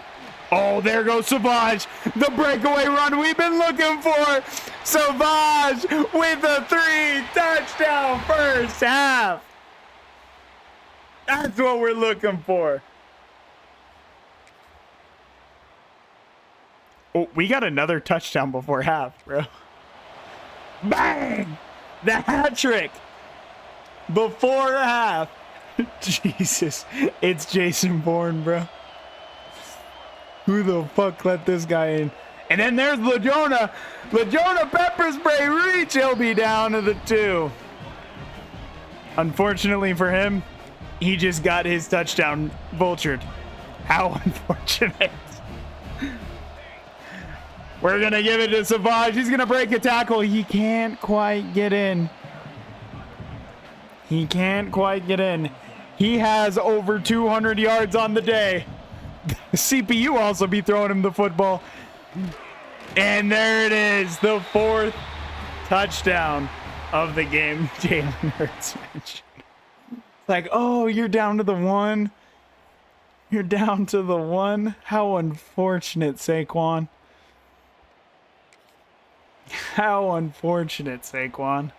Oh, there goes Savage. The breakaway run we've been looking for. Savage with a 3-touchdown first half. That's what we're looking for. Oh, we got another touchdown before half, bro. Bang! The hat trick before half. Jesus, it's Jason Bourne, bro. Who the fuck let this guy in? And then there's LaJona. LaJona pepper spray reach. He'll be down to the 2. Unfortunately for him, he just got his touchdown vultured. How unfortunate. We're going to give it to Savage. He's going to break a tackle. He can't quite get in. He can't quite get in. He has over 200 yards on the day. CPU also be throwing him the football. And there it is. The 4th touchdown of the game. Jalen Hurts mentioned. Like, oh, you're down to the 1. You're down to the 1. How unfortunate, Saquon. How unfortunate, Saquon.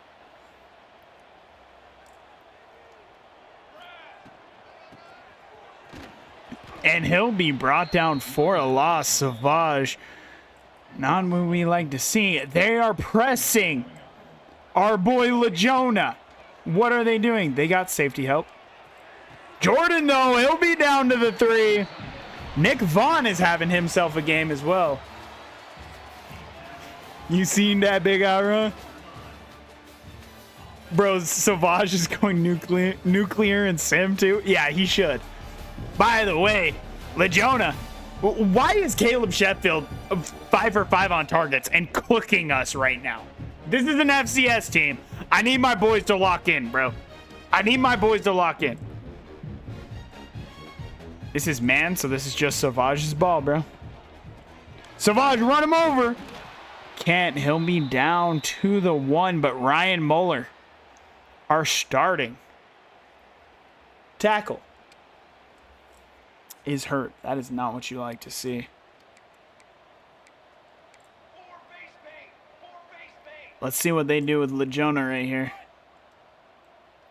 And he'll be brought down for a loss. Savage, not what we like to see. They are pressing our boy LaJona. What are they doing? They got safety help. Jordan, though, he'll be down to the 3. Nick Vaughn is having himself a game as well. You seen that big outrun? Bro, Savage is going nuclear and Sim too? Yeah, he should. By the way, LaJona, why is Caleb Sheffield 5 for 5 on targets and cooking us right now? This is an FCS team. I need my boys to lock in, bro. I need my boys to lock in. This is man, so this is just Savage's ball, bro. Savage, run him over. Can't. He'll be down to the 1, but Ryan Moeller, our starting tackle, is hurt. That is not what you like to see. Let's see what they do with LaJona right here.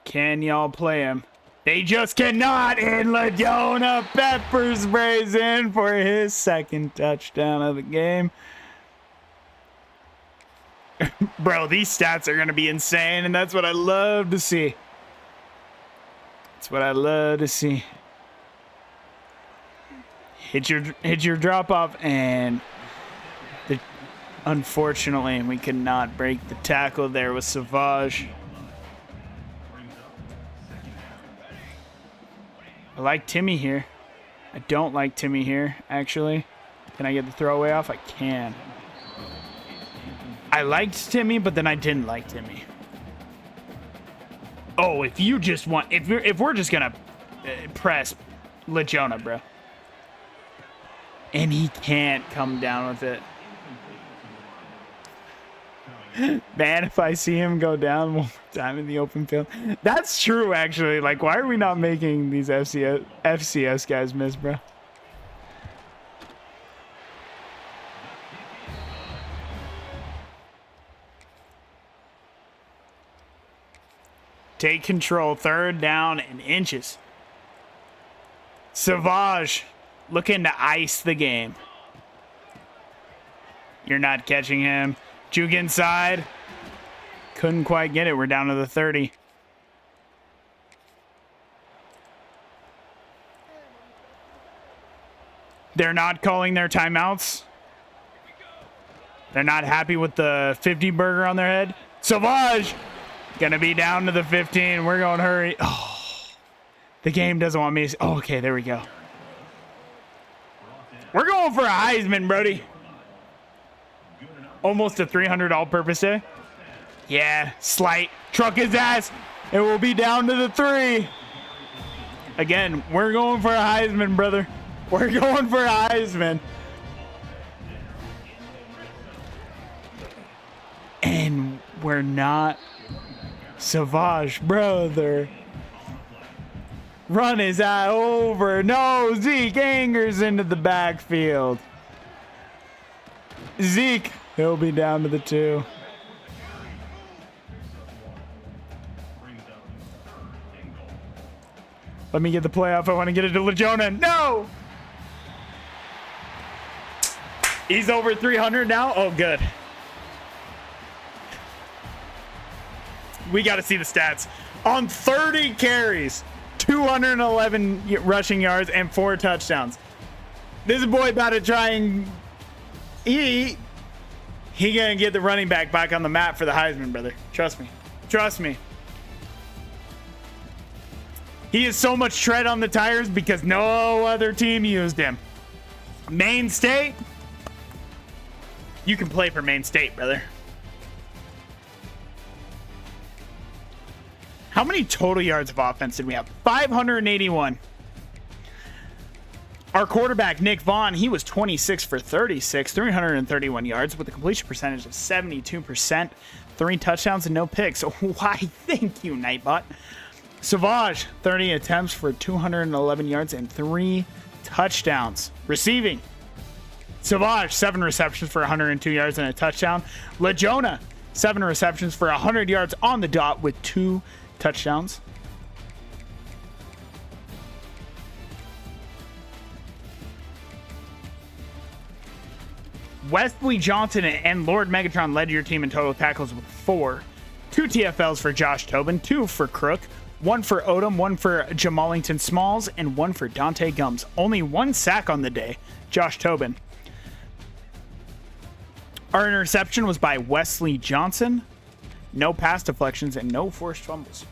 Can y'all play him? They just cannot, and LaJona pepper sprays in for his 2nd touchdown of the game. Bro, these stats are going to be insane, and that's what I love to see. That's what I love to see. Hit your drop off, and unfortunately, we could not break the tackle there with Savage. I like Timmy here. I don't like Timmy here, actually. Can I get the throwaway off? I can. I liked Timmy, but then I didn't like Timmy. Oh, if you just want... If we're just going to press LaJona, bro. And he can't come down with it. Man, if I see him go down one more time in the open field. That's true, actually. Like, why are we not making these FCS guys miss, bro? Take control. 3rd down and inches. Savage looking to ice the game. You're not catching him. Juke inside. Couldn't quite get it. We're down to the 30. They're not calling their timeouts. They're not happy with the 50 burger on their head. Savage gonna be down to the 15. We're going to hurry. Oh, the game doesn't want me to. Oh, okay, there we go. We're going for a Heisman, Brody. Almost a 300 all-purpose day. Yeah, slight. Truck his ass. It will be down to the 3. Again, we're going for a Heisman, brother. We're going for a Heisman. And we're not. Savage, brother. Run his eye over. No, Zeke angers into the backfield. Zeke, he'll be down to the 2. Let me get the playoff. I want to get it to LeJona. No! He's over 300 now? Oh, good. We got to see the stats. On 30 carries, 211 rushing yards, and 4 touchdowns. This boy about to try and... He gonna get the running back on the map for the Heisman, brother. Trust me. Trust me. He has so much tread on the tires because no other team used him. Maine State. You can play for Maine State, brother. How many total yards of offense did we have? 581. Our quarterback, Nick Vaughn, he was 26 for 36, 331 yards with a completion percentage of 72%, 3 touchdowns and no picks. Why, thank you, Nightbot. Savage, 30 attempts for 211 yards and 3 touchdowns. Receiving, Savage, 7 receptions for 102 yards and a touchdown. LeJona, 7 receptions for 100 yards on the dot with 2 touchdowns. Wesley Johnson and Lord Megatron led your team in total tackles with 4. 2 TFLs for Josh Tobin, 2 for Crook, 1 for Odom, 1 for Jamallington Smalls, and 1 for Dante Gums. Only 1 sack on the day, Josh Tobin. Our interception was by Wesley Johnson. No pass deflections and no forced fumbles.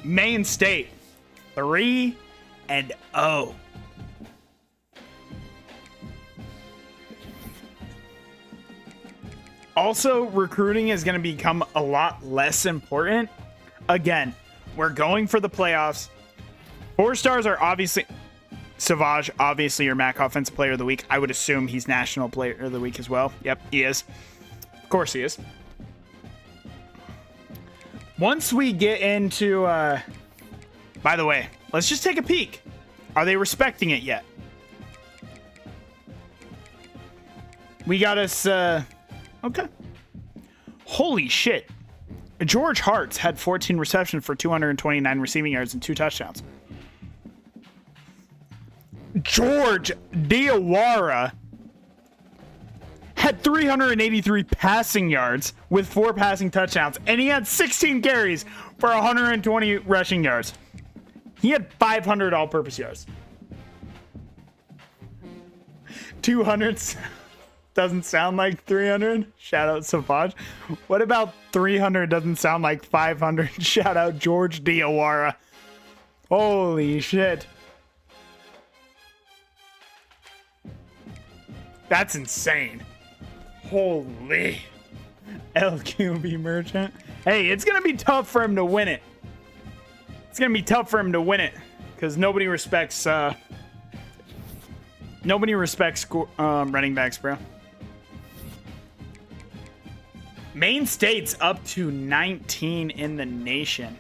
Maine State, 3-0. Also, recruiting is going to become a lot less important. Again, we're going for the playoffs. 4 stars are obviously... Savage, obviously your MAC Offensive Player of the Week. I would assume he's National Player of the Week as well. Yep, he is. Of course he is. Once we get into... by the way, let's just take a peek. Are they respecting it yet? We got us... okay. Holy shit. George Hartz had 14 receptions for 229 receiving yards and 2 touchdowns. George Diawara had 383 passing yards with 4 passing touchdowns, and he had 16 carries for 120 rushing yards. He had 500 all-purpose yards. 200 doesn't sound like 300. Shout out Savage. What about 300 doesn't sound like 500? Shout out George Diawara. Holy shit. That's insane. Holy. LQB Merchant. Hey, it's going to be tough for him to win it. It's going to be tough for him to win it because nobody respects running backs, bro. Maine State's up to 19 in the nation.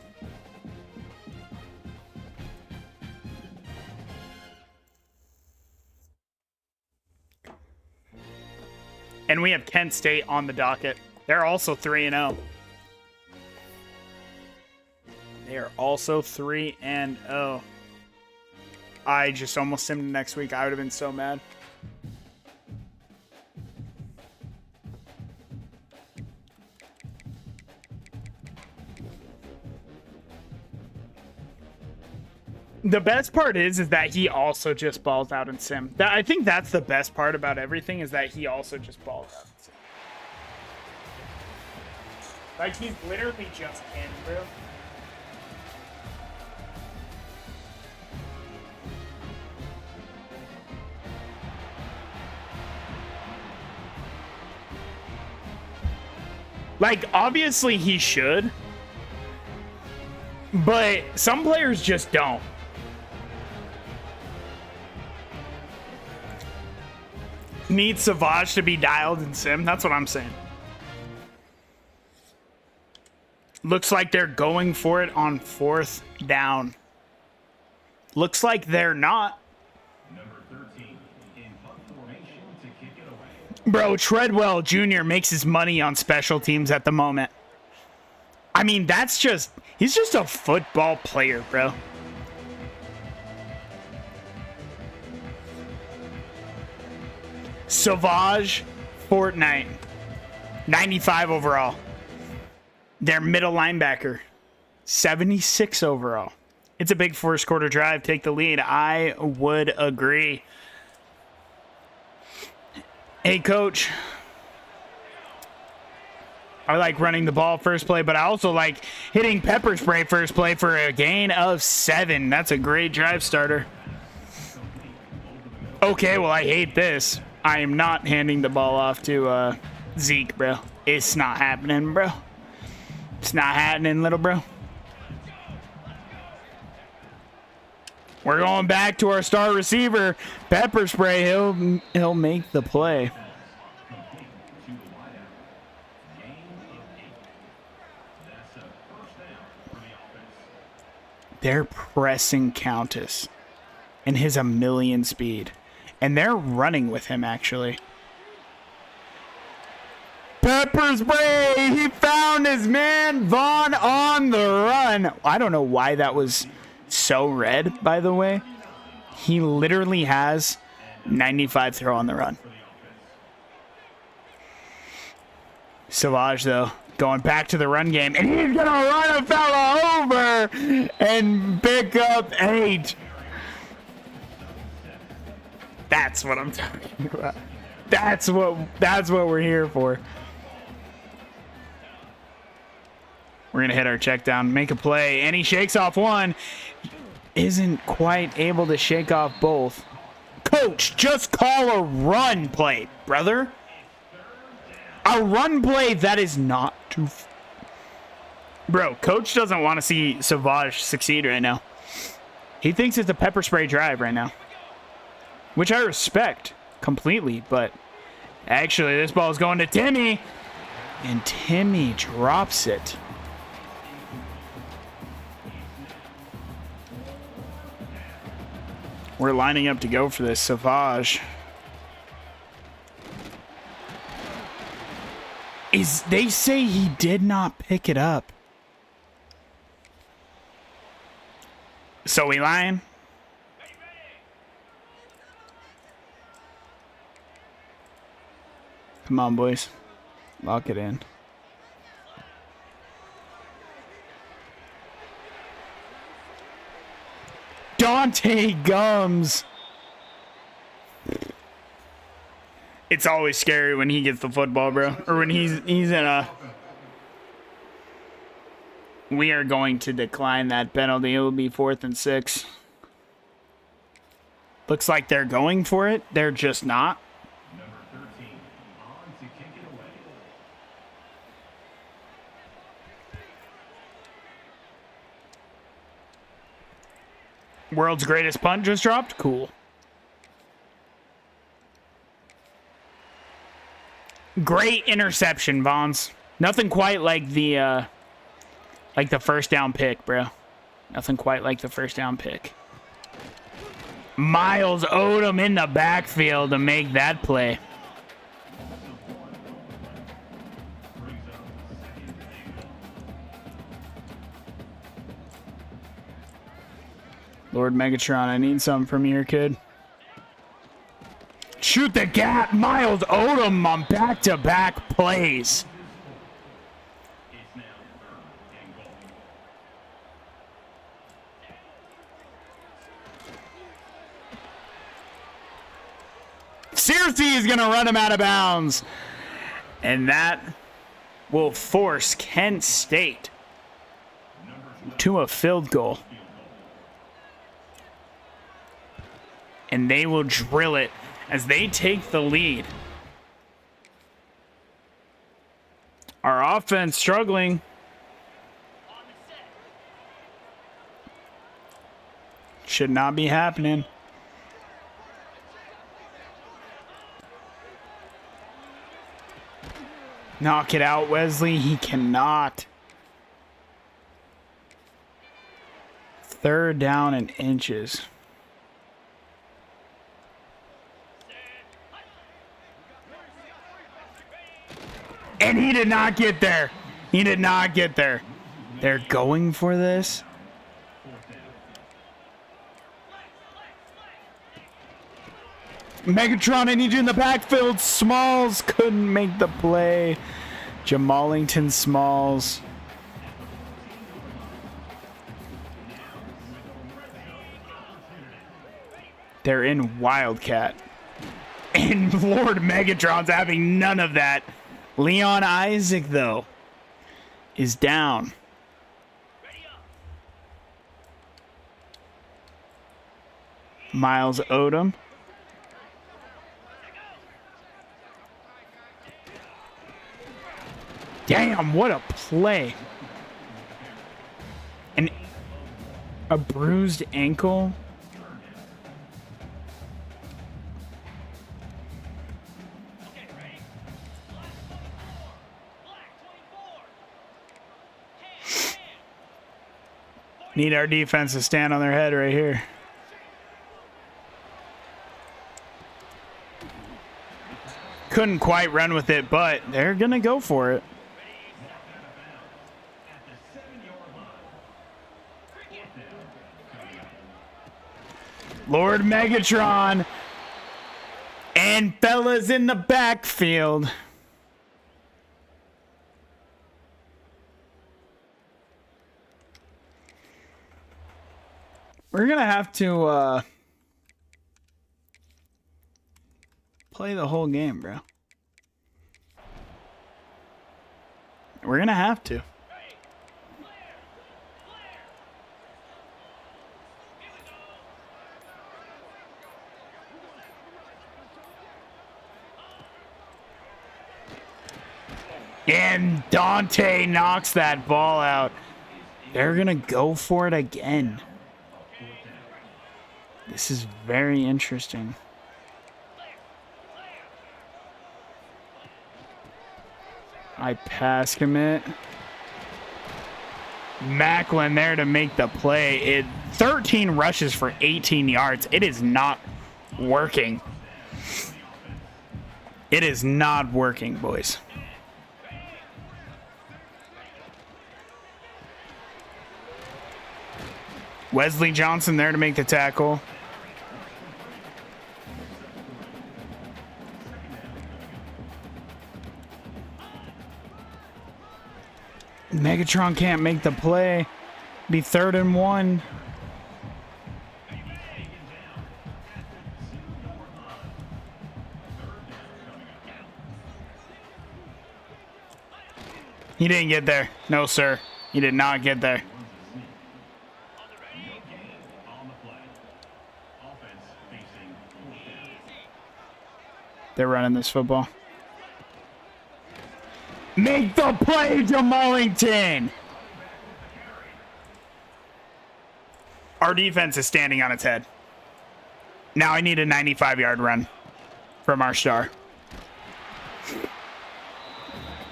And we have Kent State on the docket. They're also 3-0. They are also 3-0. I just almost simmed next week. I would have been so mad. The best part is that he also just balls out in sim. I think that's the best part about everything is that he also just balls out in sim. Like, he's literally just in, bro. Like, obviously he should. But some players just don't. Need Savage to be dialed in sim. That's what I'm saying. Looks like they're going for it on 4th down. Looks like they're not. Number 13 in punt formation to kick it away. Bro, Treadwell Jr. makes his money on special teams at the moment. I mean, he's just a football player, bro. Savage, Fortnite, 95 overall. Their middle linebacker, 76 overall. It's a big first quarter drive. Take the lead. I would agree. Hey, coach. I like running the ball first play, but I also like hitting pepper spray first play for a gain of 7. That's a great drive starter. Okay, well, I hate this. I am not handing the ball off to Zeke, bro. It's not happening, bro. It's not happening, little bro. We're going back to our star receiver, pepper spray. He'll make the play. They're pressing Countess and his 1,000,000 speed. And they're running with him, actually. Pepper spray! He found his man, Vaughn, on the run. I don't know why that was so red, by the way. He literally has 95 throw on the run. Savage, though, going back to the run game. And he's going to run a fella over and pick up 8. That's what I'm talking about. That's what we're here for. We're going to hit our check down, make a play, and he shakes off one. Isn't quite able to shake off both. Coach, just call a run play, brother. A run play that is not too... Bro, coach doesn't want to see Savage succeed right now. He thinks it's a pepper spray drive right now. Which I respect completely, but actually this ball is going to Timmy. And Timmy drops it. We're lining up to go for this. Savage. They say he did not pick it up. So we lying? Come on, boys. Lock it in. Dante Gums. It's always scary when he gets the football, bro. Or when he's in a... We are going to decline that penalty. It will be 4th and 6. Looks like they're going for it. They're just not. Number 13 on to kick it away. World's greatest punt just dropped? Cool. Great interception, Vons. Nothing quite like the first down pick, bro. Nothing quite like the first down pick. Miles Odom in the backfield to make that play. Lord Megatron, I need something from you here, kid. Shoot the gap. Miles Odom on back-to-back plays. Searcy is going to run him out of bounds. And that will force Kent State to a field goal. And they will drill it as they take the lead. Our offense struggling. Should not be happening. Knock it out, Wesley. He cannot. 3rd down and inches. And he did not get there. He did not get there. They're going for this. Megatron, I need you in the backfield. Smalls couldn't make the play. Jamalington Smalls. They're in Wildcat. And Lord Megatron's having none of that. Leon Isaac, though, is down. Miles Odom. Damn, what a play. And a bruised ankle. Need our defense to stand on their head right here. Couldn't quite run with it, but they're going to go for it. Lord Megatron and fellas in the backfield. We're going to have to play the whole game, bro. We're going to have to. And Dante knocks that ball out. They're going to go for it again. This is very interesting. I pass commit. Macklin there to make the play. 13 rushes for 18 yards. It is not working. It is not working, boys. Wesley Johnson there to make the tackle. Megatron can't make the play. Be 3rd and 1. He didn't get there. No, sir. He did not get there. They're running this football. Make the play, Jamalington! Our defense is standing on its head. Now I need a 95-yard run from our star.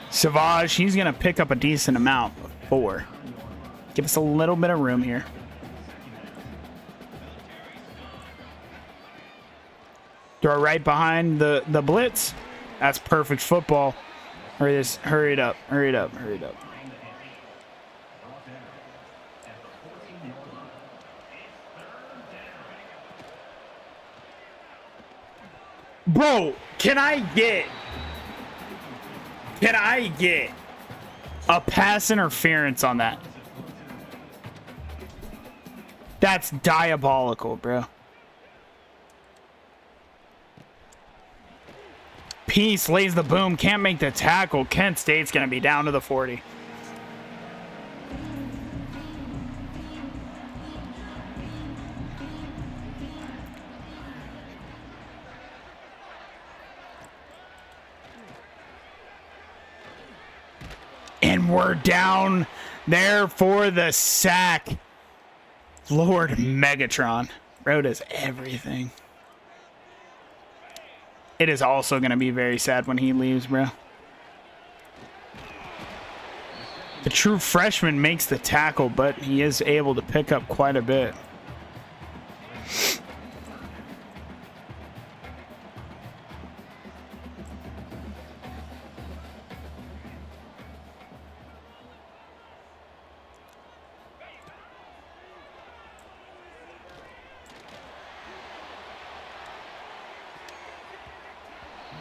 Savage, he's going to pick up a decent amount of 4. Give us a little bit of room here. Throw right behind the blitz. That's perfect football. Hurry it up. Hurry it up. Hurry it up. Bro, can I get a pass interference on that? That's diabolical, bro. Peace lays the boom, can't make the tackle. Kent State's gonna be down to the 40. And we're down there for the sack. Lord Megatron. Bro does everything. It is also going to be very sad when he leaves, bro. The true freshman makes the tackle, but he is able to pick up quite a bit.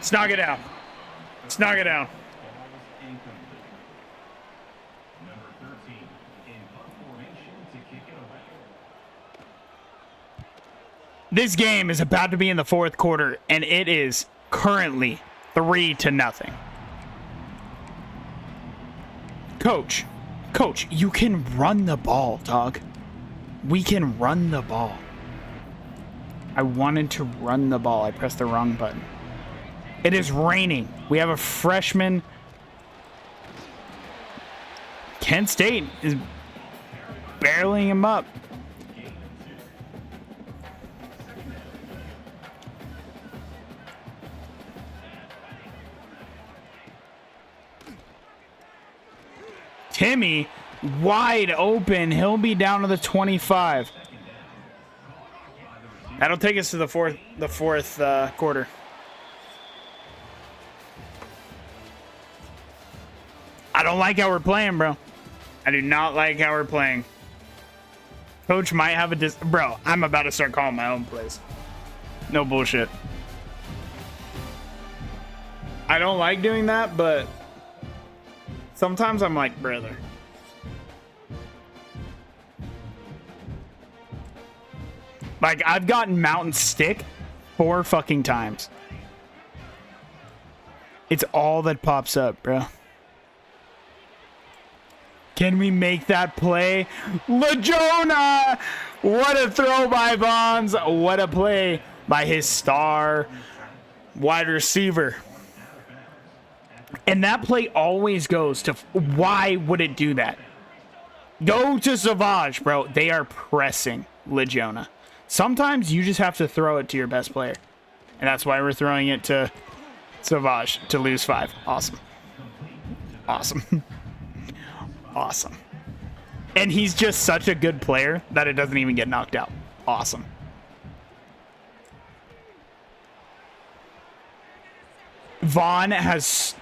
Snog it down. Snog it down. Number 13 in punt formation to kick it away. This game is about to be in the 4th quarter, and it is currently 3-0. Coach, you can run the ball, dog. We can run the ball. I wanted to run the ball. I pressed the wrong button. It is raining. We have a freshman. Kent State is barreling him up. Timmy, wide open. He'll be down to the 25. That'll take us to the fourth quarter. I don't like how we're playing, bro. I do not like how we're playing. Coach might have a bro, I'm about to start calling my own plays. No bullshit. I don't like doing that, but sometimes I'm like, brother. Like, I've gotten mountain stick 4 fucking times. It's all that pops up, bro. Can we make that play? LaJona! What a throw by Bonds. What a play by his star wide receiver. And that play always goes to, why would it do that? Go to Savage, bro. They are pressing LaJona. Sometimes you just have to throw it to your best player. And that's why we're throwing it to Savage to lose 5. Awesome. Awesome. Awesome. And he's just such a good player that it doesn't even get knocked out. Awesome. Vaughn has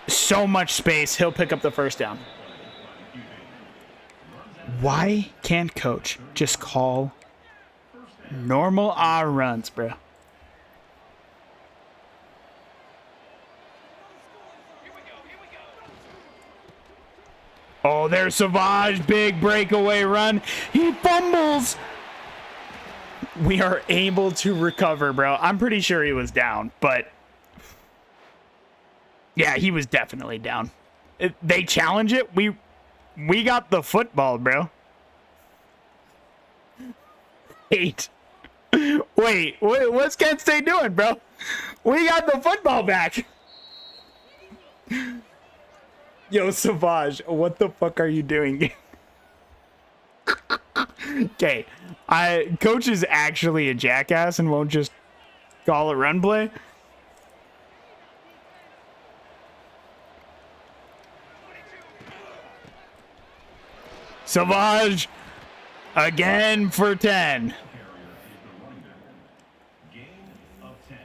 so much space. He'll pick up the first down. Why can't coach just call normal R runs, bro? Oh, there's Savage. Big breakaway run. He fumbles. We are able to recover, bro. I'm pretty sure he was down, but yeah, he was definitely down. They challenge it. We got the football, bro. 8. Wait, what's Kent State doing, bro? We got the football back. Yo, Savage, what the fuck are you doing? Okay, Coach is actually a jackass and won't just call a run play. Savage again for 10. Gain of 10.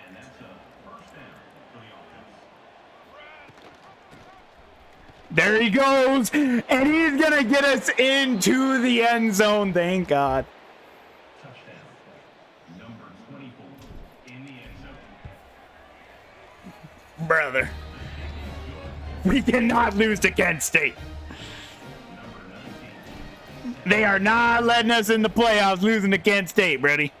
And that's a first down for the offense. There he goes, and he's gonna get us into the end zone. Thank God. Touchdown. Number 24 in the end zone. Brother, we cannot lose to Kent State. They are not letting us in the playoffs losing to Kent State, Brady.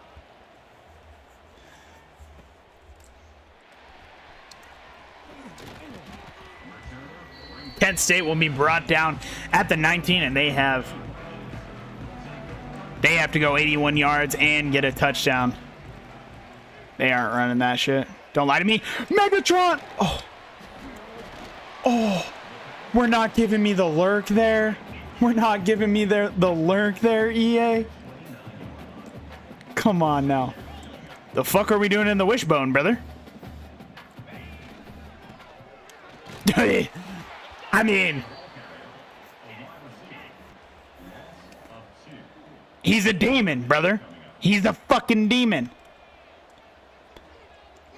Kent State will be brought down at the 19, and they have to go 81 yards and get a touchdown. They aren't running that shit. Don't lie to me. Megatron! Oh, we're not giving me the lurk there. We're not giving me the lurk there, EA. Come on now. The fuck are we doing in the wishbone, brother? I mean, he's a demon, brother. He's a fucking demon.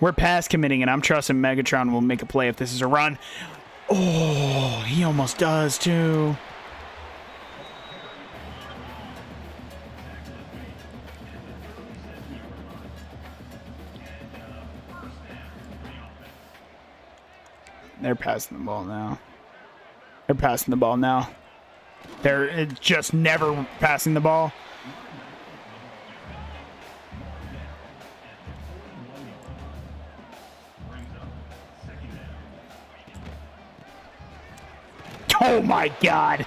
We're pass committing, and I'm trusting Megatron will make a play if this is a run. Oh, he almost does, too. They're passing the ball now. They're passing the ball now. They're just never passing the ball. Oh my God.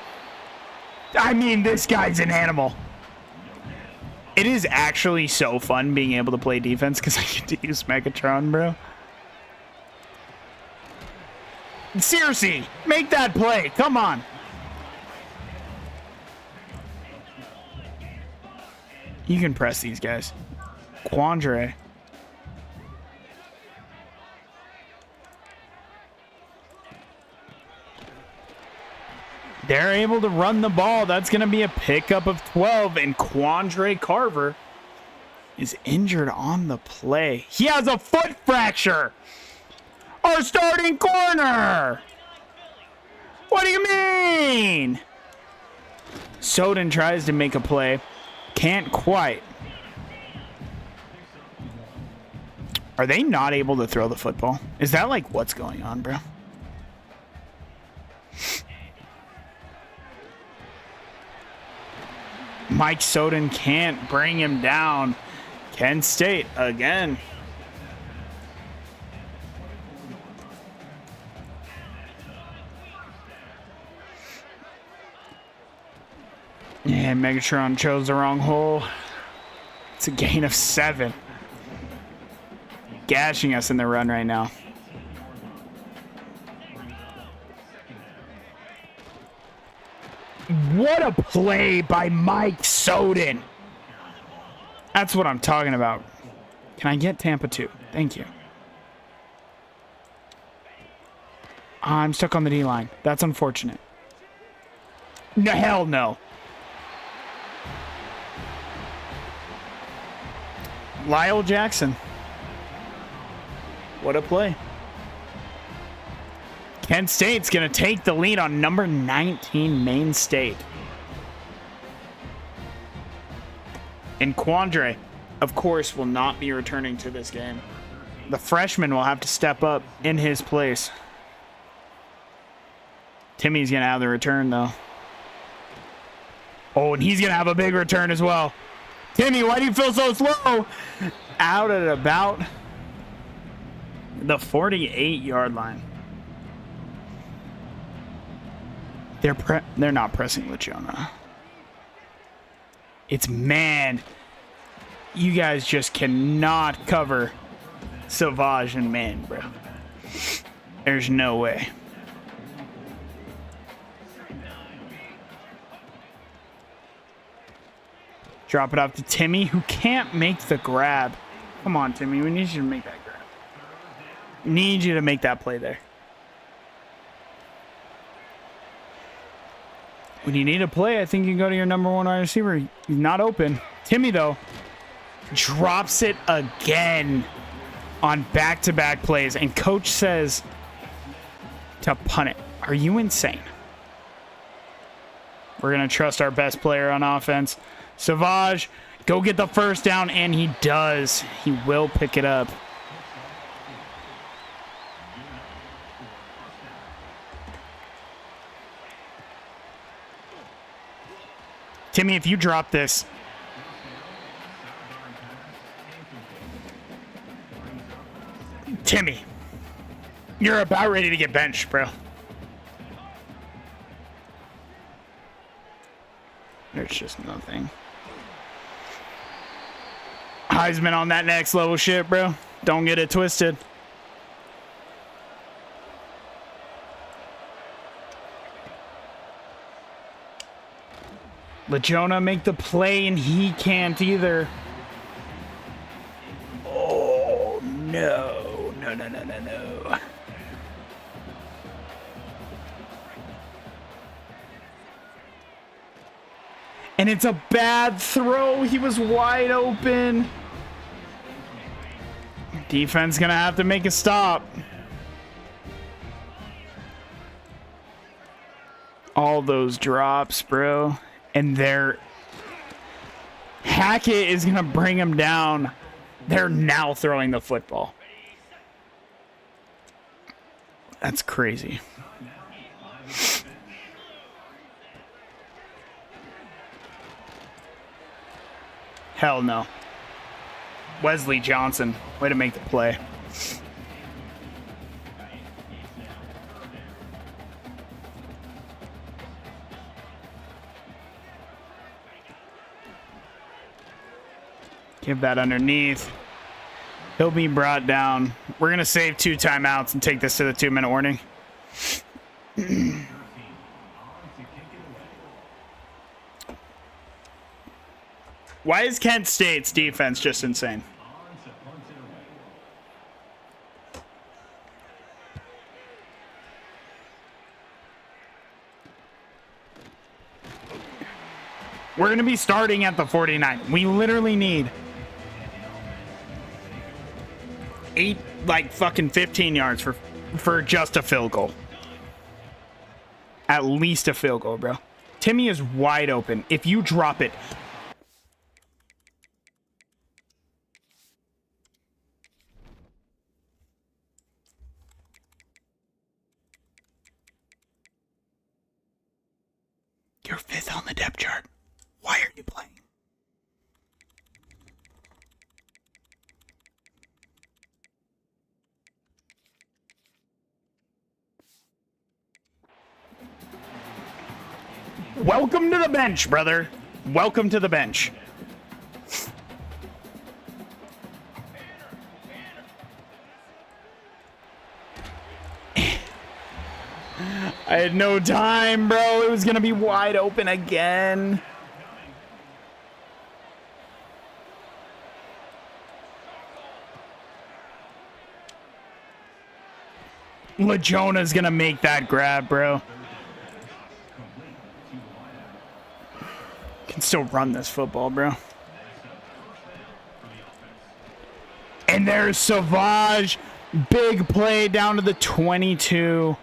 I mean, this guy's an animal. It is actually so fun being able to play defense because I get to use Megatron, bro. Seriously, make that play. Come on. You can press these guys. Quandre. They're able to run the ball. That's going to be a pickup of 12. And Quandre Carver is injured on the play. He has a foot fracture. Our starting corner. What do you mean? Soden tries to make a play. Can't quite. Are they not able to throw the football? Is that like what's going on, bro? Mike Soden can't bring him down. Kent State again. Yeah, Megatron chose the wrong hole. It's a gain of 7. Gashing us in the run right now. What a play by Mike Soden. That's what I'm talking about. Can I get Tampa 2? Thank you. I'm stuck on the D-line. That's unfortunate. No, hell no. Lyle Jackson. What a play. Kent State's going to take the lead on number 19, Maine State. And Quandre, of course, will not be returning to this game. The freshman will have to step up in his place. Timmy's going to have the return, though. Oh, and he's going to have a big return as well. Timmy, why do you feel so slow? Out at about the 48-yard line. They're not pressing Luciano. It's man. You guys just cannot cover Savage and man, bro. There's no way. Drop it off to Timmy, who can't make the grab. Come on, Timmy. We need you to make that grab. Need you to make that play there. When you need a play, I think you can go to your number one wide receiver. He's not open. Timmy, though, drops it again on back-to-back plays. And coach says to punt it. Are you insane? We're going to trust our best player on offense. Savage, go get the first down, and he does. He will pick it up. Timmy, if you drop this. Timmy, you're about ready to get benched, bro. There's just nothing. Heisman on that next level shit, bro. Don't get it twisted. LeJona make the play, and he can't either. Oh, no. No. And it's a bad throw. He was wide open. Defense gonna have to make a stop. All those drops, bro. And Hackett is gonna bring him down. They're now throwing the football. That's crazy. Hell no. Wesley Johnson, way to make the play. Give that underneath. He'll be brought down. We're going to save 2 timeouts and take this to the 2-minute warning. Why is Kent State's defense just insane? We're going to be starting at the 49. We literally need 15 yards for just a field goal. At least a field goal, bro. Timmy is wide open. If you drop it, you're 5th on the depth chart. Why are you playing? Welcome to the bench, brother. Welcome to the bench. I had no time, bro. It was going to be wide open again. LeJona's going to make that grab, bro. Can still run this football, bro. And there's Savage. Big play down to the 22.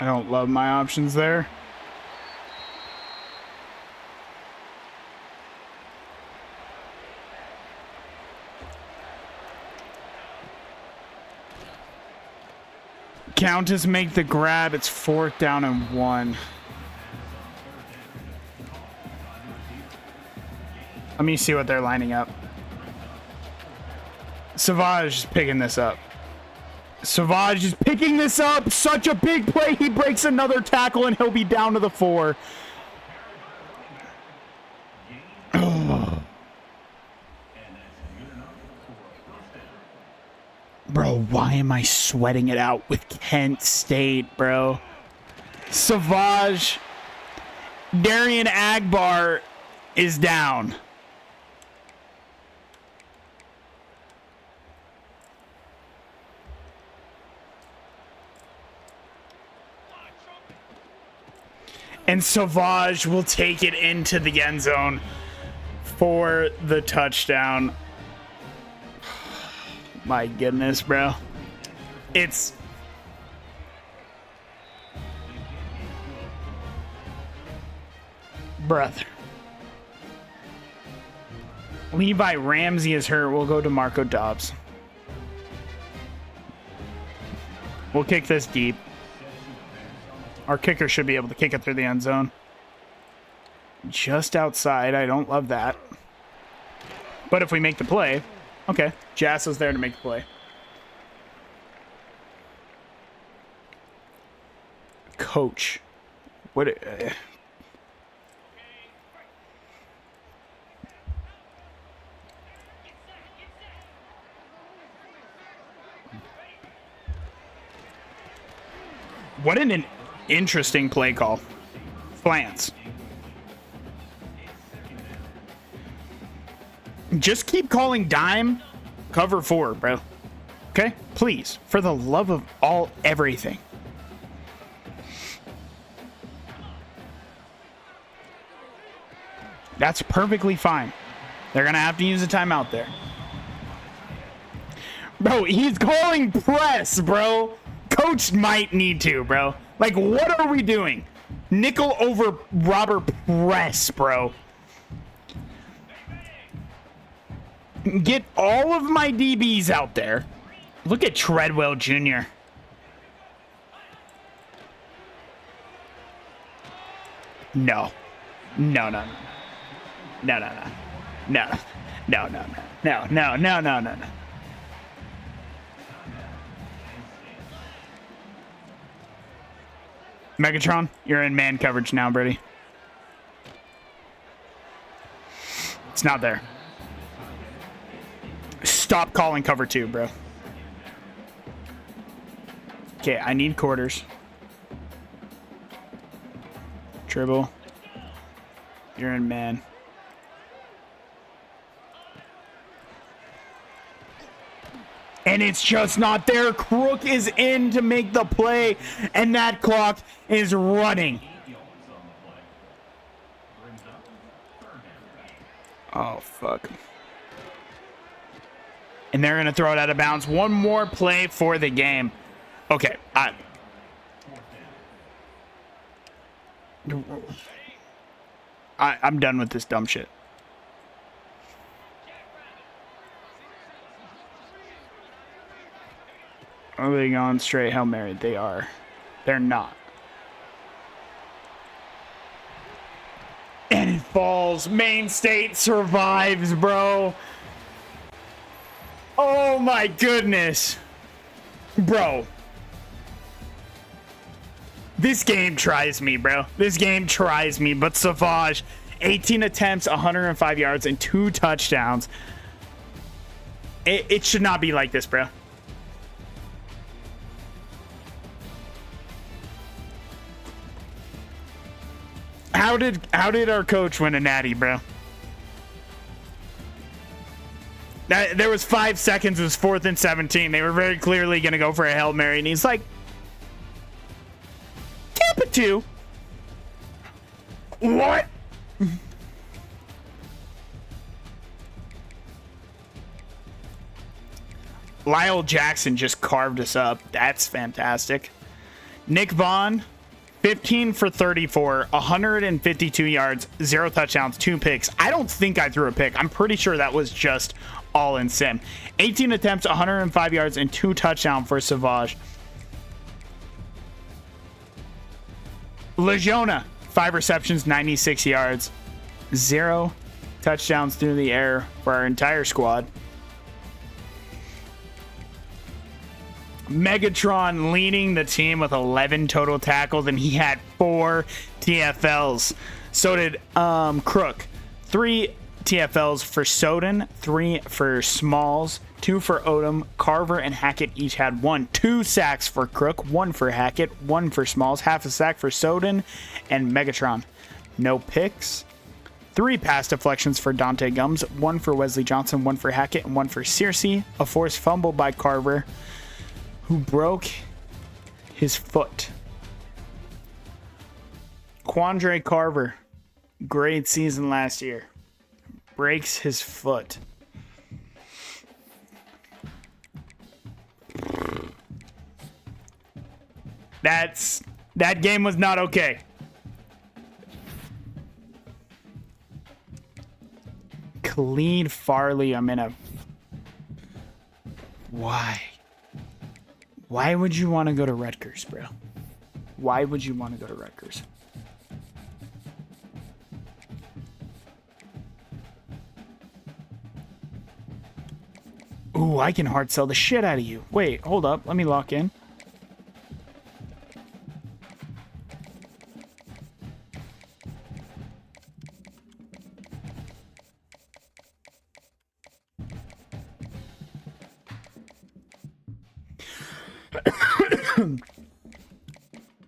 I don't love my options there. Countess make the grab. It's 4th down and 1. Let me see what they're lining up. Savage is picking this up. Savage is picking this up. Such a big play. He breaks another tackle, and he'll be down to the 4. Bro, why am I sweating it out with Kent State, bro? Savage. Darian Agbar is down. And Savage will take it into the end zone for the touchdown. My goodness, bro. It's... brother. Levi Ramsey is hurt. We'll go to Marco Dobbs. We'll kick this deep. Our kicker should be able to kick it through the end zone. Just outside. I don't love that. But if we make the play... okay. Jasso's there to make the play. Coach. What... what an interesting play call. Slants. Just keep calling dime cover 4, bro. Okay? Please. For the love of everything. That's perfectly fine. They're going to have to use a timeout there. Bro, he's calling press, bro. Coach might need to, bro. Like, what are we doing? Nickel over robber press, bro. Get all of my DBs out there. Look at Treadwell Jr. No. No, no, no. No, no, no. No. No, no, no. No, no, no, no, no, no. Megatron, you're in man coverage now, Brady. It's not there. Stop calling cover 2, bro. Okay, I need quarters. Dribble. You're in man. And it's just not there. Crook is in to make the play, and that clock is running. Oh, fuck. And they're going to throw it out of bounds. One more play for the game. Okay. I'm done with this dumb shit. Are they going straight Hail Mary? They are. They're not. And it falls. Maine State survives, bro. Oh my goodness. Bro. This game tries me, bro. This game tries me. But Savage, 18 attempts, 105 yards, and 2 touchdowns. It should not be like this, bro. How did our coach win a natty, bro? There was 5 seconds. It was 4th and 17. They were very clearly going to go for a Hail Mary, and he's like, Tampa 2. What? Lyle Jackson just carved us up. That's fantastic. Nick Vaughn, 15 for 34, 152 yards, 0 touchdowns, 2 picks. I don't think I threw a pick. I'm pretty sure that was just all in sim. 18 attempts, 105 yards, and 2 touchdowns for Savage. Legiona, 5 receptions, 96 yards, 0 touchdowns through the air for our entire squad. Megatron leading the team with 11 total tackles, and he had 4 TFLs. So did Crook. 3 TFLs for Soden, 3 for Smalls, 2 for Odom. Carver and Hackett each had 1. 2 sacks for Crook, 1 for Hackett, 1 for Smalls, half a sack for Soden and Megatron. No picks. 3 pass deflections for Dante Gums, 1 for Wesley Johnson, 1 for Hackett, and 1 for Searcy. A forced fumble by Carver, who broke his foot. Quandre Carver, great season last year, breaks his foot. That game was not okay. Khalid Farley, I'm in a... Why? Why would you want to go to Rutgers, bro? Why would you want to go to Rutgers? Ooh, I can hard sell the shit out of you. Wait, hold up. Let me lock in.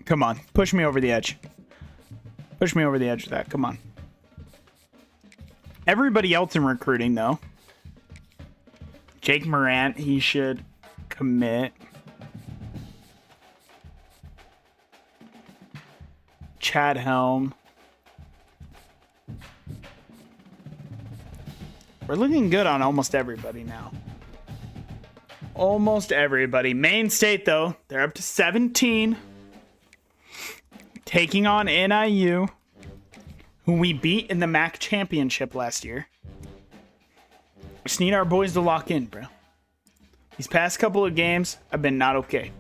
Come on, push me over the edge. Push me over the edge of that. Come on. Everybody else in recruiting, though. Jake Morant, he should commit. Chad Helm. We're looking good on almost everybody now. Almost everybody. Maine State, though, they're up to 17. Taking on NIU, who we beat in the MAC championship last year. Just need our boys to lock in, bro. These past couple of games have been not okay.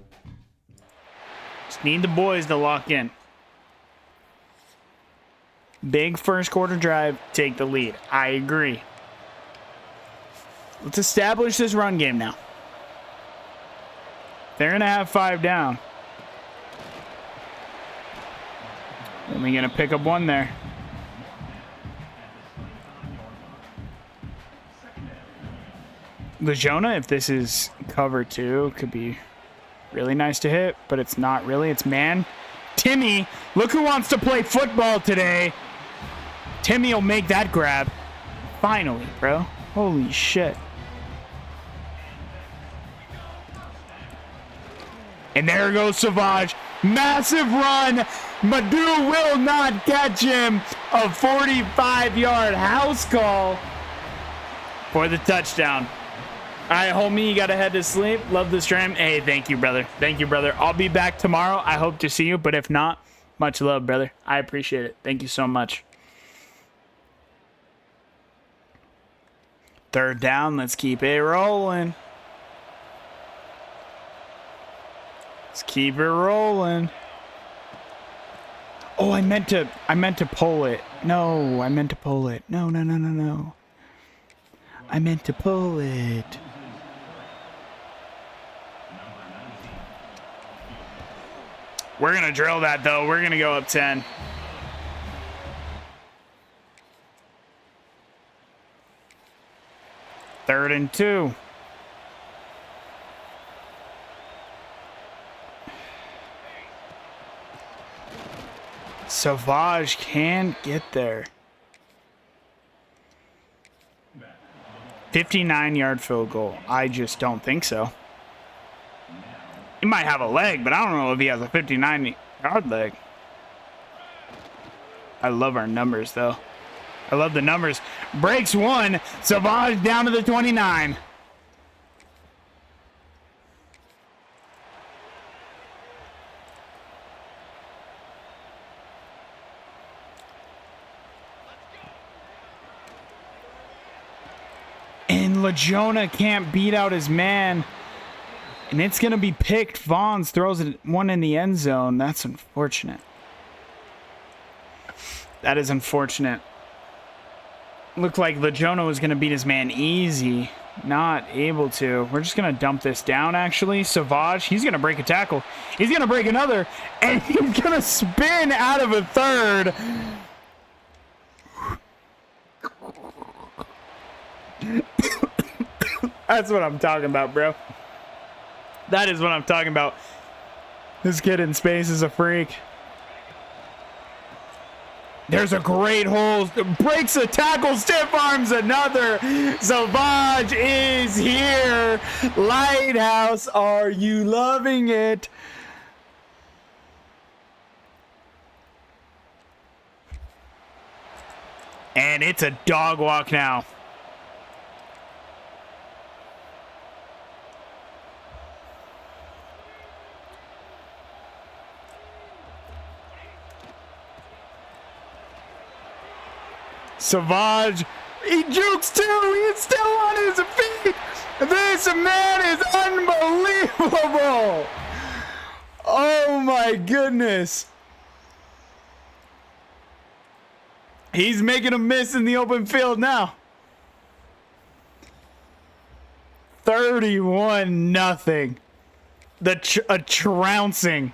Just need the boys to lock in. Big first quarter drive, take the lead. I agree. Let's establish this run game now. They're going to have 5 down. Only going to pick up 1 there. Legiona, if this is cover 2, could be really nice to hit, but it's not really. It's man. Timmy, look who wants to play football today. Timmy will make that grab. Finally, bro. Holy shit. And there goes Savage. Massive run. Madu will not catch him. A 45-yard house call for the touchdown. All right, homie, you got to head to sleep. Love the stream. Hey, thank you, brother. Thank you, brother. I'll be back tomorrow. I hope to see you, but if not, much love, brother. I appreciate it. Thank you so much. 3rd down. Let's keep it rolling. Let's keep it rolling. Oh, I meant to pull it. No, I meant to pull it. No. I meant to pull it. We're going to drill that, though. We're going to go up 10. Third and 2. Savage can't get there. 59-yard field goal. I just don't think so. He might have a leg, but I don't know if he has a 59-yard leg. I love our numbers, though. I love the numbers. Breaks 1. Savage down to the 29. And Legiona can't beat out his man. And it's going to be picked. Vaughns throws it 1 in the end zone. That's unfortunate. That is unfortunate. Looked like Legiona was going to beat his man easy. Not able to. We're just going to dump this down, actually. Savage, he's going to break a tackle. He's going to break another. And he's going to spin out of a third. That's what I'm talking about, bro. That is what I'm talking about. This kid in space is a freak. There's a great hole. Breaks a tackle. Stiff arms another. Savage is here. Lighthouse, are you loving it? And it's a dog walk now. Savage, he jukes too. He's still on his feet. This man is unbelievable. Oh my goodness. He's making a miss in the open field now. 31-0. A trouncing.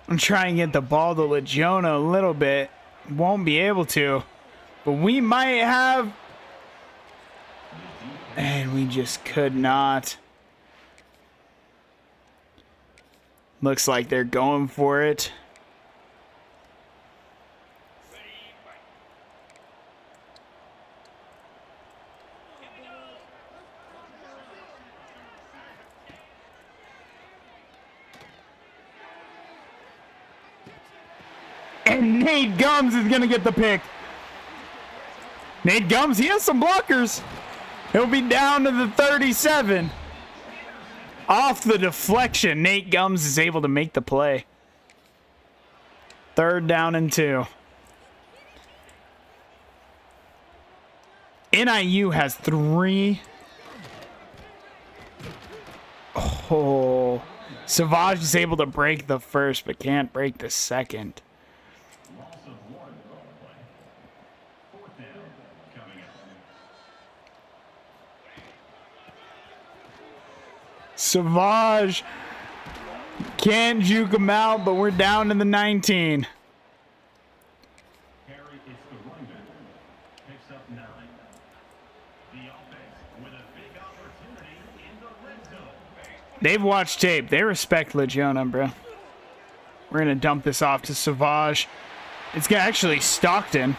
I'm trying to get the ball to Legiona a little bit. Won't be able to. But we might have. And we just could not. Looks like they're going for it. And Nate Gums is going to get the pick. Nate Gums, he has some blockers. He'll be down to the 37. Off the deflection, Nate Gums is able to make the play. 3rd down and 2. NIU has 3. Oh. Savage is able to break the first, but can't break the second. Loss of 1 on the play. 4th down coming up. Savage can't juke him out, but we're down to the 19. Harry is the running back. Picks up 9. The offense with a big opportunity in the red zone. They've watched tape. They respect Legiona, bro. We're going to dump this off to Savage. It's actually Stockton.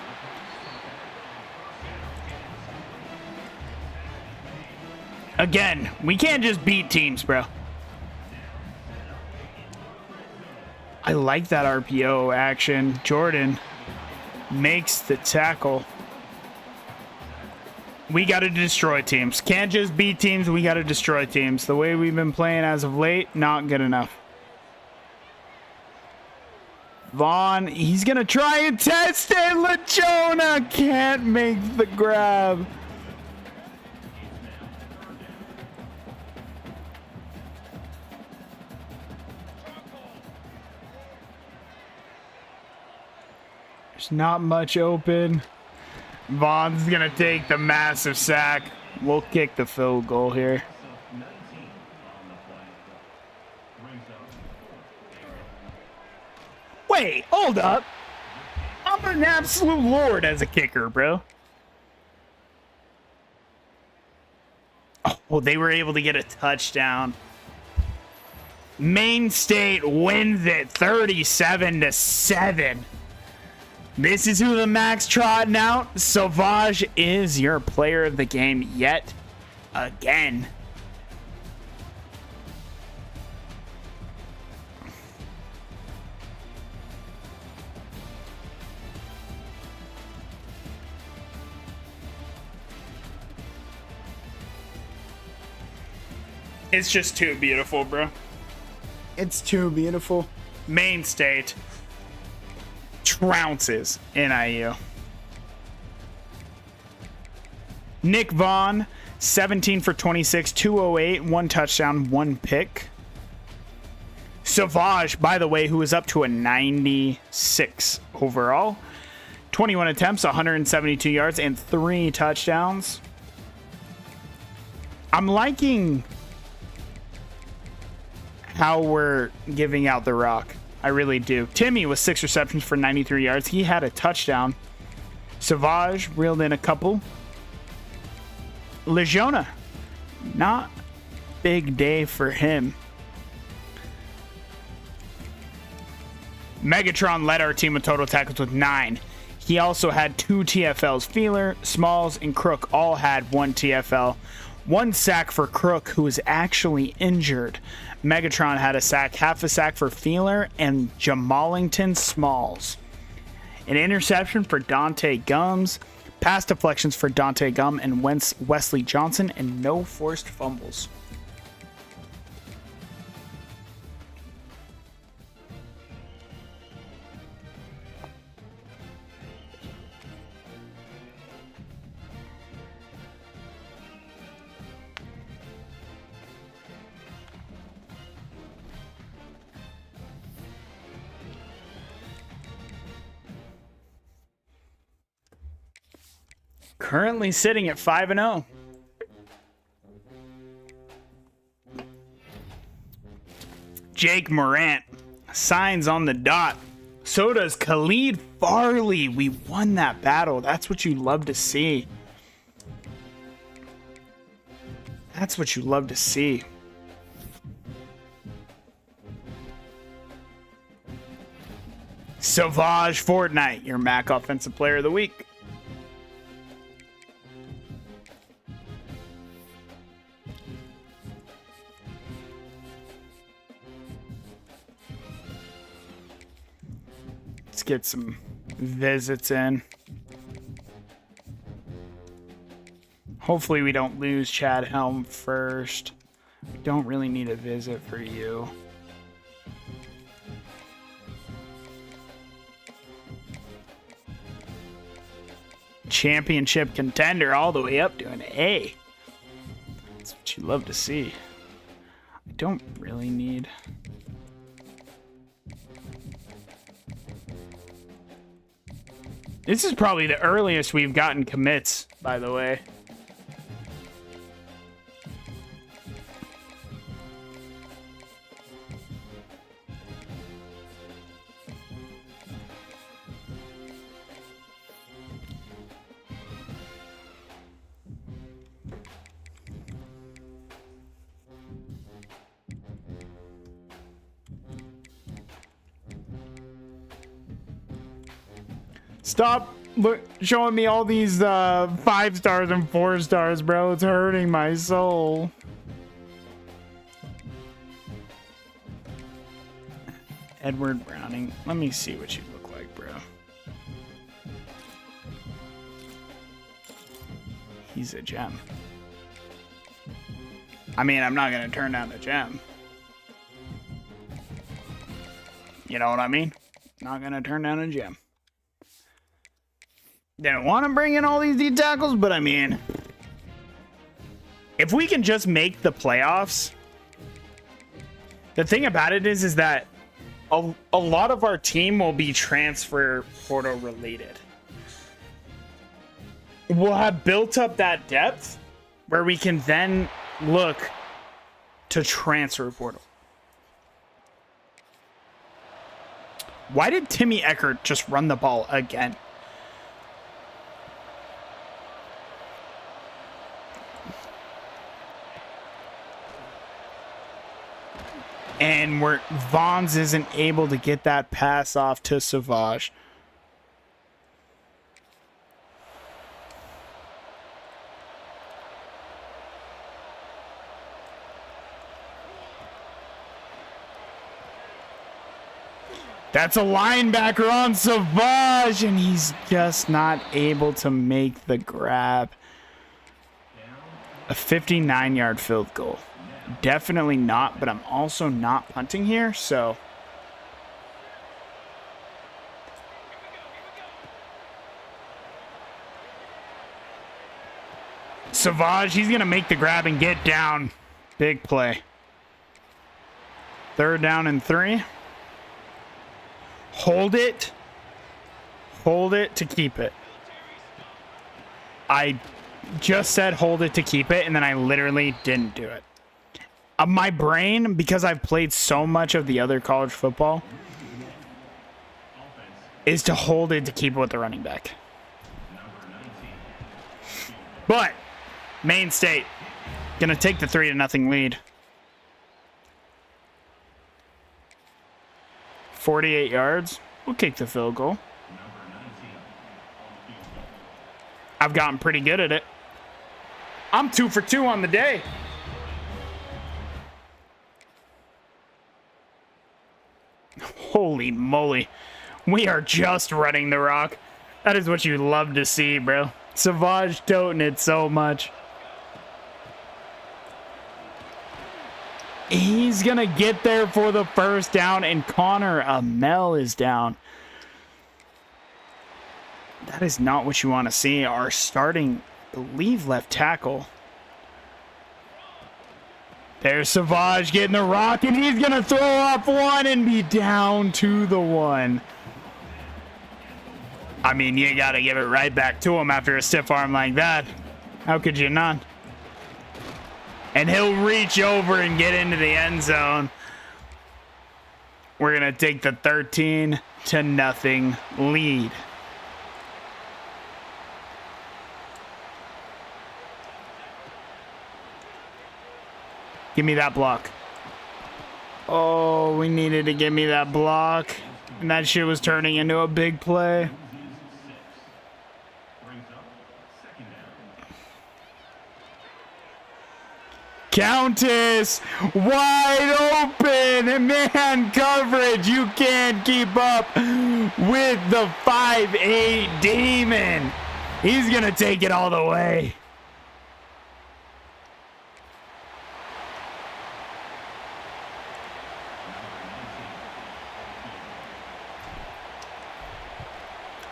Again, we can't just beat teams, bro. I like that RPO action. Jordan makes the tackle. We got to destroy teams. Can't just beat teams. We got to destroy teams. The way we've been playing as of late, not good enough. Vaughn, he's going to try and test it. Legiona can't make the grab. There's not much open. Vaughn's going to take the massive sack. We'll kick the field goal here. Wait, hold up. I'm an absolute lord as a kicker, bro. Oh, well, they were able to get a touchdown. Maine State wins it 37-7. This is who the Mac's trotting out. Savage is your player of the game yet again. It's just too beautiful, bro. It's too beautiful. Maine State trounces NIU. Nick Vaughn, 17 for 26, 208, 1 touchdown, 1 pick. Savage, by the way, who is up to a 96 overall. 21 attempts, 172 yards, and 3 touchdowns. I'm liking how we're giving out the rock. I really do. Timmy was 6 receptions for 93 yards. He had a touchdown. Savage reeled in a couple. Legiona, not big day for him. Megatron led our team with total tackles with 9. He also had 2 TFLs. Feeler, Smalls, and Crook all had 1 TFL. 1 sack for Crook, who was actually injured. Megatron had a sack, half a sack for Feeler, and Jamalington Smalls. An interception for Dante Gums, pass deflections for Dante Gum and Wesley Johnson, and no forced fumbles. Currently sitting at 5-0. Jake Morant signs on the dot. So does Khalid Farley. We won that battle. That's what you love to see. That's what you love to see. Savage Fortnite, your MAC Offensive Player of the Week. Let's get some visits in. Hopefully we don't lose Chad Helm first. We don't really need a visit for you. Championship contender all the way up to an A. That's what you love to see. I don't really need... This is probably the earliest we've gotten commits, by the way. Stop showing me all these 5 stars and 4 stars, bro. It's hurting my soul. Edward Browning. Let me see what you look like, bro. He's a gem. I mean, I'm not going to turn down a gem. You know what I mean? Not going to turn down a gem. Didn't want to bring in all these D tackles, but I mean, if we can just make the playoffs, the thing about it is that a lot of our team will be transfer portal related. We'll have built up that depth where we can then look to transfer portal. Why did Timmy Eckert just run the ball again? And where Vons isn't able to get that pass off to Savage. That's a linebacker on Savage, and he's just not able to make the grab. A 59-yard field goal. Definitely not, but I'm also not punting here, so... Savage, he's going to make the grab and get down. Big play. 3rd down and 3. Hold it. Hold it to keep it. I just said hold it to keep it, and then I literally didn't do it. My brain, because I've played so much of the other college football, is to hold it to keep it with the running back. But Maine State gonna take the 3-0 lead. 48 yards. We'll kick the field goal. I've gotten pretty good at it. I'm 2 for 2 on the day. Holy moly. We are just running the rock. That is what you love to see, bro. Savage toting it so much. He's going to get there for the first down, and Connor Amell is down. That is not what you want to see. Our starting, I believe, left tackle. There's Savage getting the rock, and he's going to throw off one and be down to the 1. I mean, you got to give it right back to him after a stiff arm like that. How could you not? And he'll reach over and get into the end zone. We're going to take the 13-0 lead. Give me that block. Oh, we needed to give me that block. And that shit was turning into a big play. Countess wide open, man coverage. You can't keep up with the 5'8" demon. He's gonna take it all the way.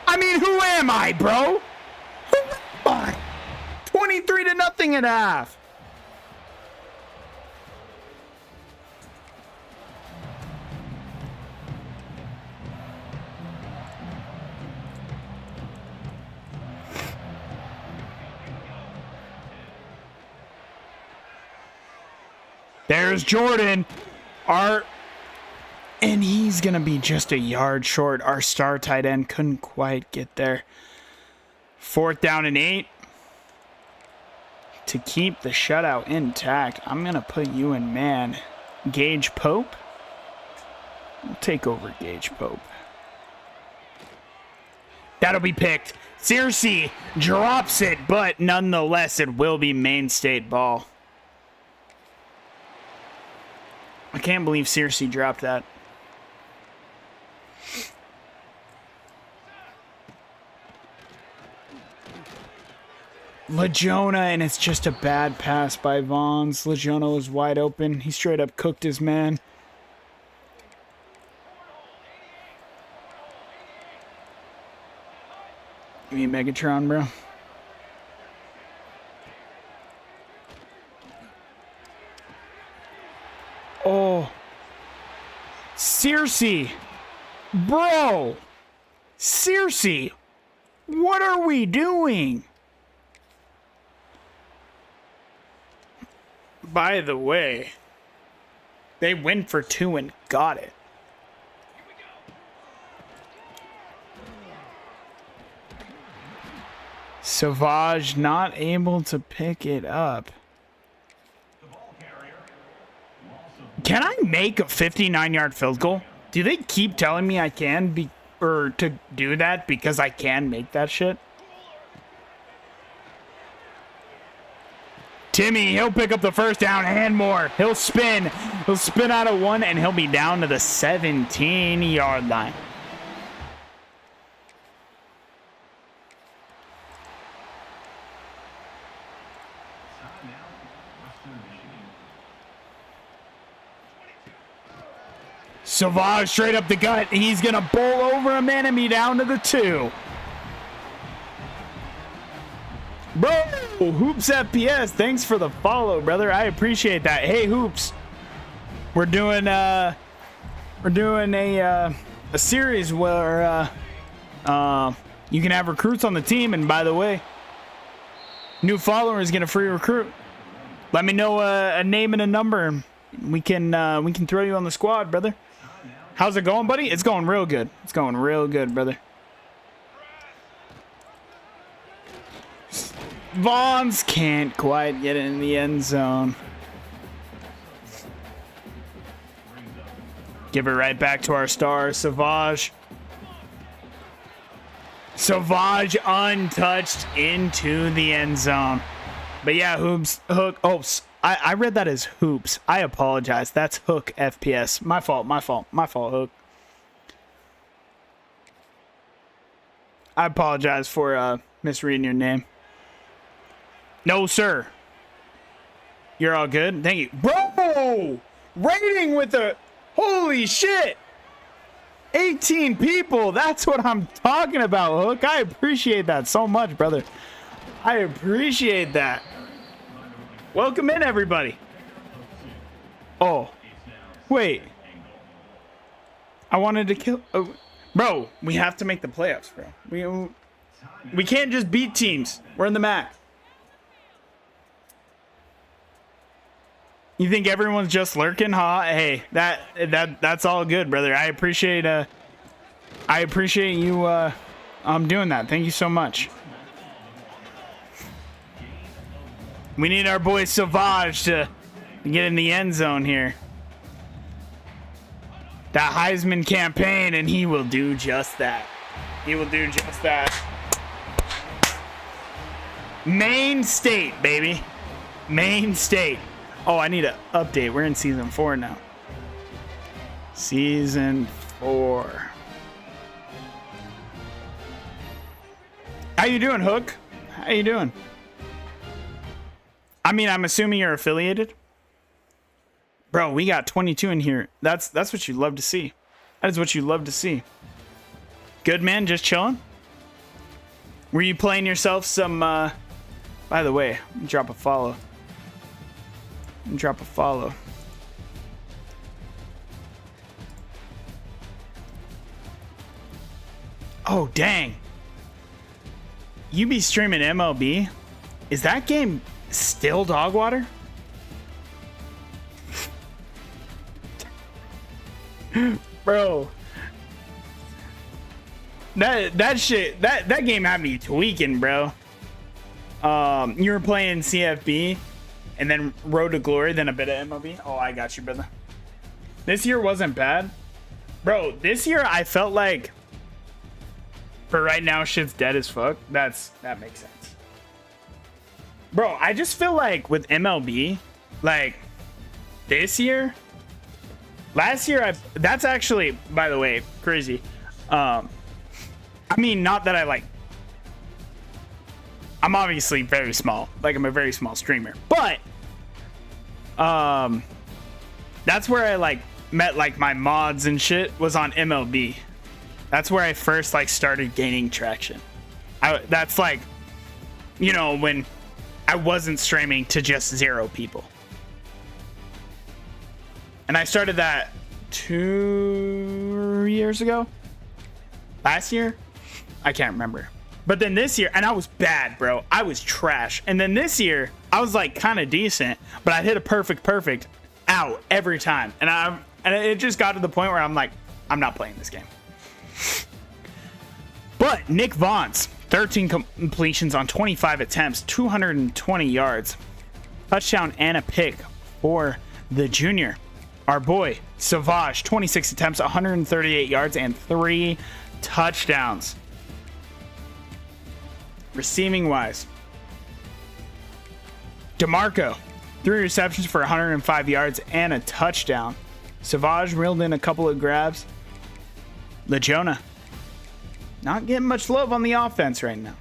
I mean, who am I, bro? Who am I? 23-0 at half. There's Jordan. And he's going to be just a yard short. Our star tight end couldn't quite get there. 4th down and 8. To keep the shutout intact, I'm going to put you in man. Gage Pope. We'll take over Gage Pope. That'll be picked. Searcy drops it, but nonetheless, it will be Maine State ball. I can't believe Searcy dropped that. LaJona, and it's just a bad pass by Vaughns. LaJona was wide open. He straight up cooked his man. Give me Megatron, bro. Oh. Searcy. Bro. Searcy. What are we doing? By the way, they went for 2 and got it. Savage not able to pick it up. Can I make a 59-yard field goal? Do they keep telling me I can or to do that because I can make that shit? Timmy, he'll pick up the first down and more. He'll spin. He'll spin out of 1, and he'll be down to the 17-yard line. Savage straight up the gut. He's going to bowl over a man and be down to the 2. Bro, Hoops FPS, thanks for the follow, brother. I appreciate that. Hey, Hoops, we're doing a series where You can have recruits on the team, and by the way, new followers get a free recruit. Let me know a name and a number, and we can throw you on the squad, brother. How's it going, buddy? It's going real good. It's going real good, brother. Vaughns can't quite get in the end zone. Give it right back to our star, Savage. Savage untouched into the end zone. But yeah, Hoops, Hook. Oh, I read that as Hoops. I apologize. That's Hook FPS. My fault, Hook. I apologize for misreading your name. No, sir. You're all good? Thank you. Bro! Rating with a... Holy shit! 18 people. That's what I'm talking about, Hook. I appreciate that so much, brother. I appreciate that. Welcome in, everybody. Oh. Wait. I wanted to kill... Oh. Bro, we have to make the playoffs, bro. We can't just beat teams. We're in the MAC. You think everyone's just lurking, huh? Hey, that's all good, brother. I appreciate you doing that. Thank you so much. We need our boy Savage to get in the end zone here. That Heisman campaign, and he will do just that. He will do just that. Maine State, baby. Maine State. Oh, I need an update. We're in season 4 now. Season 4. How you doing, Hook? How you doing? I mean, I'm assuming you're affiliated. Bro, we got 22 in here. That's what you love to see. That is what you love to see. Good, man. Just chilling. Were you playing yourself some? By the way, drop a follow. Drop a follow. Oh, dang. You be streaming MLB? Is that game still dog water? Bro. That shit, that game had me tweaking, bro. You were playing CFB and then Road to Glory, then a bit of MLB. Oh, I got you, brother. This year wasn't bad. Bro, this year I felt like for right now shit's dead as fuck. That makes sense. Bro, I just feel like with MLB, like this year, last year that's actually, by the way, crazy. I mean, not that I'm obviously very small. Like, I'm a very small streamer. But that's where I met my mods and shit was on MLB. That's where I first started gaining traction. That's when I wasn't streaming to just 0 people. And I started that 2 years ago. Last year? I can't remember. But then this year, and I was bad, bro. I was trash. And then this year, I was kind of decent, but I hit a perfect out every time. And it just got to the point where I'm like, I'm not playing this game. But Nick Vaughns, 13 completions on 25 attempts, 220 yards, touchdown and a pick for the junior. Our boy Savage, 26 attempts, 138 yards and 3 touchdowns. Receiving wise, DeMarco, 3 receptions for 105 yards and a touchdown. Savage reeled in a couple of grabs. LeJona, not getting much love on the offense right now.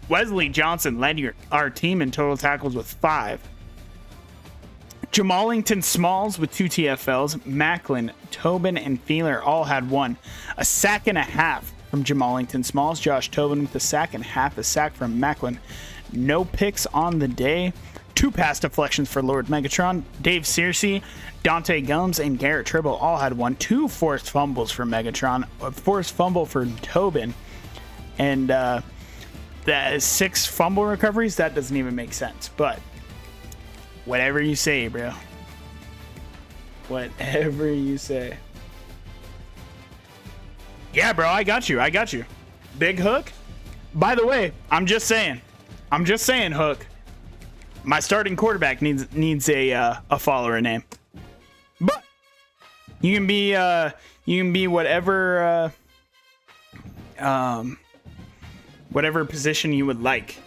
Wesley Johnson led our team in total tackles with 5. Jamallington Smalls with 2 TFLs. Macklin, Tobin, and Feeler all had 1. A sack and a half from Jamallington Smalls. Josh Tobin with a sack and half a sack from Macklin. No picks on the day. 2 2 pass deflections for Lord Megatron. Dave Searcy, Dante Gums, and Garrett Tribble all had 1. 2 forced fumbles for Megatron, a forced fumble for Tobin, and that 6 fumble recoveries. That doesn't even make sense, but whatever you say, bro. Whatever you say. Yeah, bro, I got you. Big Hook. By the way, I'm just saying, Hook. My starting quarterback needs a follower name. But you can be whatever whatever position you would like.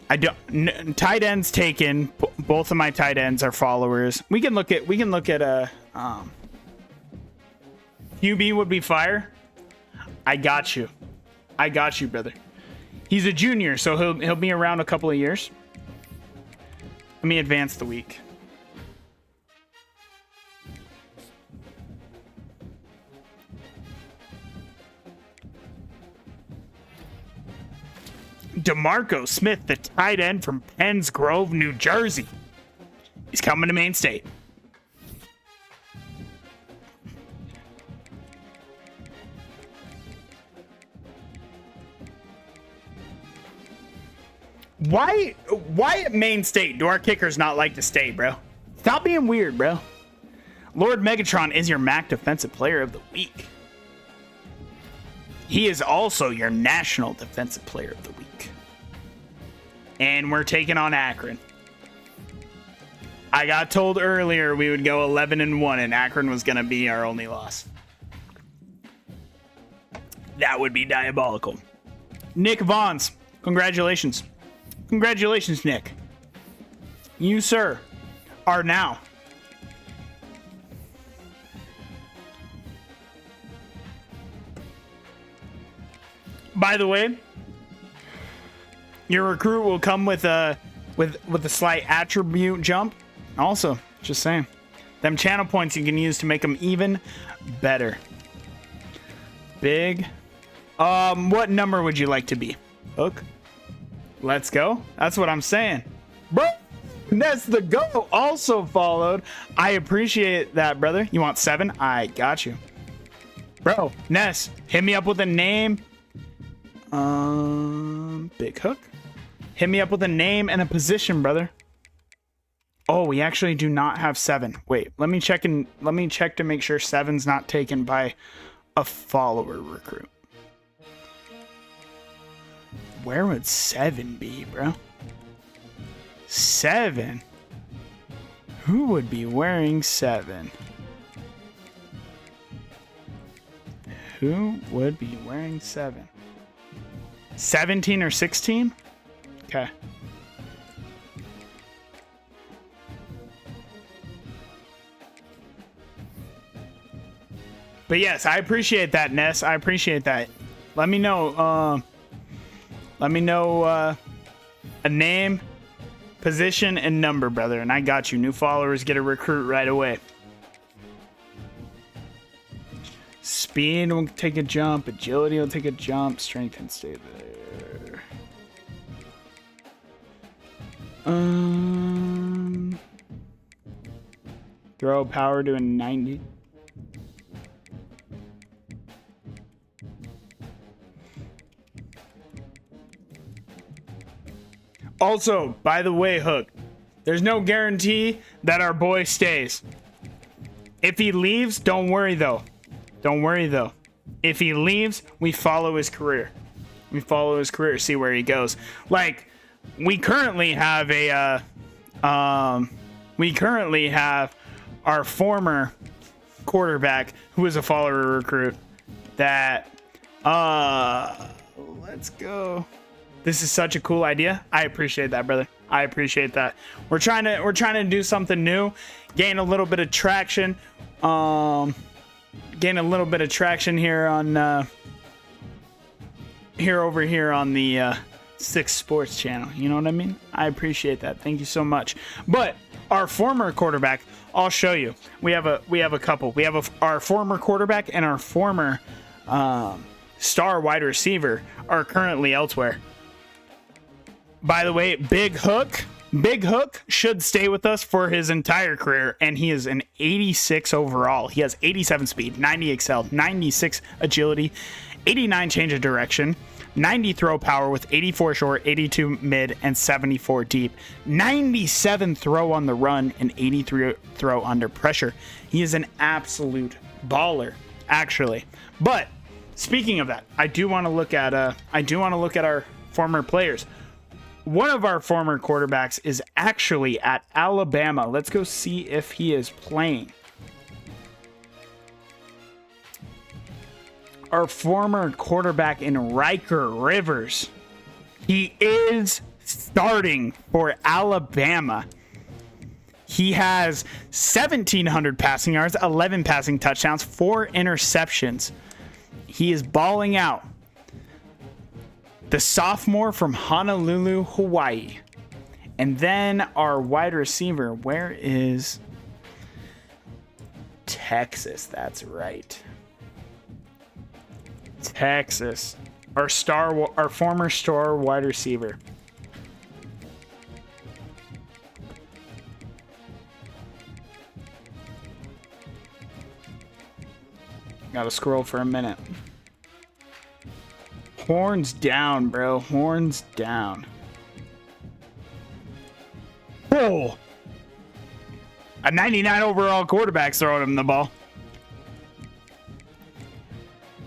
Tight ends taken. Both of my tight ends are followers. We can look at QB would be fire. I got you, brother. He's a junior, so he'll be around a couple of years. Let me advance the week. DeMarco Smith, the tight end from Penns Grove, New Jersey. He's coming to Maine State. Why at Maine State do our kickers not like to stay, bro? Stop being weird, bro. Lord Megatron is your MAC Defensive Player of the Week. He is also your National Defensive Player of the Week. And we're taking on Akron. I got told earlier we would go 11-1 and Akron was going to be our only loss. That would be diabolical. Nick Vaughns, congratulations. Congratulations, Nick. You, sir, are now by the way, your recruit will come with a slight attribute jump. Also, just saying, them channel points you can use to make them even better. Big. What number would you like to be? Hook. Let's go. That's what I'm saying. Bro, that's the go. Also followed. I appreciate that, brother. You want 7? I got you. Bro, Ness, hit me up with a name. Big Hook. Hit me up with a name and a position, brother. Oh, we actually do not have 7. Wait, let me check to make sure 7's not taken by a follower recruit. Where would 7 be, bro? 7? Who would be wearing 7? Who would be wearing 7? 17 or 16? Okay. But yes, I appreciate that, Ness. I appreciate that. Let me know. A name, position, and number, brother. And I got you. New followers get a recruit right away. Speed will take a jump. Agility will take a jump. Strength can stay there. Throw power to a 90. Also, by the way, Hook, there's no guarantee that our boy stays. If he leaves, don't worry though. If he leaves, we follow his career. See where he goes. Like, we currently have our former quarterback who is a follower recruit that let's go. This is such a cool idea. I appreciate that, brother. I appreciate that. We're trying to do something new, gain a little bit of traction. Here on here on the 6 Sports channel. You know what I mean? I appreciate that. Thank you so much. But our former quarterback, I'll show you. We have a couple. We have our former quarterback and our former star wide receiver are currently elsewhere. By the way, Big Hook, Big Hook should stay with us for his entire career, and he is an 86 overall. He has 87 speed, 90 excel, 96 agility, 89 change of direction, 90 throw power with 84 short, 82 mid, and 74 deep, 97 throw on the run, and 83 throw under pressure. He is an absolute baller, actually. But speaking of that, I do want to look at our former players. One of our former quarterbacks is actually at Alabama. Let's go see if he is playing. Our former quarterback in Riker Rivers. He is starting for Alabama. He has 1,700 passing yards, 11 passing touchdowns, 4 interceptions. He is balling out. The sophomore from Honolulu, Hawaii. And then our wide receiver, where is Texas? That's right. Texas. Our former star wide receiver. Gotta scroll for a minute. Horns down, bro. Horns down. Oh! A 99 overall quarterback's throwing him the ball.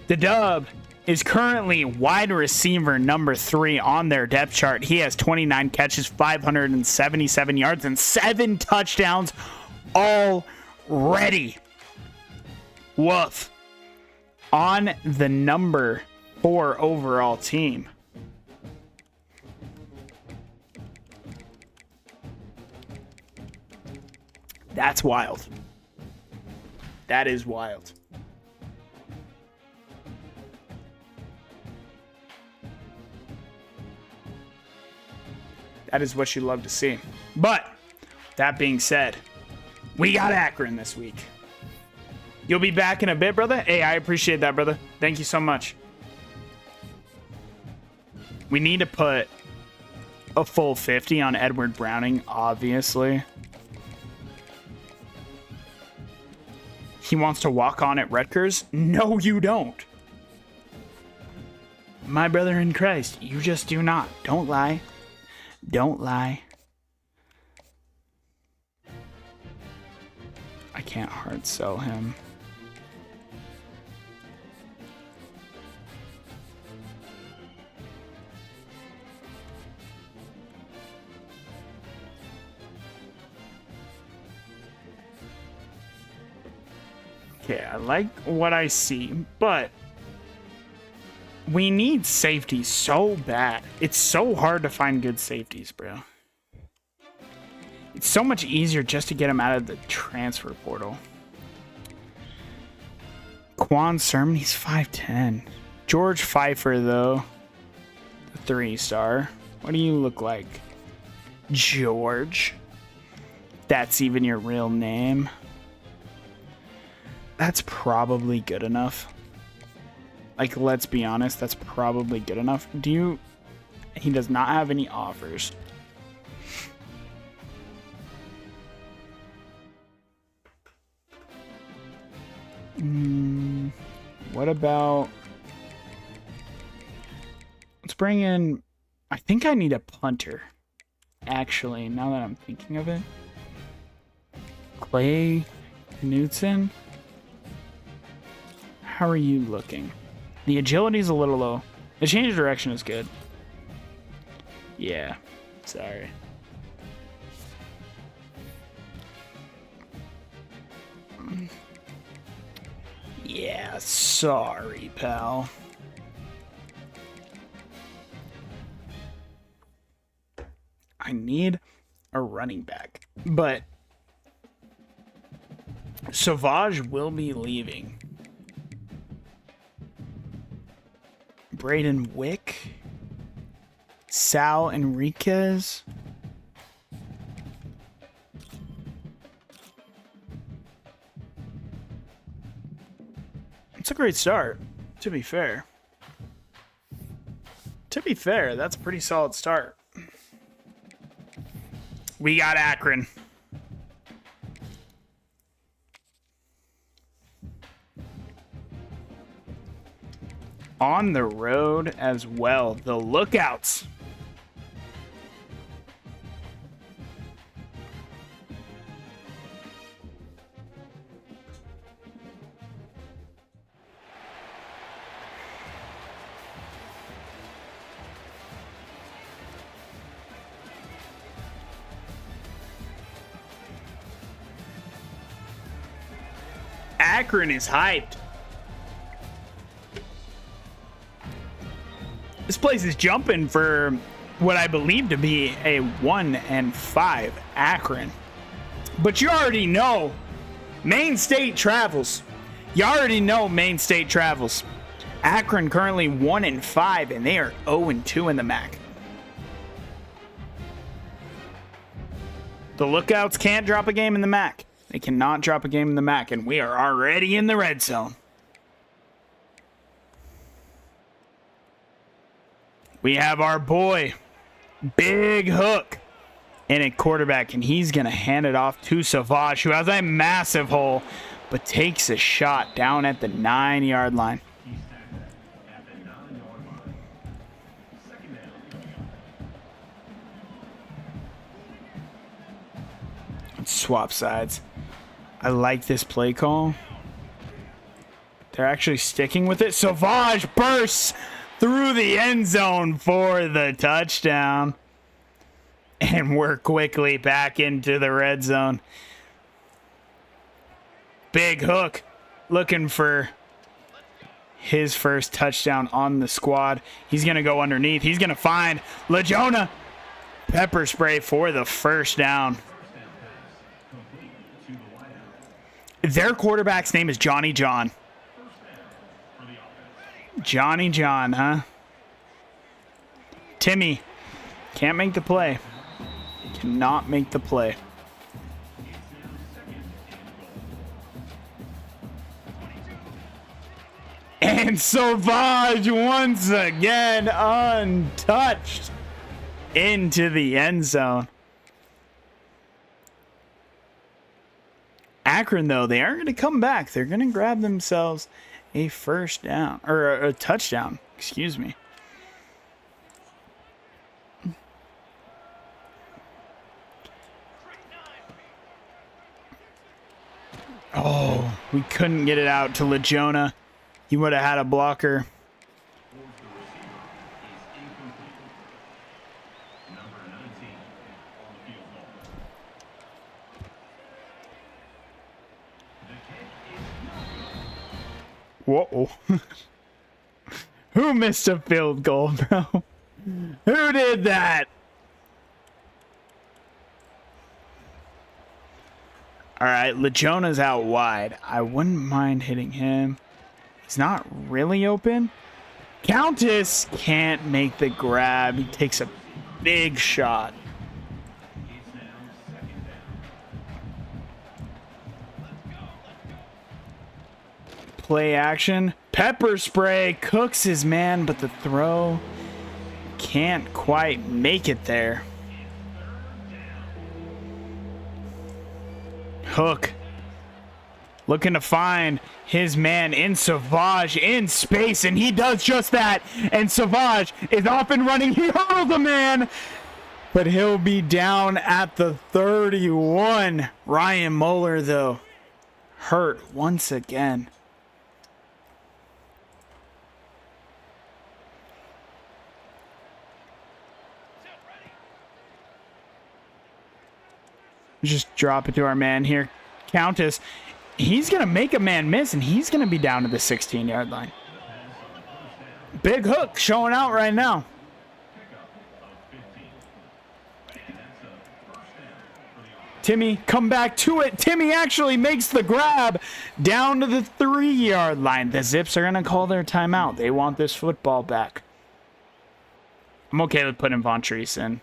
The Dub is currently wide receiver number 3 on their depth chart. He has 29 catches, 577 yards, and 7 touchdowns already. Woof. On the number 4 overall team. That's wild. That is wild. That is what you love to see. But that being said, we got Akron this week. You'll be back in a bit, brother. Hey, I appreciate that, brother. Thank you so much. We need to put a full 50 on Edward Browning, obviously. He wants to walk on at Rutgers? No, you don't. My brother in Christ, you just do not. Don't lie. Don't lie. I can't hard sell him. Okay, I like what I see, but we need safety so bad. It's so hard to find good safeties, bro. It's so much easier just to get them out of the transfer portal. Quan Sermon, he's 5'10". George Pfeiffer, though, the 3-star. What do you look like? George? That's even your real name? That's probably good enough. Like, let's be honest, that's probably good enough. He does not have any offers. What about... Let's bring in... I think I need a punter. Actually, now that I'm thinking of it. Clay Knutson? How are you looking? The agility is a little low. The change of direction is good. Yeah, sorry. Yeah, sorry, pal. I need a running back, but Sauvage will be leaving. Braden Wick, Sal Enriquez. It's a great start, to be fair. To be fair, that's a pretty solid start. We got Akron. On the road as well. The Lookouts. Akron is hyped. This place is jumping for what I believe to be a 1-5 Akron. But you already know Maine State travels. You already know Maine State travels. Akron currently 1-5, and they are 0-2 in the MAC. The Lookouts can't drop a game in the MAC. They cannot drop a game in the MAC, and we are already in the red zone. We have our boy, Big Hook, in a quarterback, and he's going to hand it off to Savage, who has a massive hole, but takes a shot down at the 9-yard line. He's tackled at the 9-yard line. Second down. Let's swap sides. I like this play call. They're actually sticking with it. Savage bursts through the end zone for the touchdown. And we're quickly back into the red zone. Big Hook looking for his first touchdown on the squad. He's going to go underneath. He's going to find LaJona. Pepper spray for the first down. Their quarterback's name is Johnny John. Johnny John, huh? Timmy can't make the play. Cannot make the play. And Savage once again untouched into the end zone. Akron, though, they aren't going to come back. They're going to grab themselves a first down, or a touchdown, excuse me. Oh, we couldn't get it out to LaJona. He would have had a blocker. Whoa. Who missed a field goal, bro? Who did that? All right, LaJona's out wide. I wouldn't mind hitting him. He's not really open. Countess can't make the grab. He takes a big shot. Play action. Pepper spray cooks his man, but the throw can't quite make it there. Hook looking to find his man in Savage in space, and he does just that. And Savage is off and running. He hurdled the man, but he'll be down at the 31. Ryan Moeller, though, hurt once again. Just drop it to our man here. Countess. He's going to make a man miss, and he's going to be down to the 16-yard line. Big Hook showing out right now. Timmy, come back to it. Timmy actually makes the grab down to the 3-yard line. The Zips are going to call their timeout. They want this football back. I'm okay with putting Von Treese in.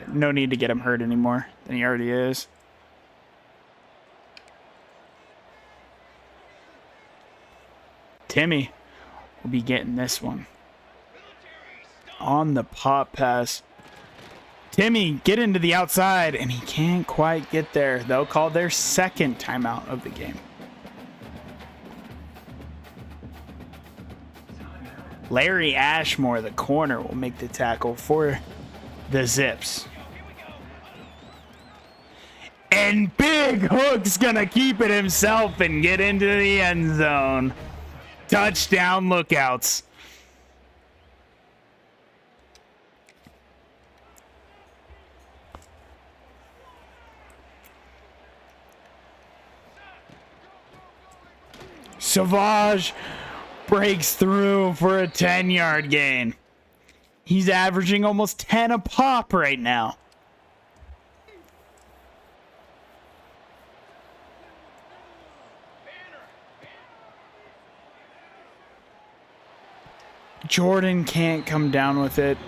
No need to get him hurt anymore than he already is. Timmy will be getting this one. On the pop pass Timmy, get into the outside, and he can't quite get there. They'll call their second timeout of the game. Larry Ashmore, the corner, will make the tackle for the Zips. And Big Hook's gonna keep it himself and get into the end zone. Touchdown Lookouts. Savage breaks through for a 10-yard gain. He's averaging almost 10 a pop right now. Jordan can't come down with it.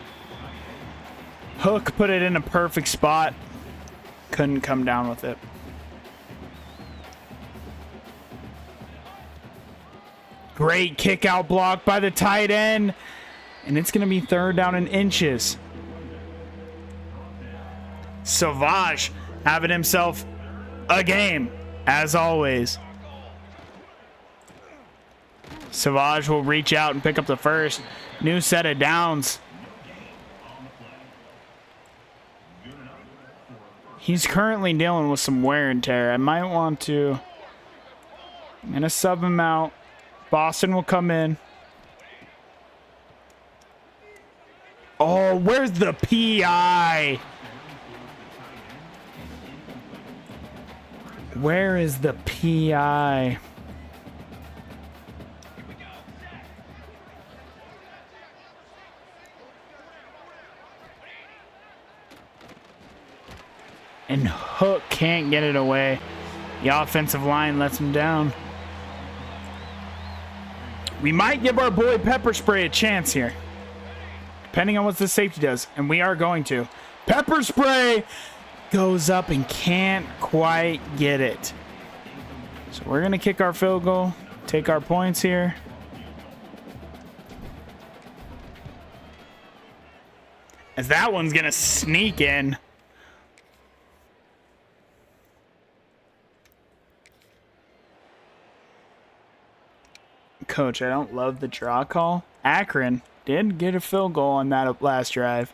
Hook put it in a perfect spot. Couldn't come down with it. Great kick out block by the tight end. And it's going to be third down in inches. Savage having himself a game, as always. Savage will reach out and pick up the first. New set of downs. He's currently dealing with some wear and tear. I might want to... I'm going to sub him out. Boston will come in. Oh, where's the PI? Where is the PI? And Hook can't get it away. The offensive line lets him down. We might give our boy Pepper Spray a chance here, depending on what the safety does, and we are going to. Pepper Spray goes up and can't quite get it. So we're going to kick our field goal, take our points here. As that one's going to sneak in. Coach, I don't love the draw call. Akron did get a field goal on that last drive.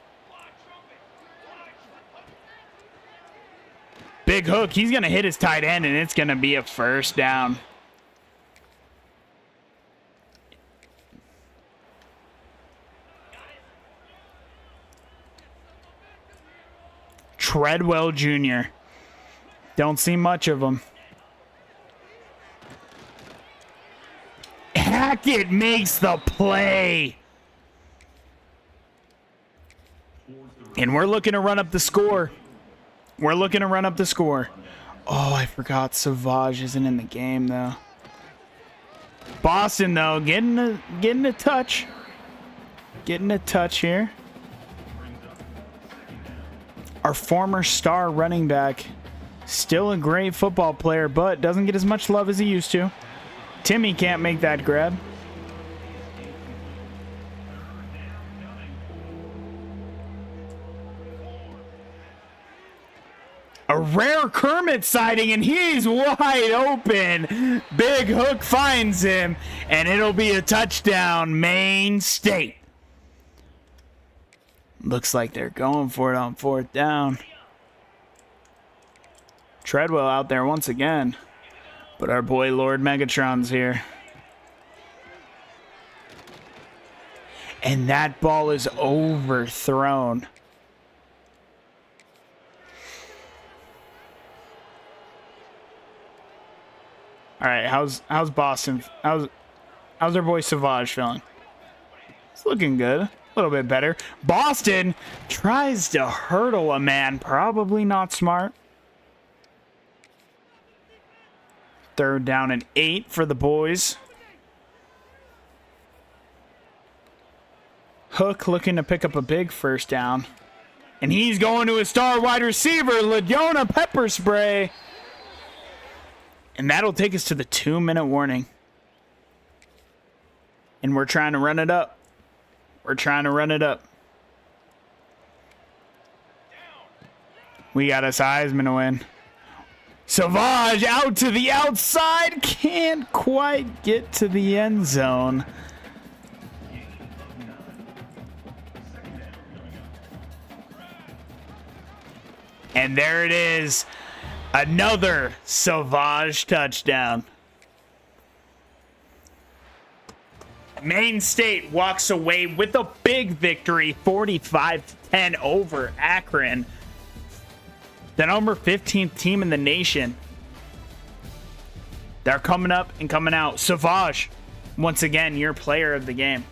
Big Hook, he's going to hit his tight end, and it's going to be a first down. Treadwell Jr. Don't see much of him. Hackett makes the play. And we're looking to run up the score. We're looking to run up the score. Oh, I forgot Savage isn't in the game, though. Boston, though, getting a touch. Getting a touch here. Our former star running back. Still a great football player, but doesn't get as much love as he used to. Timmy can't make that grab. A rare Kermit sighting, and he's wide open. Big Hook finds him, and it'll be a touchdown, Maine State. Looks like they're going for it on fourth down. Treadwell out there once again. But our boy Lord Megatron's here. And that ball is overthrown. All right, how's Boston? How's our boy Savage feeling? It's looking good. A little bit better. Boston tries to hurdle a man. Probably not smart. Third down and 8 for the boys. Hook looking to pick up a big first down. And he's going to his star wide receiver, Leona Pepper Spray. And that'll take us to the 2-minute warning. And we're trying to run it up. We're trying to run it up. We got a Heisman win. Savage out to the outside. Can't quite get to the end zone. And there it is. Another Savage touchdown. Maine State walks away with a big victory, 45-10 over Akron. The number 15th team in the nation. They're coming up and coming out. Savage, once again, your player of the game.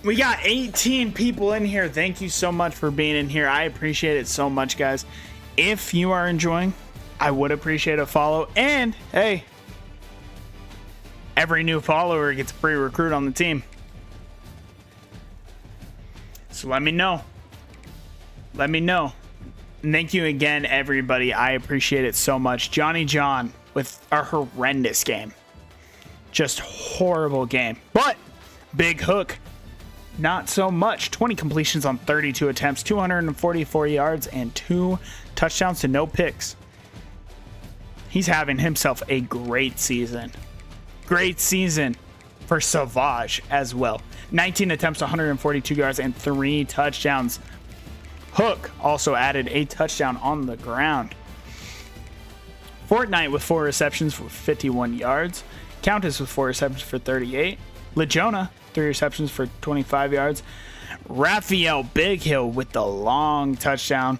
We got 18 people in here. Thank you so much for being in here. I appreciate it so much, guys. If you are enjoying, I would appreciate a follow. And, hey, every new follower gets a free recruit on the team. So let me know. Let me know. And thank you again, everybody. I appreciate it so much. Johnny John with a horrendous game. Just horrible game. But Big Hook, not so much. 20 completions on 32 attempts, 244 yards, and 2 touchdowns to no picks. He's having himself a great season. Great season for Savage as well. 19 attempts, 142 yards, and 3 touchdowns. Hook also added a touchdown on the ground. Fortnite with 4 receptions for 51 yards. Countess with 4 receptions for 38. LeJona, 3 receptions for 25 yards. Raphael Big Hill with the long touchdown.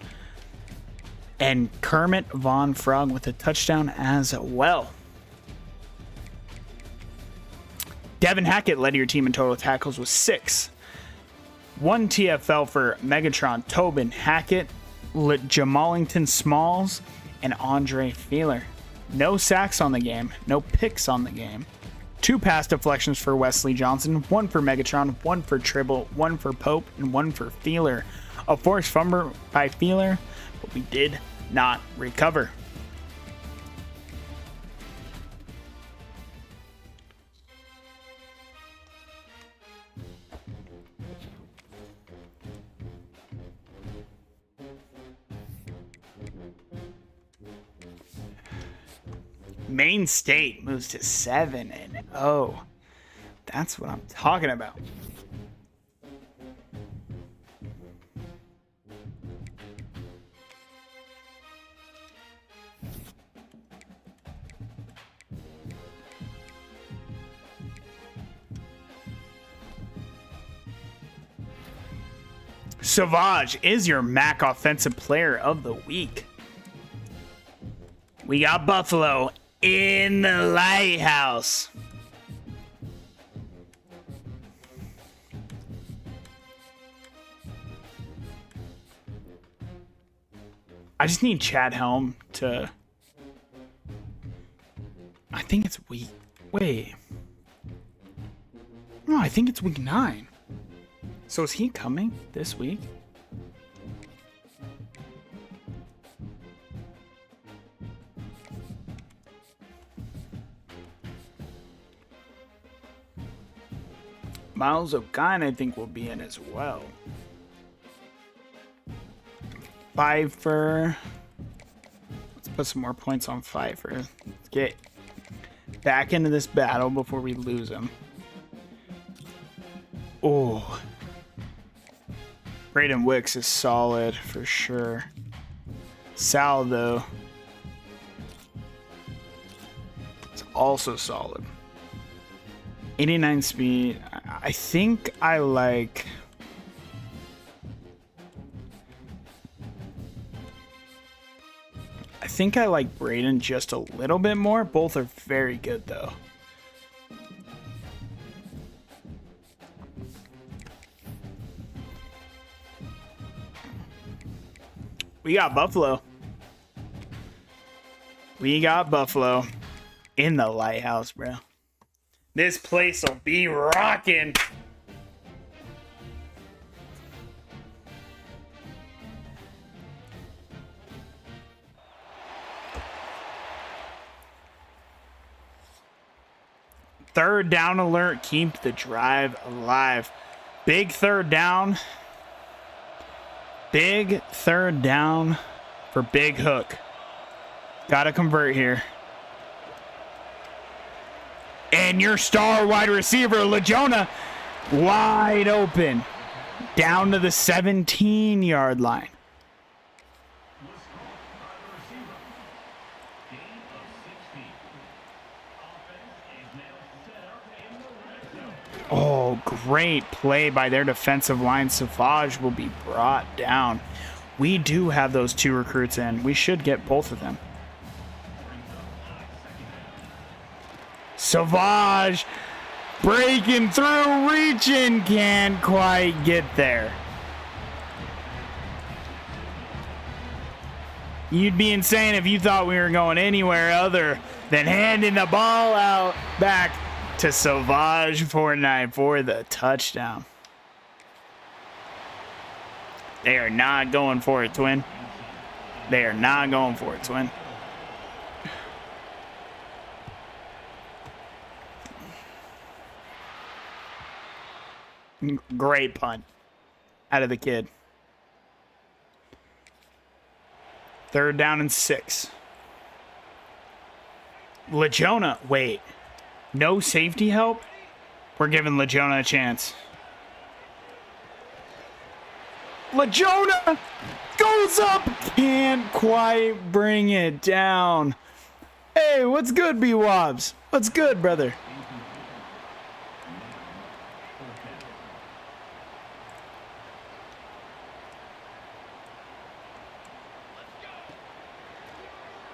And Kermit Von Frog with a touchdown as well. Devin Hackett led your team in total tackles with 6. 1 TFL for Megatron, Tobin, Hackett, Jamalington Smalls, and Andre Feeler. No sacks on the game. No picks on the game. 2 pass deflections for Wesley Johnson, 1 for Megatron, 1 for Tribble, 1 for Pope, and 1 for Feeler. A forced fumble by Feeler, but we did not recover. Maine State moves to 7-0. That's what I'm talking about. Savage is your MAC Offensive Player of the Week. We got Buffalo in the lighthouse. I just need Chad Helm to... I think it's week... Wait. No, I think it's week 9. So is he coming this week? Miles O'Kine, I think, will be in as well. Pfeiffer. Let's put some more points on Pfeiffer. Let's get back into this battle before we lose him. Oh. Braden Wicks is solid for sure. Sal, though, it's also solid. 89 speed. I think I like... I think I like Braden just a little bit more. Both are very good, though. We got Buffalo. We got Buffalo in the lighthouse, bro. This place will be rocking. Third down alert. Keep the drive alive. Big third down. Big third down for Big Hook. Gotta convert here. And your star wide receiver, LeJona, wide open. Down to the 17-yard line. Oh, great play by their defensive line. Savage will be brought down. We do have those 2 recruits in. We should get both of them. Savage breaking through, reaching, can't quite get there. You'd be insane if you thought we were going anywhere other than handing the ball out back to Savage 49 for the touchdown. They are not going for it, twin. They are not going for it, twin. Great punt out of the kid. 3rd down and 6. LeJona, wait. No safety help? We're giving LeJona a chance. LeJona goes up. Can't quite bring it down. Hey, what's good, B-Wobs? What's good, brother?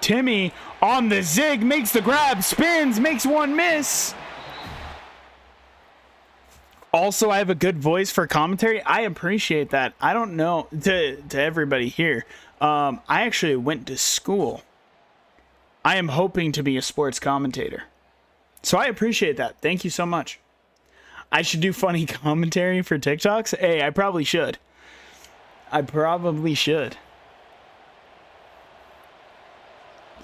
Timmy on the zig, makes the grab, spins, makes one miss. Also, I have a good voice for commentary. I appreciate that. I don't know to everybody here. I actually went to school. I am hoping to be a sports commentator. So I appreciate that. Thank you so much. I should do funny commentary for TikToks. Hey, I probably should. I probably should.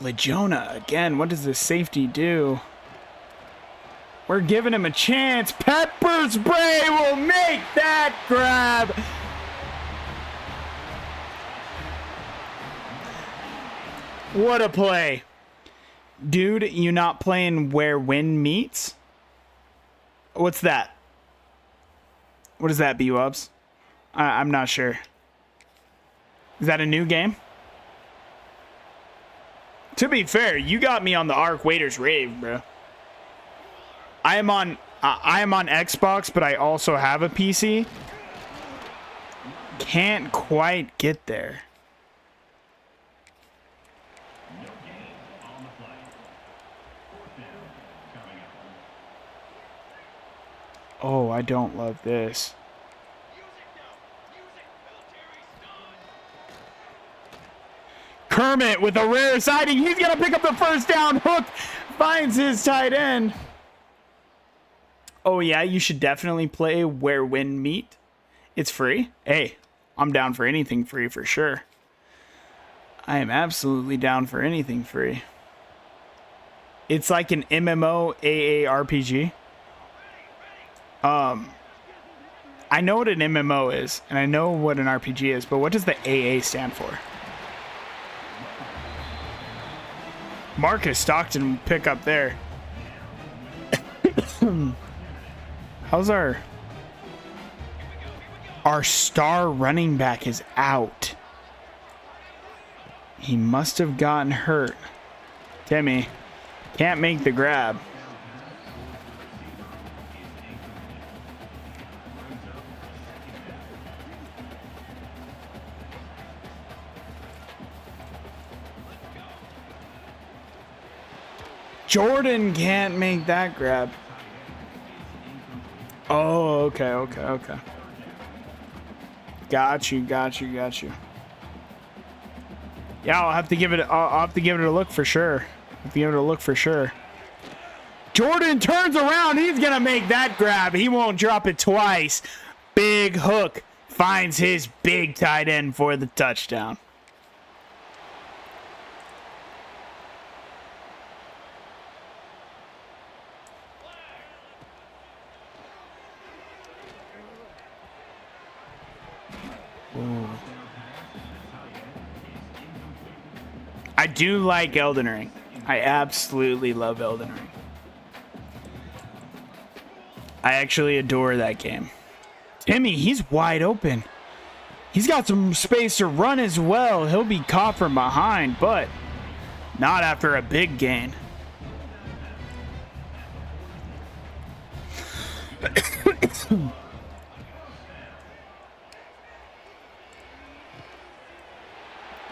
LeJona, again, what does the safety do? We're giving him a chance. Pepper Spray will make that grab. What a play. Dude, you not playing where win meets? What's that? What is that, B-Wubs? I'm not sure. Is that a new game? To be fair, you got me on the Arc Waiters rave, bro. I am on Xbox, but I also have a PC. Can't quite get there. Oh, I don't love this. Kermit with a rare sighting. He's going to pick up the first down. Hook finds his tight end. Oh, yeah, you should definitely play Where Win Meet. It's free. Hey, I'm down for anything free for sure. I am absolutely down for anything free. It's like an MMO AARPG. I know what an MMO is, and I know what an RPG is, but what does the AA stand for? Marcus Stockton pick up there. How's our star running back is out. He must have gotten hurt. Timmy can't make the grab. Jordan can't make that grab. Oh, okay. Got you. Yeah, I'll have to give it a look for sure. Jordan turns around. He's gonna make that grab. He won't drop it twice. Big Hook finds his big tight end for the touchdown. Ooh. I do like Elden Ring. I absolutely love Elden Ring. I actually adore that game. Timmy, he's wide open. He's got some space to run as well. He'll be caught from behind, but not after a big gain.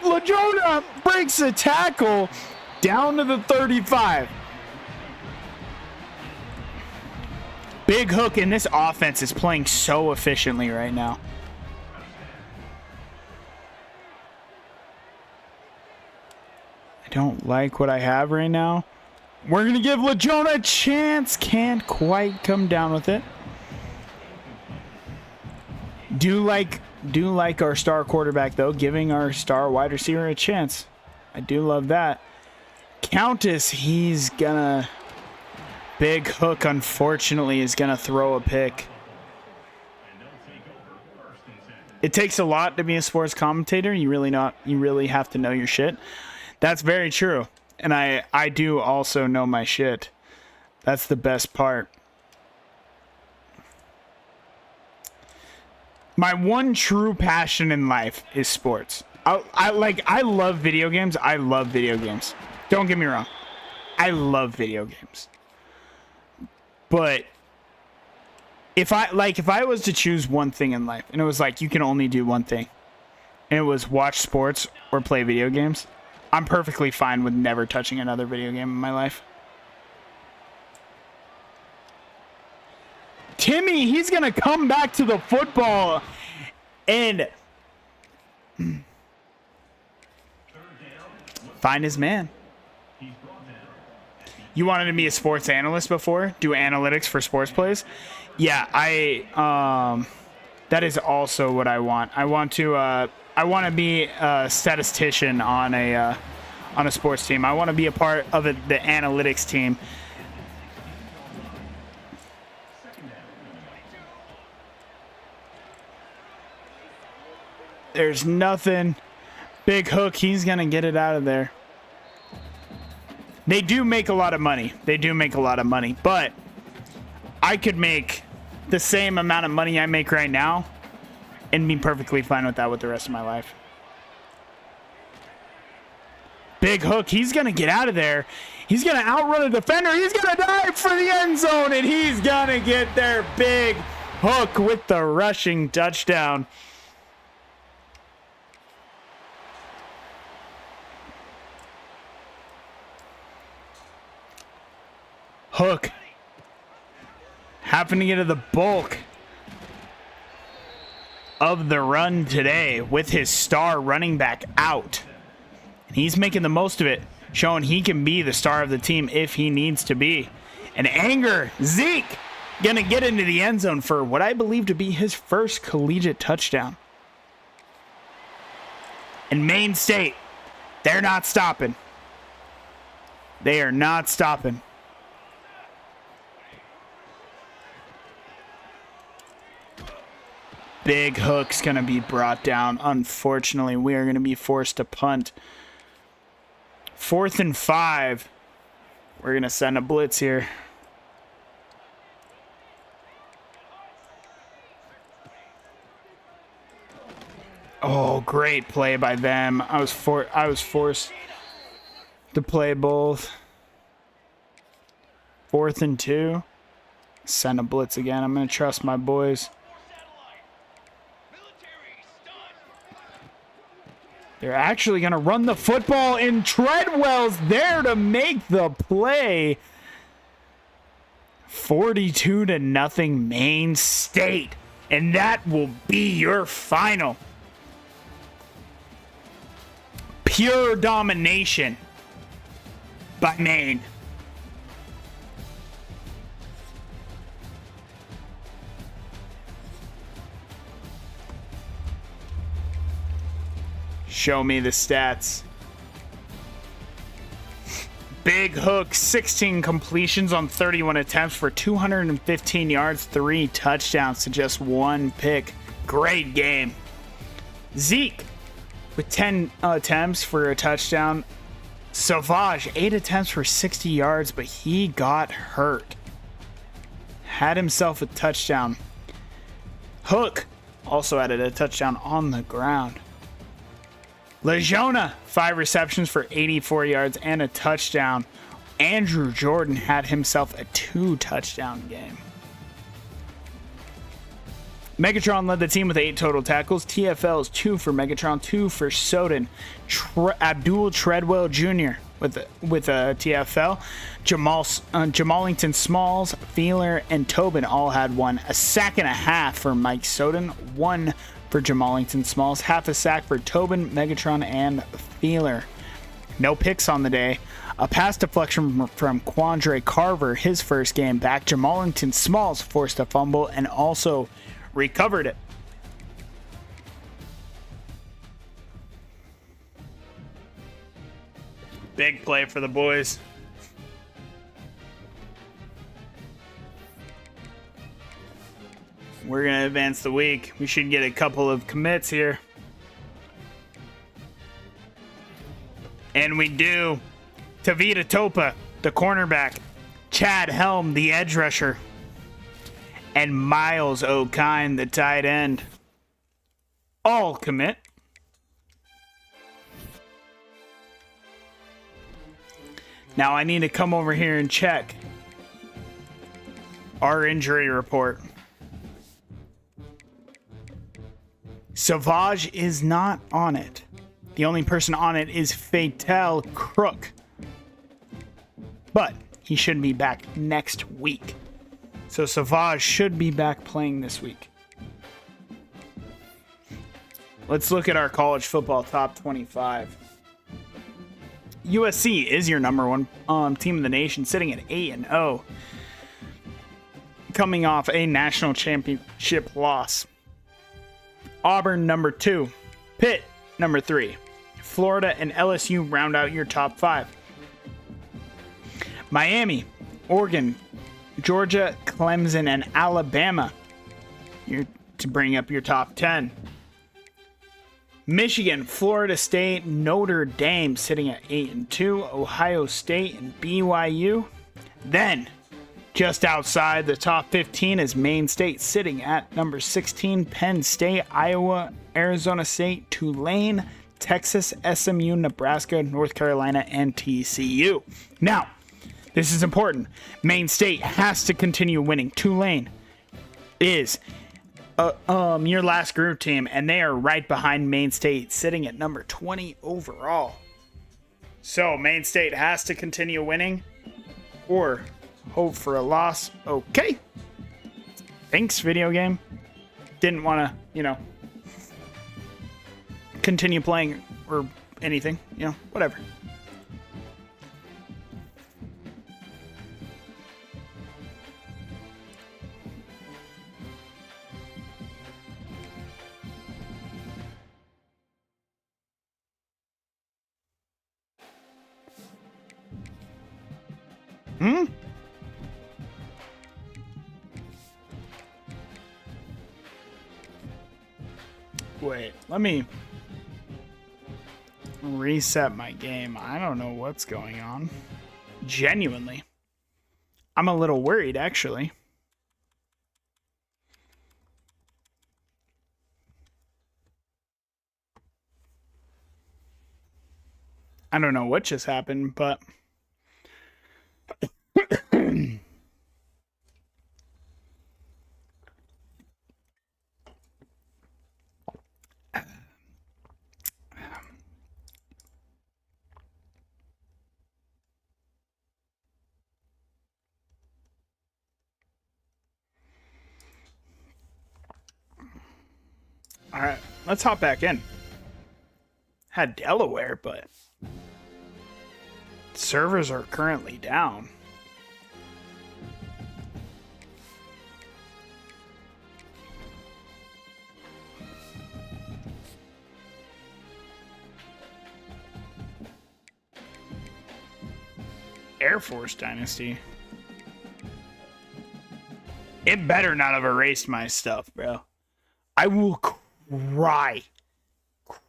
LaJona breaks a tackle down to the 35. Big Hook in this offense is playing so efficiently right now. I don't like what I have right now. We're going to give LaJona a chance. Can't quite come down with it. Do like our star quarterback, though, giving our star wide receiver a chance. I do love that. Countess, he's gonna... Big Hook, unfortunately, is gonna throw a pick. It takes a lot to be a sports commentator. You really have to know your shit. That's very true. And I do also know my shit. That's the best part. My one true passion in life is sports. I love video games. I love video games. Don't get me wrong. I love video games. But if I was to choose one thing in life, and it was like you can only do one thing, and it was watch sports or play video games, I'm perfectly fine with never touching another video game in my life. Timmy, he's going to come back to the football and find his man. You wanted to be a sports analyst before? Do analytics for sports plays? Yeah, that is also what I want. I want to be a statistician on a sports team. I want to be a part of the analytics team. There's nothing. Big Hook, he's going to get it out of there. They do make a lot of money. But I could make the same amount of money I make right now and be perfectly fine with that with the rest of my life. Big Hook, he's going to get out of there. He's going to outrun a defender. He's going to dive for the end zone, and he's going to get there. Big Hook with the rushing touchdown. Hook happened to get to the bulk of the run today with his star running back out. And he's making the most of it, showing he can be the star of the team if he needs to be. And Anger, Zeke, going to get into the end zone for what I believe to be his first collegiate touchdown. And Maine State, they're not stopping. They are not stopping. Big Hook's going to be brought down. Unfortunately, we are going to be forced to punt. 4th and 5. We're going to send a blitz here. Oh, great play by them. I was forced to play both. 4th and 2. Send a blitz again. I'm going to trust my boys. They're actually going to run the football, and Treadwell's there to make the play. 42-0 Maine State. And that will be your final. Pure domination by Maine. Show me the stats. Big Hook, 16 completions on 31 attempts for 215 yards, 3 touchdowns to just 1 pick. Great game. Zeke with 10 attempts for a touchdown. Savage, 8 attempts for 60 yards, but he got hurt. Had himself a touchdown. Hook also added a touchdown on the ground. Legiona, 5 receptions for 84 yards and a touchdown. Andrew Jordan had himself a 2-touchdown game. Megatron led the team with 8 total tackles. TFLs 2 for Megatron, 2 for Soden. Abdul Treadwell Jr. with a TFL. Jamalington Smalls, Feeler, and Tobin all had 1. A sack and a half for Mike Soden. 1 for Jamalington Smalls. Half a sack for Tobin, Megatron, and Feeler. No picks on the day. A pass deflection from Quandre Carver, his first game back. Jamalington Smalls forced a fumble and also recovered it. Big play for the boys. We're going to advance the week. We should get a couple of commits here. And we do. Tavita Topa, the cornerback. Chad Helm, the edge rusher. And Miles O'Kine, the tight end. All commit. Now I need to come over here and check our injury report. Savage is not on it. The only person on it is Fatal Crook. But he should be back next week. So Savage should be back playing this week. Let's look at our college football top 25. USC is your number one team in the nation, sitting at 8-0, coming off a national championship loss. Auburn, number 2. Pitt, number 3. Florida and LSU round out your top 5. Miami, Oregon, Georgia, Clemson, and Alabama to bring up your top 10. Michigan, Florida State, Notre Dame sitting at 8-2, Ohio State and BYU. Then, just outside the top 15 is Maine State sitting at number 16, Penn State, Iowa, Arizona State, Tulane, Texas, SMU, Nebraska, North Carolina, and TCU. Now, this is important. Maine State has to continue winning. Tulane is your last group team, and they are right behind Maine State, sitting at number 20 overall. So Maine State has to continue winning or hope for a loss. Okay. Thanks, video game. Didn't want to, continue playing or anything, whatever. Wait, let me reset my game. I don't know what's going on. Genuinely. I'm a little worried, actually. I don't know what just happened, but... All right, let's hop back in. Had Delaware, but servers are currently down. Air Force Dynasty. It better not have erased my stuff, bro. I will cry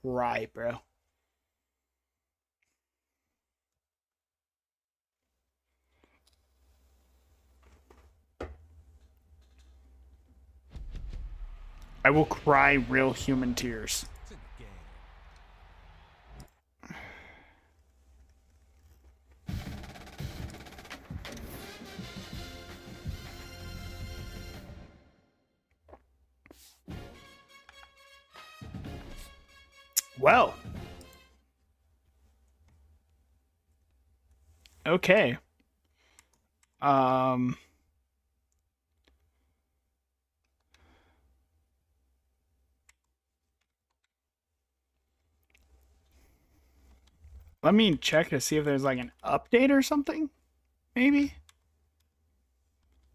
cry, bro. I will cry real human tears. Well. Okay. Let me check to see if there's like an update or something. Maybe.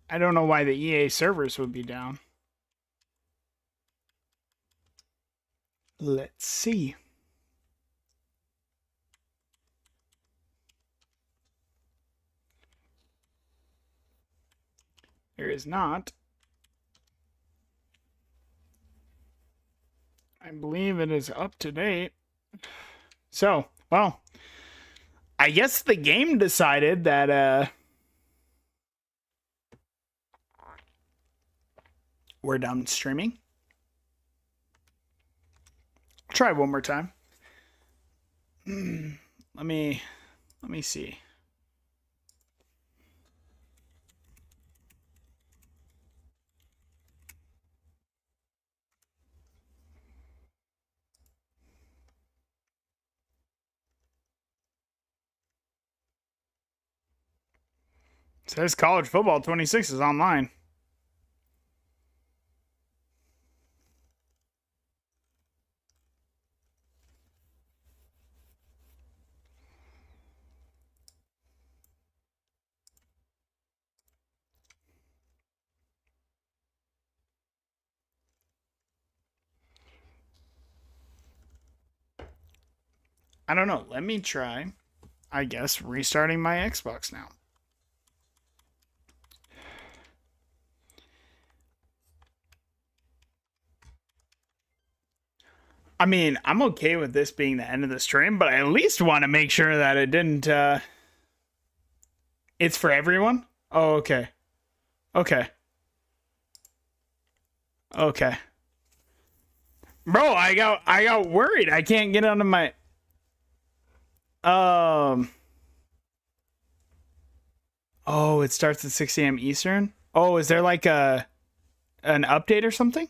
I don't know why the EA servers would be down. Let's see. There is not. I believe it is up to date. So, well, I guess the game decided that we're done streaming. Try one more time. Let me see. It says college football 26 is online. I don't know. Let me try, I guess, restarting my Xbox now. I mean, I'm okay with this being the end of the stream, but I at least want to make sure that it didn't, it's for everyone? Oh, okay. Okay. Okay. Bro, I got worried. I can't get onto my Oh, it starts at 6 a.m. Eastern. Oh, is there like an update or something?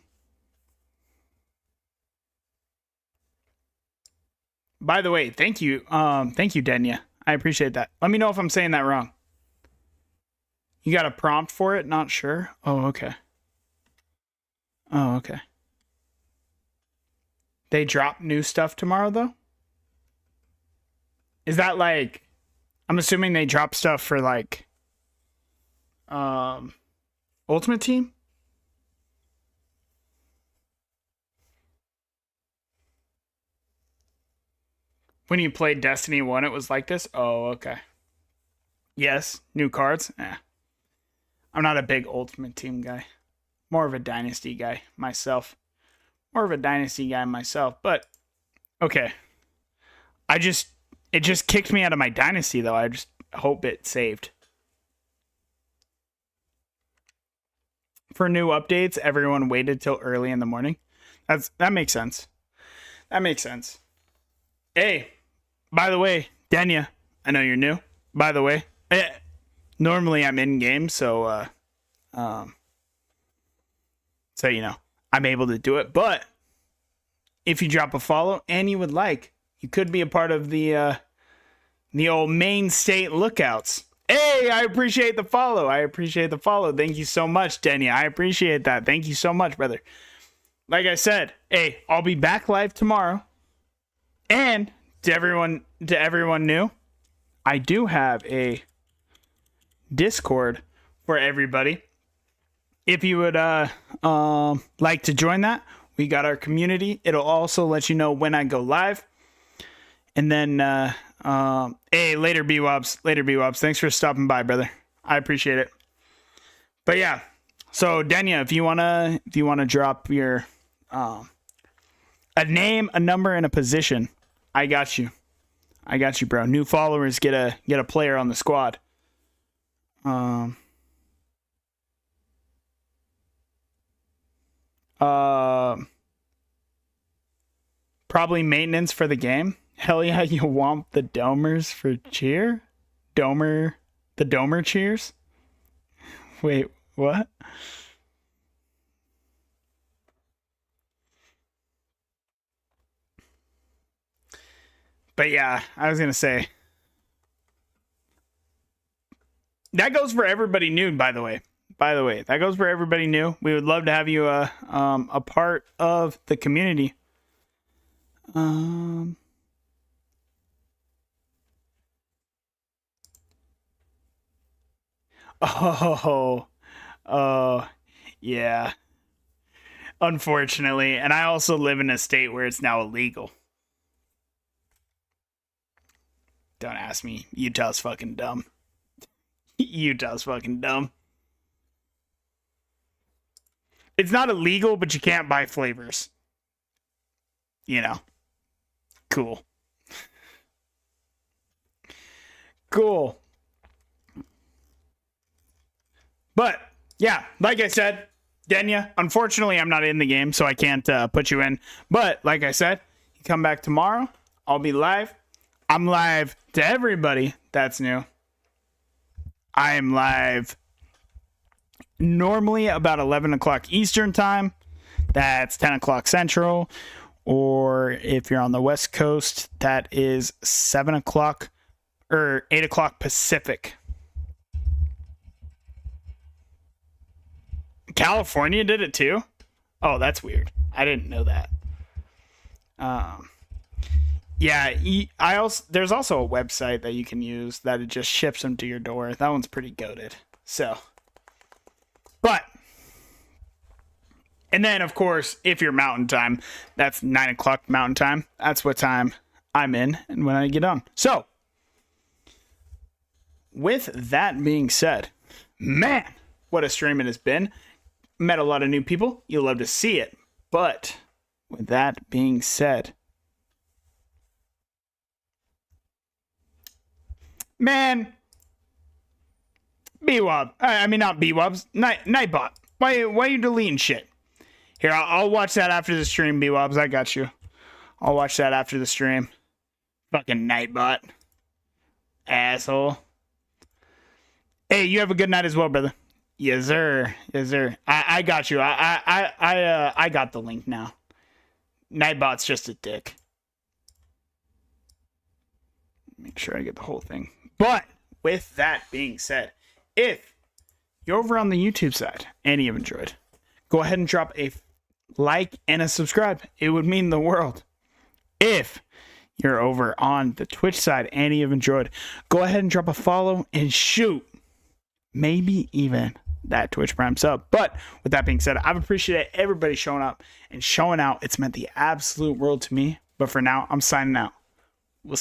By the way, thank you. Thank you, Denya. I appreciate that. Let me know if I'm saying that wrong. You got a prompt for it? Not sure. Oh, okay. Oh, okay. They drop new stuff tomorrow, though? Is that like... I'm assuming they drop stuff for like... Ultimate Team? When you played Destiny 1, it was like this? Oh, okay. Yes, new cards? I'm not a big Ultimate Team guy. More of a Dynasty guy myself. But okay. It just kicked me out of my Dynasty though. I just hope it saved. For new updates, everyone waited till early in the morning. That makes sense. Hey, by the way, Denya, I know you're new. By the way, normally I'm in game, so you know, I'm able to do it. But if you drop a follow and you would like, you could be a part of the old Maine State lookouts. Hey, I appreciate the follow. Thank you so much, Denya. I appreciate that. Thank you so much, brother. Like I said, hey, I'll be back live tomorrow. And to everyone new, I do have a Discord for everybody. If you would like to join that, we got our community. It'll also let you know when I go live. And then, hey, later B-Wobs. Thanks for stopping by, brother. I appreciate it. But yeah, so Denya, if you wanna drop your A name, a number, and a position. I got you. I got you, bro. New followers get a player on the squad. Probably maintenance for the game. Hell yeah, you want the Domers for cheer? The Domer cheers? Wait, what? But yeah, I was gonna say that goes for everybody new. By the way, that goes for everybody new. We would love to have you a part of the community. Oh, yeah. Unfortunately, and I also live in a state where it's now illegal. Don't ask me. Utah's fucking dumb. Utah's fucking dumb. It's not illegal, but you can't buy flavors. You know. Cool. Cool. But, yeah, like I said, Denya, unfortunately, I'm not in the game, so I can't put you in. But, like I said, you come back tomorrow, I'll be live. I'm live to everybody that's new. I am live normally about 11 o'clock Eastern time. That's 10 o'clock Central. Or if you're on the West Coast, that is 7 o'clock or 8 o'clock Pacific. California did it too? Oh, that's weird. I didn't know that. Yeah, there's also a website that you can use that it just ships them to your door. That one's pretty goated. So, but, and then of course, if you're Mountain Time, that's 9 o'clock Mountain Time. That's what time I'm in and when I get on. So, with that being said, man, what a stream it has been. Met a lot of new people. You'll love to see it. But with that being said, man, B-Wob. I mean, not B-Wobs. Nightbot. Why you deleting shit? Here, I'll watch that after the stream, B-Wobs. I got you. I'll watch that after the stream. Fucking Nightbot. Asshole. Hey, you have a good night as well, brother. Yes, sir. Yes, sir. I got you. I got the link now. Nightbot's just a dick. Make sure I get the whole thing. But with that being said, if you're over on the YouTube side and you've enjoyed, go ahead and drop a like and a subscribe. It would mean the world. If you're over on the Twitch side and you've enjoyed, go ahead and drop a follow and shoot. Maybe even that Twitch Prime sub. But with that being said, I've appreciated everybody showing up and showing out. It's meant the absolute world to me. But for now, I'm signing out.